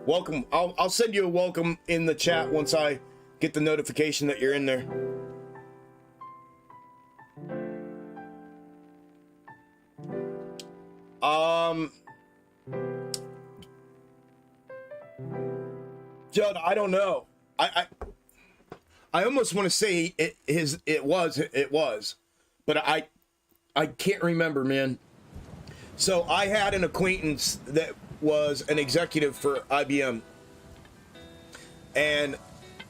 Welcome. I'll send you a welcome in the chat once I get the notification that you're in there. Judd, I don't know. I almost want to say it was, but I can't remember, man. So I had an acquaintance that was an executive for IBM, and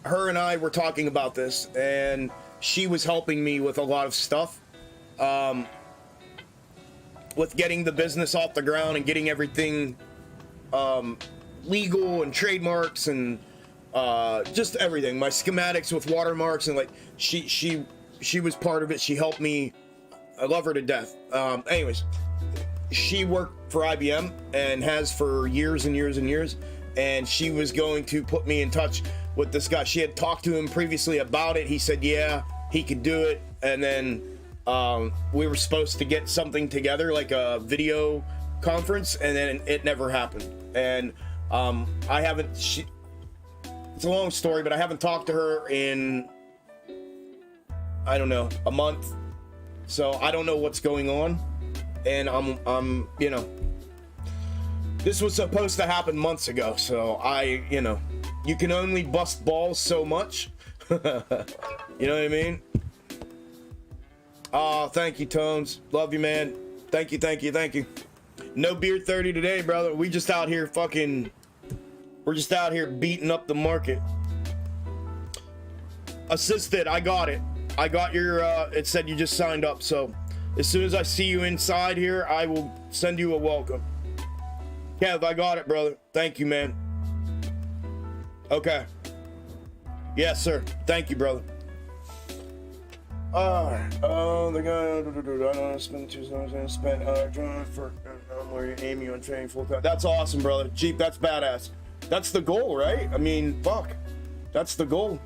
her and I were talking about this, and she was helping me with a lot of stuff, with getting the business off the ground and getting everything legal and trademarks and just everything. My schematics with watermarks, and like she was part of it. She helped me. I love her to death. Anyways, she worked for IBM and has for years and years and years, and she was going to put me in touch with this guy. She had talked to him previously about it. He said, yeah, he could do it. And then we were supposed to get something together, like a video conference, and then it never happened. And I haven't, it's a long story, but I haven't talked to her in, I don't know, a month. So I don't know what's going on. And I'm, you know, this was supposed to happen months ago. So you know, you can only bust balls so much. You know what I mean? Oh, thank you, Tones. Love you, man. Thank you, thank you, thank you. No beer 30 today, brother. We just out here fucking, we're just out here beating up the market. Assisted, I got it. I got your, it said you just signed up, so as soon as I see you inside here, I will send you a welcome. Kev, I got it, brother. Thank you, man. Okay. Yes, sir. Thank you, brother. Alright. Oh, the guy, I don't spend 2 hours spent driving for where you aim you on training full time. That's awesome, brother. Jeep, that's badass. That's the goal, right? I mean, fuck. That's the goal.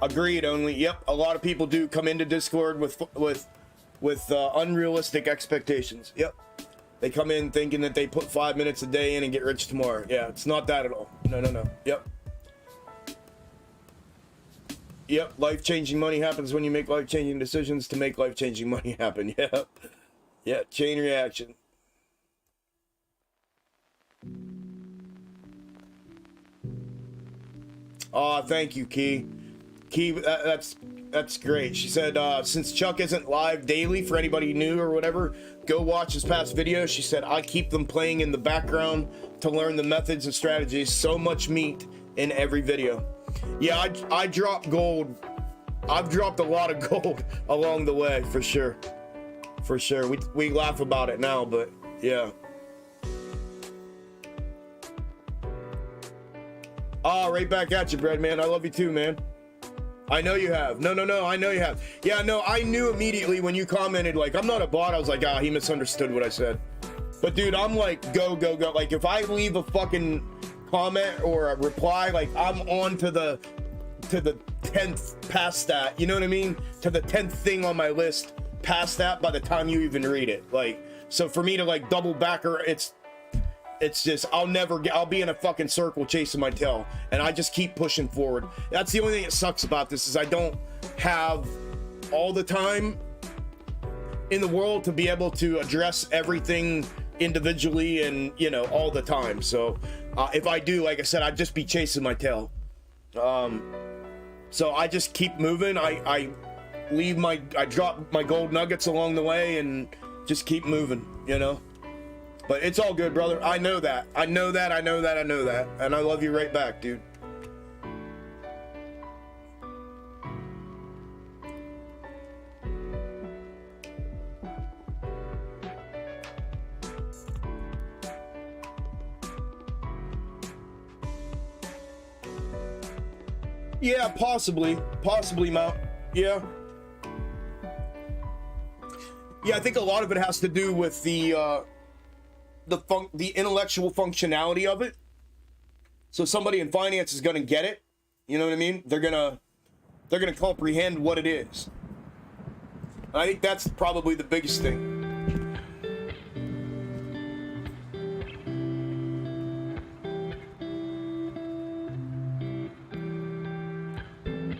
Agreed. Only, yep. A lot of people do come into Discord with unrealistic expectations. Yep. They come in thinking that they put 5 minutes a day in and get rich tomorrow. Yeah, it's not that at all. No, no, no. Yep. Yep. Life-changing money happens when you make life-changing decisions to make life-changing money happen. Yep. Yeah. Chain reaction. Oh, thank you, Key. Key, that's great. She said, since Chuck isn't live daily for anybody new or whatever, go watch his past videos. She said, I keep them playing in the background to learn the methods and strategies. So much meat in every video. Yeah, I drop gold. I've dropped a lot of gold along the way, for sure. For sure. We laugh about it now, but yeah. Ah, right back at you, Bread Man. I love you too, man. I know you have. No, I know you have. Yeah, no, I knew immediately when you commented, like, I'm not a bot. I was like, he misunderstood what I said. But, dude, I'm like, go. Like, if I leave a fucking comment or a reply, like, I'm on to the 10th past that. You know what I mean? To the 10th thing on my list past that by the time you even read it. Like, so for me to, like, double back or it's just, I'll be in a fucking circle chasing my tail, and I just keep pushing forward. That's the only thing that sucks about this, is I don't have all the time in the world to be able to address everything individually and, you know, all the time. So if I do, like I said, I'd just be chasing my tail. So I just keep moving. I drop my gold nuggets along the way and just keep moving, you know? But it's all good, brother. I know that. I know that. And I love you right back, dude. Yeah, possibly. Possibly, Mount. Yeah. Yeah, I think a lot of it has to do with the intellectual functionality of it. So somebody in finance is going to get it. You know what I mean? They're going to comprehend what it is. And I think that's probably the biggest thing.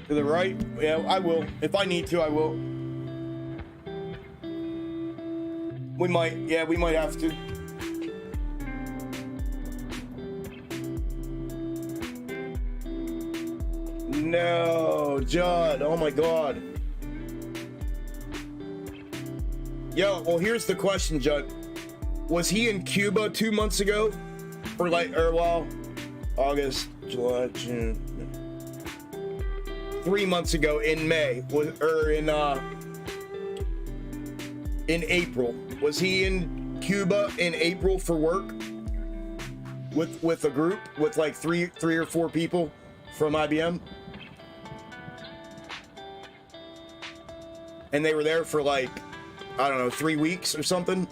To the right? Yeah, I will. If I need to, I will. We might have to. No, Judd. Oh my God. Yo, well, here's the question, Judd. Was he in Cuba 2 months ago? August, July, June. 3 months ago in May, in April. Was he in Cuba in April for work with a group with like three or four people from IBM? and they were there for like, I don't know, 3 weeks or something.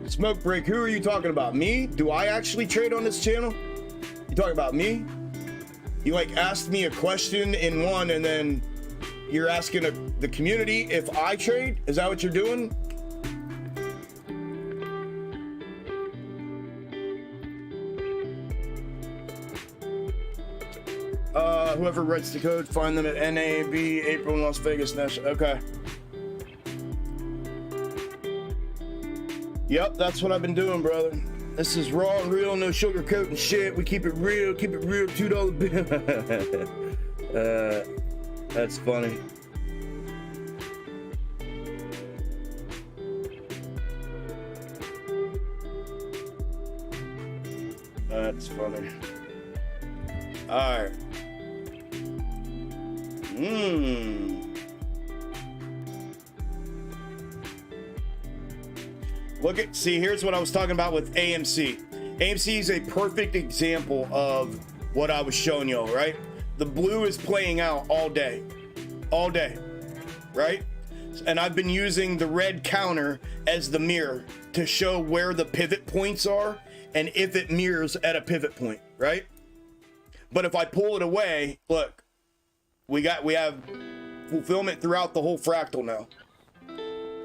Smoke break, who are you talking about? Me? Do I actually trade on this channel? You talking about me? You like asked me a question in one and then you're asking the community if I trade? Is that what you're doing? Whoever writes the code, find them at NAB, April in Las Vegas, National. Okay. Yep, that's what I've been doing, brother. This is raw and real, no sugarcoating shit. We keep it real, $2 bill. That's funny. That's funny. All right. Look at, see, here's what I was talking about with AMC. AMC is a perfect example of what I was showing y'all, right? The blue is playing out all day, right? And I've been using the red counter as the mirror to show where the pivot points are and if it mirrors at a pivot point, right? But if I pull it away, look, we have fulfillment throughout the whole fractal now.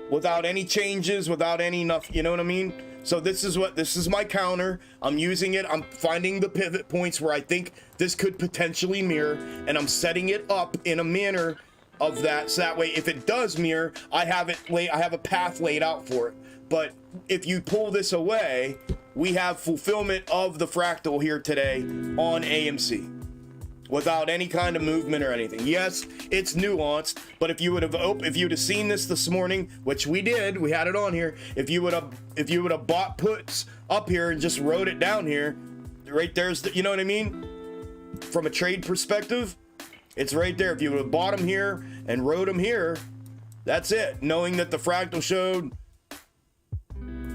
Without any changes, without any nothing, you know what I mean? So this is my counter. I'm using it. I'm finding the pivot points where I think this could potentially mirror, and I'm setting it up in a manner of that. So that way, if it does mirror, I have a path laid out for it. But if you pull this away, we have fulfillment of the fractal here today on AMC. Without any kind of movement or anything. Yes, it's nuanced, but if you would have seen this morning, which we did, we had it on here. If you would have bought puts up here and just wrote it down here, right there's the, you know what I mean? From a trade perspective, it's right there. If you would have bought them here and wrote them here, that's it. Knowing that the fractal showed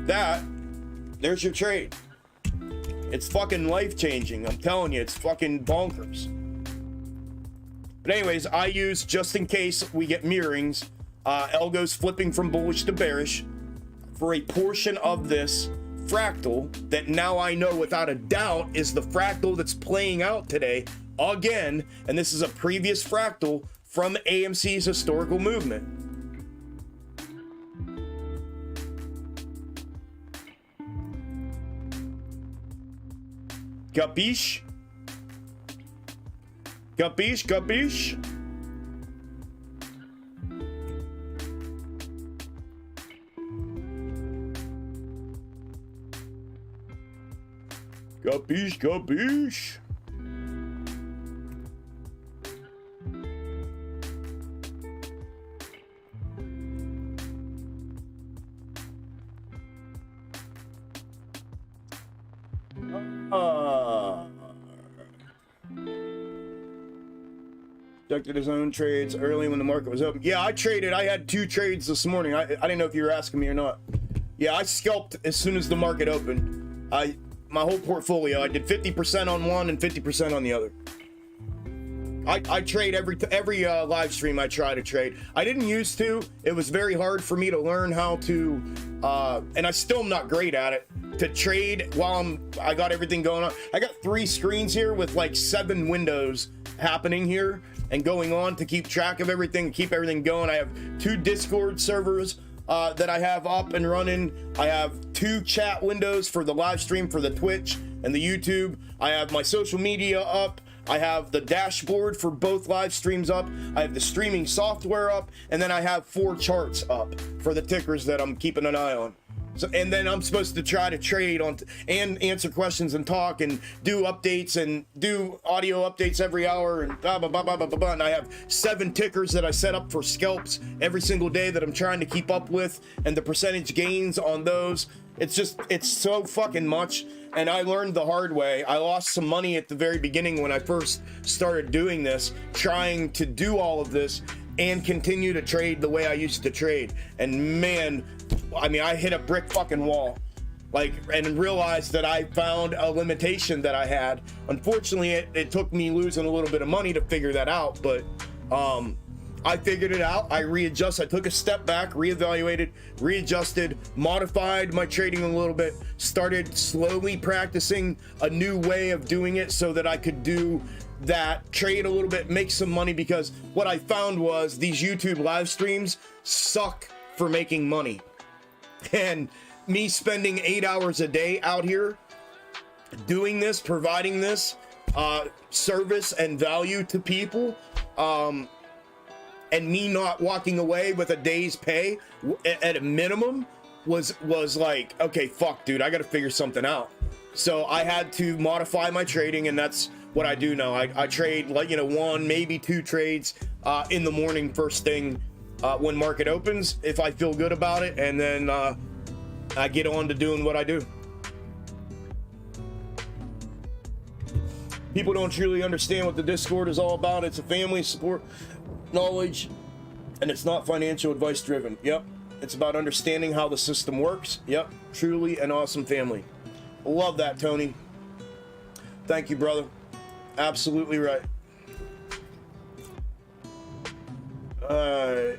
that, there's your trade. It's fucking life changing. I'm telling you, it's fucking bonkers. But anyways, I use, just in case we get mirrorings, Algo's flipping from bullish to bearish for a portion of this fractal that now I know without a doubt is the fractal that's playing out today again. And this is a previous fractal from AMC's historical movement. Capiche? Capiche? Capiche? Capiche? Capiche? Conducted his own trades early when the market was open. Yeah, I traded. I had 2 trades this morning. I didn't know if you were asking me or not. Yeah, I scalped as soon as the market opened. My whole portfolio. I did 50% on one and 50% on the other. I trade every live stream. I try to trade. I didn't used to. It was very hard for me to learn how to, and I still am not great at it, to trade while I got everything going on. I got 3 screens here with like 7 windows happening here and going on to keep track of everything, keep everything going. I have 2 Discord servers that I have up and running. I have 2 chat windows for the live stream for the Twitch and the YouTube. I have my social media up. I have the dashboard for both live streams up. I have the streaming software up, and then I have 4 charts up for the tickers that I'm keeping an eye on. So, and then I'm supposed to try to trade on and answer questions and talk and do updates and do audio updates every hour and blah, blah, blah, blah, blah, blah, blah. And I have 7 tickers that I set up for scalps every single day that I'm trying to keep up with and the percentage gains on those. It's so fucking much. And I learned the hard way. I lost some money at the very beginning when I first started doing this, trying to do all of this and continue to trade the way I used to trade. And man, I mean, I hit a brick fucking wall. Like, and realized that I found a limitation that I had. Unfortunately, it took me losing a little bit of money to figure that out, but I figured it out. I readjusted. I took a step back, reevaluated, readjusted, modified my trading a little bit, started slowly practicing a new way of doing it so that I could do that, trade a little bit, make some money, because what I found was these YouTube live streams suck for making money. And me spending 8 hours a day out here doing this, providing this service and value to people, and me not walking away with a day's pay at a minimum was like, okay, fuck, dude, I got to figure something out. So I had to modify my trading, and that's what I do now. I trade, like, you know, 1, maybe 2 trades in the morning, first thing when market opens, if I feel good about it, and then I get on to doing what I do. People don't truly understand what the Discord is all about. It's a family support, knowledge, and it's not financial advice driven. Yep. It's about understanding how the system works. Yep. Truly an awesome family. Love that, Tony. Thank you, brother. Absolutely right.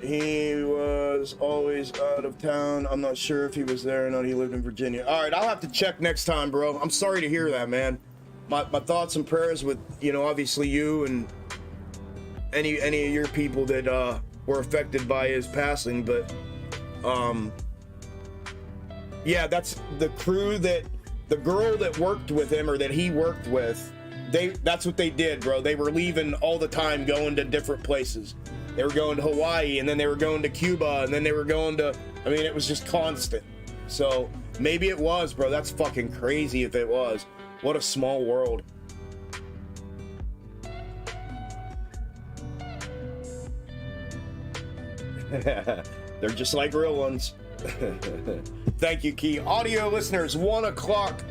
He was always out of town. I'm not sure if he was there or not. He lived in Virginia. All right, I'll have to check next time, bro. I'm sorry to hear that, man. My thoughts and prayers with, you know, obviously you and any of your people that were affected by his passing. But yeah, that's the crew, that the girl that worked with him, or that he worked with, that's what they did, bro. They were leaving all the time, going to different places. They were going to Hawaii, and then they were going to Cuba, and then they were going to, I mean, it was just constant. So maybe it was, bro. That's fucking crazy if it was. What a small world. They're just like real ones. Thank you, Key. Audio listeners, 1 o'clock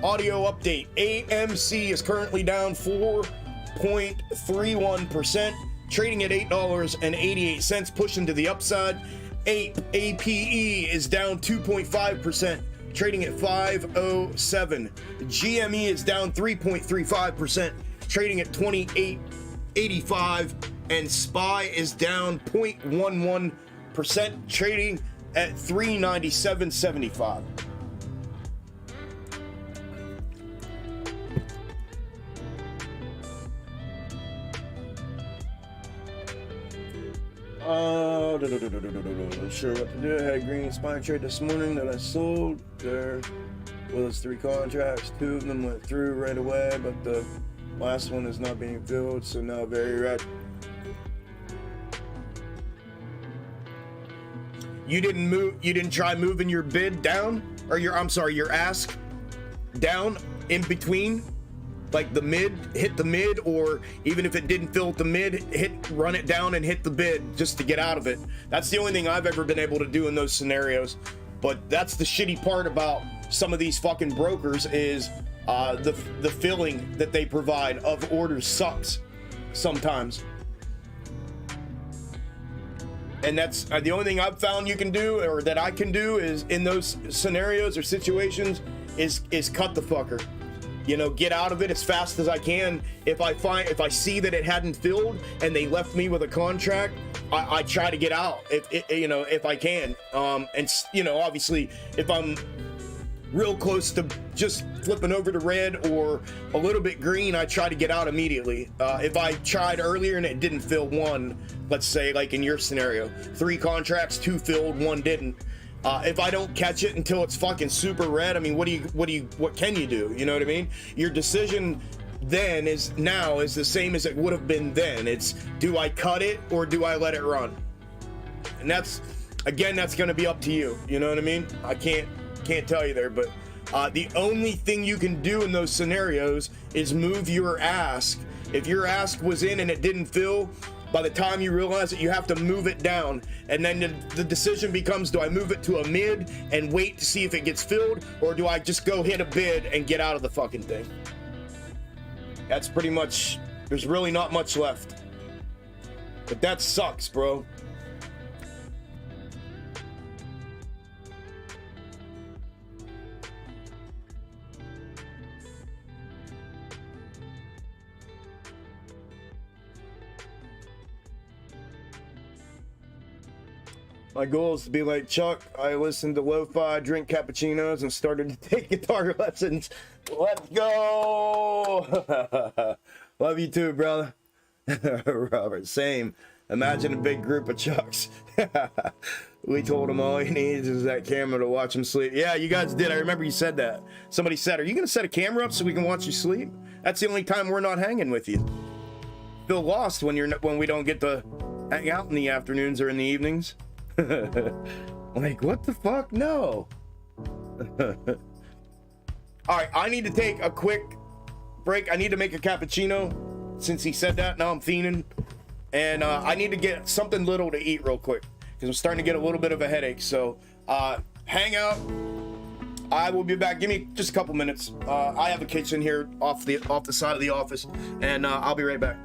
audio update. AMC is currently down 4.31%. Trading at $8.88, pushing to the upside. APE is down 2.5%, trading at 507. GME is down 3.35%, trading at 28.85. And SPY is down 0.11%, trading at 397.75. Sure what to do. I had a green SPY trade this morning that I sold. There was 3 contracts. 2 of them went through right away, but the last one is not being filled, so now very red. You didn't try moving your bid down, or your ask down in between, like the mid, hit the mid, or even if it didn't fill at the mid, run it down and hit the bid just to get out of it. That's the only thing I've ever been able to do in those scenarios. But that's the shitty part about some of these fucking brokers, is the filling that they provide of orders sucks sometimes. And that's the only thing I've found you can do, or that I can do, is in those scenarios or situations is cut the fucker. You know, get out of it as fast as I can. If I see that it hadn't filled and they left me with a contract, I try to get out if I can. And you know, obviously, if I'm real close to just flipping over to red or a little bit green, I try to get out immediately. If I tried earlier and it didn't fill one, let's say like in your scenario, 3 contracts, 2 filled, 1 didn't. If I don't catch it until it's fucking super red, I mean, what can you do? You know what I mean? Your decision then is the same as it would have been then. It's, do I cut it or do I let it run? And that's going to be up to you. You know what I mean? I can't tell you there, but the only thing you can do in those scenarios is move your ask. If your ask was in and it didn't fill, By the time you realize it, you have to move it down. And then the decision becomes, do I move it to a mid and wait to see if it gets filled? Or do I just go hit a bid and get out of the fucking thing? That's pretty much, there's really not much left. But that sucks, bro. My goal is to be like Chuck. I listened to lo-fi, drink cappuccinos, and started to take guitar lessons. Let's go! Love you too, brother. Robert, same. Imagine a big group of Chucks. We told him all he needs is that camera to watch him sleep. Yeah, you guys did. I remember you said that. Somebody said, are you going to set a camera up so we can watch you sleep? That's the only time we're not hanging with you. Feel lost when we don't get to hang out in the afternoons or in the evenings. Like, what the fuck? No. Alright, I need to take a quick break. I need to make a cappuccino. Since he said that, now I'm fiending. And I need to get something little to eat real quick. Because I'm starting to get a little bit of a headache. So, hang out. I will be back. Give me just a couple minutes. I have a kitchen here off the side of the office. And I'll be right back.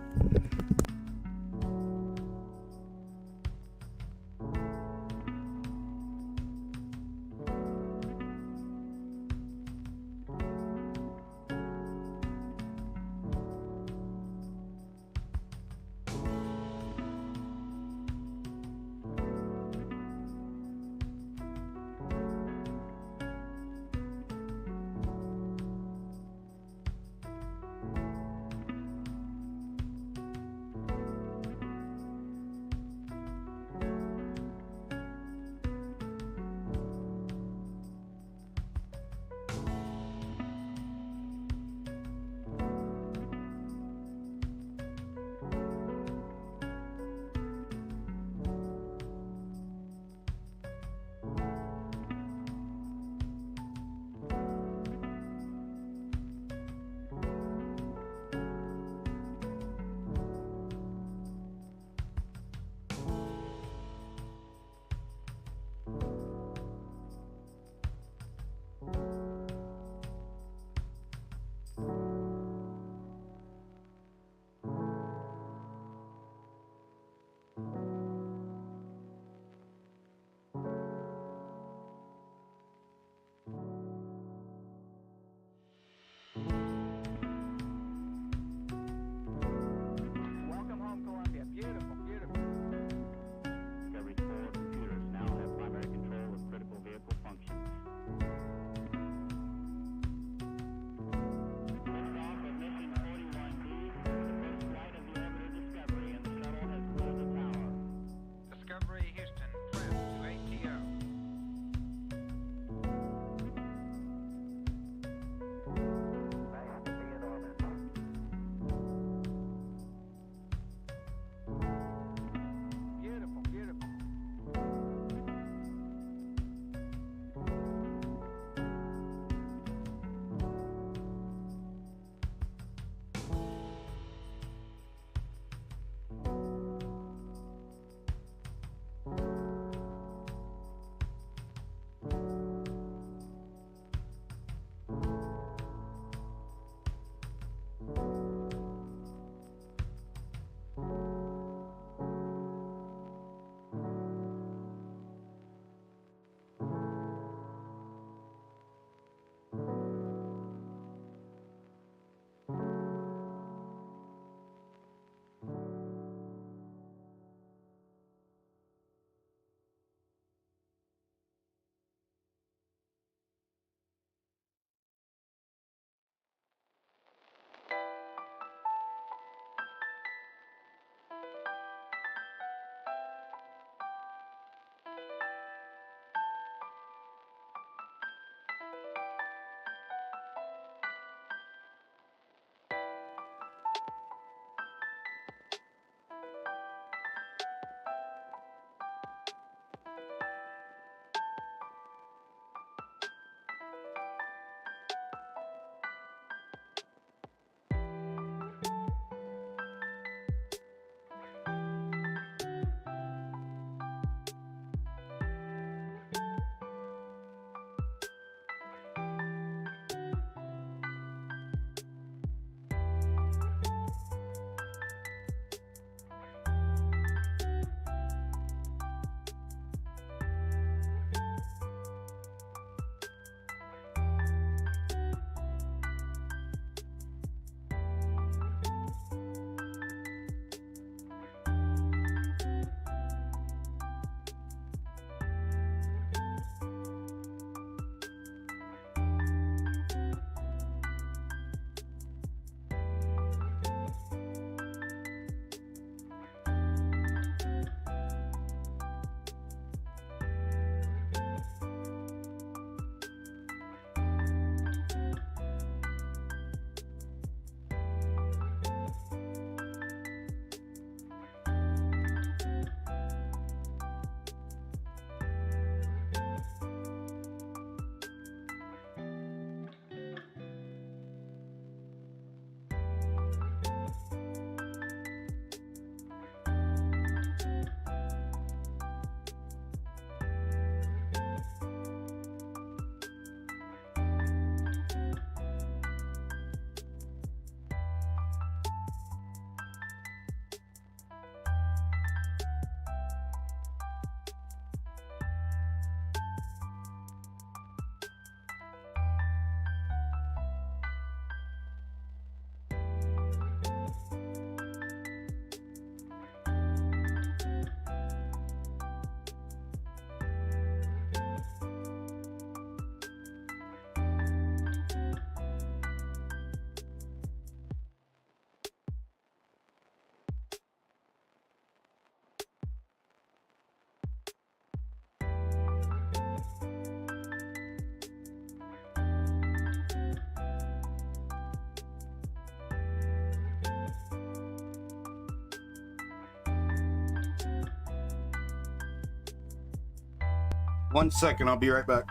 1 second, I'll be right back.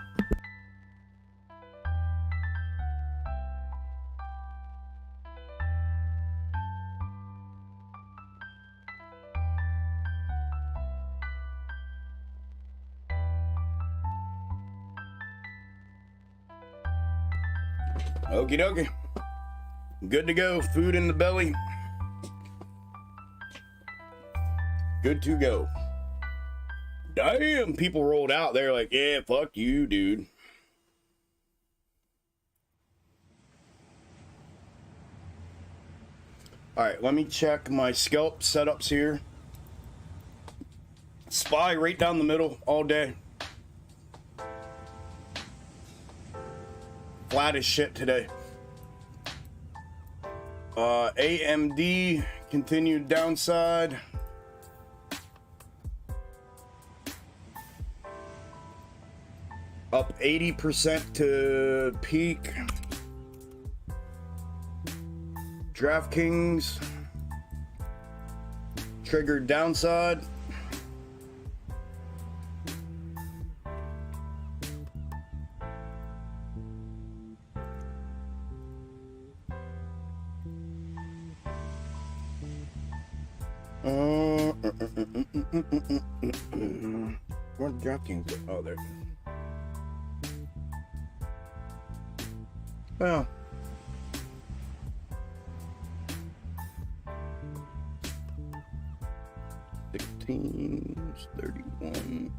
Okie dokie. Good to go. Food in the belly. Good to go. Damn, people rolled out. They're like, yeah, fuck you, dude. All right, let me check my scalp setups here. SPY right down the middle all day. Flat as shit today. AMD continued downside. Up 80% to peak. DraftKings triggered downside. Where's DraftKings? Oh, there. Well, $16.31.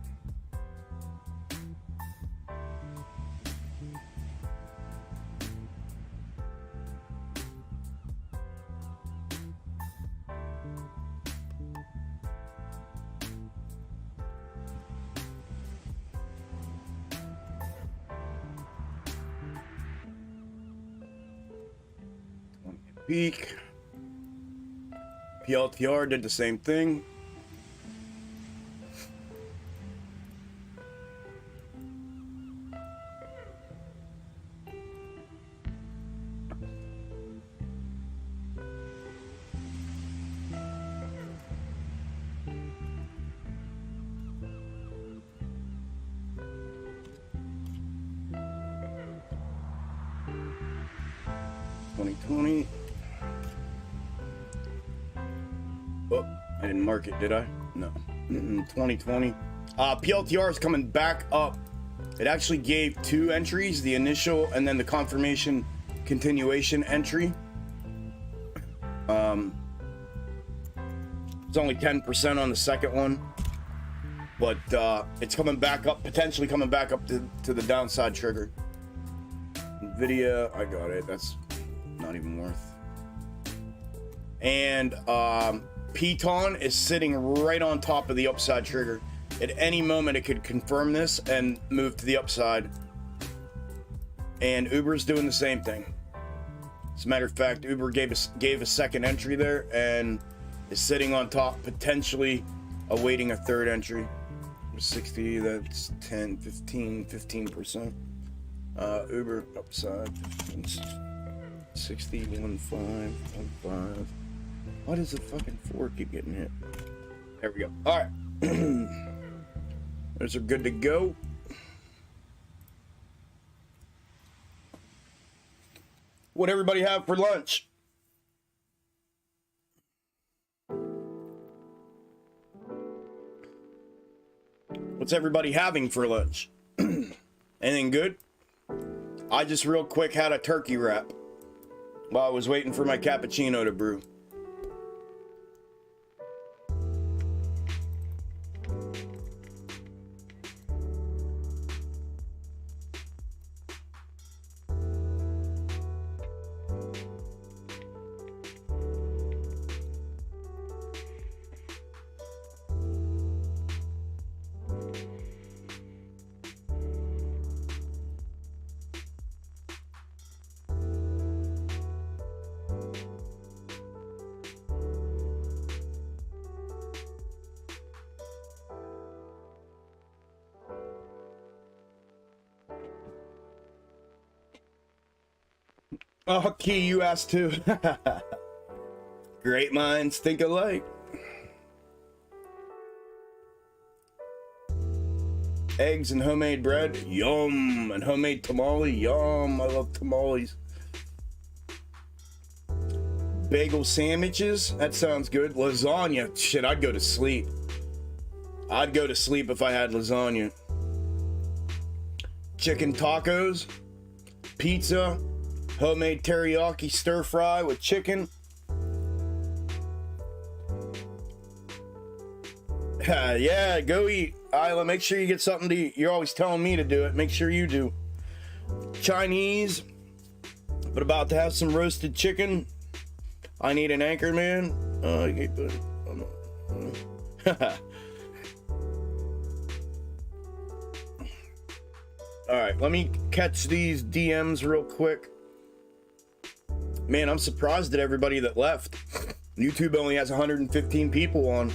Peak. PLTR did the same thing. Oh, I didn't mark it, did I? No. 2020. PLTR is coming back up. It actually gave 2 entries, the initial and then the confirmation continuation entry. It's only 10% on the second one, but it's coming back up, potentially coming back up to the downside trigger. Nvidia, I got it. That's not even worth. And Piton is sitting right on top of the upside trigger. At any moment, it could confirm this and move to the upside. And Uber's doing the same thing. As a matter of fact, Uber gave a second entry there and is sitting on top, potentially awaiting a third entry. 60, that's 10, 15%. Uber upside, 61.5. Why does the fucking 4 keep getting hit? There we go. All right. Those are good to go. What everybody have for lunch? What's everybody having for lunch? Anything good? I just real quick had a turkey wrap while I was waiting for my cappuccino to brew. Oh, Key, you asked too. Great minds think alike. Eggs and homemade bread. Yum. And homemade tamale. Yum. I love tamales. Bagel sandwiches. That sounds good. Lasagna. Shit, I'd go to sleep. I'd go to sleep if I had lasagna. Chicken tacos. Pizza. Homemade teriyaki stir fry with chicken. Yeah, go eat. Isla, make sure you get something to eat. You're always telling me to do it. Make sure you do. Chinese, but about to have some roasted chicken. I need an anchor, man. I hate that. All right, let me catch these DMs real quick. Man, I'm surprised at everybody that left. YouTube only has 115 people on.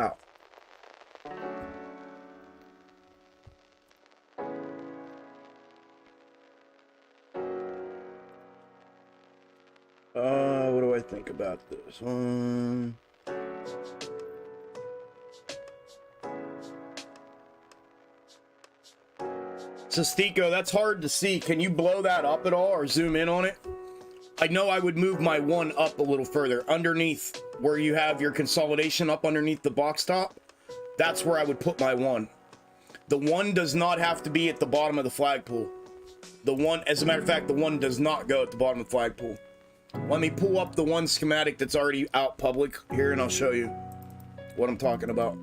Oh. What do I think about this one? Sestico, that's hard to see. Can you blow that up at all or zoom in on it? I know I would move my one up a little further underneath where you have your consolidation up underneath the box top. That's where I would put my one. The one does not have to be at the bottom of the flagpole. The one, as a matter of fact, the one does not go at the bottom of the flagpole. Let me pull up the one schematic that's already out public here and I'll show you what I'm talking about.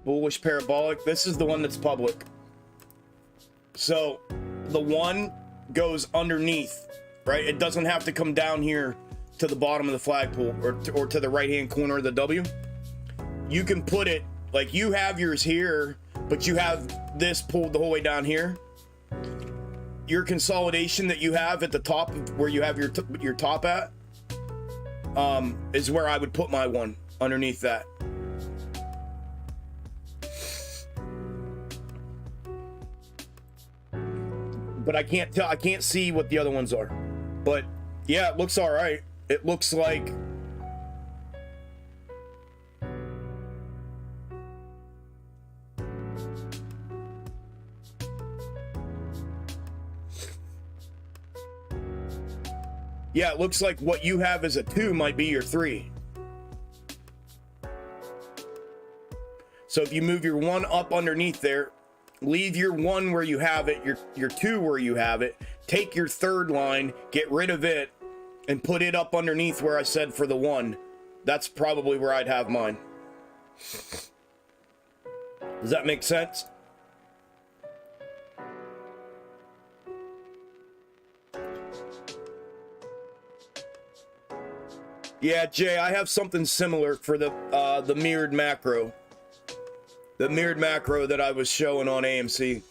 Bullish parabolic. This is the one that's public. So the one goes underneath, right? It doesn't have to come down here to the bottom of the flagpole or to the right-hand corner of the W. You can put it, like you have yours here, but you have this pulled the whole way down here. Your consolidation that you have at the top where you have your top at is where I would put my one underneath that. But I can't tell, I can't see what the other ones are. But yeah, it looks all right. It looks like yeah, it looks like what you have as a 2 might be your 3. So if you move your 1 up underneath there, leave your 1 where you have it, your 2 where you have it, take your 3rd line, get rid of it, and put it up underneath where I said for the 1. That's probably where I'd have mine. Does that make sense? Yeah, Jay, I have something similar for the mirrored macro. The mirrored macro that I was showing on AMC.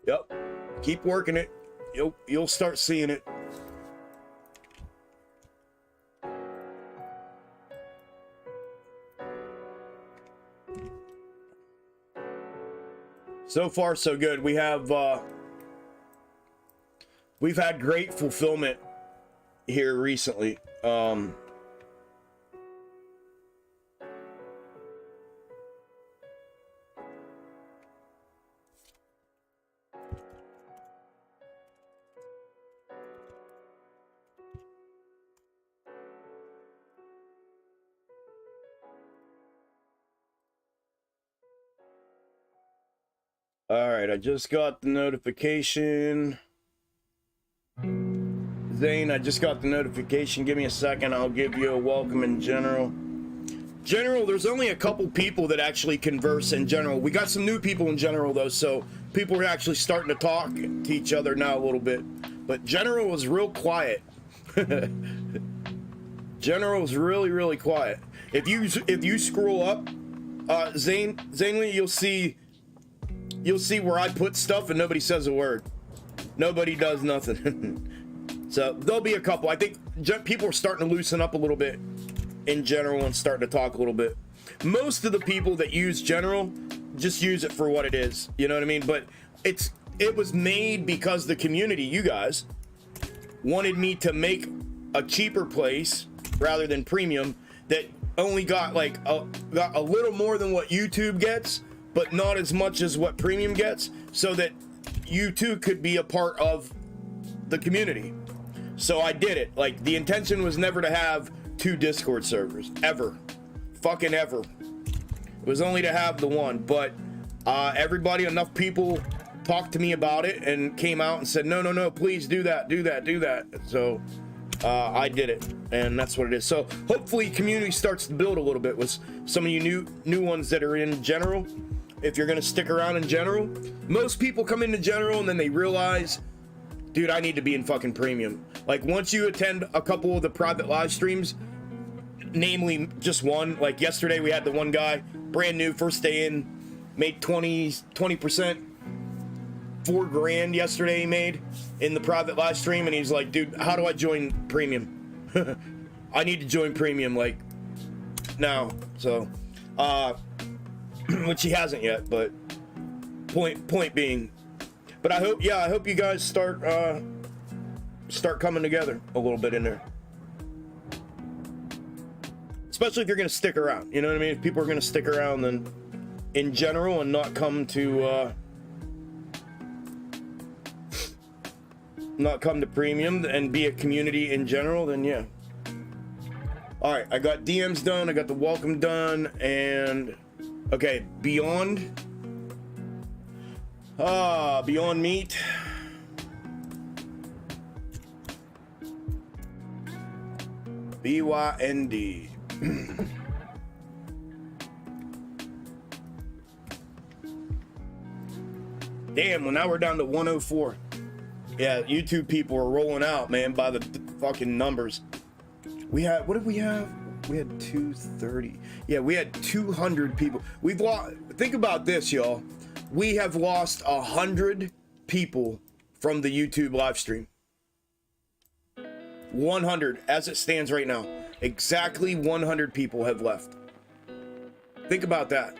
Yep. Keep working it. You'll start seeing it. So far, so good. We have we've had great fulfillment here recently. All right, I just got the notification. Zane, I just got the notification. Give me a second. I'll give you a welcome in general. General, there's only a couple people that actually converse in general. We got some new people in general, though, so people are actually starting to talk to each other now a little bit. But general is real quiet. General is really, really quiet. If you scroll up, Zanely, you'll see where I put stuff and nobody says a word. Nobody does nothing. So there'll be a couple. I think people are starting to loosen up a little bit in general and starting to talk a little bit. Most of the people that use general just use it for what it is. You know what I mean? But it was made because the community, you guys, wanted me to make a cheaper place rather than premium that only got like got a little more than what YouTube gets, but not as much as what premium gets, so that you too could be a part of the community. So I did it. Like, the intention was never to have 2 Discord servers, ever, fucking ever. It was only to have the one. But everybody, enough people talked to me about it and came out and said, no, please do that. So I did it, and that's what it is. So hopefully community starts to build a little bit with some of you new ones that are in general. If you're gonna stick around in general, most people come into general and then they realize, dude, I need to be in fucking premium. Like, once you attend a couple of the private live streams, namely just one, like yesterday we had the one guy, brand new, first day in, made 20%, $4,000 yesterday he made in the private live stream, and he's like, dude, how do I join premium? I need to join premium, like, now. So, which he hasn't yet, but point being, but I hope you guys start coming together a little bit in there, especially if you're gonna stick around. You know what I mean? If people are gonna stick around, then in general, and not come to premium and be a community in general, then yeah. All right, I got DMs done, I got the welcome done, and okay, Beyond Meat. BYND. Damn, well now we're down to 104. Yeah, YouTube people are rolling out, man, by the fucking numbers. We had, what did we have? We had 230. Yeah, we had 200 people. We've lost, think about this, y'all. We have lost 100 people from the YouTube live stream. 100 as it stands right now. Exactly 100 people have left. Think about that.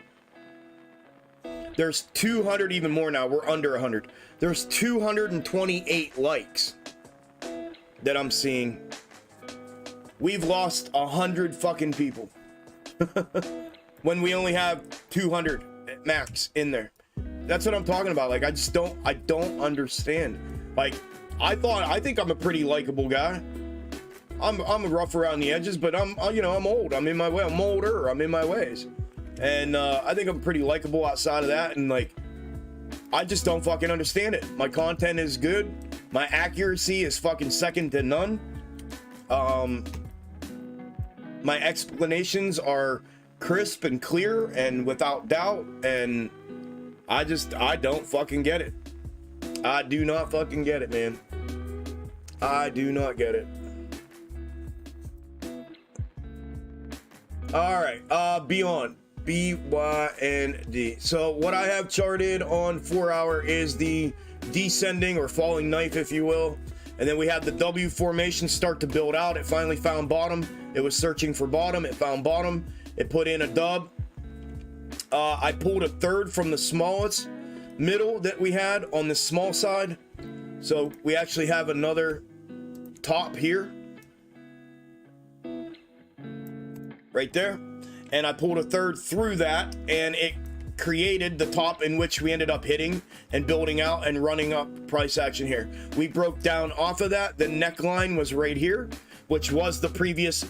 There's 200, even more now. We're under 100. There's 228 likes that I'm seeing. We've lost 100 fucking people. When we only have 200 at max in there. That's what I'm talking about. Like, I don't understand. Like, I think I'm a pretty likable guy. I'm rough around the edges, but I'm old. I'm in my way. I'm older. I'm in my ways. And I think I'm pretty likable outside of that. And like, I just don't fucking understand it. My content is good. My accuracy is fucking second to none. My explanations are crisp and clear and without doubt. And I don't fucking get it. I do not fucking get it, man. I do not get it. All right, Beyond. BYND. So what I have charted on 4 hour is the descending or falling knife, if you will. And then we had the W formation start to build out. It finally found bottom. It was searching for bottom. It found bottom. It put in a dub. I pulled a third from the smallest middle that we had on the small side. So we actually have another top here. Right there. And I pulled a third through that, and it created the top in which we ended up hitting and building out and running up price action here. We broke down off of that. The neckline was right here, which was the previous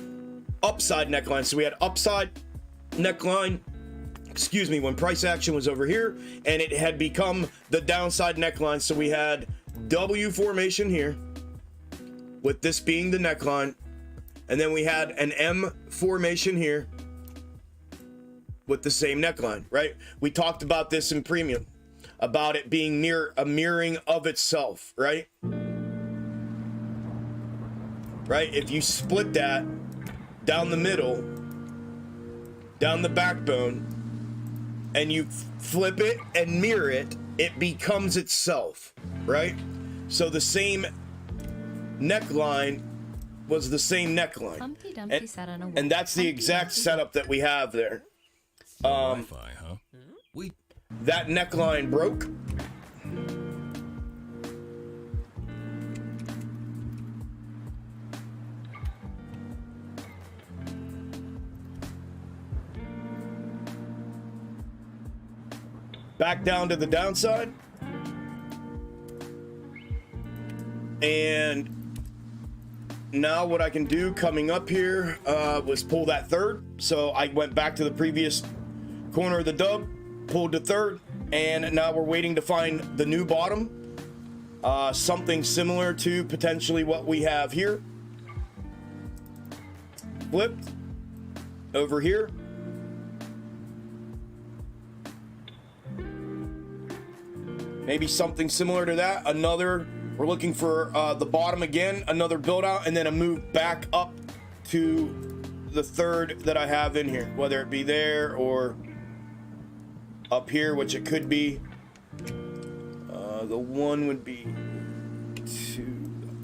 upside neckline. So we had upside neckline, excuse me, when price action was over here, and it had become the downside neckline. So we had W formation here, with this being the neckline, and then we had an M formation here with the same neckline, right? We talked about this in premium, about it being near a mirroring of itself, right? Right? If you split that down the middle, down the backbone, and you flip it and mirror it, it becomes itself, right? So the same neckline was the same neckline. Humpty Dumpty sat on a wall. And that's the Humpty exact Dumpty setup that we have there. Wi-Fi, huh? We That neckline broke. Back down to the downside. And now what I can do coming up here was pull that third. So I went back to the previous corner of the dub, pulled the third, and now we're waiting to find the new bottom. Something similar to potentially what we have here. Flipped over here. Maybe something similar to that. Another, we're looking for the bottom again, another build out, and then a move back up to the third that I have in here, whether it be there or up here, which it could be. The one would be two.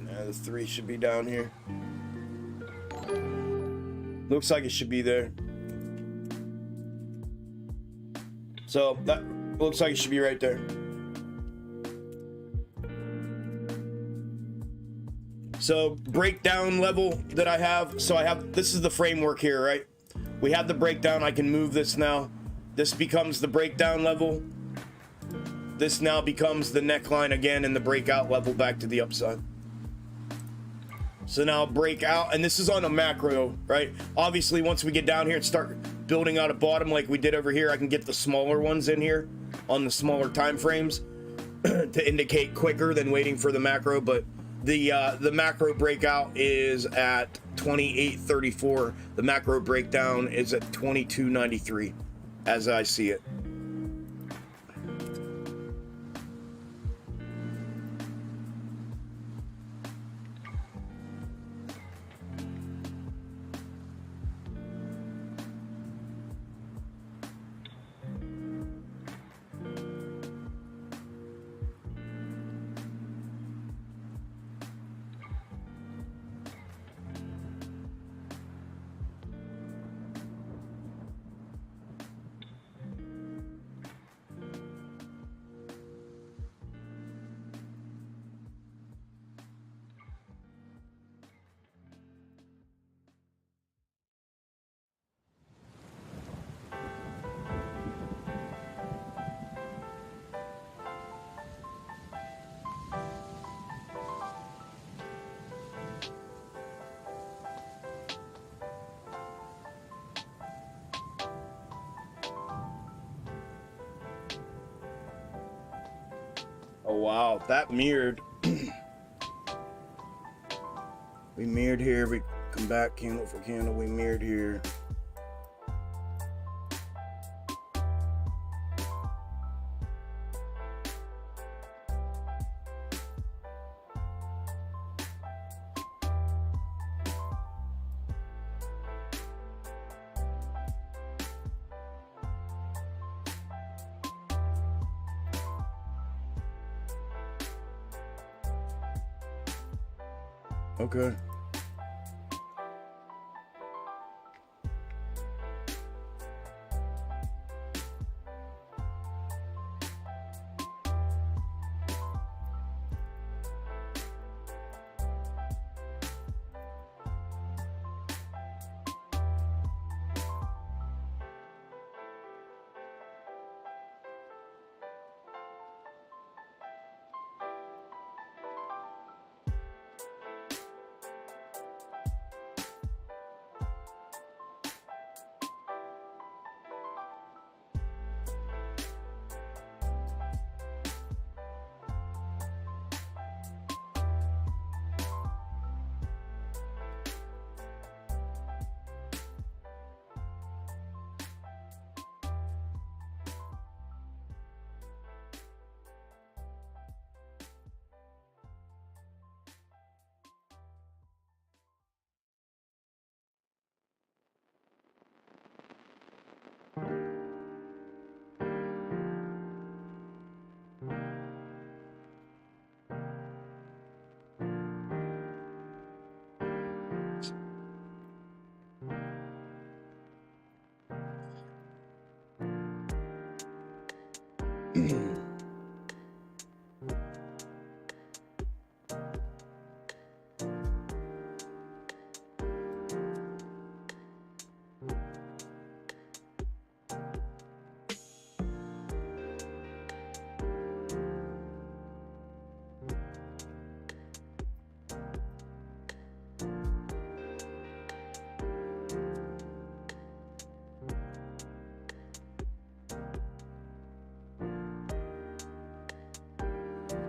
Nah, the three should be down here. Looks like it should be there. So that looks like it should be right there. So breakdown level that I have. So I have, this is the framework here, right? We have the breakdown. I can move this now. This becomes the breakdown level. This now becomes the neckline again and the breakout level back to the upside. So now breakout, and this is on a macro, right? Obviously, once we get down here and start building out a bottom like we did over here, I can get the smaller ones in here on the smaller time frames to indicate quicker than waiting for the macro. But the macro breakout is at 28.34. The macro breakdown is at 22.93, as I see it. Oh wow, that mirrored. We mirrored here, we come back candle for candle, we mirrored here. Okay.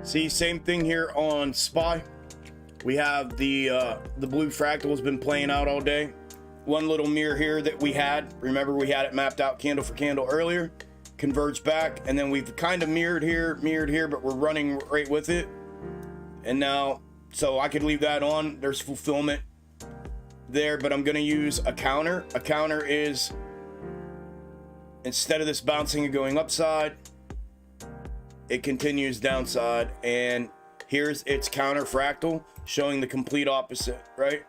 See, same thing here on SPY. We have the blue fractal has been playing out all day. One little mirror here that we had. Remember, we had it mapped out candle for candle earlier. Converged back, and then we've kind of mirrored here, but we're running right with it. And now, so I could leave that on. There's fulfillment there, but I'm going to use a counter. A counter is, instead of this bouncing and going upside, it continues downside, and here's its counter fractal showing the complete opposite, right?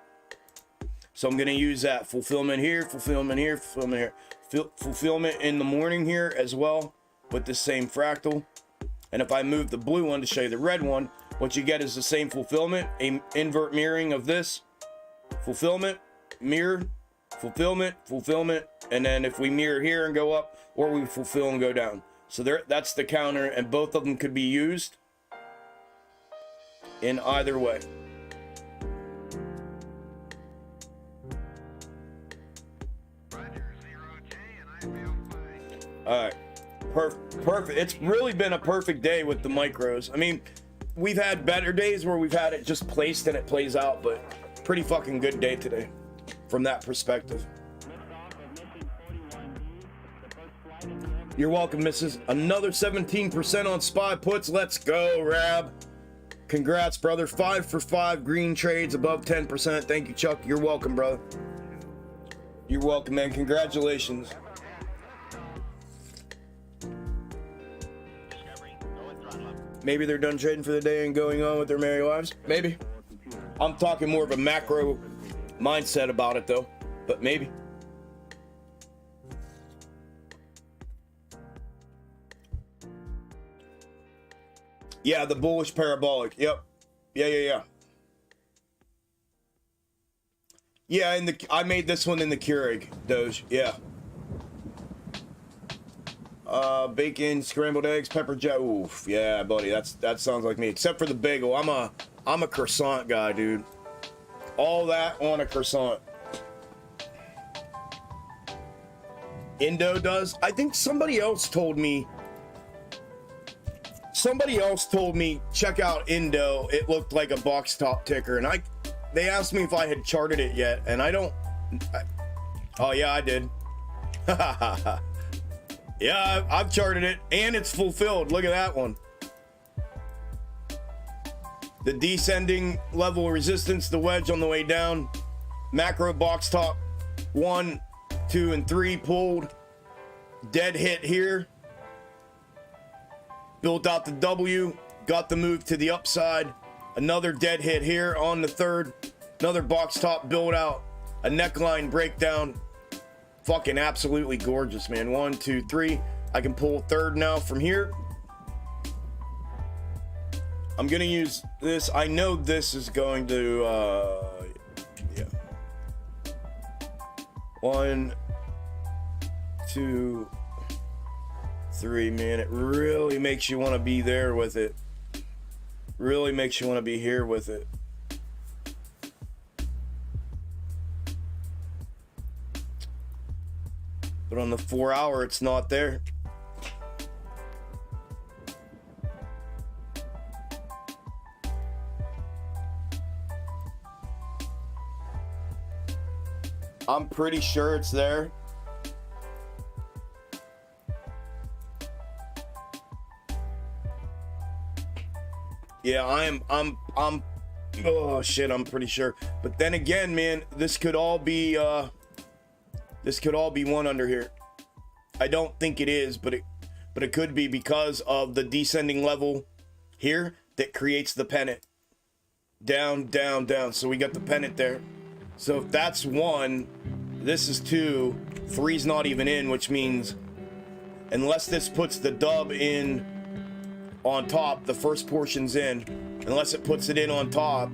So I'm going to use that fulfillment here, fulfillment here, fulfillment here, fulfillment in the morning here as well with the same fractal. And if I move the blue one to show you the red one, what you get is the same fulfillment, a invert mirroring of this fulfillment, mirror, fulfillment, fulfillment, and then if we mirror here and go up, or we fulfill and go down. So there, that's the counter, and both of them could be used in either way. All right, perfect. It's really been a perfect day with the micros. I mean, we've had better days where we've had it just placed and it plays out, but pretty fucking good day today from that perspective. You're welcome, Mrs. Another 17% on SPY puts. Let's go, Rab. Congrats, brother. 5 for 5 green trades above 10%. Thank you, Chuck. You're welcome, brother. You're welcome, man. Congratulations. Maybe they're done trading for the day and going on with their merry lives. Maybe. I'm talking more of a macro mindset about it, though. But maybe. Yeah, the bullish parabolic. Yep. Yeah. Yeah, I made this one in the Keurig Doge. Yeah. Bacon, scrambled eggs, pepper jack. Oof. Yeah, buddy. That sounds like me. Except for the bagel. I'm a croissant guy, dude. All that on a croissant. Indo does. I think somebody else told me check out Indo. It looked like a box top ticker, and they asked me if I had charted it yet, and oh yeah, I did. Yeah, I've charted it, and it's fulfilled. Look at that one. The descending level resistance, the wedge on the way down, macro box top 1, 2, and 3 pulled, dead hit here. Built out the W, got the move to the upside. Another dead hit here on the third. Another box top build out. A neckline breakdown. Fucking absolutely gorgeous, man. 1, 2, 3. I can pull third now from here. I'm gonna use this. I know this is going to, yeah. 1, 2, 3, man. It really makes you want to be there with it. Really makes you want to be here with it. But on the 4 hour, it's not there. I'm pretty sure it's there. Yeah, I'm oh shit, I'm pretty sure. But then again, man, this could all be one under here. I don't think it is, but it could be because of the descending level here that creates the pennant. Down, down, down. So we got the pennant there. So if that's 1, this is 2, 3's not even in, which means unless this puts the dub in on top, the first portion's in, unless it puts it in on top,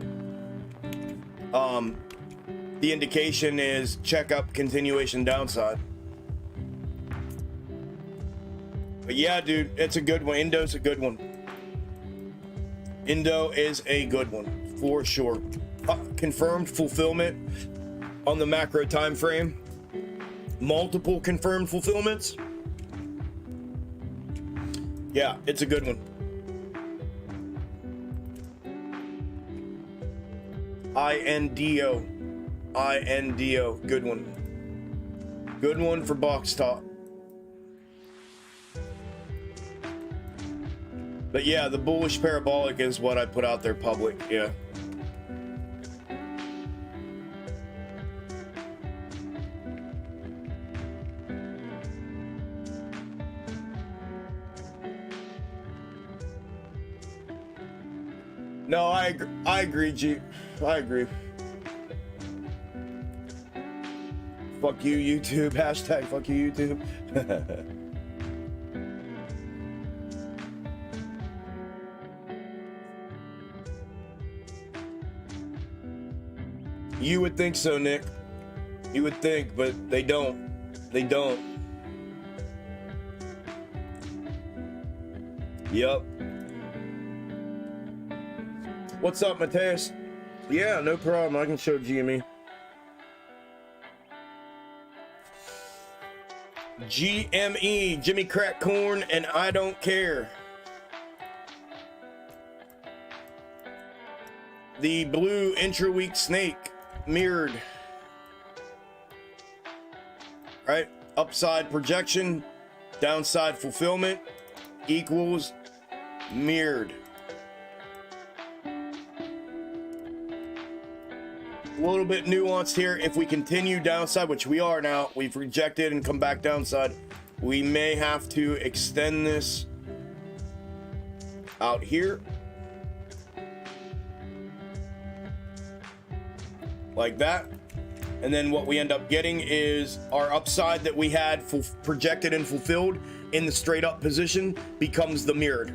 the indication is check up continuation downside. But yeah, dude, it's a good one. Indo's a good one. Indo is a good one for sure. Confirmed fulfillment on the macro time frame. Multiple confirmed fulfillments. Yeah, it's a good one. INDO. INDO. Good one. Good one for box top. But yeah, the bullish parabolic is what I put out there public. Yeah. No, I agree, G. I agree. Fuck you, YouTube. Hashtag fuck you, YouTube. You would think so, Nick. You would think, but they don't. They don't. Yup. What's up, Mateus? Yeah, no problem. I can show GME. GME, Jimmy Crack Corn, and I don't care. The blue intra-week snake mirrored. Right? Upside projection, downside fulfillment equals mirrored. A little bit nuanced here. If we continue downside, which we are now, we've rejected and come back downside, we may have to extend this out here like that, and then what we end up getting is our upside that we had projected and fulfilled in the straight up position becomes the mirrored,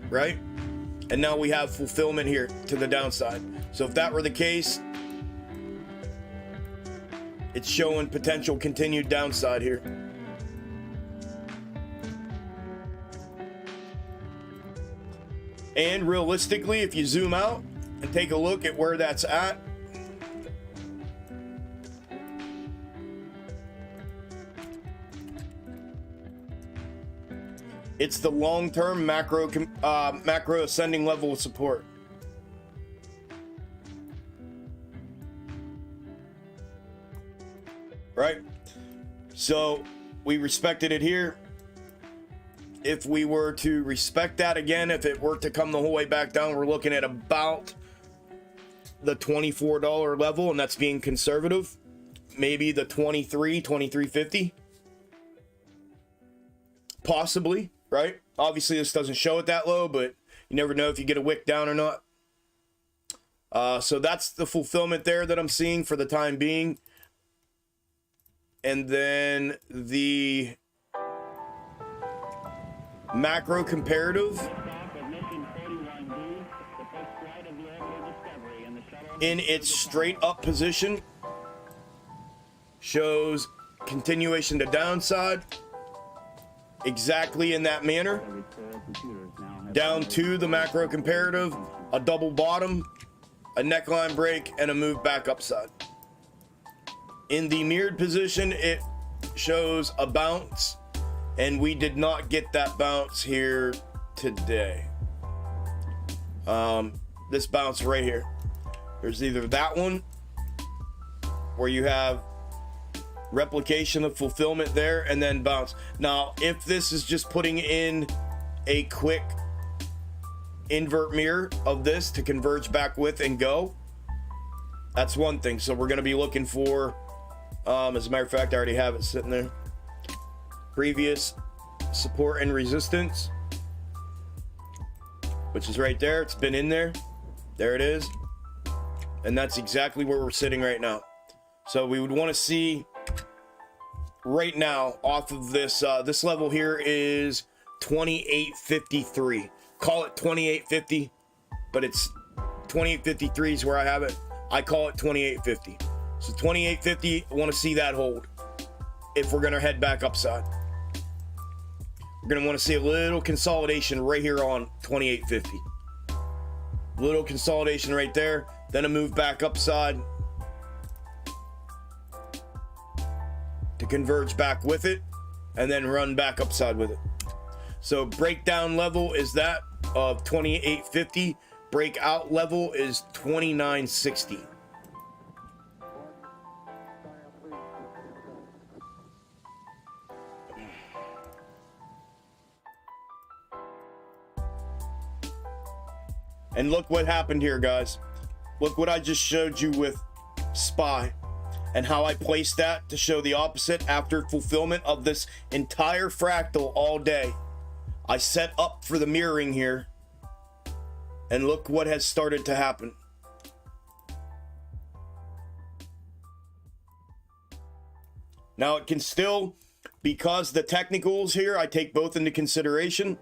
right? And now we have fulfillment here to the downside. So if that were the case, it's showing potential continued downside here. And realistically, if you zoom out and take a look at where that's at, it's the long-term macro ascending level of support. Right? So we respected it here. If we were to respect that again, if it were to come the whole way back down, we're looking at about the $24 level, and that's being conservative. Maybe the 23.50. Possibly, right? Obviously this doesn't show it that low, but you never know if you get a wick down or not. So that's the fulfillment there that I'm seeing for the time being. And then the macro comparative in its straight up position shows continuation to downside exactly in that manner, down to the macro comparative, a double bottom, a neckline break, and a move back upside. In the mirrored position, it shows a bounce, and we did not get that bounce here today. This bounce right here. There's either that one, where you have replication of fulfillment there, and then bounce. Now, if this is just putting in a quick invert mirror of this to converge back with and go, that's one thing. So we're going to be looking for, as a matter of fact, I already have it sitting there, previous support and resistance, which is right there. It's been in there. There it is. And that's exactly where we're sitting right now. So we would want to see right now off of this this level here is 2853. Call it 2850, but it's 2853 is where I have it. I call it 2850. So 2850, I want to see that hold if we're going to head back upside. We're going to want to see a little consolidation right here on 2850. Little consolidation right there, then a move back upside to converge back with it, and then run back upside with it. So breakdown level is that of 2850. Breakout level is 2960. And look what happened here, guys. Look what I just showed you with SPY and how I placed that to show the opposite after fulfillment of this entire fractal all day. I set up for the mirroring here, and look what has started to happen. Now it can still, because the technicals here, I take both into consideration.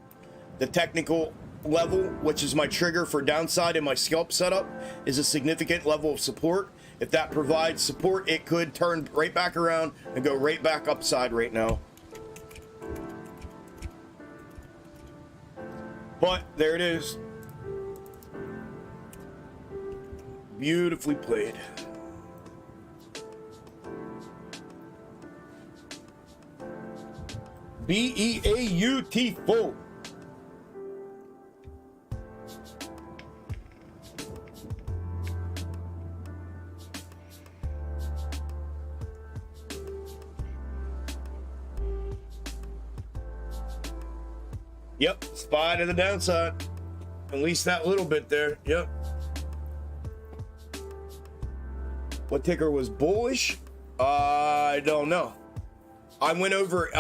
The technical level, which is my trigger for downside in my scalp setup, is a significant level of support. If that provides support, it could turn right back around and go right back upside right now. But there it is. Beautifully played. Beautiful. Yep, SPY to the downside. At least that little bit there. Yep. What ticker was bullish? I don't know. I went over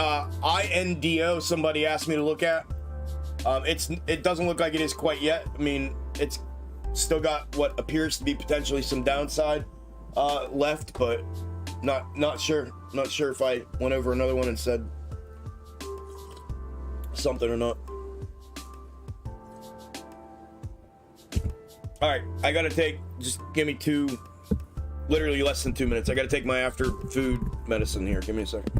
INDO. Somebody asked me to look at. It doesn't look like it is quite yet. I mean, it's still got what appears to be potentially some downside left, but not sure. Not sure if I went over another one and said something or not. All right, I gotta take, just give me literally less than 2 minutes. I gotta take my after food medicine here. Give me a second.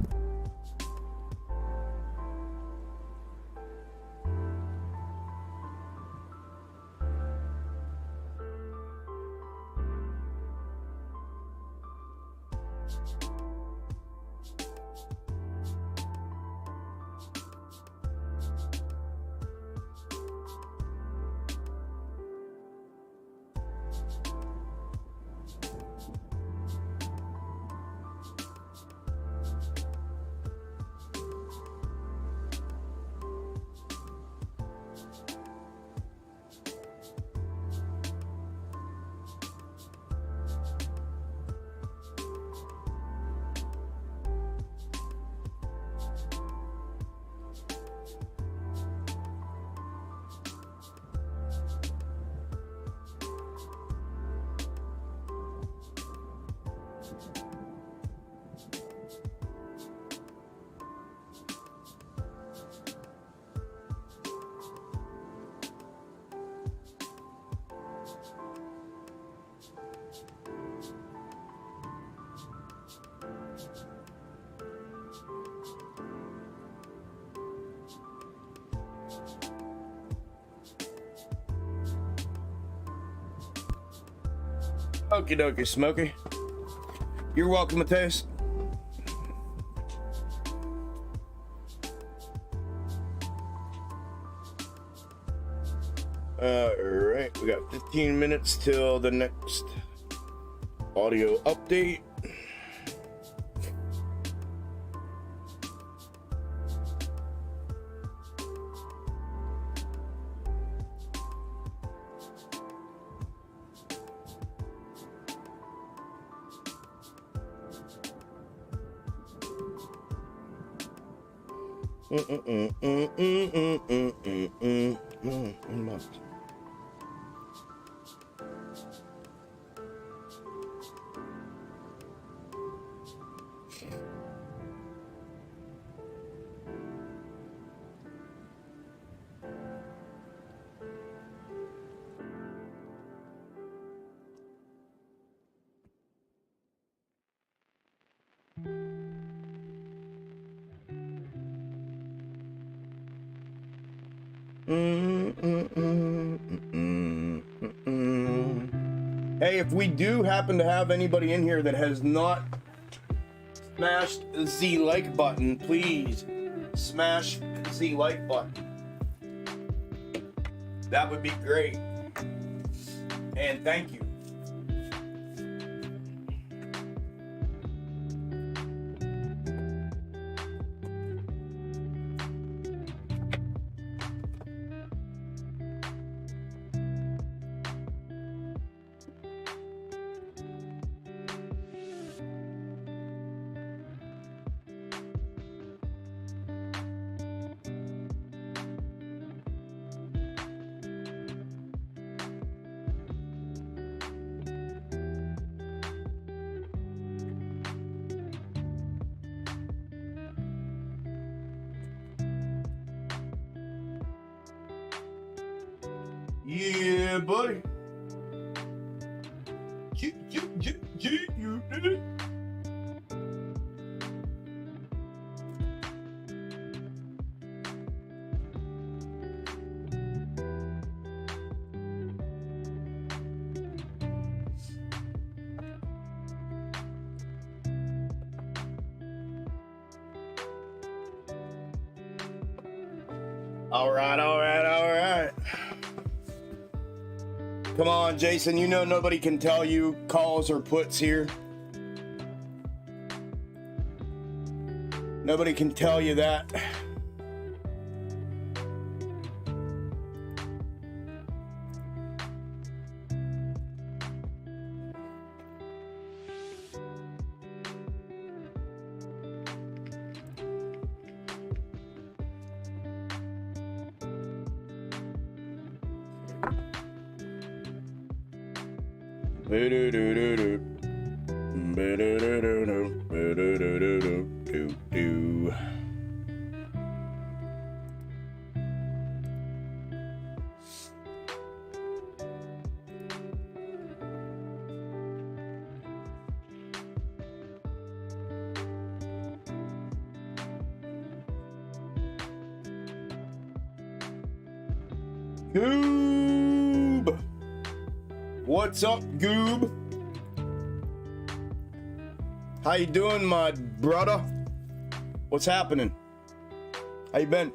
Okie dokie, Smokey. You're welcome, Mateus. Alright, we got 15 minutes till the next audio update. Hey, if we do happen to have anybody in here that has not smashed the like button, please smash the like button. That would be great. And thank you. Yeah, buddy. You did it. All right. Come on, Jason, you know nobody can tell you calls or puts here. Nobody can tell you that. Goob! What's up, Goob? How you doing, my brother? What's happening? How you been?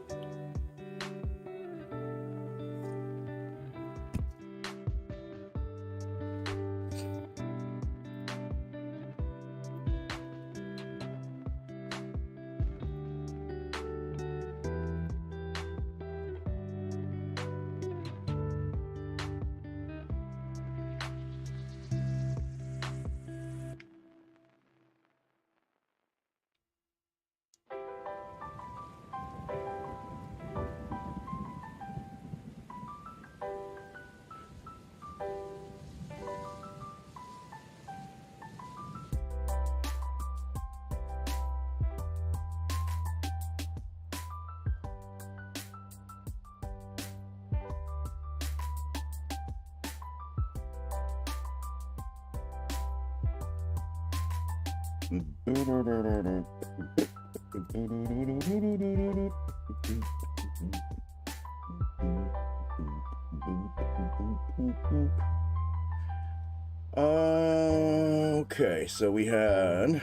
Okay, so we had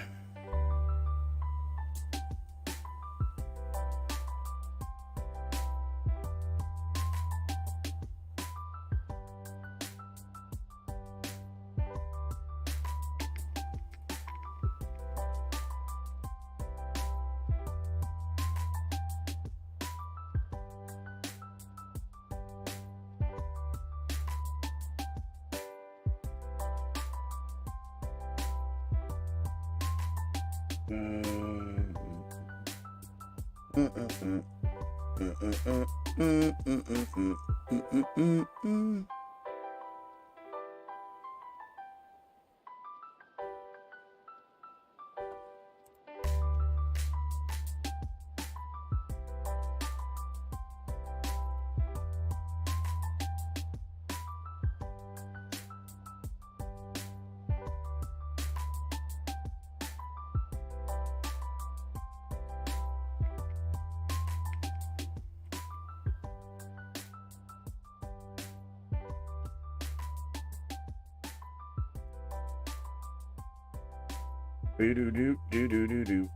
Do-do-do-do-do-do-do.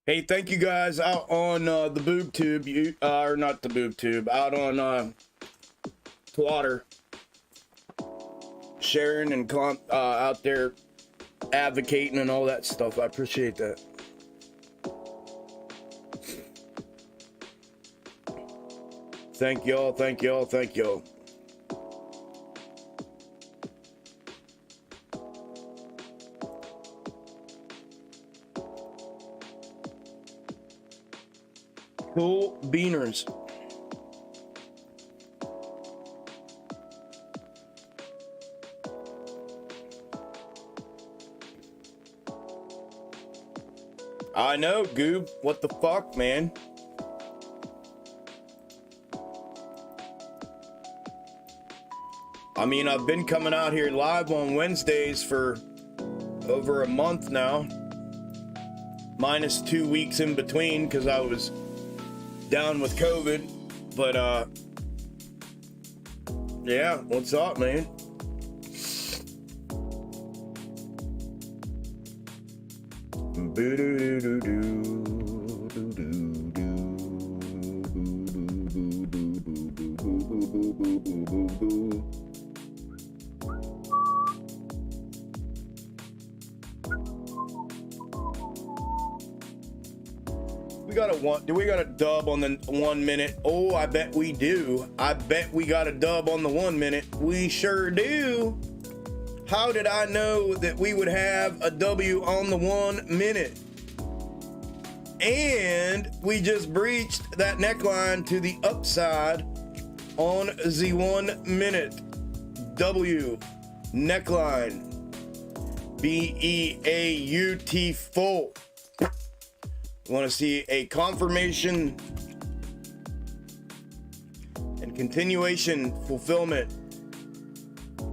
Hey, thank you guys out on the boob tube, or not the boob tube, out on Twitter, sharing and out there advocating and all that stuff. I appreciate that. Thank y'all, thank y'all, thank y'all. Cool beaners. I know, Goob. What the fuck, man? I mean, I've been coming out here live on Wednesdays for over a month now. Minus 2 weeks in between because I was down with COVID. But, yeah, what's up, man? Do we got a dub on the 1 minute? Oh, I bet we do. I bet we got a dub on the 1 minute. We sure do. How did I know that we would have a W on the 1 minute? And we just breached that neckline to the upside on the 1 minute. W neckline. BEAUT full. Want to see a confirmation and continuation fulfillment.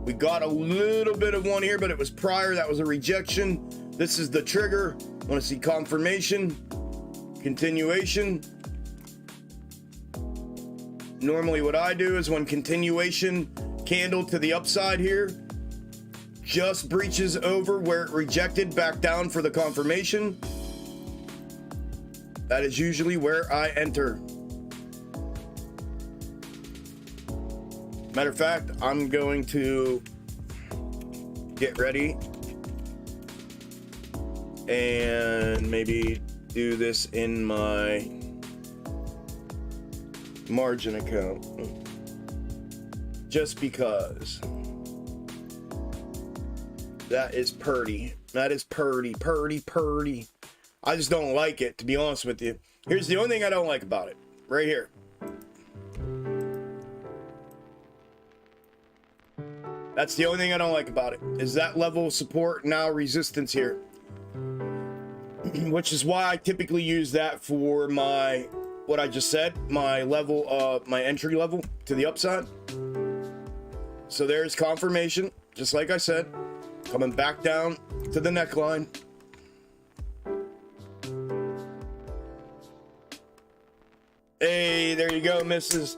We got a little bit of one here, but it was prior. That was a rejection. This is the trigger. Want to see confirmation, continuation. Normally what I do is when continuation candle to the upside here just breaches over where it rejected, back down for the confirmation. That is usually where I enter. Matter of fact, I'm going to get ready and maybe do this in my margin account. Just because. That is purdy. That is purdy. I just don't like it, to be honest with you. Here's the only thing I don't like about it. Right here. That's the only thing I don't like about it. Is that level of support, now resistance here. Which is why I typically use that for my, what I just said, my level, my entry level to the upside. So there's confirmation, just like I said. Coming back down to the neckline. Hey, there you go, missus.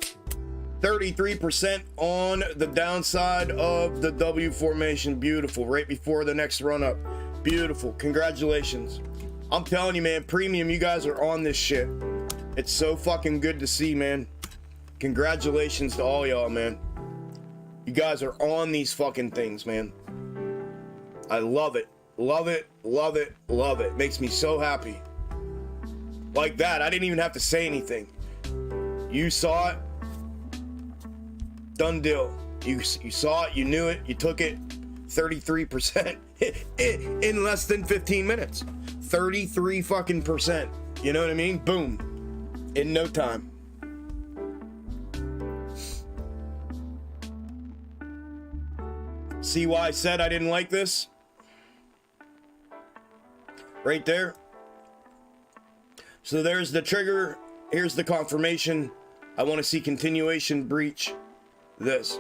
33% on the downside of the W formation. Beautiful. Right before the next run up. Beautiful. Congratulations. I'm telling you, man, premium, you guys are on this shit. It's so fucking good to see, man. Congratulations to all y'all, man. You guys are on these fucking things, man. I love it. Love it. Love it. Love it. Makes me so happy. Like that. I didn't even have to say anything. You saw it. Done deal. You saw it. You knew it. You took it. 33% in less than 15 minutes. 33 fucking percent. You know what I mean? Boom. In no time. See why I said I didn't like this? Right there. So there's the trigger. Here's the confirmation. I want to see continuation breach this.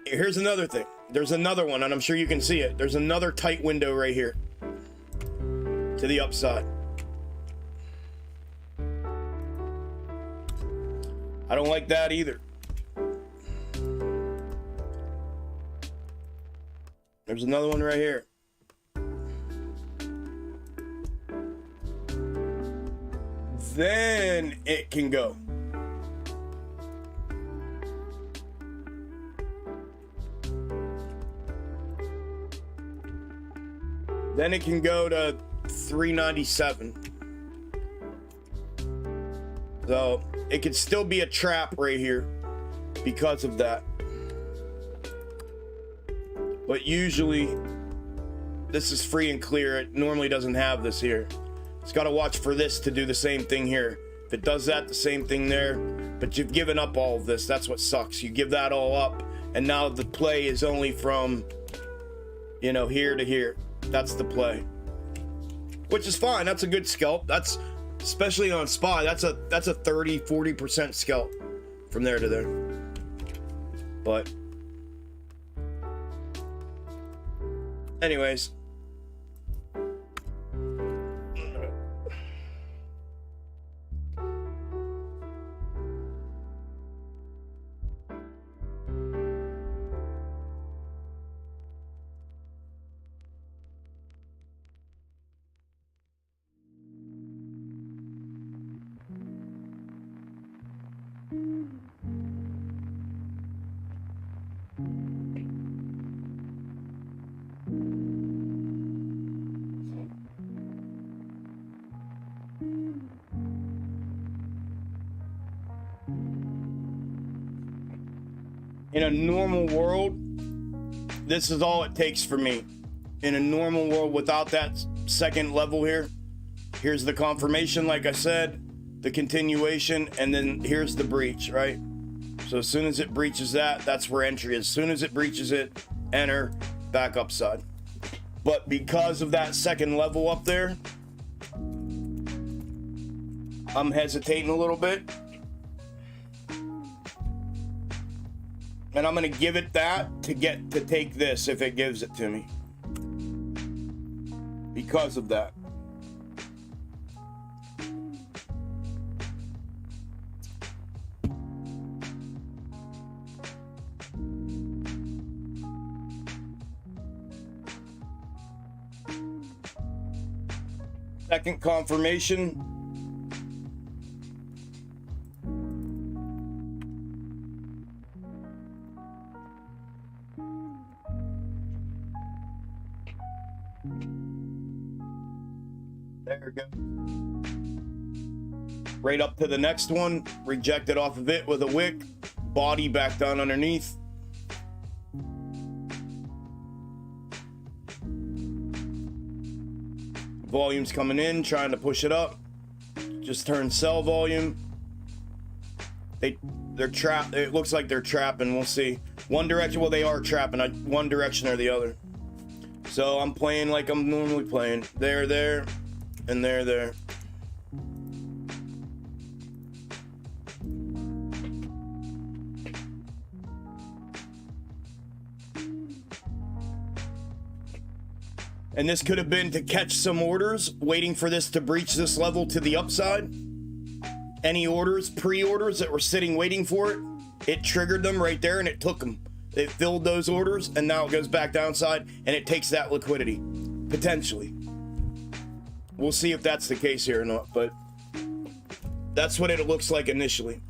Here's another thing. There's another one, and I'm sure you can see it. There's another tight window right here to the upside. I don't like that either. There's another one right here. Then it can go. Then it can go to 397. So it could still be a trap right here because of that. But usually this is free and clear. It normally doesn't have this here. It's got to watch for this to do the same thing here. If it does that, the same thing there. But you've given up all of this. That's what sucks. You give that all up, and now the play is only from, you know, here to here. That's the play, which is fine. That's a good scalp. That's, especially on SPY, that's a 30-40% scalp from there to there. But anyways, in a normal world, this is all it takes for me. In a normal world without that second level here, here's the confirmation, like I said, the continuation, and then here's the breach, right? So as soon as it breaches that, that's where entry is. As soon as it breaches it, enter, back upside. But because of that second level up there, I'm hesitating a little bit. And I'm gonna give it that to get to take this if it gives it to me. Because of that. Second confirmation. There we go. Right up to the next one. Rejected off of it with a wick. Body back down underneath. Volume's coming in, trying to push it up. Just turn sell volume. They're trapped. It looks like they're trapping. We'll see. One direction. Well, they are trapping. One direction or the other. So I'm playing like I'm normally playing. There, and there. And this could have been to catch some orders, waiting for this to breach this level to the upside. Any orders, pre-orders that were sitting waiting for it, it triggered them right there and it took them. It filled those orders and now it goes back downside and it takes that liquidity, potentially. We'll see if that's the case here or not, but that's what it looks like initially.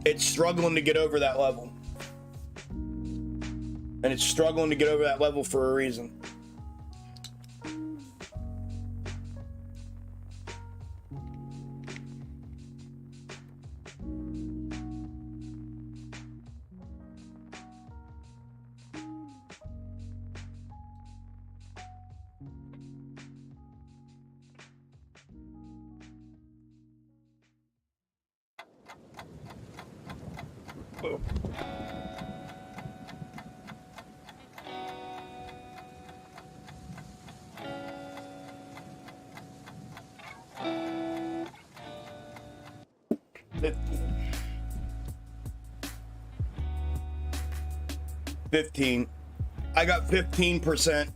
It's struggling to get over that level. And it's struggling to get over that level for a reason. $15. I got 15%.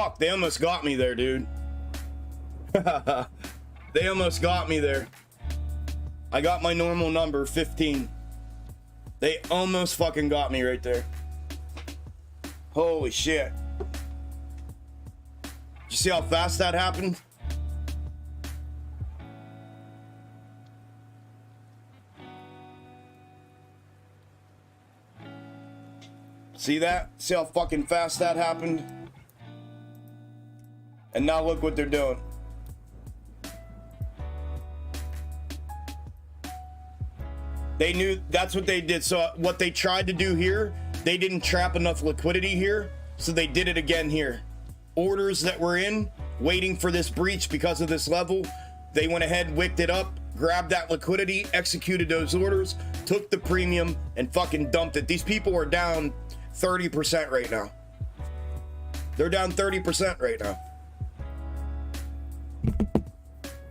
Fuck, they almost got me there, dude. They almost got me there. I got my normal number, 15. They almost fucking got me right there. Holy shit. Did you see how fast that happened? See that? See how fucking fast that happened? And now look what they're doing. They knew that's what they did. So what they tried to do here, they didn't trap enough liquidity here, so they did it again here. Orders that were in, waiting for this breach because of this level, they went ahead, wicked it up, grabbed that liquidity, executed those orders, took the premium, and fucking dumped it. These people are down 30% right now. They're down 30% right now.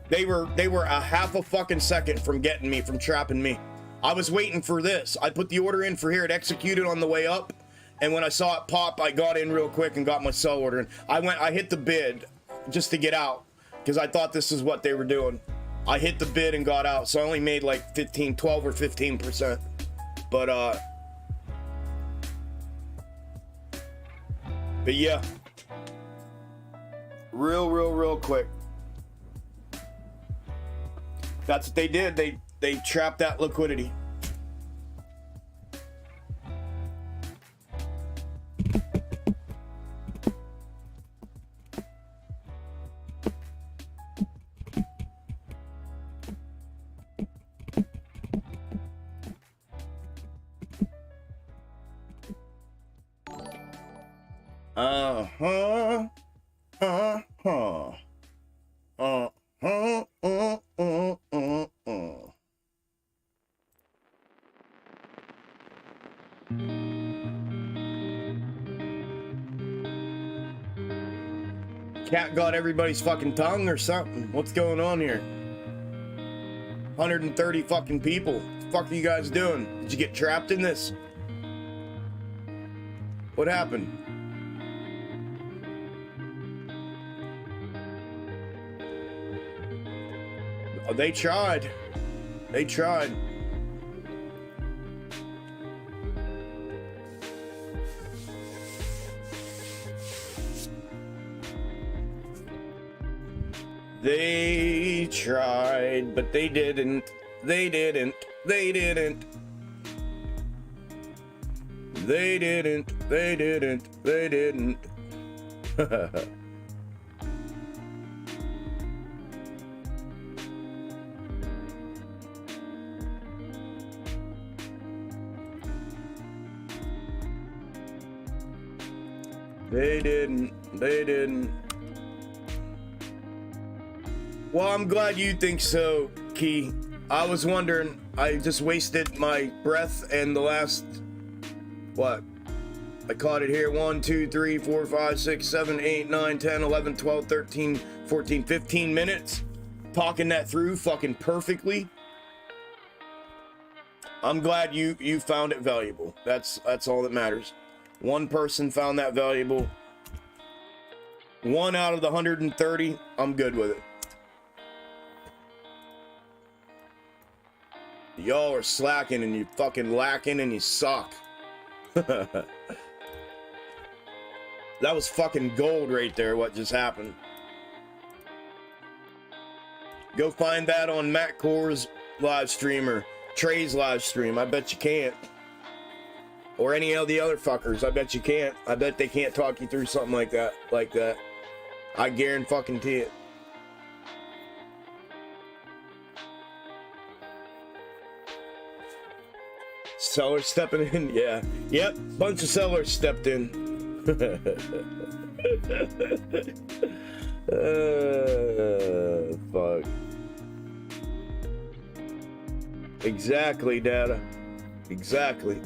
They were a half a fucking second from getting me, from trapping me. I was waiting for this. I put the order in for here. It executed on the way up. And when I saw it pop, I got in real quick and got my sell order in. I hit the bid just to get out because I thought this is what they were doing. I hit the bid and got out. So I only made like 12 or 15%. But yeah. Real quick. That's what they did. They trapped that liquidity. Cat got everybody's fucking tongue or something. What's going on here? 130 fucking people. What the fuck are you guys doing? Did you get trapped in this? What happened? Oh, they tried. They tried. They tried, but they didn't. They didn't. They didn't. They didn't. They didn't. They didn't. They didn't. They didn't. Well, I'm glad you think so, Key. I was wondering, I just wasted my breath and the last, what? I caught it here, 1, 2, 3, 4, 5, 6, 7, 8, 9, 10, 11, 12, 13, 14, 15 minutes talking that through fucking perfectly. I'm glad you found it valuable. That's all that matters. One person found that valuable. 1 out of the 130, I'm good with it. Y'all are slacking and you fucking lacking and you suck. That was fucking gold right there, what just happened. Go find that on Matt Core's live stream or Trey's live stream. I bet you can't. Or any of the other fuckers. I bet you can't. I bet they can't talk you through something like that. I guarantee it. Sellers stepping in, yeah. Yep, bunch of sellers stepped in. Fuck. Exactly, data. Exactly.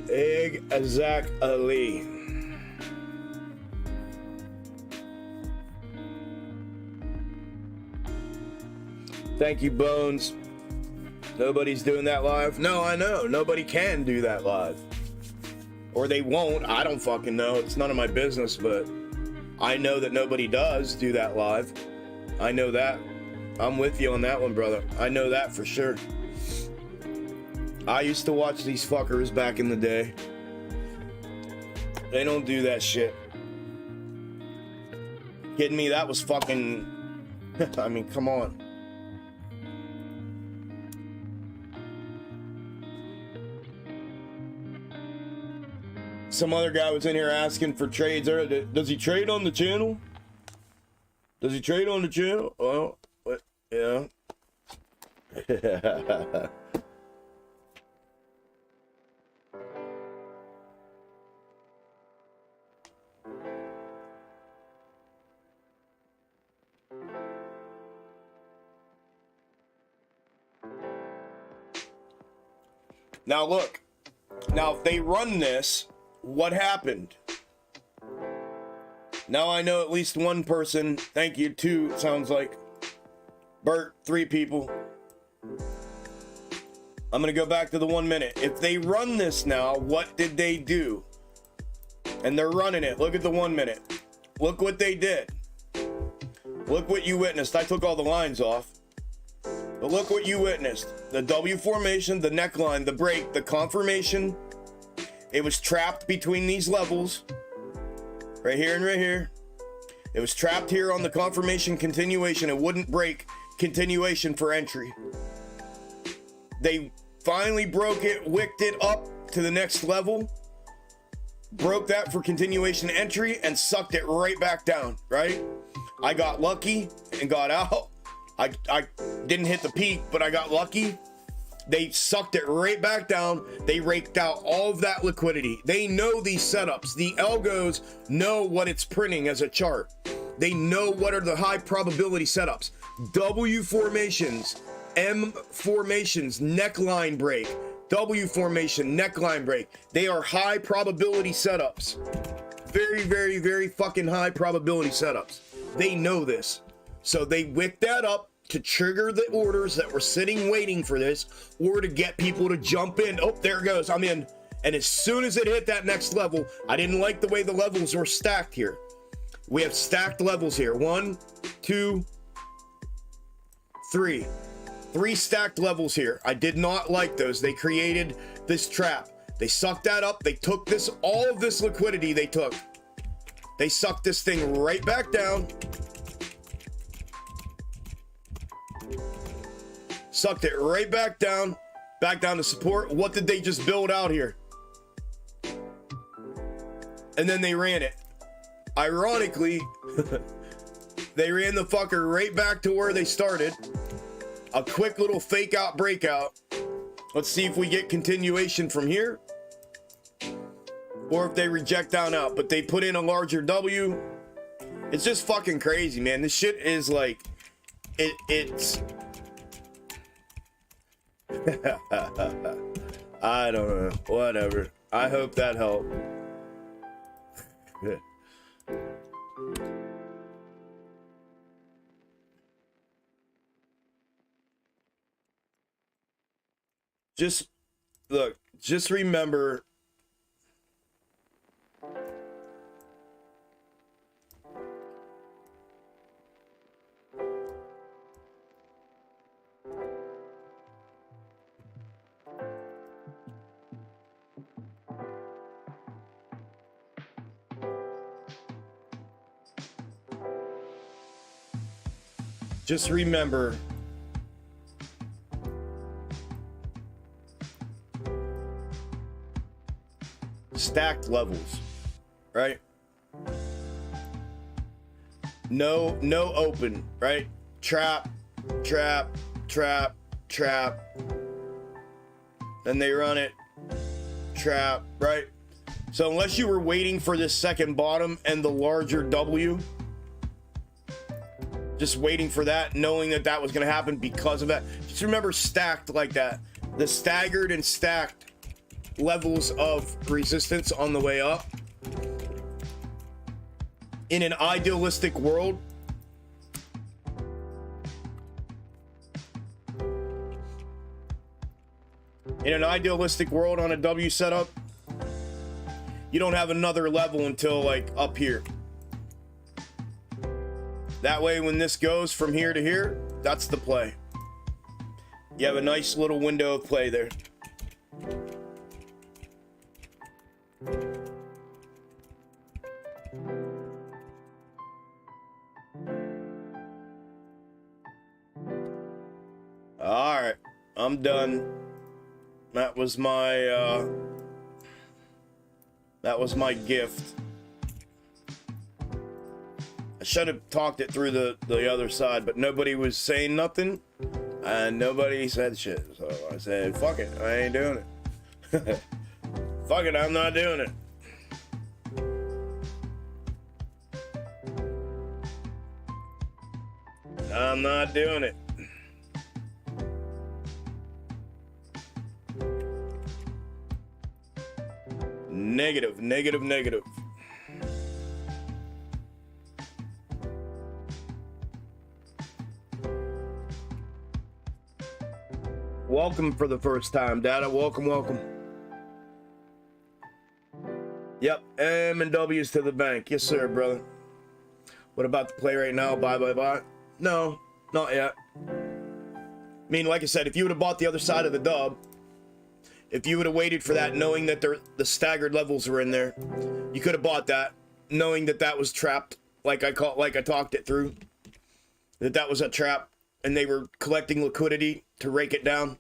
Exactly. Thank you, Bones. Nobody's doing that live. No, I know. Nobody can do that live. Or they won't. I don't fucking know. It's none of my business, but I know that nobody does do that live. I know that. I'm with you on that one, brother. I know that for sure. I used to watch these fuckers back in the day. They don't do that shit. Kidding me? That was fucking... I mean, come on. Some other guy was in here asking for trades. Does he trade on the channel? Does he trade on the channel? Well, yeah. Now look. Now if they run this, what happened? Now I know at least one person. Thank you. 2, it sounds like. Bert, 3 people. I'm gonna go back to the 1 minute. If they run this now, what did they do? And they're running it. Look at the 1 minute. Look what they did. Look what you witnessed. I took all the lines off. But look what you witnessed. The W formation, the neckline, the break, the confirmation. It was trapped between these levels. Right here and right here. It was trapped here on the confirmation continuation. It wouldn't break continuation for entry. They finally broke it, wicked it up to the next level. Broke that for continuation entry and sucked it right back down, right? I got lucky and got out. I didn't hit the peak, but I got lucky. They sucked it right back down. They raked out all of that liquidity. They know these setups. The algos know what it's printing as a chart. They know what are the high probability setups. W formations, M formations, neckline break, W formation, neckline break. They are high probability setups. Very, very, very fucking high probability setups. They know this. So they wicked that up to trigger the orders that were sitting waiting for this, or to get people to jump in. Oh, there it goes, I'm in. And as soon as it hit that next level, I didn't like the way the levels were stacked here. We have stacked levels here. 1, 2, 3. 3 stacked levels here. I did not like those. They created this trap. They sucked that up. They took this, all of this liquidity they took. They sucked this thing right back down. Sucked it right back down to support. What did they just build out here? And then they ran it. Ironically, they ran the fucker right back to where they started. A quick little fake out breakout. Let's see if we get continuation from here, or if they reject down out. But they put in a larger W. It's just fucking crazy, man. This shit is like, it's I don't know. Whatever. I hope that helped. Just look, just remember stacked levels, right? No open, right? Trap. Then they run it. Trap, right? So unless you were waiting for this second bottom and the larger W, just waiting for that, knowing that that was going to happen because of that. Just remember stacked like that. The staggered and stacked levels of resistance on the way up. In an idealistic world, on a W setup, you don't have another level until like up here. That way when this goes from here to here, that's the play. You have a nice little window of play there. All right, I'm done. That was my gift. I should have talked it through the other side, but nobody was saying nothing, and nobody said shit. So I said, fuck it, I ain't doing it. Fuck it, I'm not doing it. I'm not doing it. Negative, negative, negative. Welcome for the first time, Data. Welcome, welcome. Yep, M and W's to the bank. Yes, sir, brother. What about the play right now? Buy, buy, buy? No, not yet. I mean, like I said, if you would have bought the other side of the dub, if you would have waited for that, knowing that the staggered levels were in there, you could have bought that, knowing that that was trapped, like I talked it through, that was a trap, and they were collecting liquidity to rake it down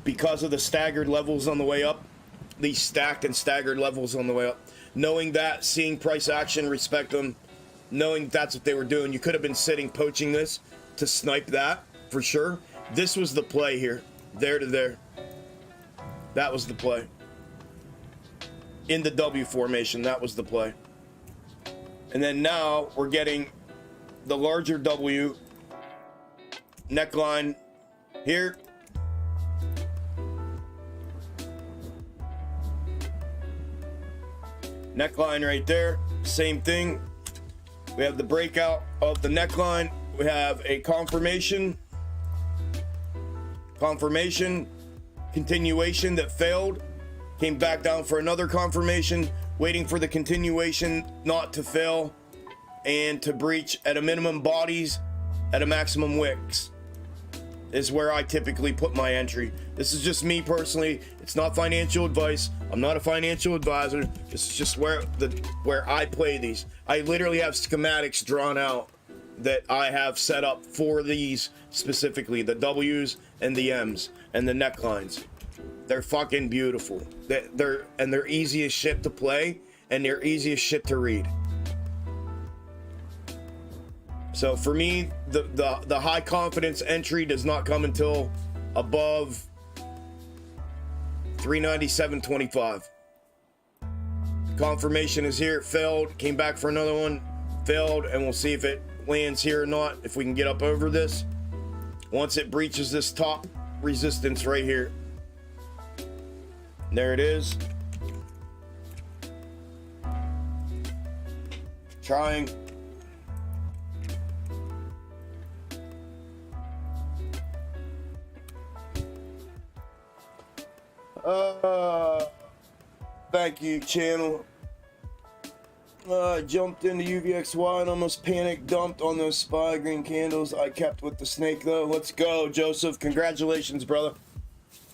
because of the staggered levels on the way up, these stacked and staggered levels on the way up. Knowing that, seeing price action, respect them, knowing that's what they were doing, you could have been sitting poaching this to snipe that for sure. This was the play here, there to there. That was the play. In the W formation, that was the play. And then now we're getting the larger W neckline here. Neckline right there, same thing. We have the breakout of the neckline. We have a confirmation. Continuation that failed, came back down for another confirmation, waiting for the continuation not to fail and to breach at a minimum bodies, at a maximum wicks is where I typically put my entry. This is just me personally. It's not financial advice. I'm not a financial advisor. This is just where I play these. I literally have schematics drawn out that I have set up for these specifically, the W's and the M's and the necklines. They're fucking beautiful. They're easy as shit to play, and they're easy as shit to read. So for me, the high confidence entry does not come until above 397.25. Confirmation is here. It failed. Came back for another one. Failed, and we'll see if it lands here or not, if we can get up over this. Once it breaches this top resistance right here, there it is. Trying. Thank you, channel. Jumped into UVXY and almost panic dumped on those spy green candles. I kept with the snake though. Let's go, Joseph. Congratulations, brother.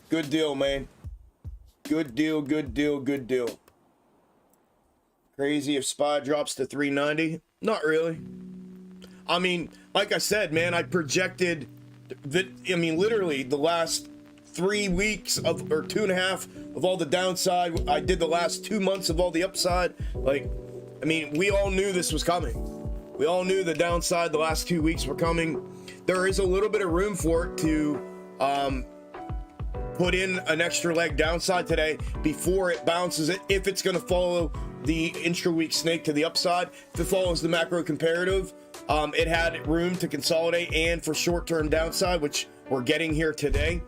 Good deal, man. Good deal, good deal, good deal. Crazy if SPY drops to 390? Not really. I mean, like I said, man, I projected that, I mean, literally the last 3 weeks or 2.5 of all the downside. I did the last 2 months of all the upside. Like, I mean, we all knew this was coming. We all knew the downside the last 2 weeks were coming. There is a little bit of room for it to put in an extra leg downside today before it bounces it, if it's going to follow the intra-week snake to the upside. If it follows the macro comparative, it had room to consolidate and for short-term downside, which we're getting here today.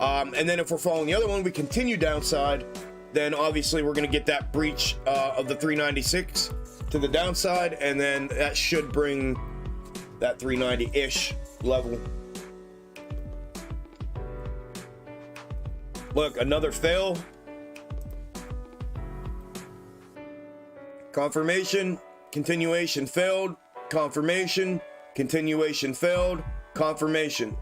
And then if we're following the other one, we continue downside, then obviously we're going to get that breach of the 396 to the downside, and then that should bring that 390-ish level. Look, another fail. Confirmation, continuation failed, confirmation, continuation failed, confirmation.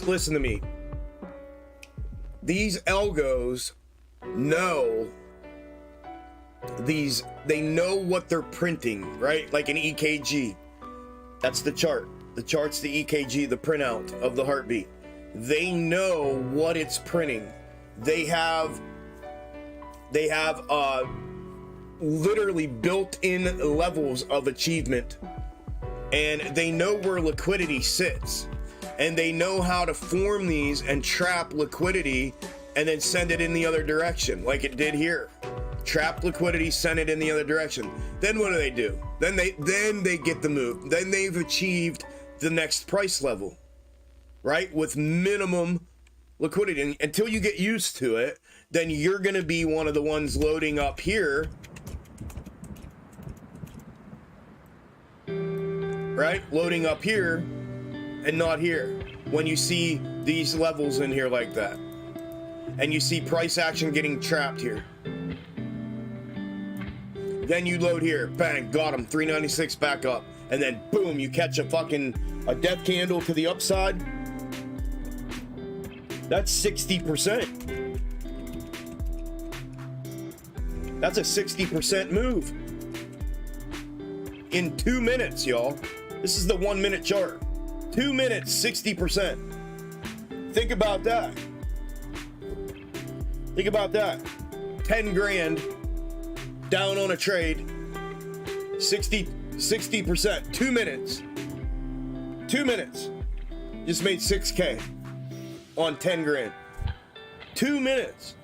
Listen to me. These algos know they know what they're printing, right? Like an EKG. That's the chart. The chart's the EKG, the printout of the heartbeat. They know what it's printing. They have literally built-in levels of achievement, and they know where liquidity sits, and they know how to form these and trap liquidity and then send it in the other direction, like it did here. Trap liquidity, send it in the other direction. Then what do? Then they get the move. Then they've achieved the next price level, right? With minimum liquidity. And until you get used to it, then you're gonna be one of the ones loading up here, right? Loading up here and not here. When you see these levels in here like that, and you see price action getting trapped here. Then you load here, bang, got them, 396 back up. And then boom, you catch a death candle to the upside. That's 60%. That's a 60% move. In 2 minutes, y'all. This is the 1 minute chart. 2 minutes, 60%. Think about that. Think about that. 10 grand down on a trade, 60%, 2 minutes. 2 minutes. Just made 6K on 10 grand. 2 minutes.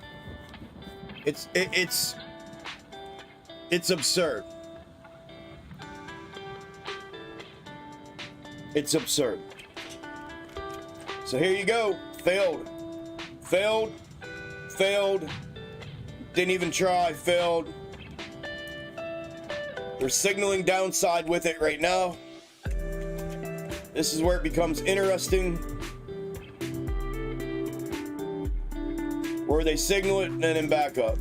It's absurd. It's absurd. So here you go. Failed. Didn't even try. Failed. They're signaling downside with it right now. This is where it becomes interesting. Where they signal it and then back up.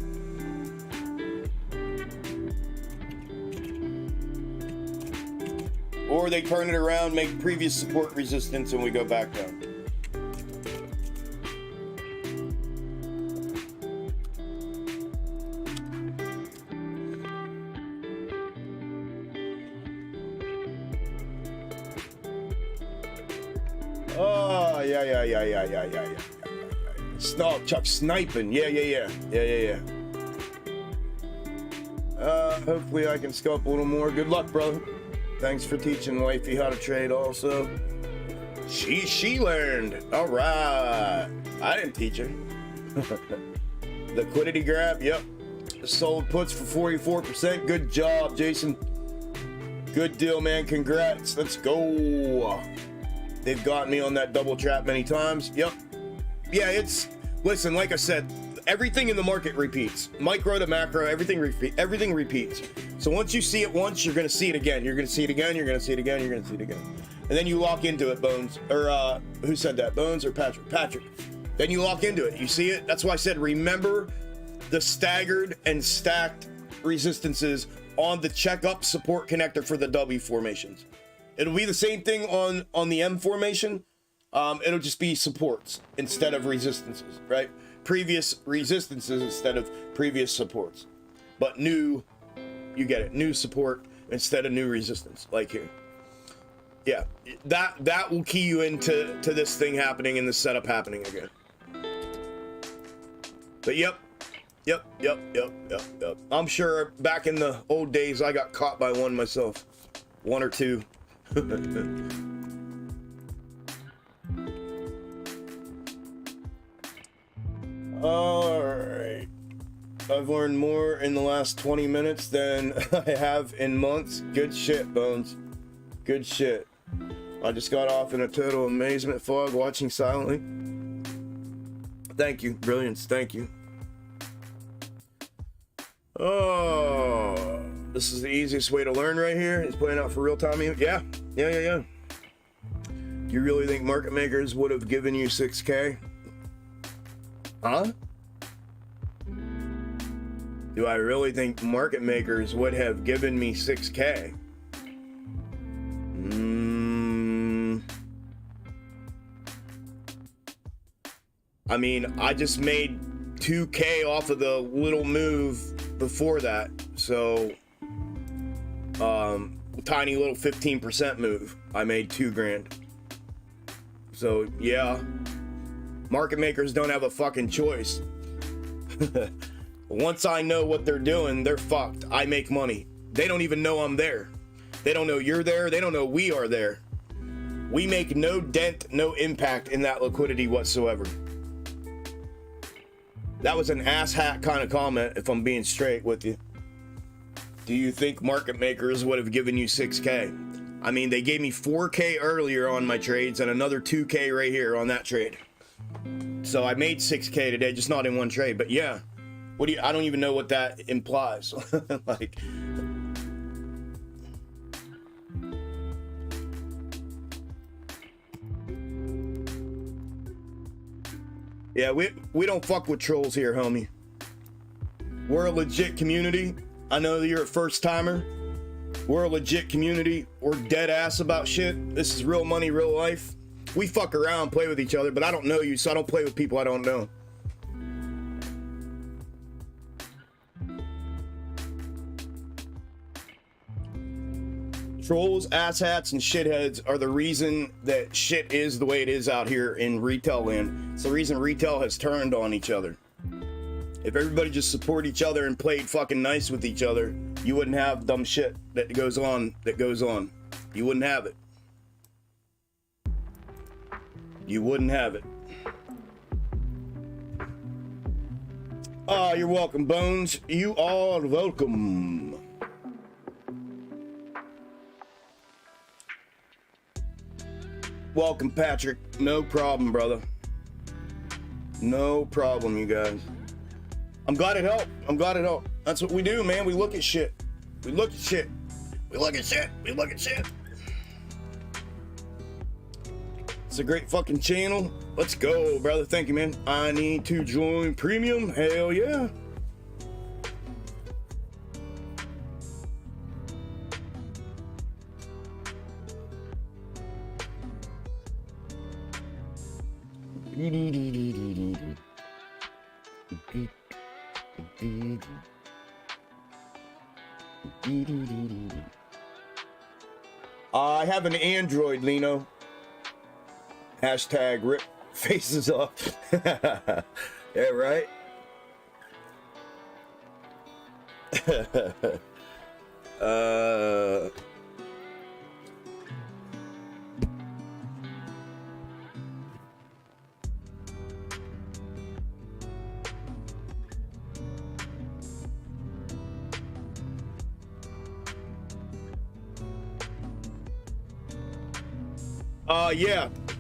Or they turn it around, make previous support resistance, and we go back down. Oh, yeah. Chuck sniping. Yeah. Hopefully I can scalp a little more. Good luck, brother. Thanks for teaching wifey how to trade also. She learned. All right. I didn't teach her. Liquidity grab. Yep. Sold puts for 44%. Good job, Jason. Good deal, man. Congrats. Let's go. They've gotten me on that double trap many times. Yep. Yeah, listen, like I said, everything in the market repeats. Micro to macro, everything repeats. So once you see it once, you're going to see it again. You're going to see it again. You're going to see it again. You're going to see it again. And then you lock into it, Bones. Or who said that? Bones or Patrick? Patrick. Then you lock into it. You see it? That's why I said remember the staggered and stacked resistances on the check up support connector for the W formations. It'll be the same thing on the M formation. It'll just be supports instead of resistances, right? Previous resistances instead of previous supports. But new, you get it, new support instead of new resistance, like here. Yeah, that will key you into this thing happening and the setup happening again. But yep. I'm sure back in the old days I got caught by one myself. One or two. Alright. I've learned more in the last 20 minutes than I have in months. Good shit, Bones. Good shit. I just got off in a total amazement fog watching silently. Thank you. Brilliance. Thank you. Oh, this is the easiest way to learn right here. It's playing out for real time. Yeah. You really think market makers would have given you 6K? Huh? Do I really think market makers would have given me 6K? I mean, I just made 2K off of the little move before that. So, tiny little 15% move. I made $2,000. So, yeah. Market makers don't have a fucking choice. Once I know what they're doing, they're fucked. I make money. They don't even know I'm there. They don't know you're there. They don't know we are there. We make no dent, no impact in that liquidity whatsoever. That was an asshat kind of comment, if I'm being straight with you. Do you think market makers would have given you 6K? I mean, they gave me 4K earlier on my trades and another 2K right here on that trade. So I made 6K today, just not in one trade. But yeah, I don't even know what that implies. Like, yeah, we don't fuck with trolls here, homie. We're a legit community. I know that you're a first timer. We're a legit community. We're dead ass about shit. This is real money, real life. We fuck around, play with each other, but I don't know you, so I don't play with people I don't know. Trolls, asshats, and shitheads are the reason that shit is the way it is out here in retail land. It's the reason retail has turned on each other. If everybody just support each other and played fucking nice with each other, you wouldn't have dumb shit that goes on. You wouldn't have it. You wouldn't have it. Ah, you're welcome, Bones. You are welcome. Welcome, Patrick. No problem, brother. No problem, you guys. I'm glad it helped. I'm glad it helped. That's what we do, man. We look at shit. We look at shit. We look at shit. We look at shit. It's a great fucking channel. Let's go, brother. Thank you, man. I need to join premium. Hell yeah. I have an Android, Lino. Hashtag rip faces off. Yeah, right?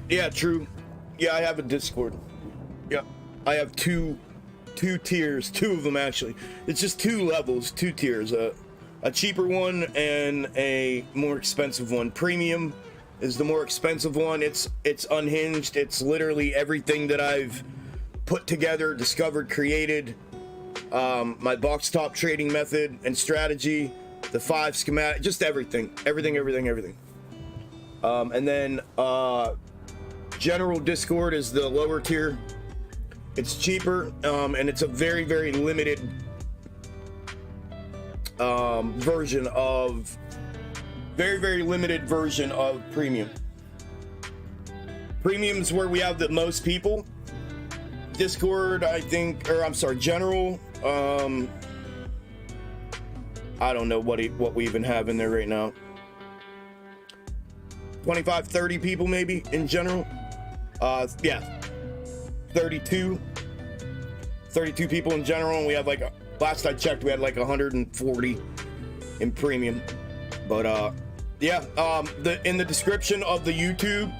Yeah, true. Yeah, I have a Discord. Yeah, I have two tiers, two of them actually. It's just two levels, two tiers. A cheaper one and a more expensive one. Premium is the more expensive one. It's unhinged. It's literally everything that I've put together, discovered, created. My box top trading method and strategy, the 5 schematic, just everything. And then general Discord is the lower tier. It's cheaper, and it's a very, very limited version of premium. Premium's where we have the most people. Discord, I think, or I'm sorry, general. I don't know what we even have in there right now. 25, 30 people maybe in general. Yeah, 32 people in general, and we have like, last I checked, we had like 140 in premium. But yeah, in the description of the YouTube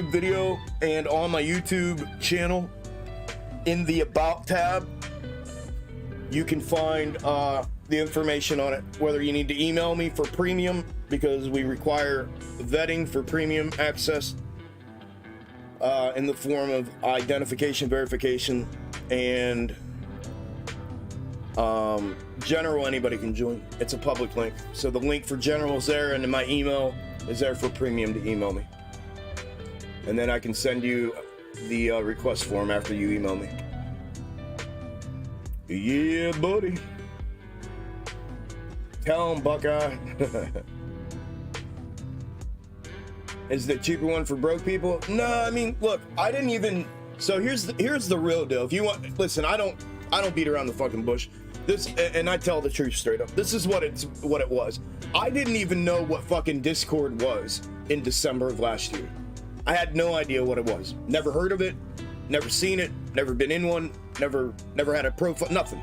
video, and on my YouTube channel, in the About tab, you can find the information on it, whether you need to email me for premium because we require vetting for premium access in the form of identification verification, and general, anybody can join. It's a public link. So the link for general is there, and then my email is there for premium to email me. And then I can send you the request form after you email me. Yeah, buddy. Tell him, Buckeye. Is the cheaper one for broke people? No, I mean, look, I didn't even. So here's the real deal. If you want, listen, I don't beat around the fucking bush. This, and I tell the truth straight up. This is what it was. I didn't even know what fucking Discord was in December of last year. I had no idea what it was. Never heard of it. Never seen it. Never been in one. Never had a profile. Nothing.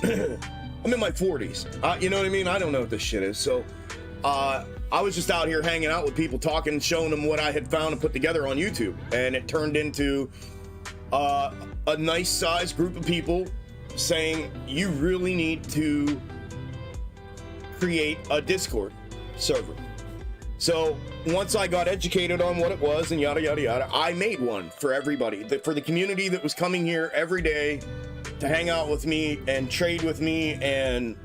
I'm in my 40s. You know what I mean? I don't know what this shit is. So, I was just out here hanging out with people, talking, showing them what I had found and put together on YouTube, and it turned into a nice sized group of people saying you really need to create a Discord server. So once I got educated on what it was and yada yada yada, I made one for everybody, for the community that was coming here every day to hang out with me and trade with me and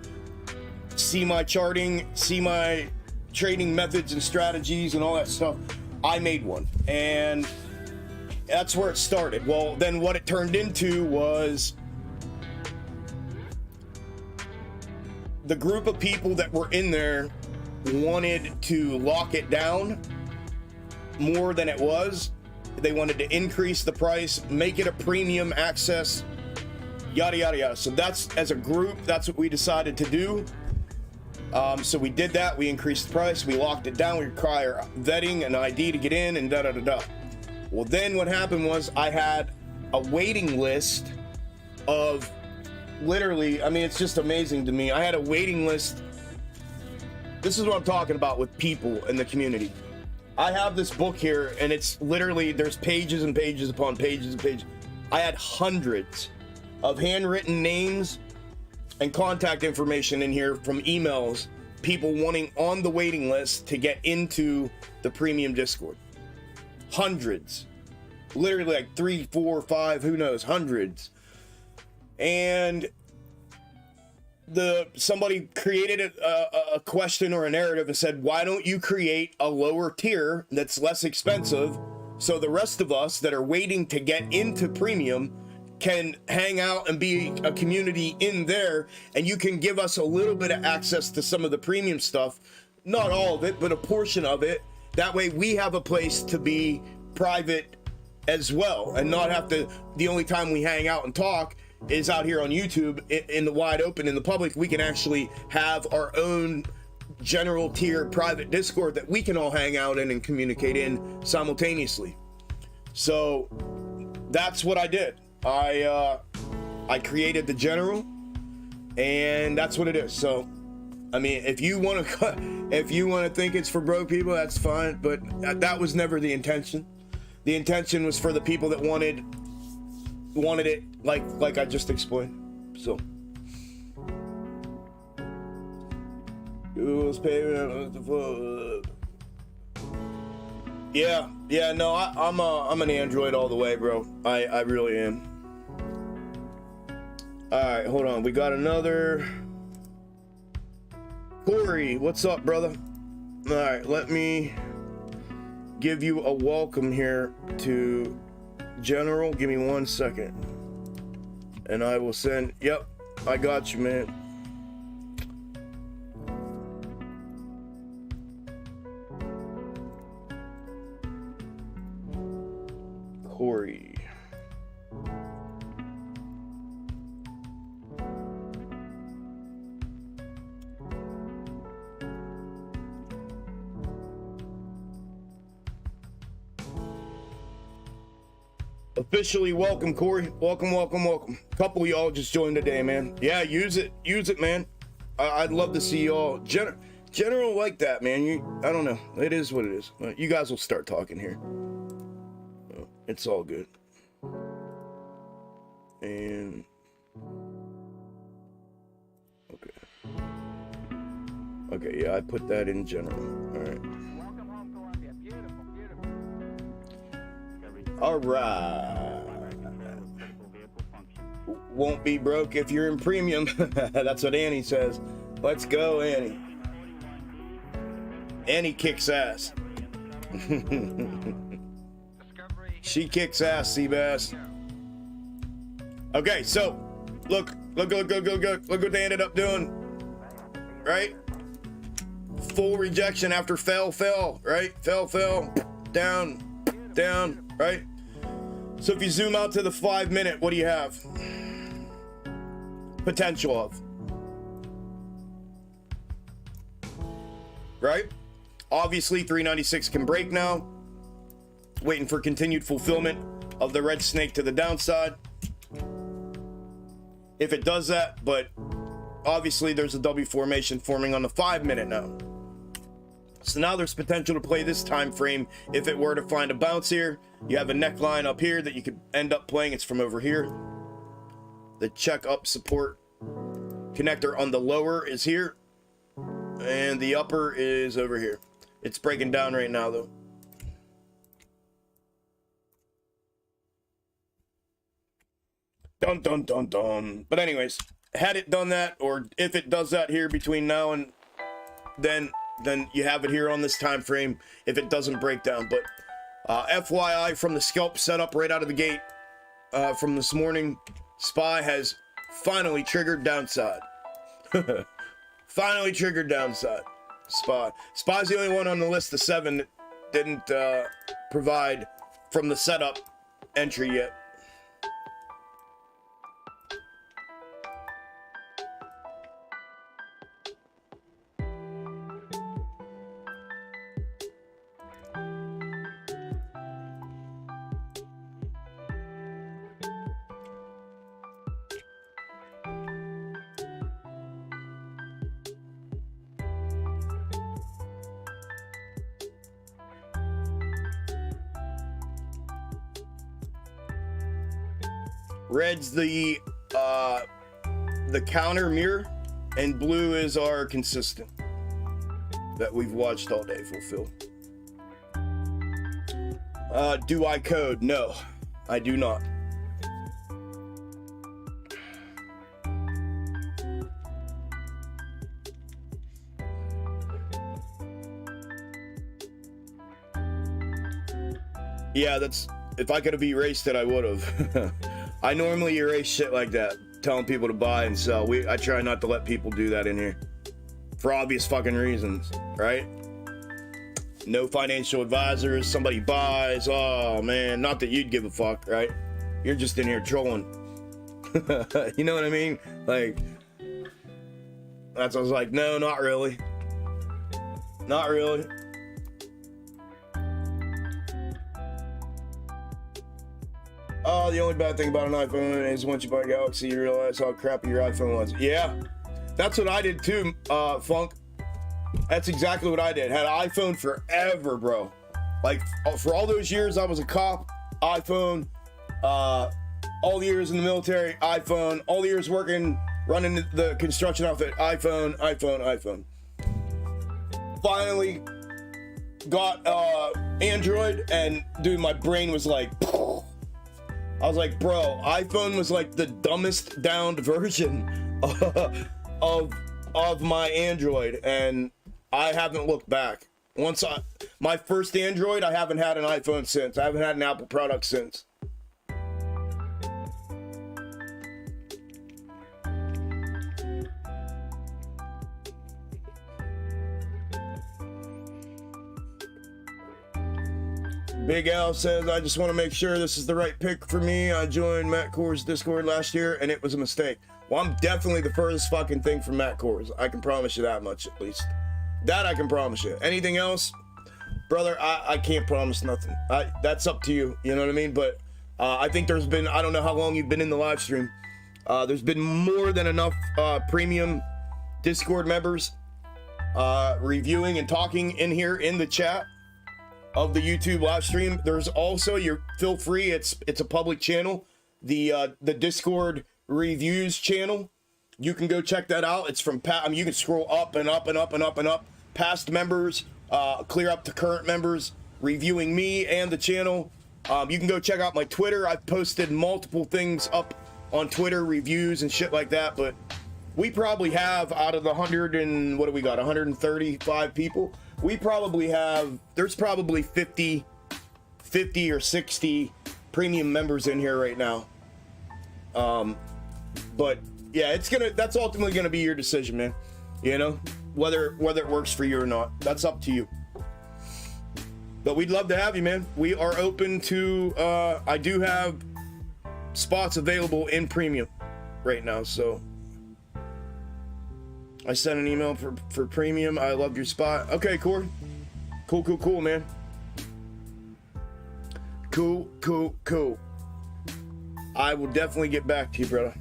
see my charting, see my trading methods and strategies and all that stuff. I made one, and that's where it started. Well, then what it turned into was the group of people that were in there wanted to lock it down more than it was. They wanted to increase the price, make it a premium access, yada yada yada. So that's, as a group, that's what we decided to do. So we did that. We increased the price, we locked it down, we require vetting, an ID to get in, and da da da da. Well, then what happened was I had a waiting list of, literally, I mean, it's just amazing to me. I had a waiting list. This is what I'm talking about with people in the community. I have this book here, and it's literally, there's pages and pages upon pages and pages. I had hundreds of handwritten names and contact information in here from emails, people wanting on the waiting list to get into the premium Discord. Hundreds. Literally like 3, 4, 5, who knows, hundreds. And somebody created a question or a narrative and said, why don't you create a lower tier that's less expensive so the rest of us that are waiting to get into premium can hang out and be a community in there, and you can give us a little bit of access to some of the premium stuff, not all of it, but a portion of it. That way we have a place to be private as well and not have to, the only time we hang out and talk is out here on YouTube in the wide open, in the public. We can actually have our own general tier private Discord that we can all hang out in and communicate in simultaneously. So that's what I did. I created the general, and that's what it is. So I mean, if you want to think it's for broke people, that's fine, but that was never the intention. The intention was for the people that wanted it like I just explained. So yeah, no, I'm an Android all the way, bro. I really am. All right, hold on. We got another. Corey, what's up, brother? All right, let me give you a welcome here to General. Give me 1 second, and I will send. Yep, I got you, man. Corey. Officially welcome, Corey. Welcome. A couple of y'all just joined today, man. Yeah, use it, man. I'd love to see y'all. General like that, man. I don't know. It is what it is. You guys will start talking here. It's all good. And okay. Okay, yeah, I put that in general. All right. Welcome home, Columbia. Beautiful, beautiful. All right. Won't be broke if you're in premium. That's what Annie says. Let's go, Annie. Annie kicks ass. She kicks ass, Seabass. Okay, so look what they ended up doing. Right? Full rejection after fell, right? Fell, down, right? So if you zoom out to the 5 minute, what do you have? Potential of. Right? Obviously 396 can break now. Waiting for continued fulfillment of the red snake to the downside. If it does that, but obviously there's a W formation forming on the 5 minute now. So now there's potential to play this time frame if it were to find a bounce here. You have a neckline up here that you could end up playing. It's from over here. The check up support connector on the lower is here. And the upper is over here. It's breaking down right now though. Dun dun dun dun. But anyways, had it done that, or if it does that here between now and then you have it here on this time frame if it doesn't break down. But FYI, from the scalp setup right out of the gate from this morning, SPY has finally triggered downside. Finally triggered downside. SPY's the only one on the list of 7 that didn't provide from the setup entry yet. Red's the counter mirror, and blue is our consistent that we've watched all day fulfill. Do I code? No, I do not. Yeah, that's, if I could have erased it, I would have. I normally erase shit like that, telling people to buy and sell. I try not to let people do that in here. For obvious fucking reasons, right? No financial advisors, somebody buys, oh man, not that you'd give a fuck, right? You're just in here trolling. You know what I mean? Like, that's, I was like, no, not really. Not really. Oh, the only bad thing about an iPhone is once you buy a Galaxy, you realize how crappy your iPhone was. Yeah, that's what I did too, Funk. That's exactly what I did. Had an iPhone forever, bro. Like, for all those years I was a cop, iPhone. All the years in the military, iPhone. All the years working, running the construction outfit, iPhone. Finally got Android, and dude, my brain was like, I was like, bro, iPhone was like the dumbest downed version of my Android, and I haven't looked back. My first Android, I haven't had an iPhone since. I haven't had an Apple product since. Big Al says, I just want to make sure this is the right pick for me. I joined Matt Core's Discord last year, and it was a mistake. Well, I'm definitely the furthest fucking thing from Matt Core's. I can promise you that much, at least. That I can promise you. Anything else, brother, I can't promise nothing. That's up to you, you know what I mean? But I think there's been, I don't know how long you've been in the live stream. There's been more than enough premium Discord members reviewing and talking in here in the chat of the YouTube live stream. There's also, feel free, it's a public channel, the Discord reviews channel. You can go check that out. It's from I mean, you can scroll up and up and up and up and up. Past members, clear up to current members, reviewing me and the channel. You can go check out my Twitter. I've posted multiple things up on Twitter, reviews and shit like that. But we probably have, out of the 100 and what do we got, 135 people, we probably have, there's probably 50 or 60 premium members in here right now. But yeah, that's ultimately gonna be your decision, man. You know, whether it works for you or not, that's up to you. But we'd love to have you, man. We are open to, I do have spots available in premium right now, so I sent an email for premium. I loved your spot. Okay, Corey. Cool, man. Cool. I will definitely get back to you, brother.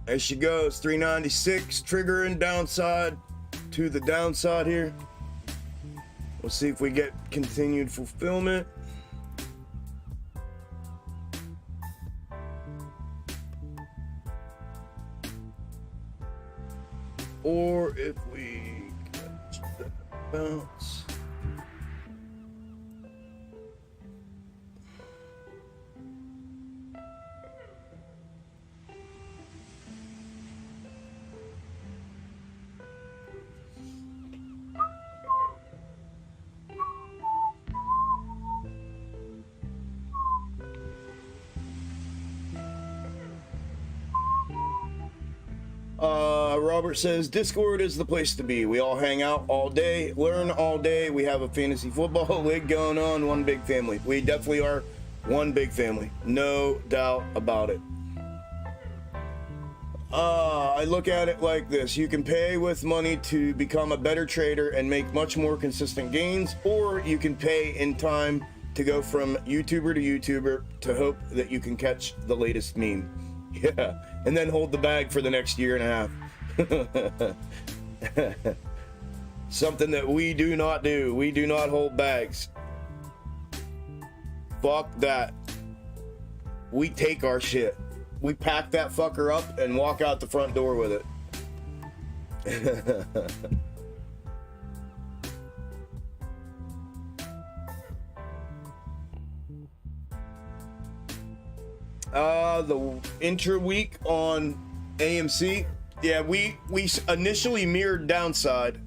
There she goes, 396, triggering downside to the downside here. We'll see if we get continued fulfillment. Or if we catch that bounce. Robert says, Discord is the place to be. We all hang out all day, learn all day. We have a fantasy football league going on, one big family. We definitely are one big family. No doubt about it. I look at it like this. You can pay with money to become a better trader and make much more consistent gains, or you can pay in time to go from YouTuber to YouTuber to hope that you can catch the latest meme. Yeah, and then hold the bag for the next year and a half. Something that we do not do. We do not hold bags. Fuck that. We take our shit. We pack that fucker up and walk out the front door with it. The intra week on AMC. Yeah, we initially mirrored downside,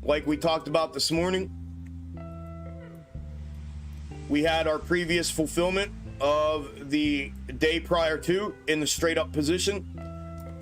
like we talked about this morning. We had our previous fulfillment of the day prior to in the straight up position,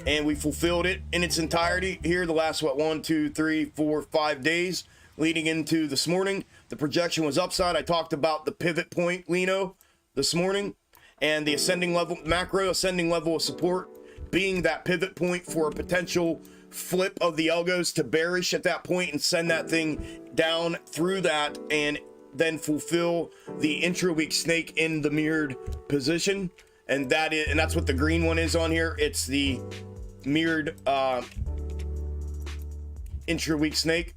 and we fulfilled it in its entirety here the last 1, 2, 3, 4, 5 days leading into this morning. The projection was upside. I talked about the pivot point Lino this morning and the ascending level, macro ascending level of support being that pivot point for a potential flip of the algos to bearish at that point and send that thing down through that and then fulfill the intra-week snake in the mirrored position. And that's what the green one is on here. It's the mirrored intra-week snake.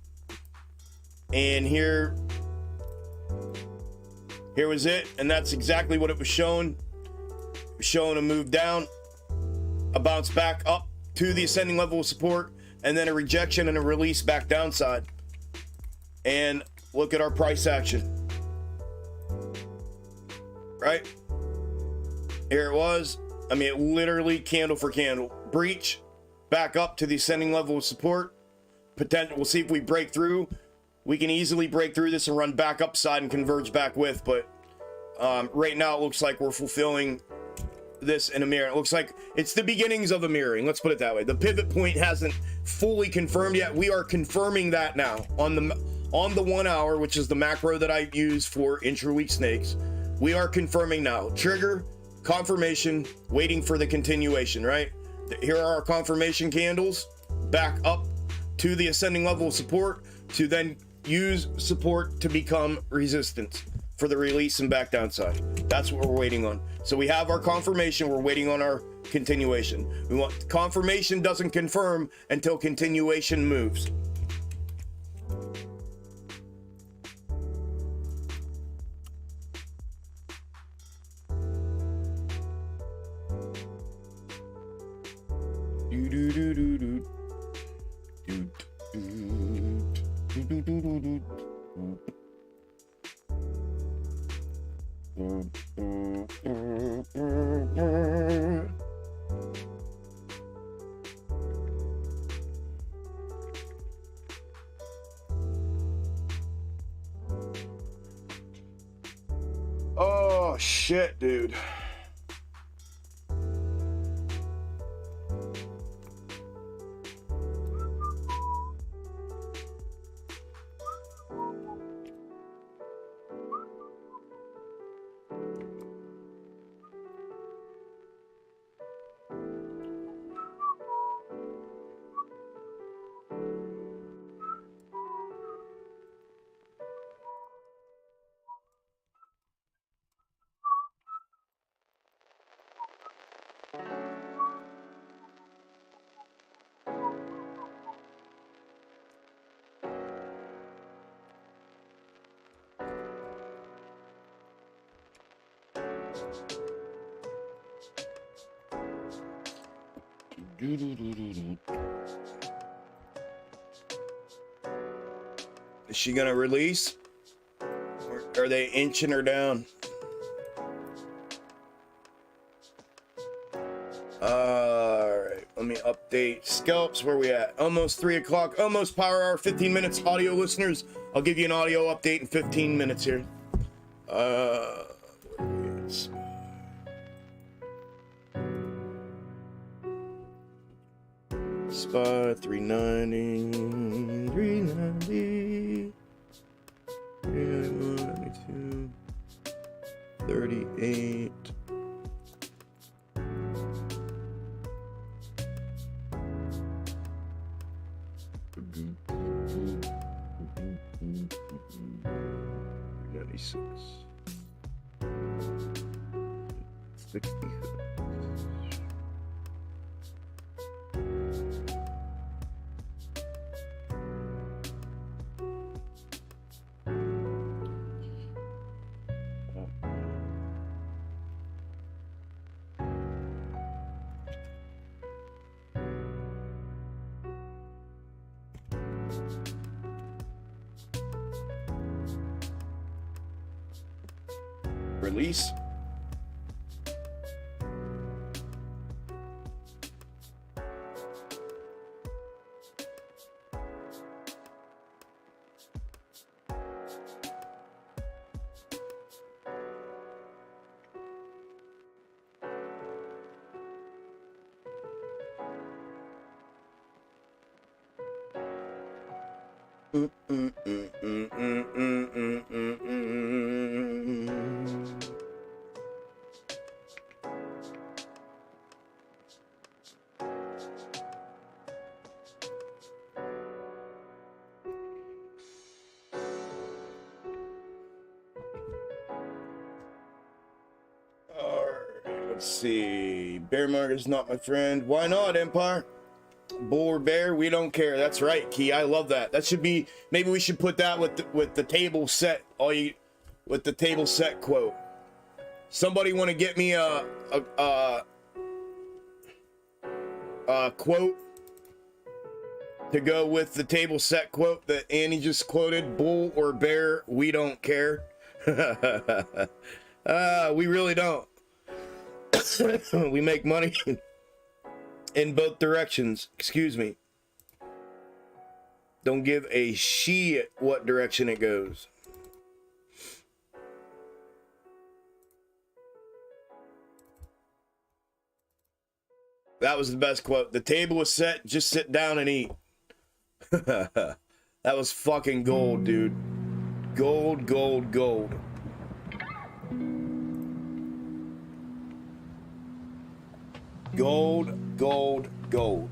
And here was it, and that's exactly what it was showing. It was showing a move down, a bounce back up to the ascending level of support, and then a rejection and a release back downside. And look at our price action. Right? Here it was. I mean, it literally candle for candle. Breach, back up to the ascending level of support. Potential. We'll see if we break through. We can easily break through this and run back upside and converge back with, but right now it looks like we're fulfilling this in a mirror. It looks like it's the beginnings of a mirroring. Let's put it that way. The pivot point hasn't fully confirmed yet. We are confirming that now on the 1 hour, which is the macro that I use for intra-week snakes. We are confirming now. Trigger, confirmation, waiting for the continuation, right? Here are our confirmation candles, back up to the ascending level of support to then use support to become resistance for the release and back downside. That's what we're waiting on. So we have our confirmation. We're waiting on our continuation. We want confirmation doesn't confirm until continuation moves. Oh shit, dude. Is she gonna release? Or are they inching her down? Alright, let me update. Scalps, where we at? Almost 3 o'clock, almost power hour, 15 minutes. Audio listeners, I'll give you an audio update in 15 minutes here. Where are we at? Spot 390, 390, 392, 38. Release. Let's see. Bear market is not my friend. Why not, Empire? Bull or bear, we don't care. That's right, Key. I love that. That should be. Maybe we should put that with the table set. With the table set quote. Somebody want to get me a quote to go with the table set quote that Annie just quoted? Bull or bear, we don't care. We really don't. We make money in both directions. Excuse me. Don't give a shit what direction it goes. That was the best quote. The table was set, just sit down and eat. That was fucking gold, dude. Gold, gold, gold. Gold, gold, gold.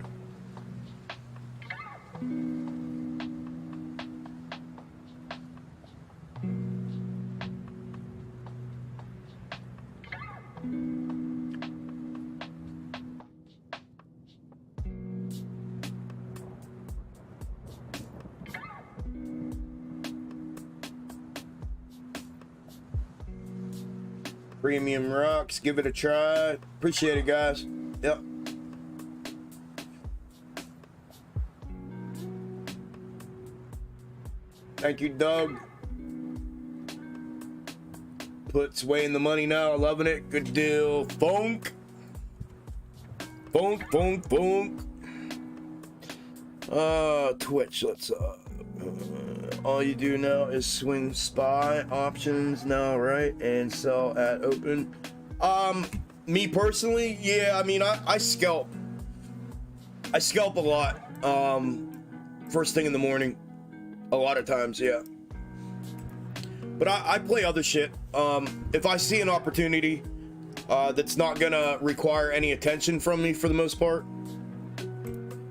Premium rocks, give it a try. Appreciate it, guys. Yep. Thank you, Doug. Puts way in the money now. Loving it. Good deal. Funk. Funk, funk, funk. Twitch. Let's all you do now is swing SPY options now, right? And sell at open. Me personally, yeah, I mean, I scalp. I scalp a lot. First thing in the morning. A lot of times, yeah. But I play other shit. If I see an opportunity that's not gonna require any attention from me for the most part,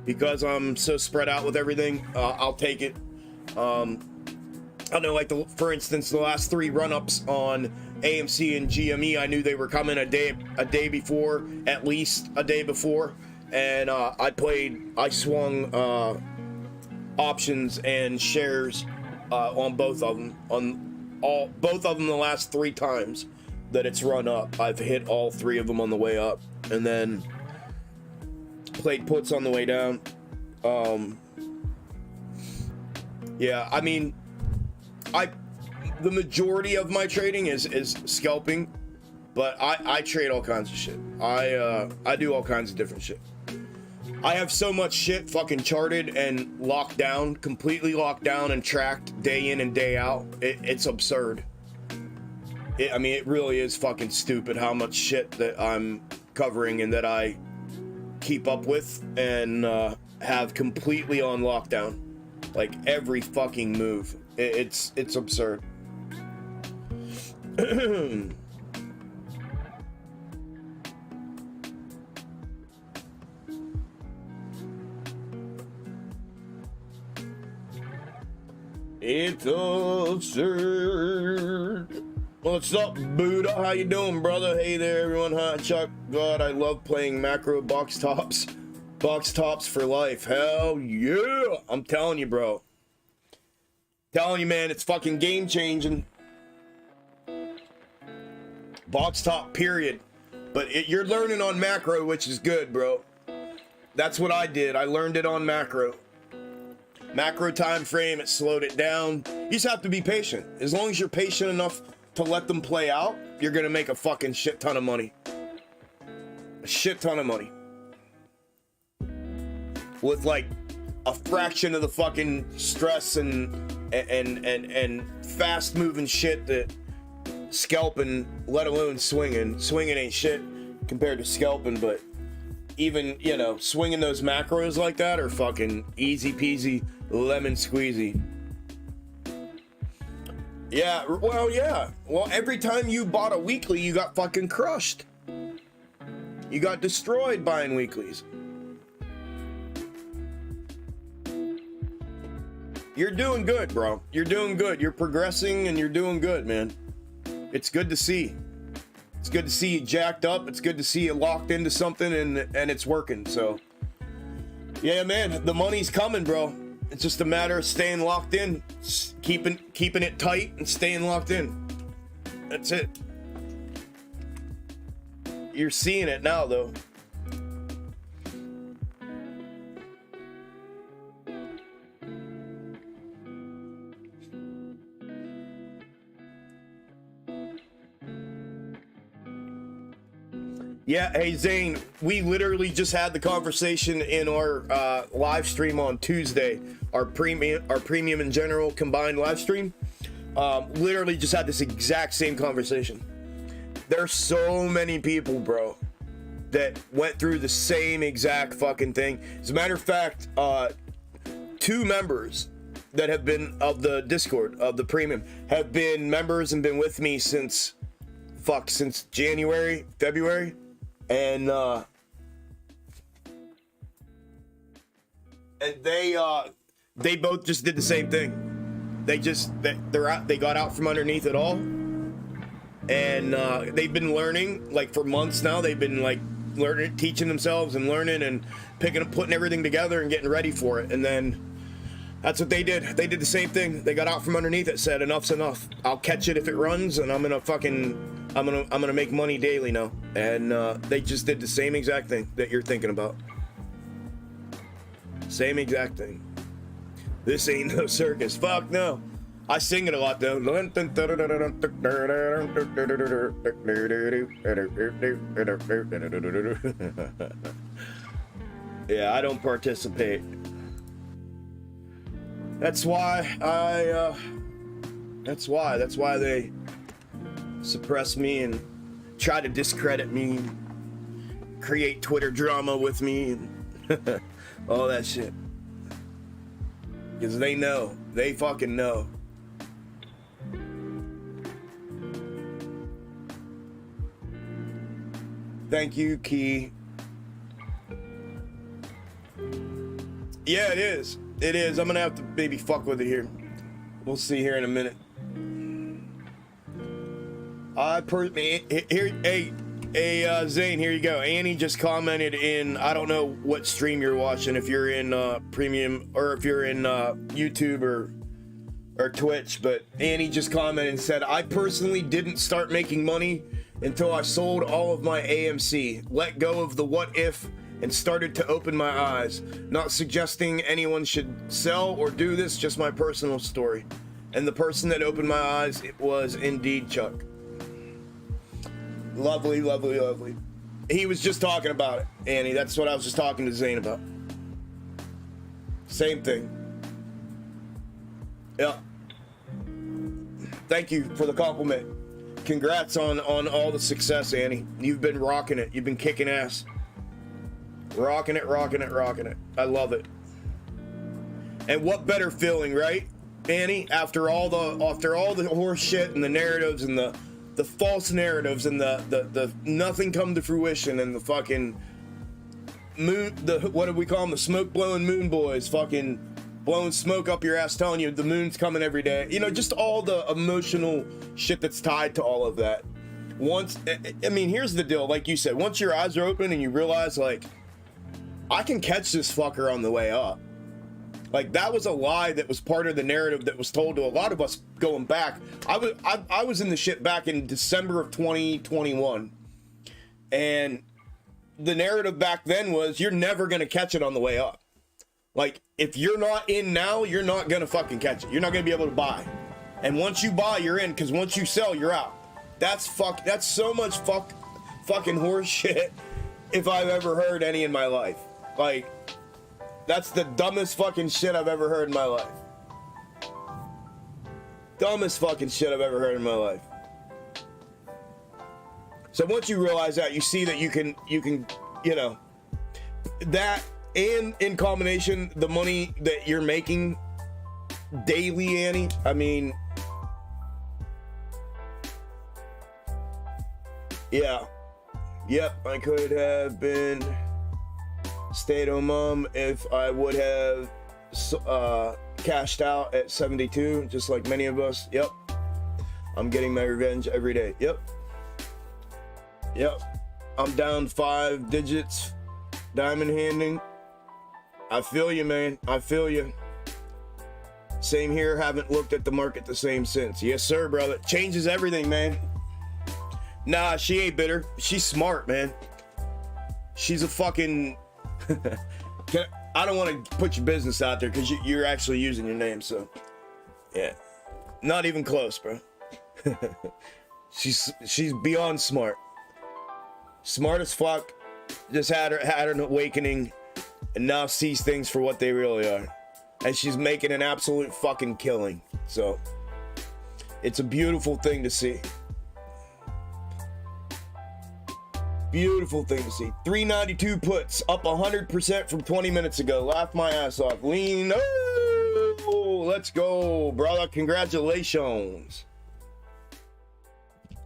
because I'm so spread out with everything, I'll take it. I know, like, for instance, the last 3 run-ups on AMC and GME, I knew they were coming a day before, at least a day before, and I swung options and shares on both of them. Both of them the last 3 times that it's run up, I've hit all 3 of them on the way up, and then played puts on the way down. Yeah, I mean, the majority of my trading is scalping, but I trade all kinds of shit. I do all kinds of different shit. I have so much shit fucking charted and locked down, completely locked down and tracked day in and day out. It's absurd. I mean, it really is fucking stupid how much shit that I'm covering and that I keep up with and have completely on lockdown. Like, every fucking move. It's absurd. It's absurd. What's up, Buddha? How you doing, brother? Hey there, everyone. Hi, Chuck. God, I love playing macro box tops. Box tops for life. Hell yeah. I'm telling you, bro. Telling you, man, it's fucking game changing. Box top, period. But you're learning on macro, which is good, bro. That's what I did. I learned it on macro. Macro time frame, it slowed it down. You just have to be patient. As long as you're patient enough to let them play out, you're gonna make a fucking shit ton of money. A shit ton of money. With like a fraction of the fucking stress and fast moving shit that scalping, let alone swinging. Swinging ain't shit compared to scalping, but even, you know, swinging those macros like that are fucking easy peasy, lemon squeezy. Yeah, well, yeah. Well, every time you bought a weekly, you got fucking crushed. You got destroyed buying weeklies. You're doing good, bro. You're doing good. You're progressing and you're doing good, man. It's good to see. It's good to see you jacked up. It's good to see you locked into something and it's working. So, yeah, man, the money's coming, bro. It's just a matter of staying locked in, keeping it tight and staying locked in. That's it. You're seeing it now, though. Yeah, hey Zane, we literally just had the conversation in our live stream on Tuesday, our premium and general combined live stream. Literally just had this exact same conversation. There's so many people, bro, that went through the same exact fucking thing. As a matter of fact, 2 members that have been of the Discord of the premium have been members and been with me since January, February. And they both just did the same thing. They got out from underneath it all, and they've been learning like for months now. They've been like learning, teaching themselves and learning and putting everything together and getting ready for it. And then that's what they did. They did the same thing. They got out from underneath it, said enough's enough. I'll catch it if it runs, and I'm gonna make money daily now. And they just did the same exact thing that you're thinking about. Same exact thing. This ain't no circus. Fuck no. I sing it a lot though. Yeah, I don't participate. That's why that's why they suppress me and try to discredit me, create Twitter drama with me, and all that shit. Because they know. They fucking know. Thank you, Key. Yeah, it is. It is. I'm gonna have to maybe fuck with it here. We'll see here in a minute. Zane, here you go. Annie just commented in, I don't know what stream you're watching, if you're in premium or if you're in YouTube or Twitch, but Annie just commented and said, I personally didn't start making money until I sold all of my AMC, let go of the what if, and started to open my eyes. Not suggesting anyone should sell or do this, just my personal story. And the person that opened my eyes, it was indeed Chuck. Lovely, lovely, lovely. He was just talking about it, Annie. That's what I was just talking to Zane about. Same thing. Yeah. Thank you for the compliment. Congrats on all the success, Annie. You've been rocking it. You've been kicking ass. Rocking it, rocking it, rocking it. I love it. And what better feeling, right, Annie? After all the horse shit and the narratives and the false narratives and the nothing come to fruition and the fucking moon, what do we call them? The smoke blowing moon boys, fucking blowing smoke up your ass, telling you the moon's coming every day. You know, just all the emotional shit that's tied to all of that. I mean, here's the deal. Like you said, once your eyes are open and you realize, like, I can catch this fucker on the way up. Like, that was a lie that was part of the narrative that was told to a lot of us going back. I was in the shit back in December of 2021. And the narrative back then was, you're never going to catch it on the way up. Like, if you're not in now, you're not going to fucking catch it. You're not going to be able to buy. And once you buy, you're in, because once you sell, you're out. That's so much fucking horse shit if I've ever heard any in my life. Like, that's the dumbest fucking shit I've ever heard in my life. Dumbest fucking shit I've ever heard in my life. So once you realize that, you see that you can, you know, that, and in combination, the money that you're making daily, Annie, I mean, yeah. Yep, I could have been stay-at-home mom if I would have cashed out at 72, just like many of us. Yep. I'm getting my revenge every day. Yep. Yep. I'm down 5 digits, diamond handing. I feel you, man. I feel you. Same here. Haven't looked at the market the same since. Yes, sir, brother. Changes everything, man. Nah, she ain't bitter. She's smart, man. She's a fucking... I don't want to put your business out there because you're actually using your name, so... Yeah. Not even close, bro. She's beyond smart. Smart as fuck. Just had an awakening and now sees things for what they really are. And she's making an absolute fucking killing. So, it's a beautiful thing to see. Beautiful thing to see. 392 puts, up 100% from 20 minutes ago. Laughed my ass off. Lean. Oh, let's go, brother. Congratulations.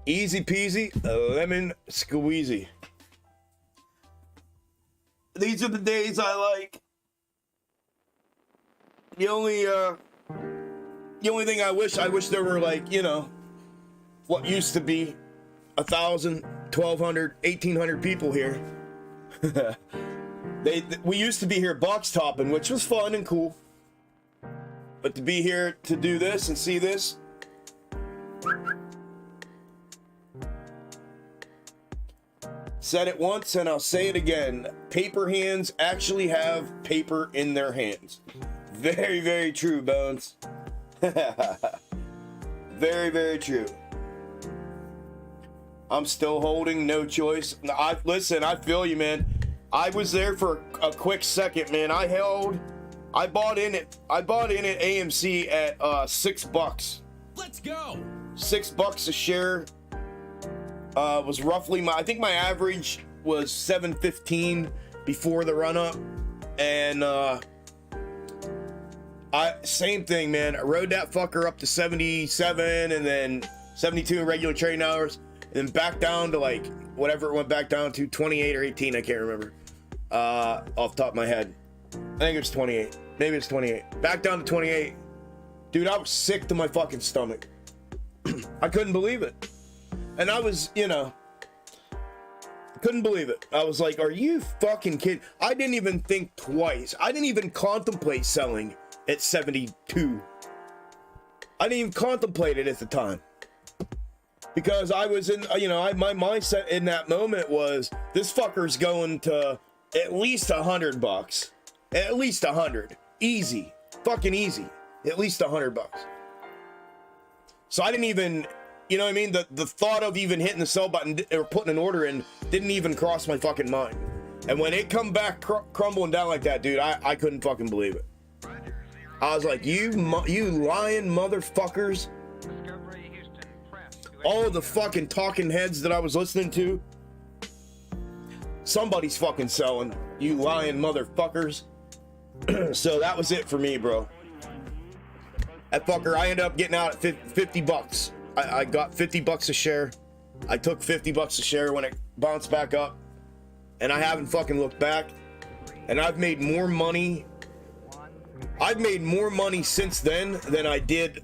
Easy peasy, lemon squeezy. These are the days I like. The only thing I wish there were, like, you know, what used to be 1,000, 1,200, 1,800 people here. We used to be here box topping, which was fun and cool. But to be here to do this and see this. Said it once and I'll say it again. Paper hands actually have paper in their hands. Very, very true, Bones. Very, very true. I'm still holding, no choice. Listen, I feel you, man. I was there for a quick second, man. I bought in at AMC at $6. Let's go. $6 a share. Was roughly I think my average was $7.15 before the run up, and same thing, man. I rode that fucker up to 77 and then 72 in regular trading hours, and then back down to like whatever it went back down to, 28 or 18, I can't remember off the top of my head. I think it was 28. Maybe it's 28. Back down to 28. Dude, I was sick to my fucking stomach. I couldn't believe it. And I was, couldn't believe it. I was like, are you fucking kidding? I didn't even think twice. I didn't even contemplate selling at 72. I didn't even contemplate it at the time. Because I was in, my mindset in that moment was, this fucker's going to at least $100. At least 100. Easy. Fucking easy. At least $100. So I didn't even, you know what I mean? The thought of even hitting the sell button or putting an order in didn't even cross my fucking mind. And when it come back crumbling down like that, dude, I couldn't fucking believe it. I was like, you lying motherfuckers. All of the fucking talking heads that I was listening to. Somebody's fucking selling. You lying motherfuckers. So that was it for me, bro. That fucker, I ended up getting out at $50. I got $50 a share. I took $50 a share when it bounced back up, and I haven't fucking looked back. And I've made more money. I've made more money since then than I did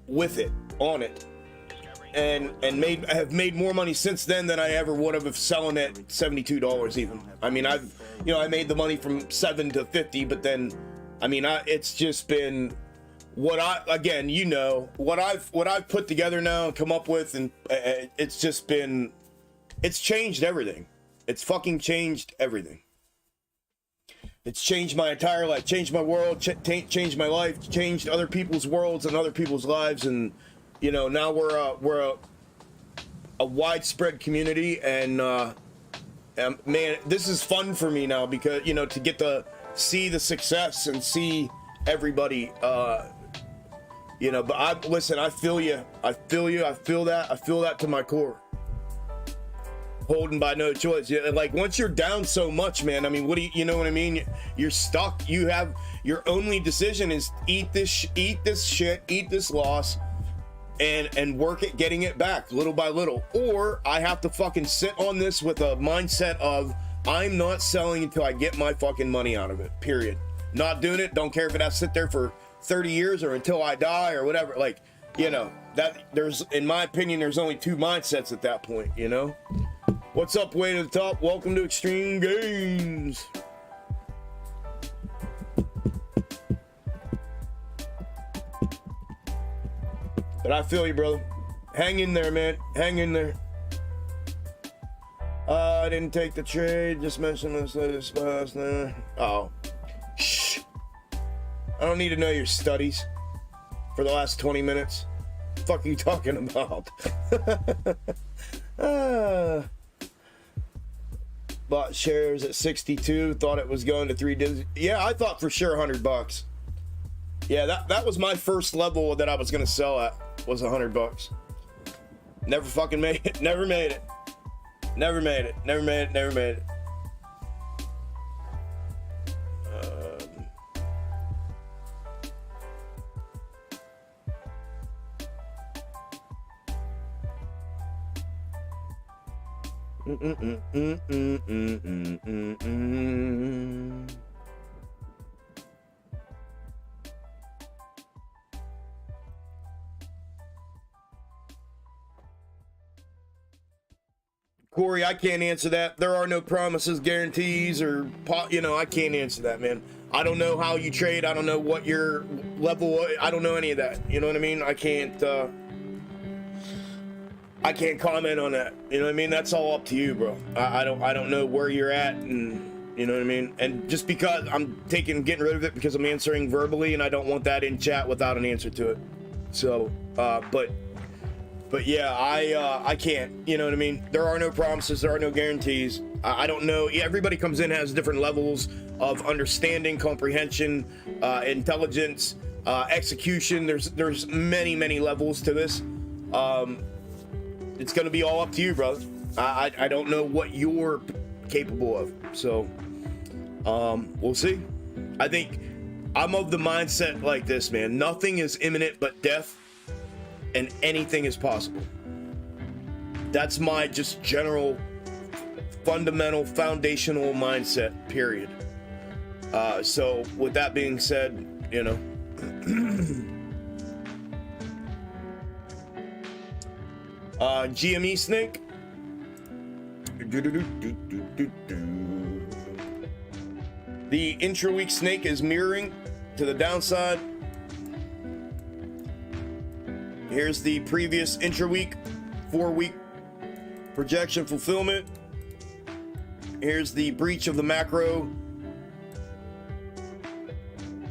with it, on it, and have made more money since then than I ever would have if selling at $72 even. I mean, I made the money from 7 to 50, but then, I mean, it's just been what I've put together now and come up with, and it's just been, it's changed everything. It's fucking changed everything. It's changed my entire life, changed my world, changed my life, changed other people's worlds and other people's lives, and now we're a widespread community, and man, this is fun for me now because to get to see the success and see everybody. But listen, I feel you. I feel that to my core. Holding by no choice. Like, once you're down so much, man, I mean, you know what I mean? You're stuck. You have, your only decision is eat this shit, eat this loss, and work at getting it back little by little. Or I have to fucking sit on this with a mindset of, I'm not selling until I get my fucking money out of it, period. Not doing it. Don't care if it has to sit there for 30 years or until I die or whatever. Like, that there's, in my opinion, there's only two mindsets at that point, What's up, way to the top? Welcome to Extreme Gains. But I feel you, brother. Hang in there, man. Hang in there. I didn't take the trade. Just mentioned this last night. Oh. Shh. I don't need to know your studies for the last 20 minutes. What the fuck are you talking about? Bought shares at 62, thought it was going to 3 digits. Yeah, I thought for sure $100. Yeah, that was my first level that I was gonna sell at, was $100. Never fucking made it. Never made it. Never made it. Never made it. Never made it. Corey, I can't answer that. There are no promises, guarantees, or I can't answer that, man. I don't know how you trade. I don't know what your level. I don't know any of that. You know what I mean? I can't comment on that. You know what I mean? That's all up to you, bro. I don't know where you're at, and you know what I mean? And just because I'm getting rid of it because I'm answering verbally, and I don't want that in chat without an answer to it. So, but But yeah, I can't, you know what I mean? There are no promises, there are no guarantees. I don't know. Everybody comes in, has different levels of understanding, comprehension, intelligence, execution. There's many levels to this. It's gonna be all up to you, brother. I don't know what you're capable of. So we'll see. I think I'm of the mindset like this, man. Nothing is imminent but death, and anything is possible. That's my just general, fundamental, foundational mindset, period. So with that being said, you know, GME snake. The intra-week snake is mirroring to the downside. Here's the previous intra-week, 4-week projection fulfillment. Here's the breach of the macro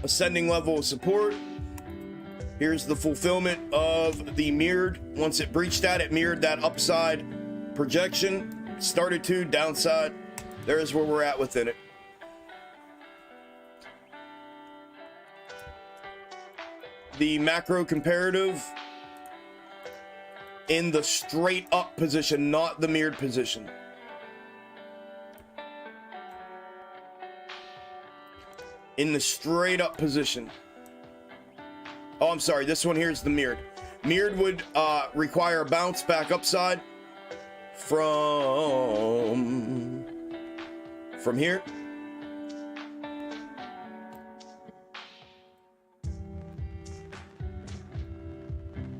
ascending level of support. Here's the fulfillment of the mirrored. Once it breached that, it mirrored that upside projection. Started to downside. There's where we're at within it. The macro comparative in the straight up position, not the mirrored position. In the straight up position. Oh, I'm sorry. This one here is the mirrored. Mirrored would require a bounce back upside from here.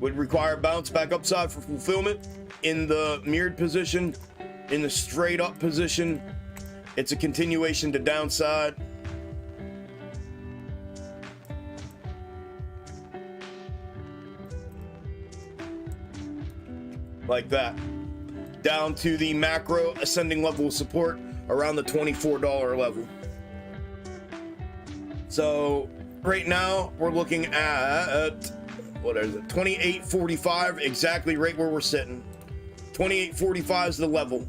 Would require bounce back upside for fulfillment in the mirrored position. In the straight up position, it's a continuation to downside. Like that. Down to the macro ascending level of support around the $24 level. So right now we're looking at, what is it, 28.45, exactly right where we're sitting. 28.45 is the level.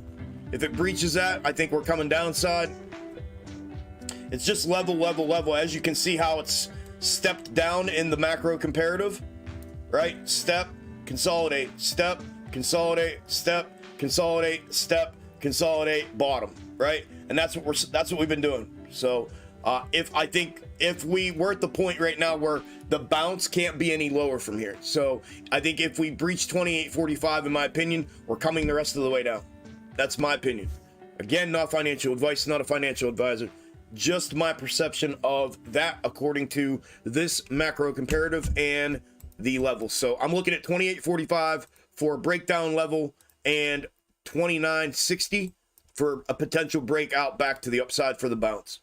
If it breaches that, I think we're coming downside. It's just level. As you can see how it's stepped down in the macro comparative, right? Step, consolidate, step, consolidate, step, consolidate, step, consolidate, bottom, right? And that's what we've been doing. So if we were at the point right now where the bounce can't be any lower from here. So I think if we breach 28.45, in my opinion, we're coming the rest of the way down. That's my opinion. Again, not financial advice, not a financial advisor. Just my perception of that according to this macro comparative and the level. So I'm looking at 28.45 for a breakdown level and 29.60 for a potential breakout back to the upside for the bounce.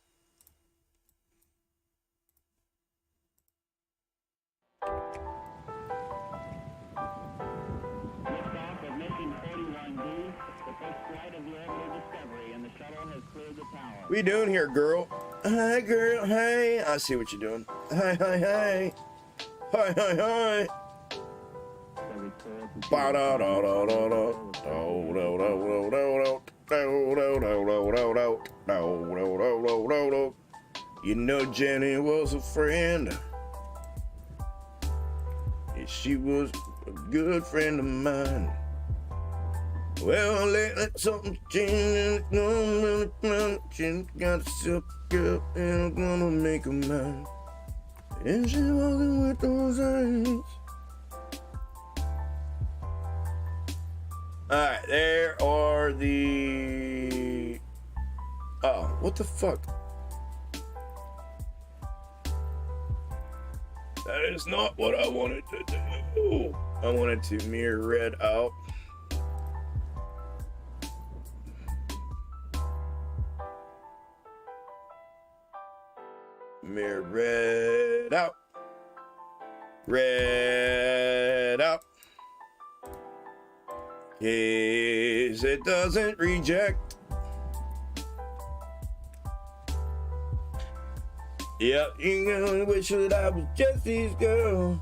Liftoff of mission 41D, the first flight of the Algo discovery, and the shuttle has cleared the tower. What you doing here, girl? Hi, girl. Hey. I see what you're doing. Hi. Hi. You know Jenny was a friend. Yeah, she was a good friend of mine. Well, lately something changed and it's gonna she got herself a girl and I'm gonna make her mine. And she's walking with those eyes. Alright, there are the... Oh, what the fuck? That is not what I wanted to do. I wanted to mirror red out. Mirror red out. Red out. Case it doesn't reject. Yep, you gonna wish that I was Jesse's girl.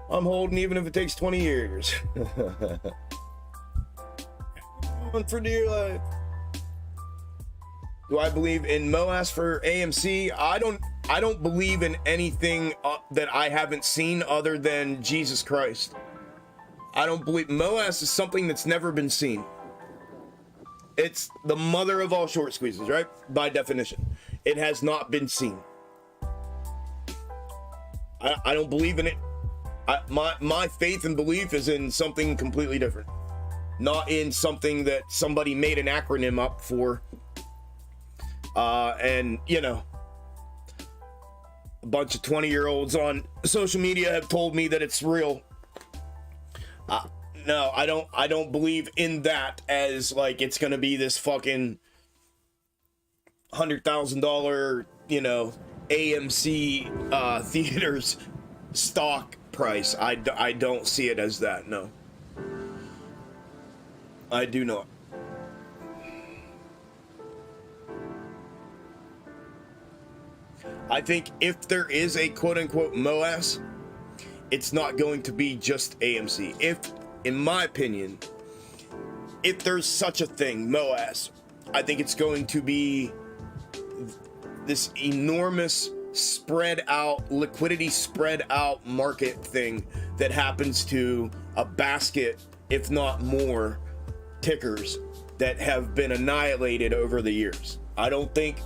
I'm holding even if it takes 20 years. For dear life. Do I believe in MOAS for AMC? I don't believe in anything that I haven't seen other than Jesus Christ. I don't believe MOAS is something that's never been seen. It's the mother of all short squeezes, right? By definition. It has not been seen. I don't believe in it. My faith and belief is in something completely different. Not in something that somebody made an acronym up for. And, you know, a bunch of 20-year-olds on social media have told me that it's real. No, I don't believe in that as, like, it's gonna be this fucking $100,000, you know, AMC theaters stock price. I don't see it as that, no. I do not. I think if there is a quote-unquote MOAS, it's not going to be just AMC. If, in my opinion, if there's such a thing, MOAS, I think it's going to be this enormous spread out, liquidity spread out market thing that happens to a basket, if not more, tickers that have been annihilated over the years. I don't think,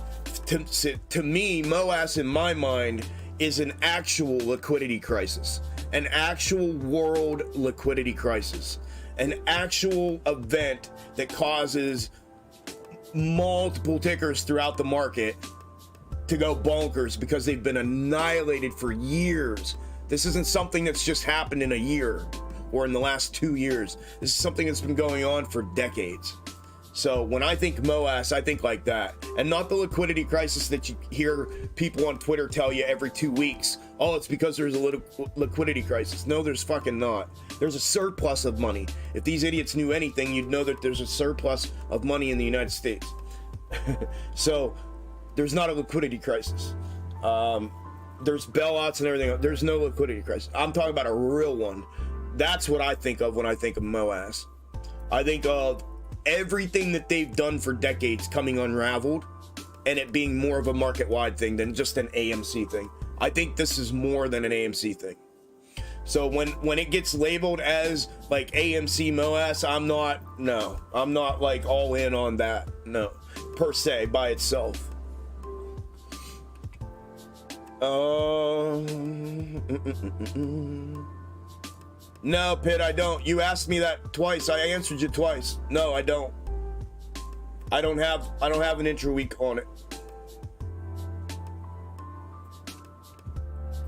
to me, MOAS in my mind is an actual liquidity crisis, an actual world liquidity crisis, an actual event that causes multiple tickers throughout the market to go bonkers because they've been annihilated for years. This isn't something that's just happened in a year or in the last 2 years. This is something that's been going on for decades. So when I think MOAS, I think like that, and not the liquidity crisis that you hear people on Twitter tell you every 2 weeks. Oh, it's because there's a liquidity crisis. No, there's fucking not. There's a surplus of money. If these idiots knew anything, you'd know that there's a surplus of money in the United States. So there's not a liquidity crisis. There's bailouts and everything. There's no liquidity crisis. I'm talking about a real one. That's what I think of when I think of MOAS. I think of everything that they've done for decades coming unraveled and it being more of a market-wide thing than just an AMC thing. I think this is more than an AMC thing. So when it gets labeled as like AMC MOAS, I'm not like all in on that, no, per se, by itself. No, Pitt, I don't. You asked me that twice. I answered you twice. No, I don't. I don't have an intro week on it.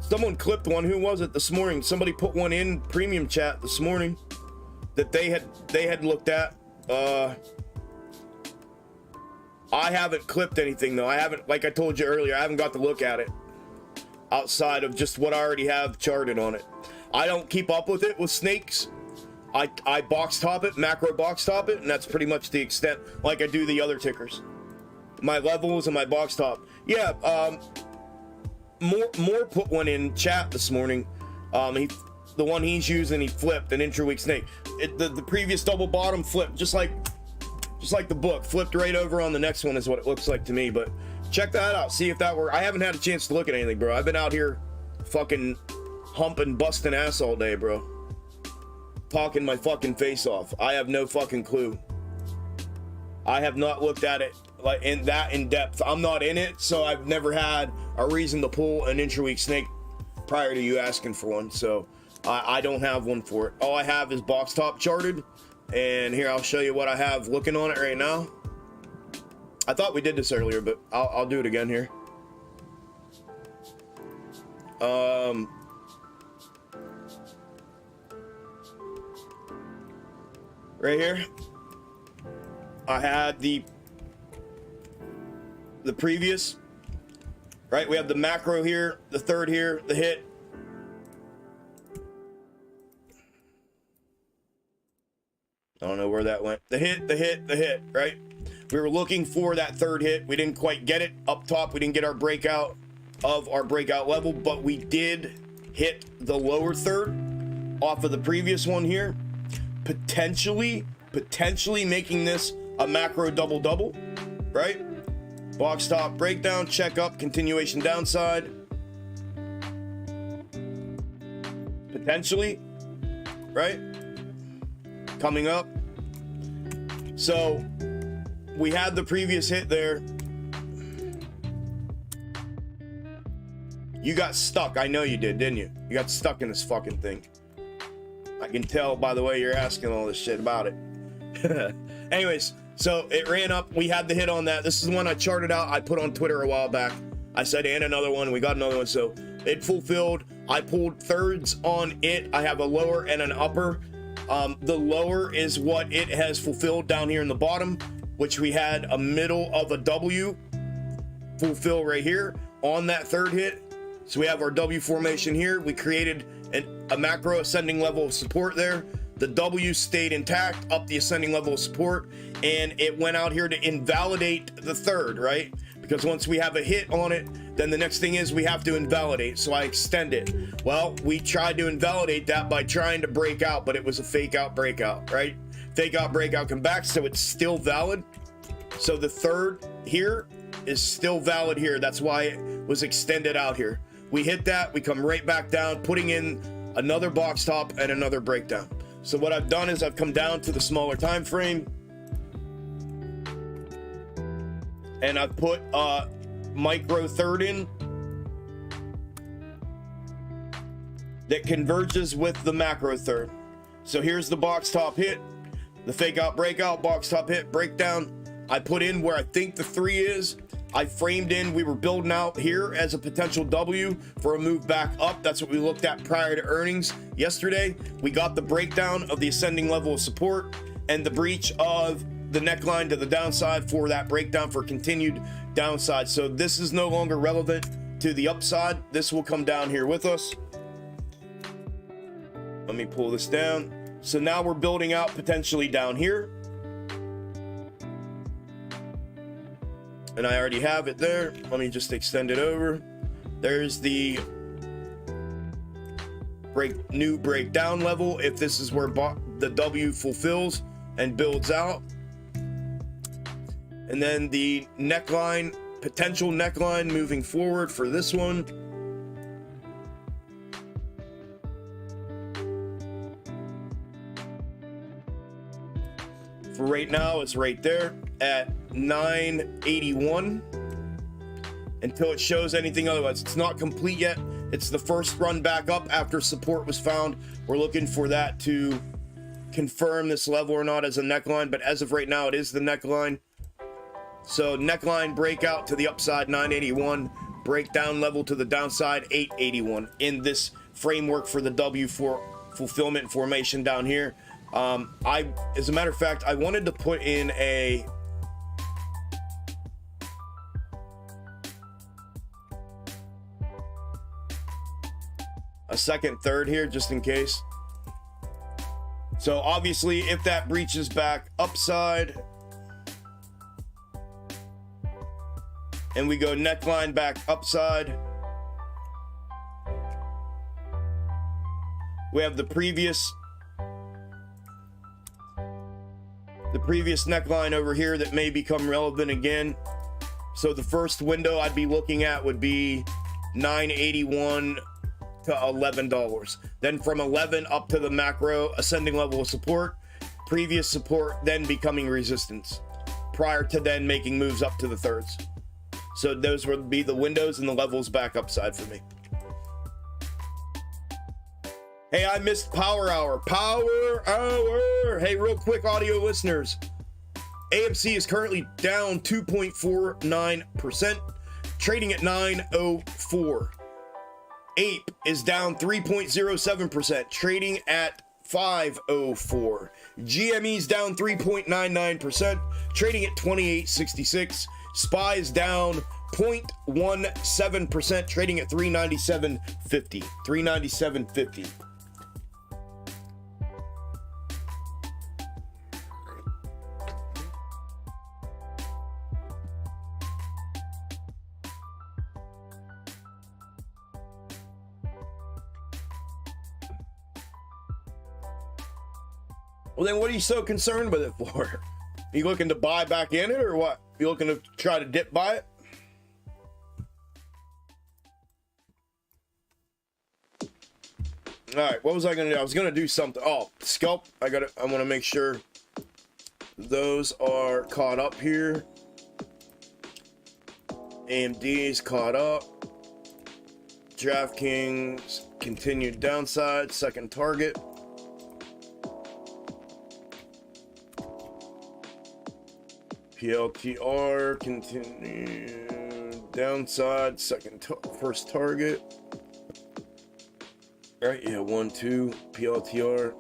Someone clipped one. Who was it this morning? Somebody put one in premium chat this morning that they had looked at. I haven't clipped anything though. I haven't, like I told you earlier, I haven't got to look at it outside of just what I already have charted on it. I don't keep up with it with snakes. I box top it, macro box top it, and that's pretty much the extent, like I do the other tickers. My levels and my box top. Yeah, more put one in chat this morning. The one he's using, he flipped an intraweek snake. The previous double bottom flipped, just like the book, flipped right over on the next one is what it looks like to me. But check that out, see if that works. I haven't had a chance to look at anything, bro. I've been out here fucking humping, busting ass all day, bro. Talking my fucking face off. I have no fucking clue. I have not looked at it like in depth. I'm not in it, so I've never had a reason to pull an intraweek snake prior to you asking for one. So I don't have one for it. All I have is box top charted, and here I'll show you what I have looking on it right now. I thought we did this earlier, but I'll do it again here. Right here, I had the previous, right? We have the macro here, the third here, the hit. I don't know where that went. The hit, right? We were looking for that third hit. We didn't quite get it up top. We didn't get our breakout of our breakout level, but we did hit the lower third. off of the previous one here, potentially making this a macro double-double, right? Box top breakdown, check up, continuation downside. Potentially, right? Coming up. So we had the previous hit there. You got stuck. I know you did, didn't you? You got stuck in this fucking thing. I can tell by the way you're asking all this shit about it. Anyways, so it ran up. We had the hit on that. This is one I charted out. I put on Twitter a while back. I said, and another one. We got another one. So it fulfilled. I pulled thirds on it. I have a lower and an upper. The lower is what it has fulfilled down here in the bottom, which we had a middle of a W fulfill right here on that third hit. So we have our W formation here. We created a macro ascending level of support there. The W stayed intact up the ascending level of support, and it went out here to invalidate the third, right? Because once we have a hit on it, then the next thing is we have to invalidate. So I extend it. Well, we tried to invalidate that by trying to break out, but it was a fake out breakout, right? Fake out breakout come back, so it's still valid. So the third here is still valid here. That's why it was extended out here. We hit that, we come right back down, putting in another box top and another breakdown. So what I've done is I've come down to the smaller time frame, and I've put a micro third in that converges with the macro third. So here's the box top hit, the fake out breakout, box top hit, breakdown. I put in where I think the 3 is. I framed in, we were building out here as a potential W for a move back up. That's what we looked at prior to earnings yesterday. We got the breakdown of the ascending level of support and the breach of the neckline to the downside for that breakdown for continued downside. So this is no longer relevant to the upside. This will come down here with us. Let me pull this down. So now we're building out potentially down here. And I already have it there. Let me just extend it over. There's the new breakdown level if this is where the W fulfills and builds out. And then the neckline, potential neckline moving forward for this one. For right now, it's right there at 981 until it shows anything otherwise. It's not complete yet. It's the first run back up after support was found. We're looking for that to confirm this level or not as a neckline, but as of right now, it is the neckline. So neckline breakout to the upside 981, breakdown level to the downside 881 in this framework for the W for fulfillment formation down here. As a matter of fact, I wanted to put in a second third here just in case. So obviously if that breaches back upside and we go neckline back upside, we have the previous neckline over here that may become relevant again. So the first window I'd be looking at would be 981 to $11. Then from 11 up to the macro ascending level of support, previous support then becoming resistance prior to then making moves up to the thirds. So those would be the windows and the levels back upside for me. Hey, I missed Power Hour. Power Hour. Hey, real quick, audio listeners. AMC is currently down 2.49%, trading at 904. Ape is down 3.07%, trading at 504. GME is down 3.99%, trading at 2866. SPY is down 0.17%, trading at 397.50. 397.50. Well, then what are you so concerned with it for? You looking to buy back in it or what? You looking to try to dip by it? All right, what was I gonna do? I was gonna do something. Oh, scalp. I want to make sure those are caught up here. AMD's caught up. DraftKings continued downside. Second target. PLTR continued downside. First target. All right, yeah, 1, 2, PLTR.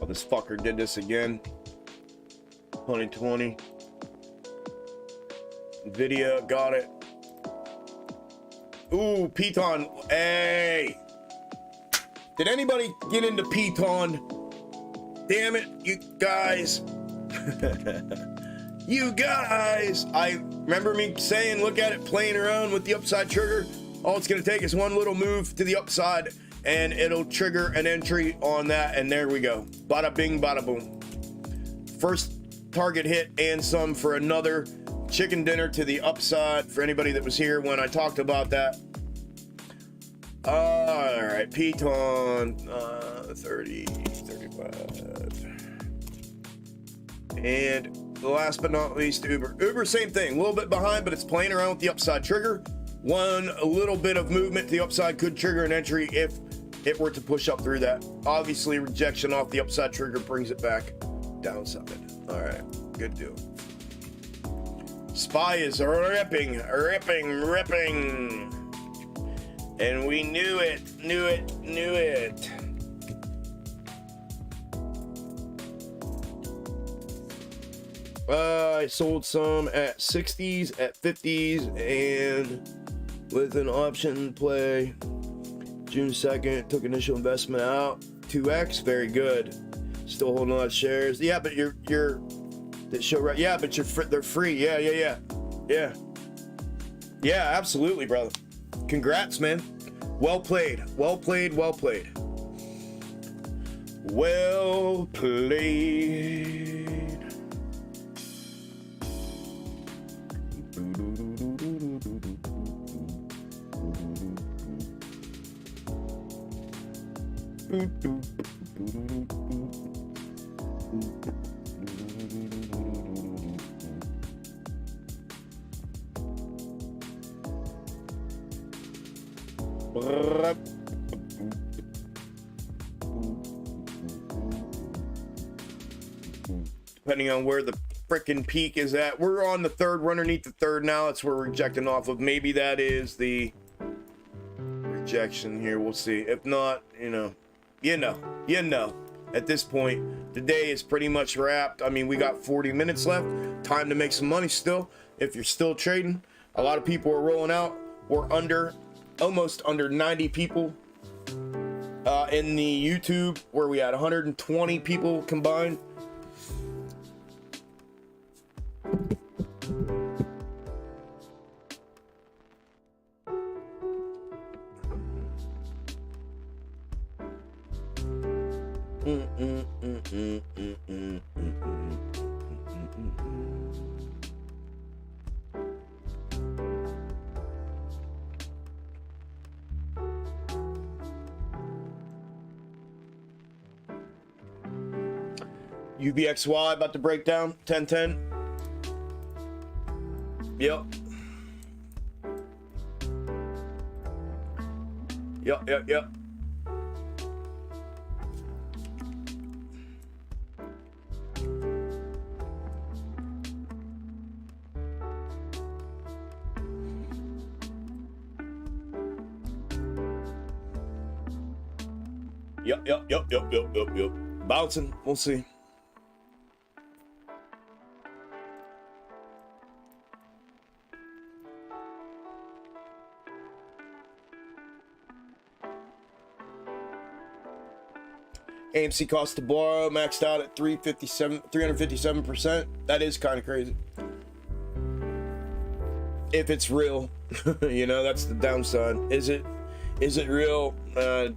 Oh, this fucker did this again. 2020. Nvidia, got it. Ooh, Piton. Hey! Did anybody get into Piton? Damn it, you guys. You guys! I remember me saying, look at it playing around with the upside trigger. All it's going to take is one little move to the upside, and it'll trigger an entry on that, and there we go. Bada bing, bada boom. First target hit and some for another chicken dinner to the upside for anybody that was here when I talked about that. All right, Piton, 30, 35. And last but not least, Uber. Uber, same thing, a little bit behind, but it's playing around with the upside trigger. A little bit of movement to the upside could trigger an entry if it were to push up through that. Obviously, rejection off the upside trigger brings it back downside. All right, good deal. SPY is ripping. And we knew it. I sold some at 60s, at 50s, and with an option play. June 2nd, took initial investment out. 2x, very good. Still holding a lot of shares. Yeah, but you're that show right. Yeah, but they're free. Yeah. Yeah, absolutely, brother. Congrats, man. Well played. Well played. Depending on where the frickin' peak is at. We're on the third, we're underneath the third now. That's where we're rejecting off of. Maybe that is the rejection here. We'll see. If not, you know. At this point, the day is pretty much wrapped. I mean, we got 40 minutes left. Time to make some money still. If you're still trading, a lot of people are rolling out. We're almost under 90 people in the YouTube, where we had 120 people combined. UBXY about to break down 10-10. Yep. Yep. Bouncing. We'll see. AMC cost to borrow maxed out at 357%. That is kind of crazy. If it's real, you know, that's the downside. Is Is it real? I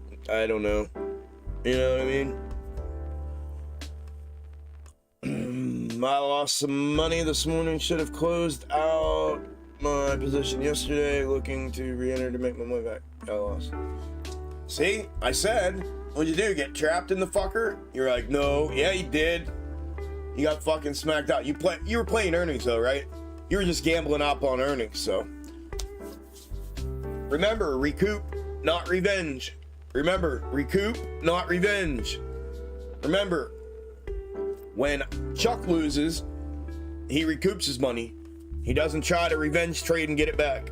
don't know. You know what I mean? I lost some money this morning. Should have closed out my position yesterday. Looking to re-enter to make my money back. I lost. See? I said, what'd you do? Get trapped in the fucker? You're like, no. Yeah, you did. You got fucking smacked out. You were playing earnings though, right? You were just gambling up on earnings, so. Remember, recoup, not revenge. Remember, recoup, not revenge. Remember, when Chuck loses, he recoups his money. He doesn't try to revenge trade and get it back.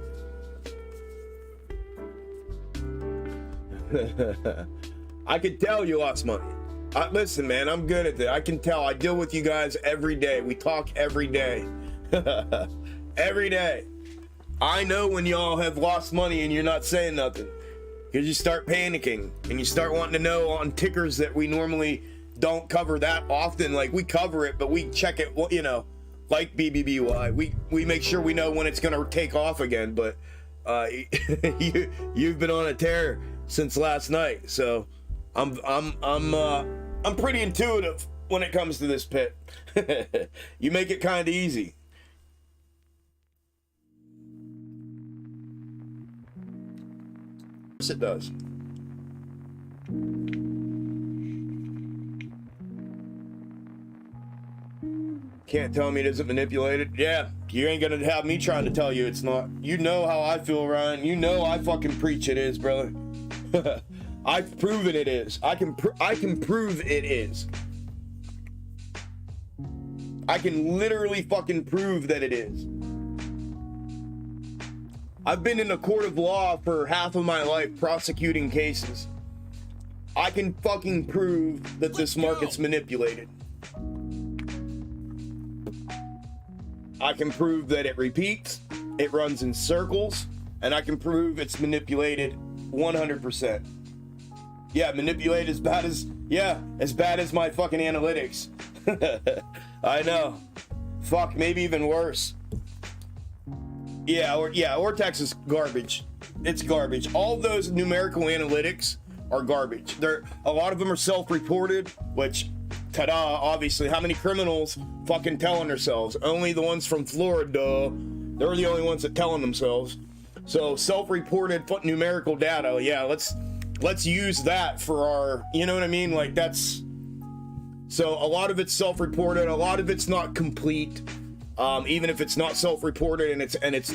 I could tell you lost money. Listen, man, I'm good at that. I can tell. I deal with you guys every day. We talk every day. Every day. I know when y'all have lost money and you're not saying nothing. Because you start panicking and you start wanting to know on tickers that we normally don't cover that often. Like, we cover it, but we check it, you know, like BBBY. We make sure we know when it's going to take off again. But you've been on a tear since last night. So I'm pretty intuitive when it comes to this pit. You make it kind of easy. Yes, it does. Can't tell me it isn't manipulated. Yeah, you ain't gonna have me trying to tell you it's not. You know how I feel, Ryan. You know I fucking preach it is, brother. I've proven it is. I can prove it is. I can literally fucking prove that it is. I've been in a court of law for half of my life prosecuting cases. I can fucking prove that this market's manipulated. I can prove that it repeats, it runs in circles, and I can prove it's manipulated 100%. Yeah, manipulated as bad as my fucking analytics. I know. Fuck, maybe even worse. Yeah, Ortex is garbage. It's garbage. All those numerical analytics are garbage. A lot of them are self-reported, which, ta-da, obviously. How many criminals fucking telling themselves? Only the ones from Florida. They're the only ones that telling themselves. So self-reported numerical data. Yeah, let's use that for our, you know what I mean? Like, that's, so a lot of it's self-reported. A lot of it's not complete. Even if it's not self-reported and it's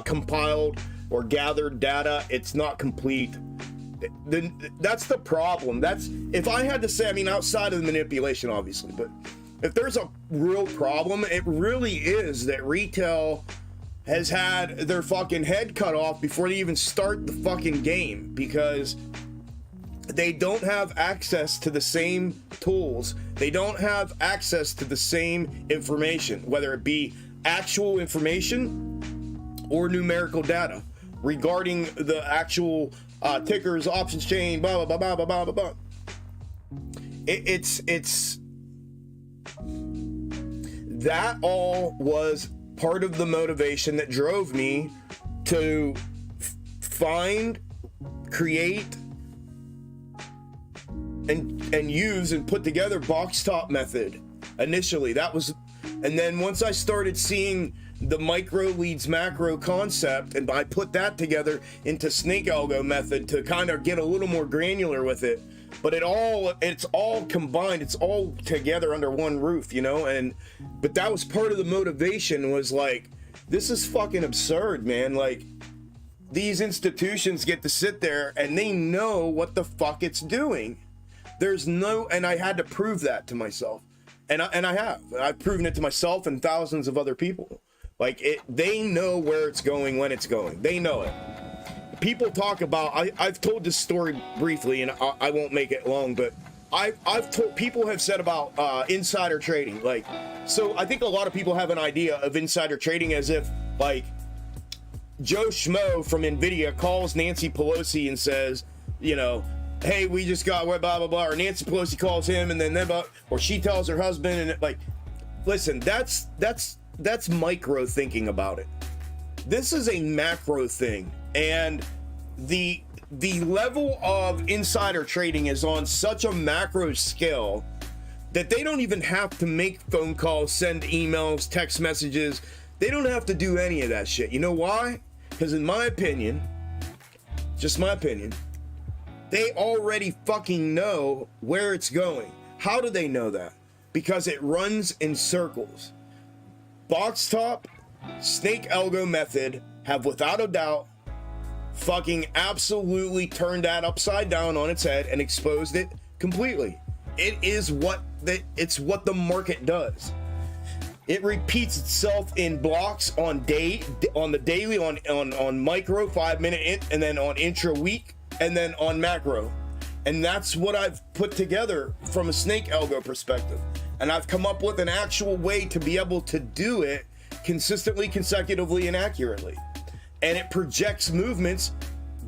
compiled or gathered data, it's not complete. That's the problem. That's, if I had to say, I mean, outside of the manipulation, obviously, but if there's a real problem, it really is that retail has had their fucking head cut off before they even start the fucking game, because they don't have access to the same tools. They don't have access to the same information, whether it be actual information or numerical data regarding the actual tickers, options chain, blah, blah, blah, blah, blah, blah, blah. It's that all was part of the motivation that drove me to find, create, and use and put together box top method initially. That was, and then once I started seeing the micro leads macro concept, and I put that together into snake algo method to kind of get a little more granular with it. But it's all combined, it's all together under one roof, you know. But that was part of the motivation, was like, this is fucking absurd, man. Like, these institutions get to sit there and they know what the fuck it's doing. And I had to prove that to myself. And I have. I've proven it to myself and thousands of other people. Like, they know where it's going, when it's going. They know it. People talk about, I've told this story briefly, and I won't make it long, but I've told, people have said about insider trading. Like, so I think a lot of people have an idea of insider trading as if, like, Joe Schmo from NVIDIA calls Nancy Pelosi and says, you know, hey, we just got blah, blah, blah, or Nancy Pelosi calls him, and then or she tells her husband, and like, listen, that's micro thinking about it. This is a macro thing, and the level of insider trading is on such a macro scale that they don't even have to make phone calls, send emails, text messages. They don't have to do any of that shit. You know why? Because in my opinion, just my opinion, they already fucking know where it's going. How do they know that? Because it runs in circles. Box top, snake algo method have without a doubt fucking absolutely turned that upside down on its head and exposed it completely. It is what the market does. It repeats itself in blocks on the daily, on micro 5 minute, and then on intra week, and then on macro. And that's what I've put together from a snake algo perspective. And I've come up with an actual way to be able to do it consistently, consecutively, and accurately. And it projects movements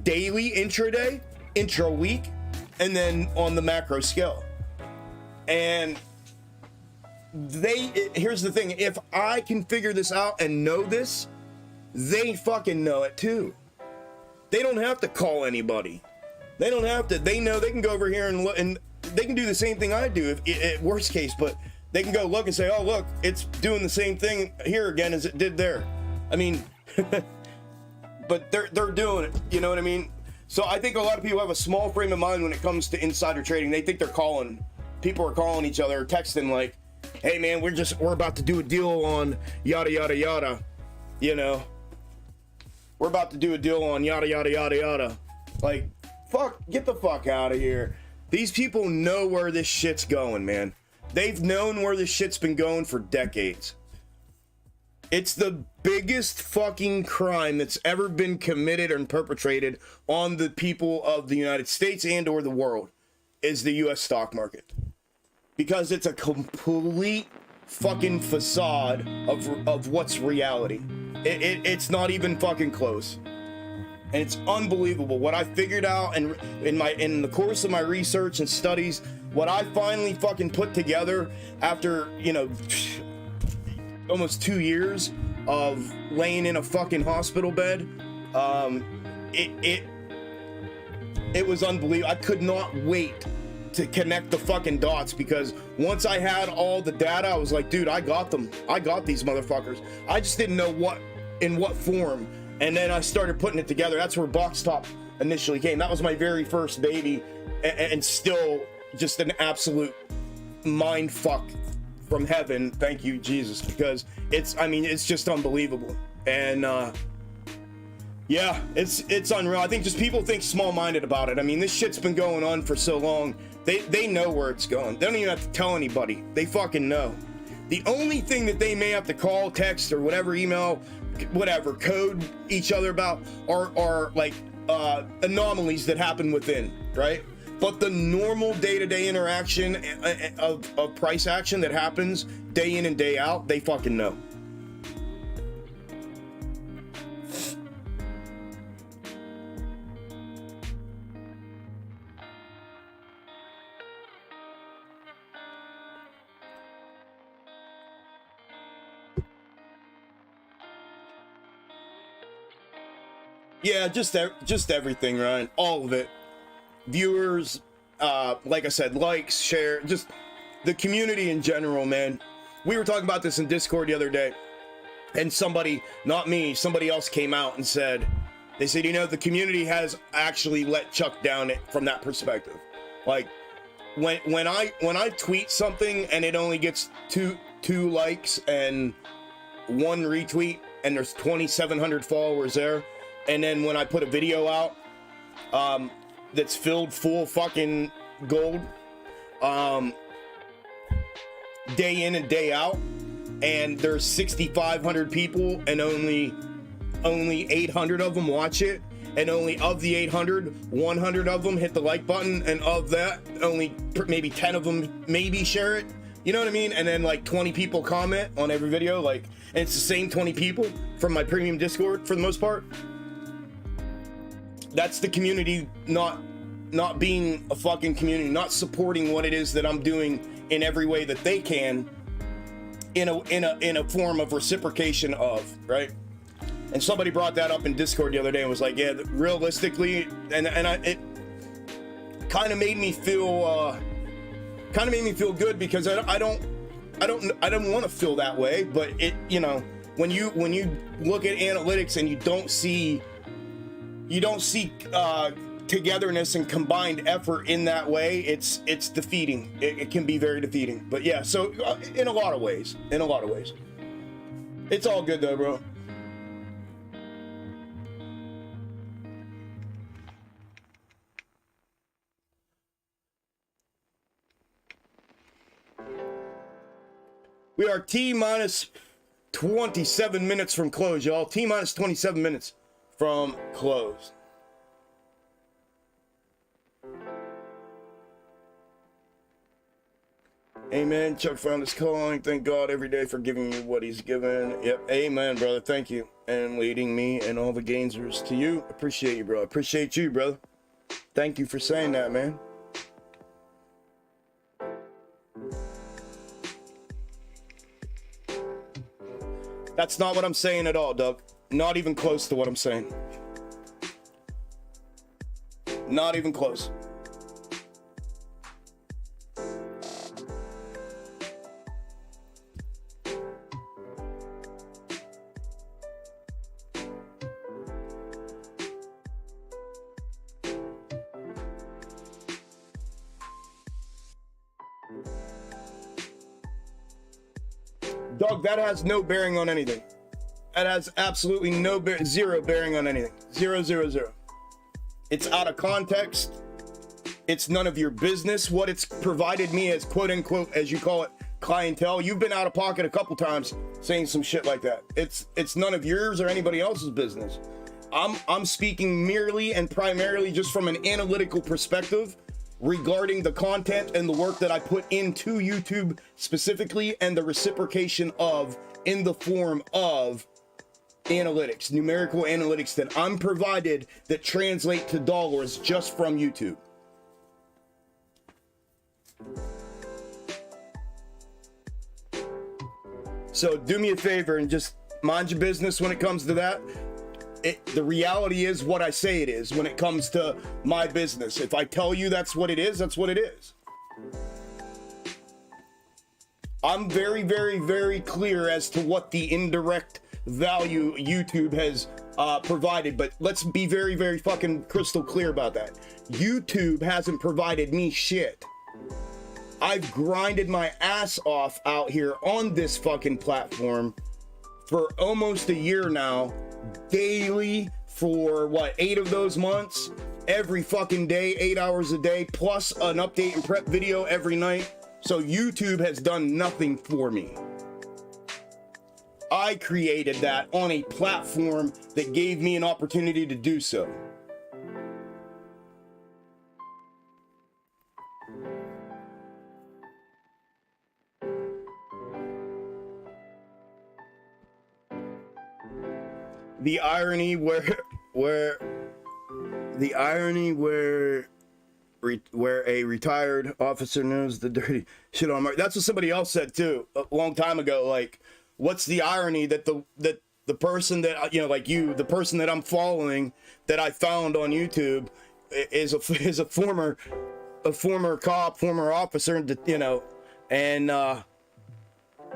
daily, intraday, intra week, and then on the macro scale. And here's the thing, if I can figure this out and know this, they fucking know it too. They don't have to call anybody. They don't have to. They know they can go over here and look, and they can do the same thing I do if worst case, but they can go look and say, oh look, it's doing the same thing here again as it did there. I mean, but they're doing it, you know what I mean? So I think a lot of people have a small frame of mind when it comes to insider trading. They think they're calling. People are calling each other, texting like, hey man, we're about to do a deal on yada yada yada, you know, we're about to do a deal on yada yada yada yada. Like, fuck, get the fuck out of here. These people know where this shit's going, man. They've known where this shit's been going for decades. It's the biggest fucking crime that's ever been committed and perpetrated on the people of the United States and or the world is the US stock market. Because it's a complete fucking facade of what's reality. It's not even fucking close. And it's unbelievable what I figured out, and in the course of my research and studies, what I finally fucking put together after, you know, almost 2 years of laying in a fucking hospital bed. It was unbelievable. I could not wait to connect the fucking dots, because once I had all the data, I was like, dude, I got them. I got these motherfuckers. I just didn't know in what form. And then I started putting it together. That's where Box Top initially came. That was my very first baby, and still just an absolute mind fuck from heaven. Thank you, Jesus, because it's just unbelievable. And yeah, it's unreal. I think just people think small-minded about it. I mean, this shit's been going on for so long. They know where it's going. They don't even have to tell anybody. They fucking know. The only thing that they may have to call, text, or whatever, email, whatever, code each other about are like anomalies that happen within, right? But the normal day-to-day interaction of price action that happens day in and day out, they fucking know. Yeah, just everything, Ryan. All of it. Viewers, like I said, likes, share, just the community in general, man. We were talking about this in Discord the other day, and somebody, not me, somebody else came out and said, they said, you know, the community has actually let Chuck down from that perspective. Like, when I tweet something and it only gets two likes and 1 retweet, and there's 2,700 followers there, and then when I put a video out that's filled full fucking gold, day in and day out, and there's 6,500 people and only 800 of them watch it, and only of the 800, 100 of them hit the like button, and of that, only maybe 10 of them maybe share it. You know what I mean? And then like 20 people comment on every video, like, and it's the same 20 people from my premium Discord for the most part. That's the community not being a fucking community, not supporting what it is that I'm doing in every way that they can, in a form of reciprocation of, right? And somebody brought that up in Discord the other day and was like, yeah, realistically, it kind of made me feel good, because I don't want to feel that way. But it, you know, when you look at analytics and you don't see togetherness and combined effort in that way, it's defeating. It can be very defeating. But yeah, so in a lot of ways, it's all good though, bro. We are T minus 27 minutes from close, y'all. T minus 27 minutes from close. Amen. Chuck found his calling. Thank God every day for giving me what he's given. Yep. Amen, brother. Thank you. And leading me and all the Gainzers to you. Appreciate you, bro. Appreciate you, brother. Thank you for saying that, man. That's not what I'm saying at all, Doug. Not even close to what I'm saying. Not even close. Dog, that has no bearing on anything. That has absolutely zero bearing on anything. Zero, zero, zero. It's out of context. It's none of your business what it's provided me as, quote unquote, as you call it, clientele. You've been out of pocket a couple times saying some shit like that. It's none of yours or anybody else's business. I'm speaking merely and primarily just from an analytical perspective regarding the content and the work that I put into YouTube specifically, and the reciprocation of in the form of analytics, numerical analytics that I'm provided that translate to dollars just from YouTube. So do me a favor and just mind your business when it comes to that. The reality is what I say it is when it comes to my business. If I tell you that's what it is, that's what it is. I'm very, very, very clear as to what the indirect value YouTube has provided, but let's be very, very fucking crystal clear about that. YouTube hasn't provided me shit. I've grinded my ass off out here on this fucking platform for almost a year now, daily for what, 8 of those months, every fucking day, 8 hours a day, plus an update and prep video every night. So YouTube has done nothing for me. I created that on a platform that gave me an opportunity to do so. The irony where a retired officer knows the dirty shit on Mark. That's what somebody else said too a long time ago. Like, what's the irony that the person that, you know, like you, the person that I'm following that I found on YouTube is a former cop, former officer, you know, and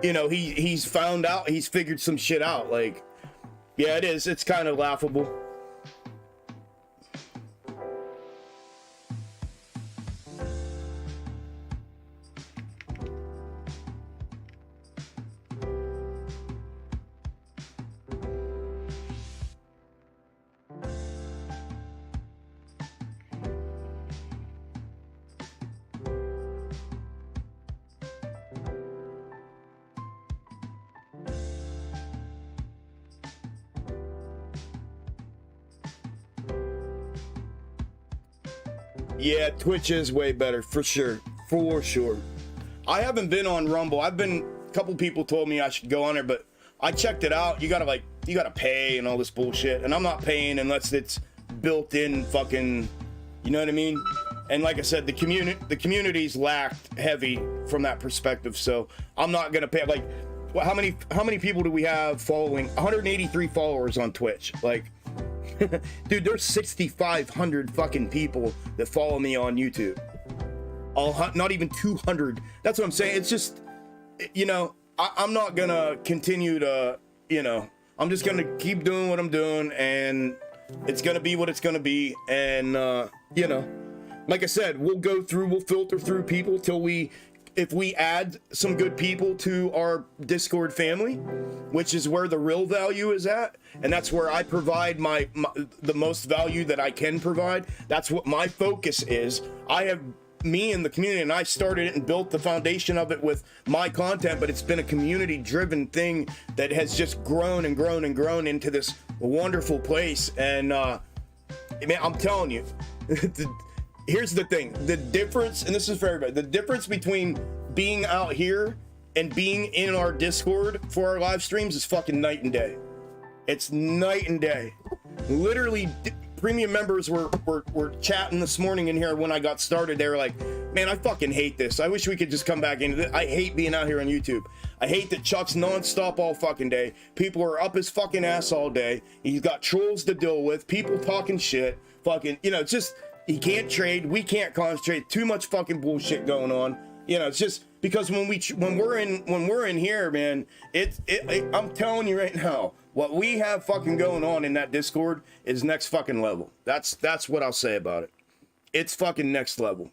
you know, he's found out, he's figured some shit out. Like, yeah, it is. It's kind of laughable. Yeah, Twitch is way better, for sure. For sure. I haven't been on Rumble. A couple people told me I should go on there, but I checked it out. You gotta pay and all this bullshit. And I'm not paying unless it's built in fucking, you know what I mean? And like I said, the community's lacked heavy from that perspective. So I'm not gonna pay. Like, how many people do we have following? 183 followers on Twitch. Like, dude, there's 6,500 fucking people that follow me on YouTube. Not even 200. That's what I'm saying. It's just, you know, I'm not gonna continue to, you know, I'm just gonna keep doing what I'm doing, and it's gonna be what it's gonna be. And you know, like I said, we'll filter through people till if we add some good people to our Discord family, which is where the real value is at, and that's where I provide the most value that I can provide. That's what my focus is. Me and the community, and I started it and built the foundation of it with my content, but it's been a community driven thing that has just grown and grown and grown into this wonderful place. And man, I'm telling you, here's the thing, the difference, and this is for everybody, the difference between being out here and being in our Discord for our live streams is fucking night and day. It's night and day. Literally, premium members were chatting this morning in here when I got started. They were like, man, I fucking hate this. I wish we could just come back into this. I hate being out here on YouTube. I hate that Chuck's nonstop all fucking day. People are up his fucking ass all day. He's got trolls to deal with, people talking shit, fucking, you know, it's just, he can't trade, we can't concentrate, too much fucking bullshit going on. You know, it's just because when we're in here, man, I'm telling you right now, what we have fucking going on in that Discord is next fucking level. That's what I'll say about it. It's fucking next level.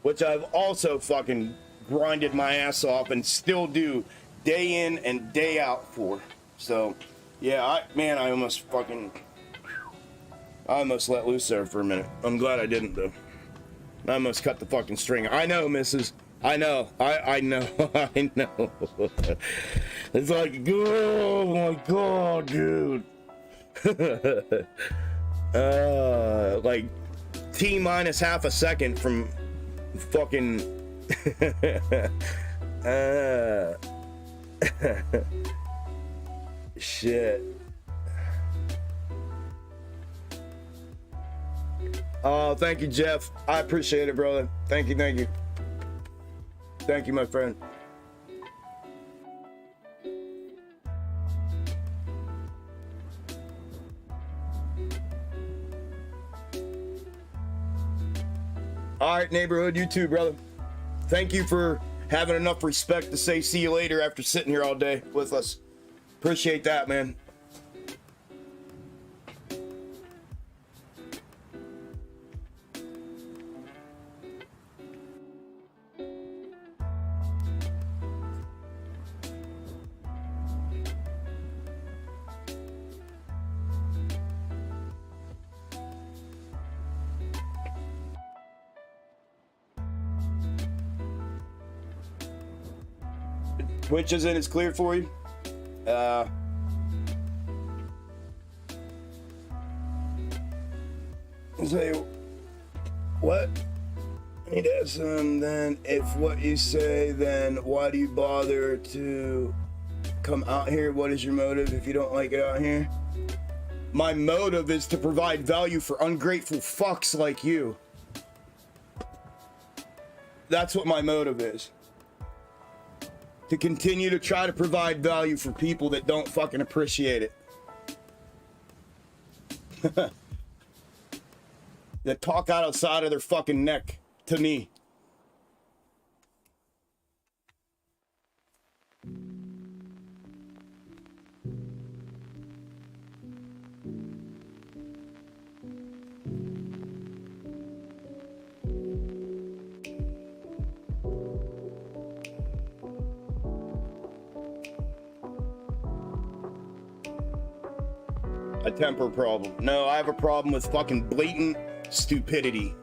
Which I've also fucking grinded my ass off and still do day in and day out for. So, yeah, I almost let loose there for a minute. I'm glad I didn't, though. I almost cut the fucking string. I know, missus. I know. I know. I know. It's like, oh my god, dude. Like T minus half a second from fucking shit. Oh, thank you, Jeff. I appreciate it, brother. Thank you, thank you. Thank you, my friend. All right, neighborhood, you too, brother. Thank you for having enough respect to say see you later after sitting here all day with us. Appreciate that, man. Twitch isn't as clear for you. Say what? It is, then if what you say, then why do you bother to come out here? What is your motive if you don't like it out here? My motive is to provide value for ungrateful fucks like you. That's what my motive is. To continue to try to provide value for people that don't fucking appreciate it. That talk outside of their fucking neck to me. A temper problem. No, I have a problem with fucking blatant stupidity.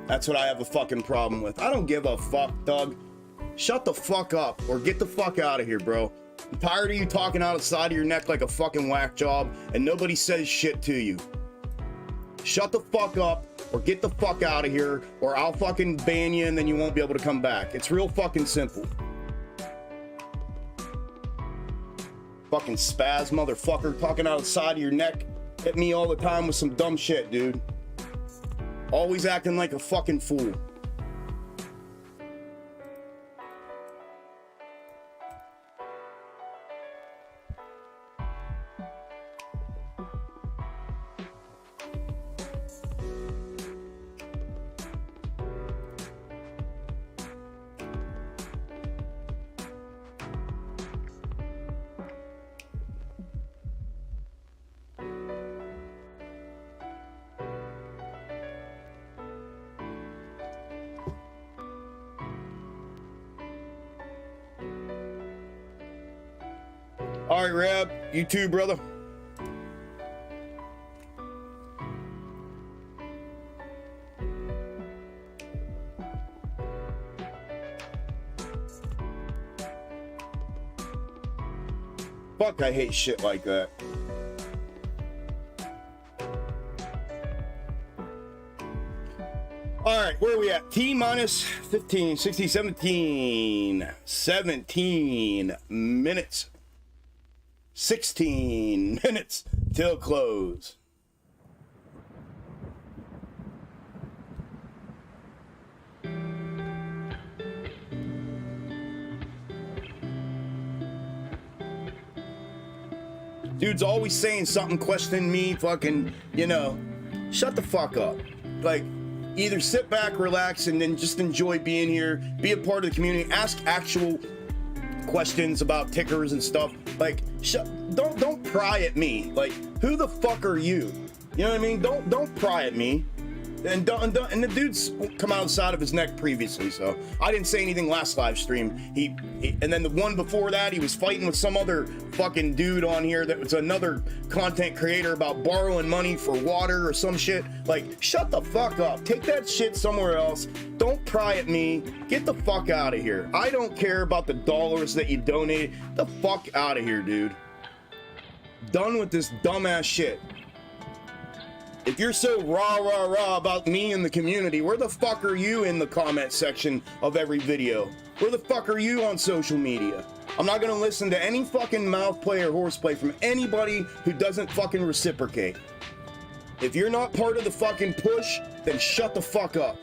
That's what I have a fucking problem with. I don't give a fuck, Doug. Shut the fuck up or get the fuck out of here, bro. I'm tired of you talking out the side of your neck like a fucking whack job and nobody says shit to you. Shut the fuck up or get the fuck out of here or I'll fucking ban you and then you won't be able to come back. It's real fucking simple. Fucking spaz motherfucker talking out the side of your neck. Hit me all the time with some dumb shit, dude. Always acting like a fucking fool. All right, Rab, you too, brother. Fuck, I hate shit like that. All right, where are we at? T minus 15, 16, 17 minutes. 16 minutes till close. Dude's always saying something, questioning me, fucking, you know, shut the fuck up. Like, either sit back, relax, and then just enjoy being here, be a part of the community, ask actual questions about tickers and stuff. Like, don't pry at me. Like, who the fuck are you? You know what I mean? Don't pry at me. And the dude's come outside of his neck previously, so I didn't say anything last live stream. He and then the one before that, he was fighting with some other fucking dude on here that was another content creator about borrowing money for water or some shit. Like, shut the fuck up. Take that shit somewhere else. Don't pry at me. Get the fuck out of here. I don't care about the dollars that you donate. The fuck out of here, dude. Done with this dumbass shit. If you're so rah about me and the community, where the fuck are you in the comment section of every video? Where the fuck are you on social media? I'm not gonna listen to any fucking mouth play or horseplay from anybody who doesn't fucking reciprocate. If you're not part of the fucking push, then shut the fuck up.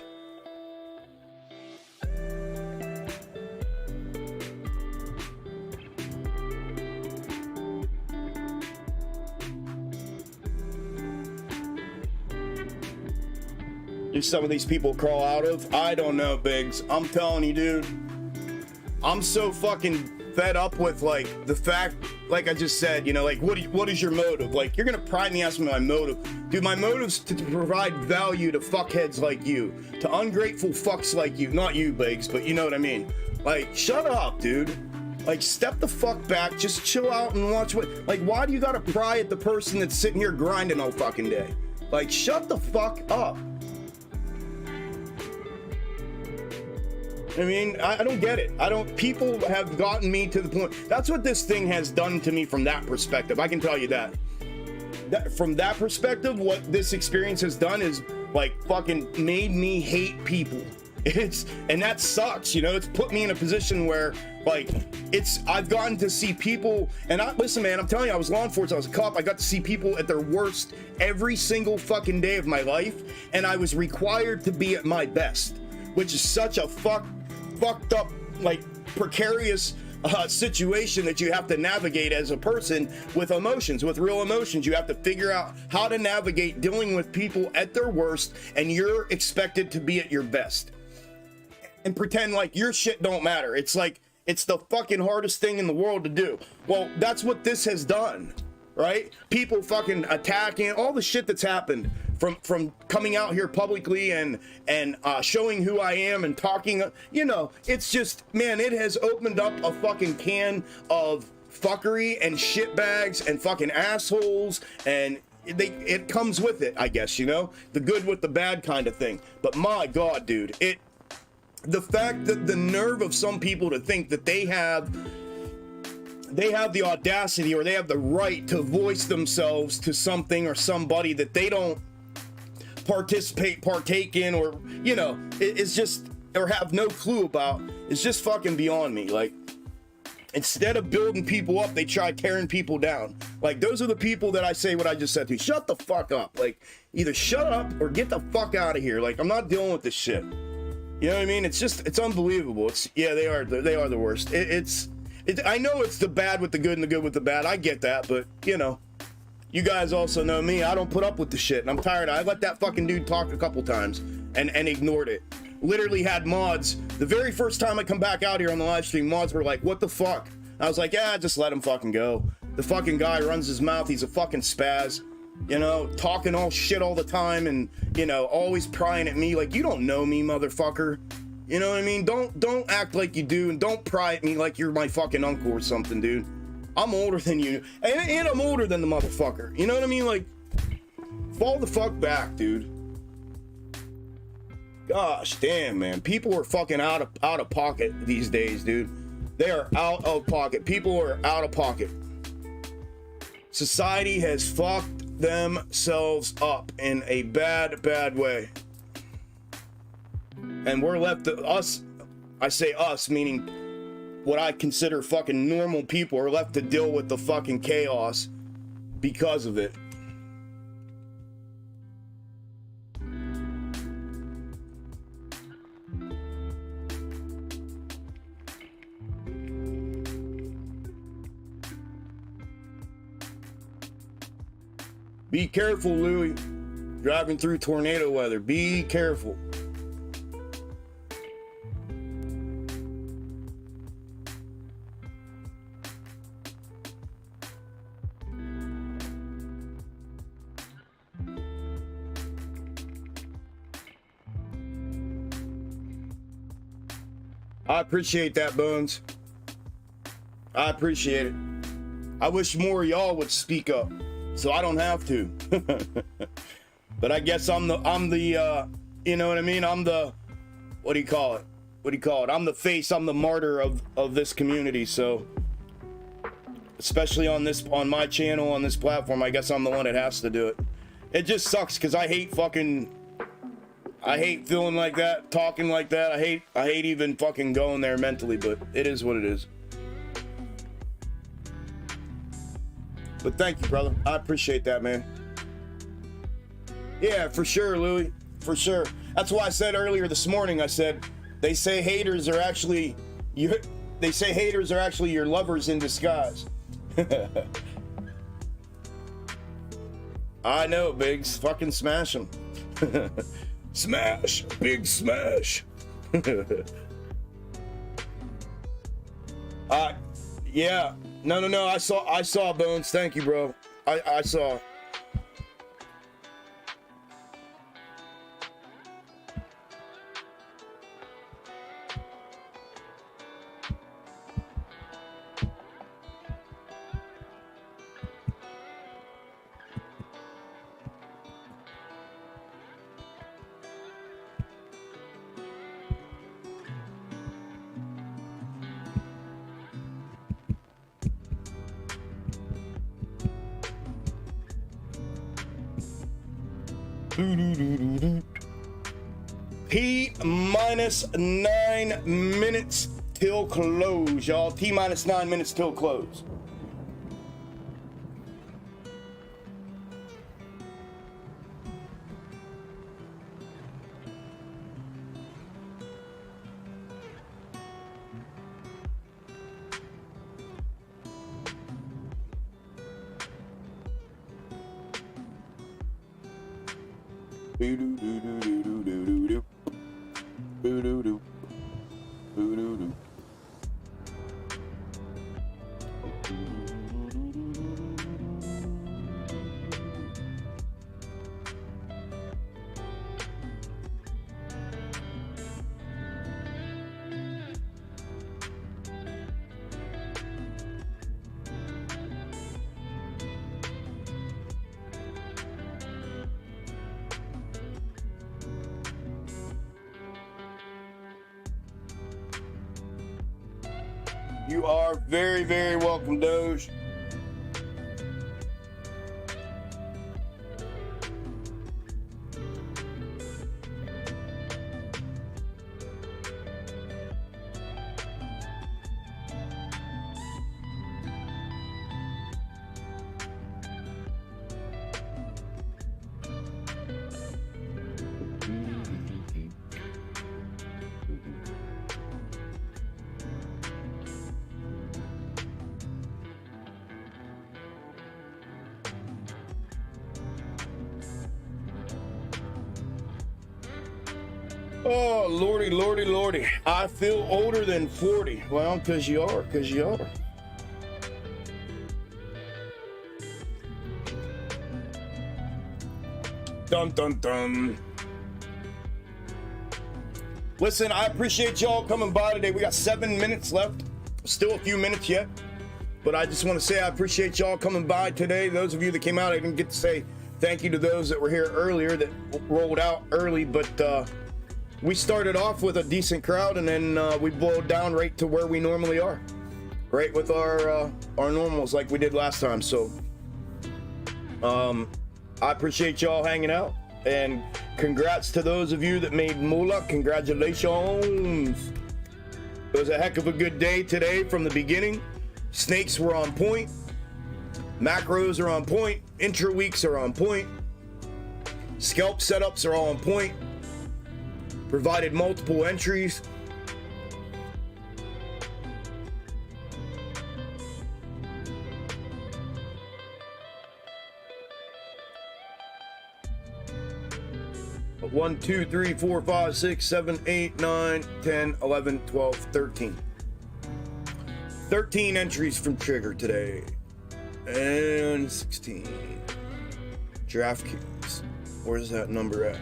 Do some of these people crawl out of? I don't know, Biggs. I'm telling you, dude. I'm so fucking fed up with, like, the fact, like I just said, you know, like, what is your motive? Like, you're gonna pry me, ask me my motive. Dude, my motive's to provide value to fuckheads like you, to ungrateful fucks like you. Not you, Biggs, but you know what I mean. Like, shut up, dude. Like, step the fuck back, just chill out and watch what, like, why do you gotta pry at the person that's sitting here grinding all fucking day? Like, shut the fuck up. I mean, I don't get it. People have gotten me to the point. That's what this thing has done to me from that perspective. I can tell you that. From that perspective, what this experience has done is, like, fucking made me hate people. And that sucks, you know? It's put me in a position where, like, I've gotten to see people, and listen, man, I'm telling you, I was law enforcement, I was a cop, I got to see people at their worst every single fucking day of my life, and I was required to be at my best, which is such a fucked up, like, precarious situation that you have to navigate as a person with emotions, with real emotions. You have to figure out how to navigate dealing with people at their worst, and you're expected to be at your best and pretend like your shit don't matter. It's like, it's the fucking hardest thing in the world to do. Well, that's what this has done, right? People fucking attacking, all the shit that's happened from coming out here publicly and showing who I am and talking, you know, it's just, man, it has opened up a fucking can of fuckery and shitbags and fucking assholes, and it comes with it, I guess, you know, the good with the bad kind of thing. But my God, dude, the fact that the nerve of some people to think that they have the audacity or they have the right to voice themselves to something or somebody that they don't partake in, or, you know, it's just, or have no clue about, is just fucking beyond me. Like, Instead of building people up, they try tearing people down. Like, those are the people that I say what I just said to. Shut the fuck up. Like, either shut up or get the fuck out of here. Like, I'm not dealing with this shit. You know what I mean? It's just, it's unbelievable. It's, yeah, they are the worst. I know it's the bad with the good and the good with the bad. I get that, but, you know, you guys also know me. I don't put up with the shit, and I'm tired. I let that fucking dude talk a couple times and ignored it. Literally had mods. The very first time I come back out here on the live stream, mods were like, what the fuck? I was like, yeah, just let him fucking go. The fucking guy runs his mouth. He's a fucking spaz. You know, talking all shit all the time and, you know, always prying at me like, you don't know me, motherfucker. You know what I mean? Don't act like you do, and don't pry at me like you're my fucking uncle or something, dude. I'm older than you, and I'm older than the motherfucker. You know what I mean? Like, fall the fuck back, dude. Gosh damn, man. People are fucking out of pocket these days, dude. They are out of pocket. People are out of pocket. Society has fucked themselves up in a bad way. And we're left to us, I say us, meaning what I consider fucking normal people, are left to deal with the fucking chaos because of it. Be careful, Louie. Driving through tornado weather. Be careful. I appreciate that, Bones. I appreciate it. I wish more of y'all would speak up, so I don't have to. But I guess I'm the you know what I mean? I'm the, what do you call it? I'm the face, I'm the martyr of this community, so especially on my channel, on this platform, I guess I'm the one that has to do it. It just sucks because I hate feeling like that, talking like that. I hate even fucking going there mentally, but it is what it is. But thank you, brother. I appreciate that, man. Yeah, for sure, Louie. For sure. That's why I said earlier this morning, I said, they say haters are actually your lovers in disguise. I know, Biggs. Fucking smash them. Smash. Big smash. Yeah. No. I saw Bones. Thank you, bro. I saw. T-9 minutes till close, y'all. T-9 minutes till close. You are very, very welcome, Doge. Oh, lordy, lordy, lordy. I feel older than 40. Well, because you are, because you are. Dun, dun, dun. Listen, I appreciate y'all coming by today. We got 7 minutes left. Still a few minutes yet. But I just want to say I appreciate y'all coming by today. Those of you that came out, I didn't get to say thank you to those that were here earlier that rolled out early. But we started off with a decent crowd, and then we blowed down right to where we normally are. Right with our normals like we did last time. So I appreciate y'all hanging out. And congrats to those of you that made moolah. Congratulations. It was a heck of a good day today from the beginning. Snakes were on point. Macros are on point. Intra weeks are on point. Scalp setups are all on point. Provided multiple entries. One, 2, 3, 4, 5, 6, 7, 8, 9, 10, 11, 12, 13. 13 entries from Trigger today. And 16. DraftKings. Where's that number at?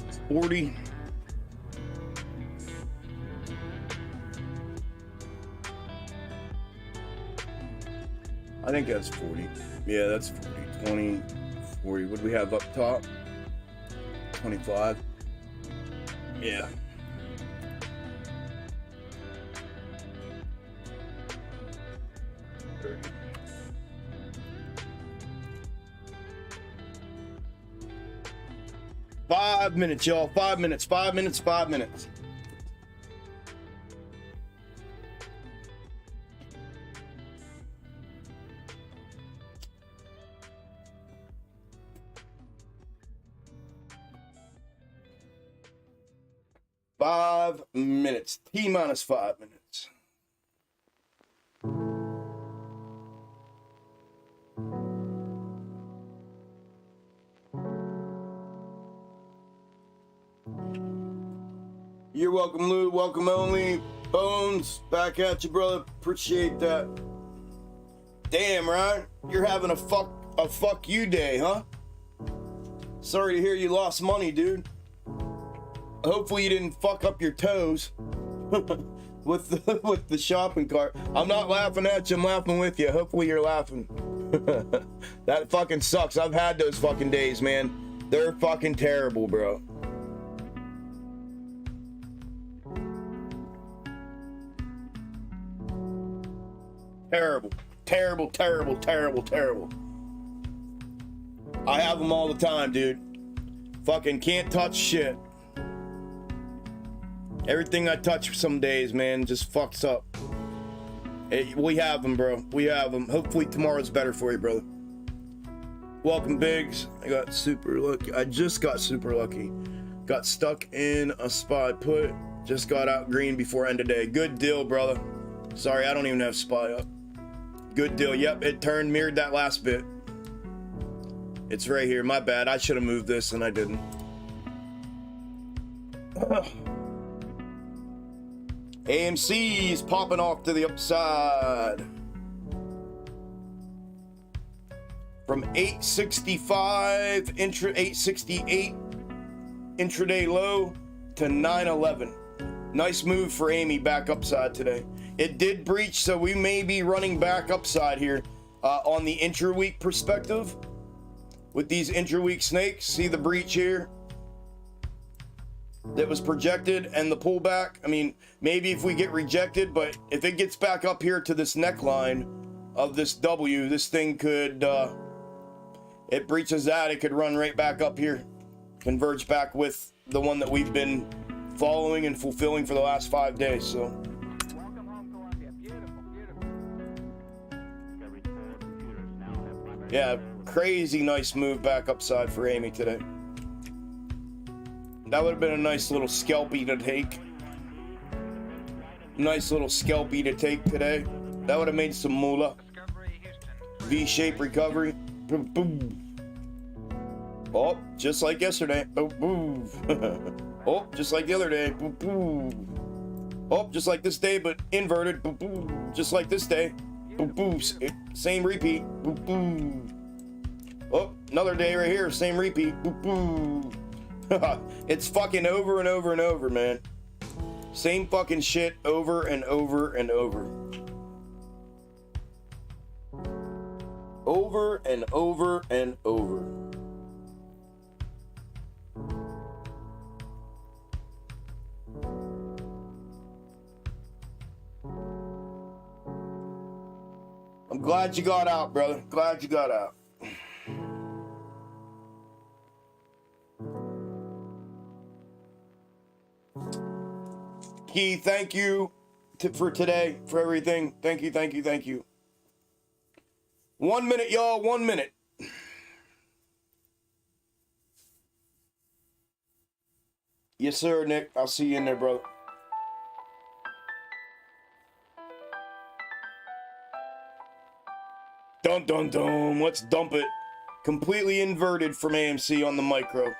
It's 40. I think that's 40. Yeah, that's 40. 20, 40. What do we have up top? 25. Yeah. Five minutes, y'all. 5 minutes. 5 minutes. 5 minutes. T minus 5 minutes. You're welcome, Lou. Welcome, Only. Bones, back at you, brother. Appreciate that. Damn, Ryan. You're having a fuck you day, huh? Sorry to hear you lost money, dude. Hopefully you didn't fuck up your toes with the shopping cart. I'm not laughing at you, I'm laughing with you. Hopefully you're laughing. That fucking sucks. I've had those fucking days, man. They're fucking terrible, bro. Terrible. Terrible, terrible, terrible, terrible. I have them all the time, dude. Fucking can't touch shit. Everything I touch some days, man, just fucks up. Hey, we have them, bro. We have them. Hopefully tomorrow's better for you, brother. Welcome, Biggs. I got super lucky. I just got super lucky. Got stuck in a spy put. Just got out green before end of day. Good deal, brother. Sorry, I don't even have spy up. Good deal. Yep, it turned, mirrored that last bit. It's right here. My bad. I should have moved this and I didn't. AMC is popping off to the upside. From 865 868 intraday low to 911. Nice move for Amy back upside today. It did breach, so we may be running back upside here on the intra-week perspective with these intra-week snakes. See the breach here that was projected and the pullback. I mean, maybe if we get rejected, but if it gets back up here to this neckline of this W, this thing could, it breaches that, it could run right back up here, converge back with the one that we've been following and fulfilling for the last 5 days. So Welcome home, Columbia. Beautiful, beautiful. yeah, crazy nice move back upside for Amy today. That would have been a nice little scalpy to take. Nice little scalpy to take today. That would have made some moolah. V-shape recovery. Boom, boom. Oh, just like yesterday. Oh, boom. Oh, just like the other day. Boom, boom. Oh, just like this day, but inverted. Boom, boom. Just like this day. Boom, boom. Same repeat. Boom, boom. Oh, another day right here. Same repeat. Boom, boom. It's fucking over and over and over, man. Same fucking shit over and over and over. Over and over and over. I'm glad you got out, brother. Glad you got out. Key, thank you for today, for everything. Thank you, thank you, thank you. 1 minute, y'all, 1 minute. Yes, sir, Nick. I'll see you in there, brother. Dun, dun, dun. Let's dump it. Completely inverted from AMC on the micro.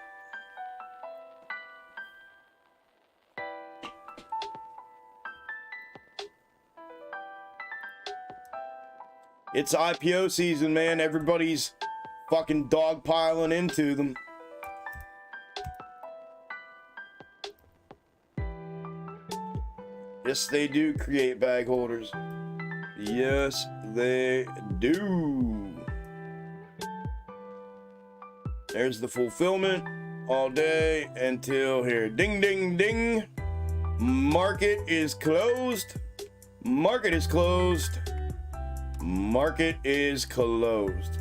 It's IPO season, man. Everybody's fucking dogpiling into them. Yes, they do create bag holders. Yes, they do. There's the fulfillment all day until here. Ding, ding, ding. Market is closed. Market is closed. Market is closed.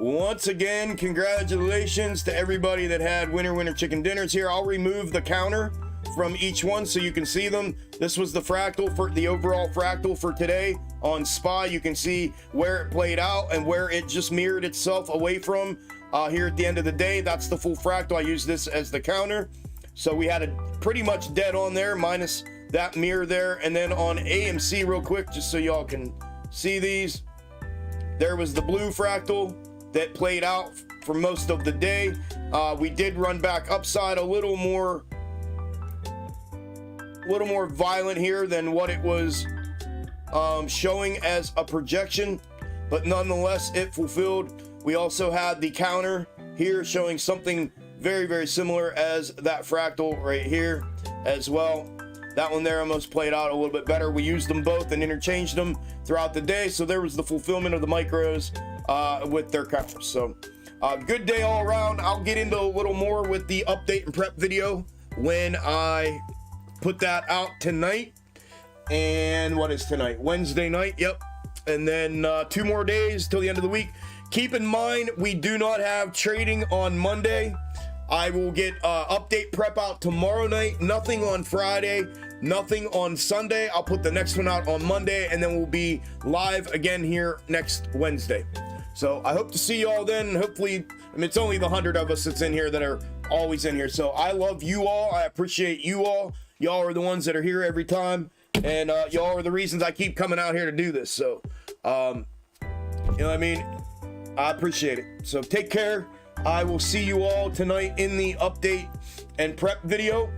Once again, congratulations to everybody that had winner chicken dinners here. I'll remove the counter from each one so you can see them. This was the fractal for the overall fractal for today on SPY. You can see where it played out and where it just mirrored itself away from here at the end of the day. That's the full fractal. I use this as the counter. So we had it pretty much dead on there, minus that mirror there. And then on AMC real quick, just so y'all can see these, there was the blue fractal that played out for most of the day. We did run back upside a little more violent here than what it was showing as a projection, but nonetheless it fulfilled. We also had the counter here showing something very, very similar as that fractal right here as well. That one there almost played out a little bit better. We used them both and interchanged them throughout the day. So there was the fulfillment of the micros with their counters. So good day all around. I'll get into a little more with the update and prep video when I put that out tonight. And what is tonight? Wednesday night. Yep. And then 2 more days till the end of the week. Keep in mind, we do not have trading on Monday. I will get update prep out tomorrow night. Nothing on Friday. Nothing on Sunday. I'll put the next one out on Monday, and then we'll be live again here next Wednesday. So I hope to see you all then. Hopefully, I mean, it's only the 100 of us that's in here that are always in here. So I love you all. I appreciate you all. Y'all are the ones that are here every time, and y'all are the reasons I keep coming out here to do this. So, you know what I mean? I appreciate it. So take care. I will see you all tonight in the update and prep video.